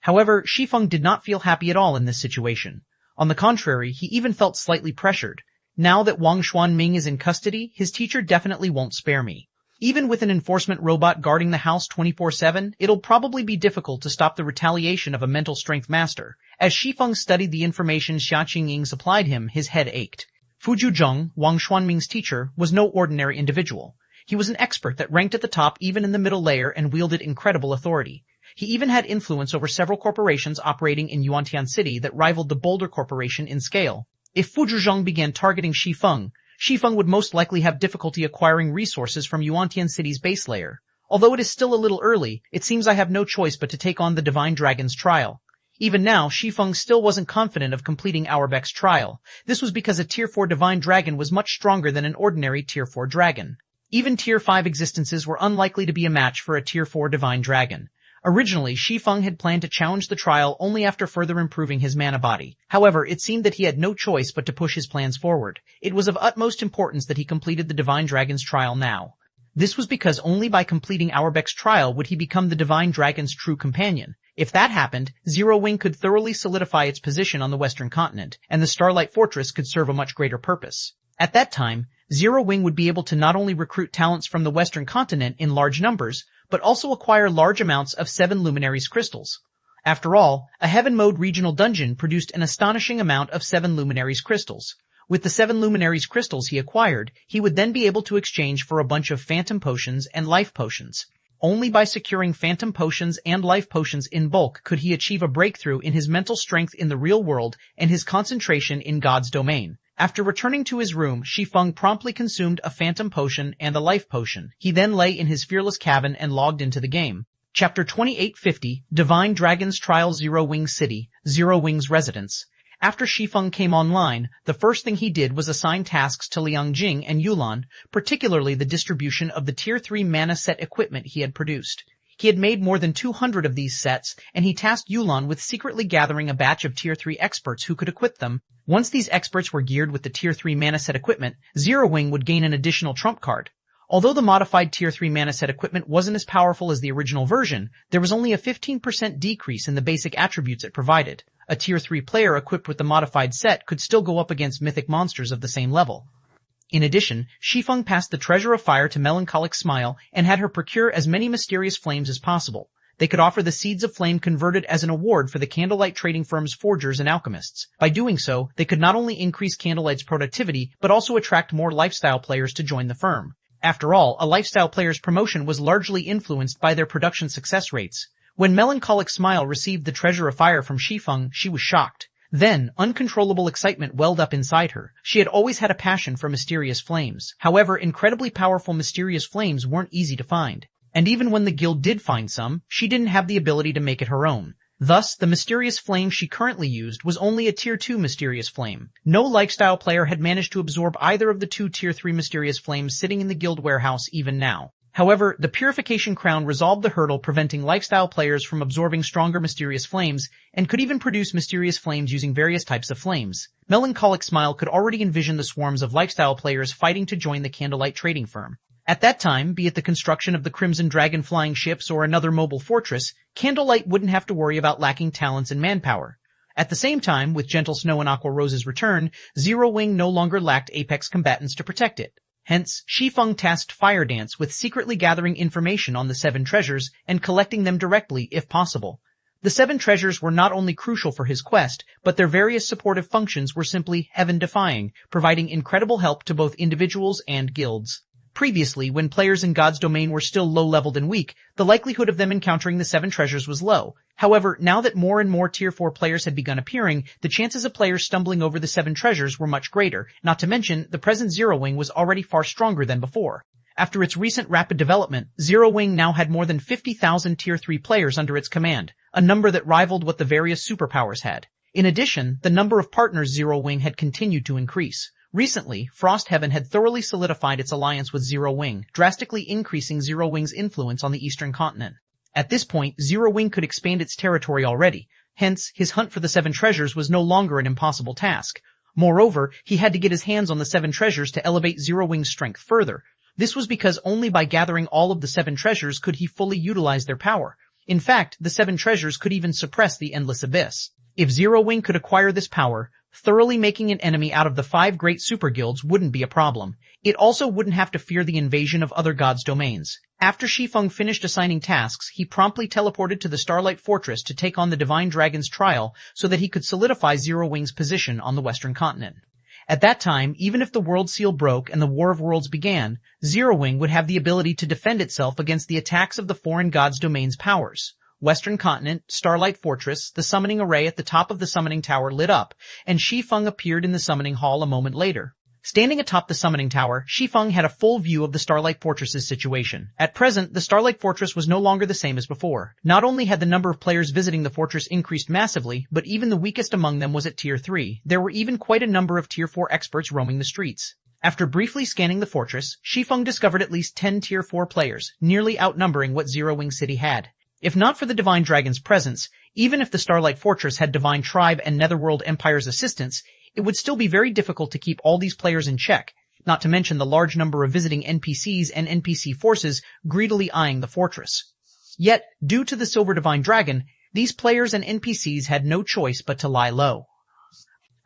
However, Shi Feng did not feel happy at all in this situation. On the contrary, he even felt slightly pressured. Now that Wang Xuanming is in custody, his teacher definitely won't spare me. Even with an enforcement robot guarding the house 24/7, it'll probably be difficult to stop the retaliation of a mental strength master. As Shi Feng studied the information Xia Qingying supplied him, his head ached. Fu Zhuzheng, Wang Xuanming's teacher, was no ordinary individual. He was an expert that ranked at the top even in the middle layer and wielded incredible authority. He even had influence over several corporations operating in Yuantian City that rivaled the Boulder Corporation in scale. If Fu Zhuzheng began targeting Shi Feng would most likely have difficulty acquiring resources from Yuantian City's base layer. Although it is still a little early, it seems I have no choice but to take on the Divine Dragon's trial. Even now, Shi Feng still wasn't confident of completing Auerbach's trial. This was because a Tier 4 Divine Dragon was much stronger than an ordinary Tier 4 dragon. Even Tier 5 existences were unlikely to be a match for a Tier 4 Divine Dragon. Originally, Shi Feng had planned to challenge the trial only after further improving his mana body. However, it seemed that he had no choice but to push his plans forward. It was of utmost importance that he completed the Divine Dragon's trial now. This was because only by completing Auerbach's trial would he become the Divine Dragon's true companion. If that happened, Zero Wing could thoroughly solidify its position on the Western continent, and the Starlight Fortress could serve a much greater purpose. At that time, Zero Wing would be able to not only recruit talents from the Western continent in large numbers, but also acquire large amounts of 7 Luminaries crystals. After all, a Heaven Mode regional dungeon produced an astonishing amount of 7 Luminaries crystals. With the 7 Luminaries crystals he acquired, he would then be able to exchange for a bunch of Phantom Potions and Life Potions. Only by securing Phantom Potions and Life Potions in bulk could he achieve a breakthrough in his mental strength in the real world and his concentration in God's domain. After returning to his room, Shi Feng promptly consumed a Phantom Potion and a Life Potion. He then lay in his fearless cabin and logged into the game. Chapter 2850, Divine Dragon's Trial. Zero Wing City, Zero Wing's residence. After Shi Feng came online, the first thing he did was assign tasks to Liang Jing and Yulan, particularly the distribution of the Tier 3 mana set equipment he had produced. He had made more than 200 of these sets, and he tasked Yulan with secretly gathering a batch of Tier 3 experts who could equip them. Once these experts were geared with the Tier 3 mana set equipment, Zero Wing would gain an additional trump card. Although the modified Tier 3 mana set equipment wasn't as powerful as the original version, there was only a 15% decrease in the basic attributes it provided. A Tier 3 player equipped with the modified set could still go up against mythic monsters of the same level. In addition, Shi Feng passed the Treasure of Fire to Melancholic Smile and had her procure as many mysterious flames as possible. They could offer the Seeds of Flame converted as an award for the Candlelight trading firm's forgers and alchemists. By doing so, they could not only increase Candlelight's productivity, but also attract more lifestyle players to join the firm. After all, a lifestyle player's promotion was largely influenced by their production success rates. When Melancholic Smile received the Treasure of Fire from Shi Feng, she was shocked. Then, uncontrollable excitement welled up inside her. She had always had a passion for mysterious flames. However, incredibly powerful mysterious flames weren't easy to find. And even when the guild did find some, she didn't have the ability to make it her own. Thus, the mysterious flame she currently used was only a Tier 2 mysterious flame. No lifestyle player had managed to absorb either of the 2 Tier 3 mysterious flames sitting in the guild warehouse even now. However, the Purification Crown resolved the hurdle preventing lifestyle players from absorbing stronger mysterious flames, and could even produce mysterious flames using various types of flames. Melancholic Smile could already envision the swarms of lifestyle players fighting to join the Candlelight trading firm. At that time, be it the construction of the Crimson Dragon flying ships or another mobile fortress, Candlelight wouldn't have to worry about lacking talents and manpower. At the same time, with Gentle Snow and Aqua Rose's return, Zero Wing no longer lacked apex combatants to protect it. Hence, Shi Feng tasked Fire Dance with secretly gathering information on the 7 treasures and collecting them directly if possible. The 7 treasures were not only crucial for his quest, but their various supportive functions were simply heaven-defying, providing incredible help to both individuals and guilds. Previously, when players in God's domain were still low-leveled and weak, the likelihood of them encountering the 7 treasures was low. However, now that more and more Tier 4 players had begun appearing, the chances of players stumbling over the 7 treasures were much greater, not to mention the present Zero Wing was already far stronger than before. After its recent rapid development, Zero Wing now had more than 50,000 Tier 3 players under its command, a number that rivaled what the various superpowers had. In addition, the number of partners Zero Wing had continued to increase. Recently, Frost Heaven had thoroughly solidified its alliance with Zero Wing, drastically increasing Zero Wing's influence on the eastern continent. At this point, Zero Wing could expand its territory already, hence, his hunt for the 7 treasures was no longer an impossible task. Moreover, he had to get his hands on the 7 treasures to elevate Zero Wing's strength further. This was because only by gathering all of the 7 treasures could he fully utilize their power. In fact, the 7 treasures could even suppress the Endless Abyss. If Zero Wing could acquire this power, Thoroughly making an enemy out of the 5 great super guilds wouldn't be a problem. It also wouldn't have to fear the invasion of other gods' domains. After Shi Feng finished assigning tasks, he promptly teleported to the Starlight Fortress to take on the Divine Dragon's trial so that he could solidify Zero Wing's position on the Western continent. At that time, even if the World Seal broke and the War of Worlds began, Zero Wing would have the ability to defend itself against the attacks of the foreign gods' domain's powers. Western Continent, Starlight Fortress, the summoning array at the top of the summoning tower lit up, and Shi Feng appeared in the summoning hall a moment later. Standing atop the summoning tower, Shi Feng had a full view of the Starlight Fortress's situation. At present, the Starlight Fortress was no longer the same as before. Not only had the number of players visiting the fortress increased massively, but even the weakest among them was at Tier 3. There were even quite a number of Tier 4 experts roaming the streets. After briefly scanning the fortress, Shi Feng discovered at least 10 Tier 4 players, nearly outnumbering what Zero Wing City had. If not for the Divine Dragon's presence, even if the Starlight Fortress had Divine Tribe and Netherworld Empire's assistance, it would still be very difficult to keep all these players in check, not to mention the large number of visiting NPCs and NPC forces greedily eyeing the fortress. Yet, due to the Silver Divine Dragon, these players and NPCs had no choice but to lie low.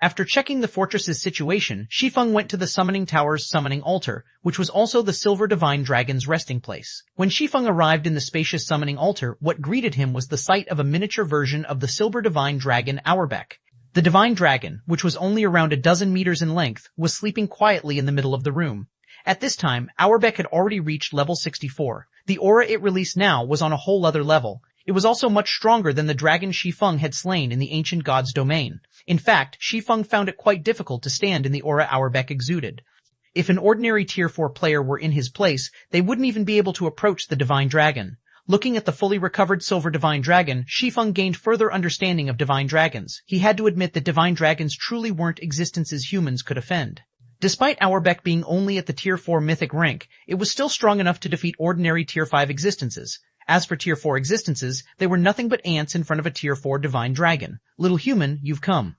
After checking the fortress's situation, Shi Feng went to the summoning tower's summoning altar, which was also the Silver Divine Dragon's resting place. When Shi Feng arrived in the spacious summoning altar, what greeted him was the sight of a miniature version of the Silver Divine Dragon Auerbeck. The Divine Dragon, which was only around a dozen meters in length, was sleeping quietly in the middle of the room. At this time, Auerbeck had already reached level 64. The aura it released now was on a whole other level. It was also much stronger than the dragon Shi Feng had slain in the ancient god's domain. In fact, Shi Feng found it quite difficult to stand in the aura Auerbeck exuded. If an ordinary Tier 4 player were in his place, they wouldn't even be able to approach the Divine Dragon. Looking at the fully recovered Silver Divine Dragon, Shi Feng gained further understanding of Divine Dragons. He had to admit that Divine Dragons truly weren't existences humans could offend. Despite Auerbeck being only at the Tier 4 mythic rank, it was still strong enough to defeat ordinary Tier 5 existences. As for Tier 4 existences, they were nothing but ants in front of a Tier 4 Divine Dragon. Little human, you've come.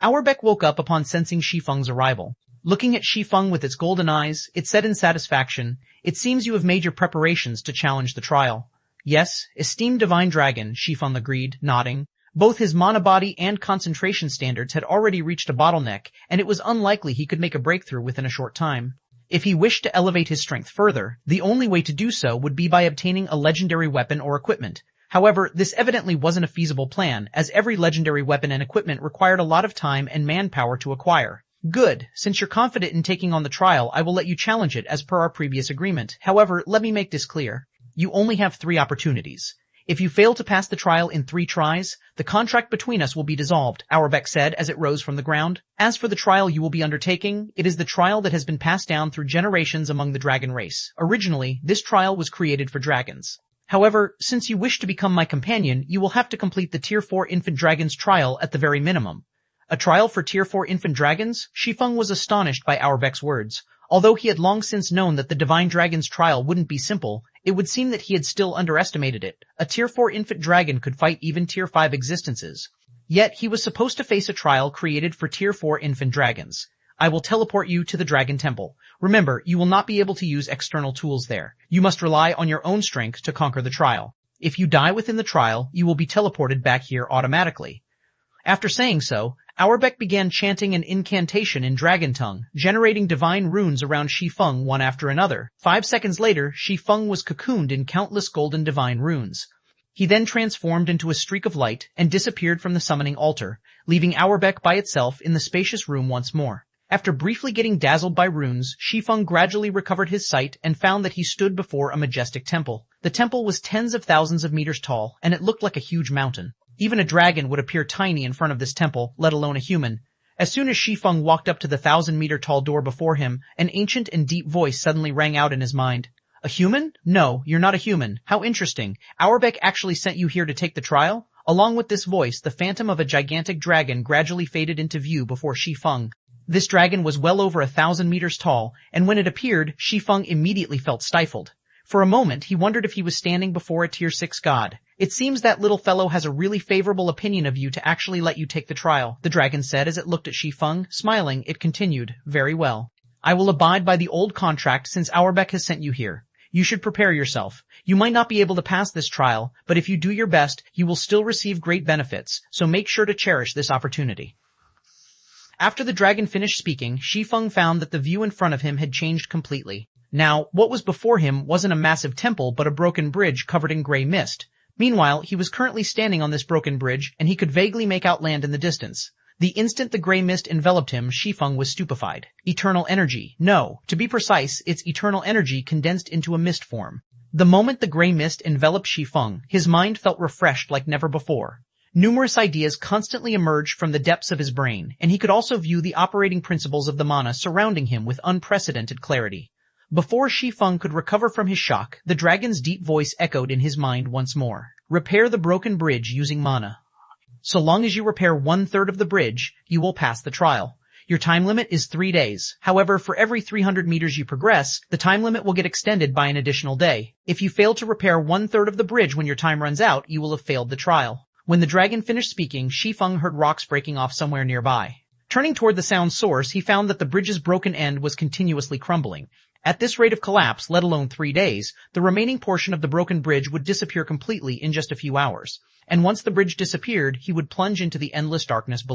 Auerbeck woke up upon sensing Shi Feng's arrival. Looking at Shi Feng with its golden eyes, it said in satisfaction, "It seems you have made your preparations to challenge the trial." "Yes, esteemed Divine Dragon," Shi Feng agreed, nodding. Both his mana body and concentration standards had already reached a bottleneck, and it was unlikely he could make a breakthrough within a short time. If he wished to elevate his strength further, the only way to do so would be by obtaining a legendary weapon or equipment. However, this evidently wasn't a feasible plan, as every legendary weapon and equipment required a lot of time and manpower to acquire. Good. Since you're confident in taking on the trial, I will let you challenge it as per our previous agreement. However, let me make this clear. You only have 3 opportunities. If you fail to pass the trial in 3 tries, the contract between us will be dissolved, Auerbeck said as it rose from the ground. As for the trial you will be undertaking, it is the trial that has been passed down through generations among the dragon race. Originally, this trial was created for dragons. However, since you wish to become my companion, you will have to complete the Tier 4 Infant Dragon's trial at the very minimum. A trial for Tier 4 Infant Dragons? Shi Feng was astonished by Auerbeck's words. Although he had long since known that the Divine Dragon's trial wouldn't be simple, it would seem that he had still underestimated it. A Tier 4 Infant Dragon could fight even Tier 5 existences. Yet, he was supposed to face a trial created for Tier 4 Infant Dragons. I will teleport you to the Dragon Temple. Remember, you will not be able to use external tools there. You must rely on your own strength to conquer the trial. If you die within the trial, you will be teleported back here automatically. After saying so, Auerbeck began chanting an incantation in Dragon Tongue, generating divine runes around Shi Feng one after another. 5 seconds later, Shi Feng was cocooned in countless golden divine runes. He then transformed into a streak of light and disappeared from the summoning altar, leaving Auerbeck by itself in the spacious room once more. After briefly getting dazzled by runes, Shi Feng gradually recovered his sight and found that he stood before a majestic temple. The temple was tens of thousands of meters tall, and it looked like a huge mountain. Even a dragon would appear tiny in front of this temple, let alone a human. As soon as Shi Feng walked up to the 1,000-meter-tall door before him, an ancient and deep voice suddenly rang out in his mind. A human? No, you're not a human. How interesting. Auerbeck actually sent you here to take the trial? Along with this voice, the phantom of a gigantic dragon gradually faded into view before Shi Feng. This dragon was well over 1,000 meters tall, and when it appeared, Shi Feng immediately felt stifled. For a moment, he wondered if he was standing before a Tier 6 god. It seems that little fellow has a really favorable opinion of you to actually let you take the trial, the dragon said as it looked at Shi Feng. Smiling, it continued, Very well. I will abide by the old contract since Auerbeck has sent you here. You should prepare yourself. You might not be able to pass this trial, but if you do your best, you will still receive great benefits, so make sure to cherish this opportunity. After the dragon finished speaking, Shi Feng found that the view in front of him had changed completely. Now, what was before him wasn't a massive temple but a broken bridge covered in gray mist. Meanwhile, he was currently standing on this broken bridge, and he could vaguely make out land in the distance. The instant the gray mist enveloped him, Shi Feng was stupefied. Eternal energy. No, to be precise, it's eternal energy condensed into a mist form. The moment the gray mist enveloped Shi Feng, his mind felt refreshed like never before. Numerous ideas constantly emerged from the depths of his brain, and he could also view the operating principles of the mana surrounding him with unprecedented clarity. Before Shi Feng could recover from his shock, the dragon's deep voice echoed in his mind once more. Repair the broken bridge using mana. So long as you repair 1/3 of the bridge, you will pass the trial. Your time limit is 3 days. However, for every 300 meters you progress, the time limit will get extended by an additional day. If you fail to repair 1/3 of the bridge when your time runs out, you will have failed the trial. When the dragon finished speaking, Shi Feng heard rocks breaking off somewhere nearby. Turning toward the sound source, he found that the bridge's broken end was continuously crumbling. At this rate of collapse, let alone 3 days, the remaining portion of the broken bridge would disappear completely in just a few hours. And once the bridge disappeared, he would plunge into the endless darkness below.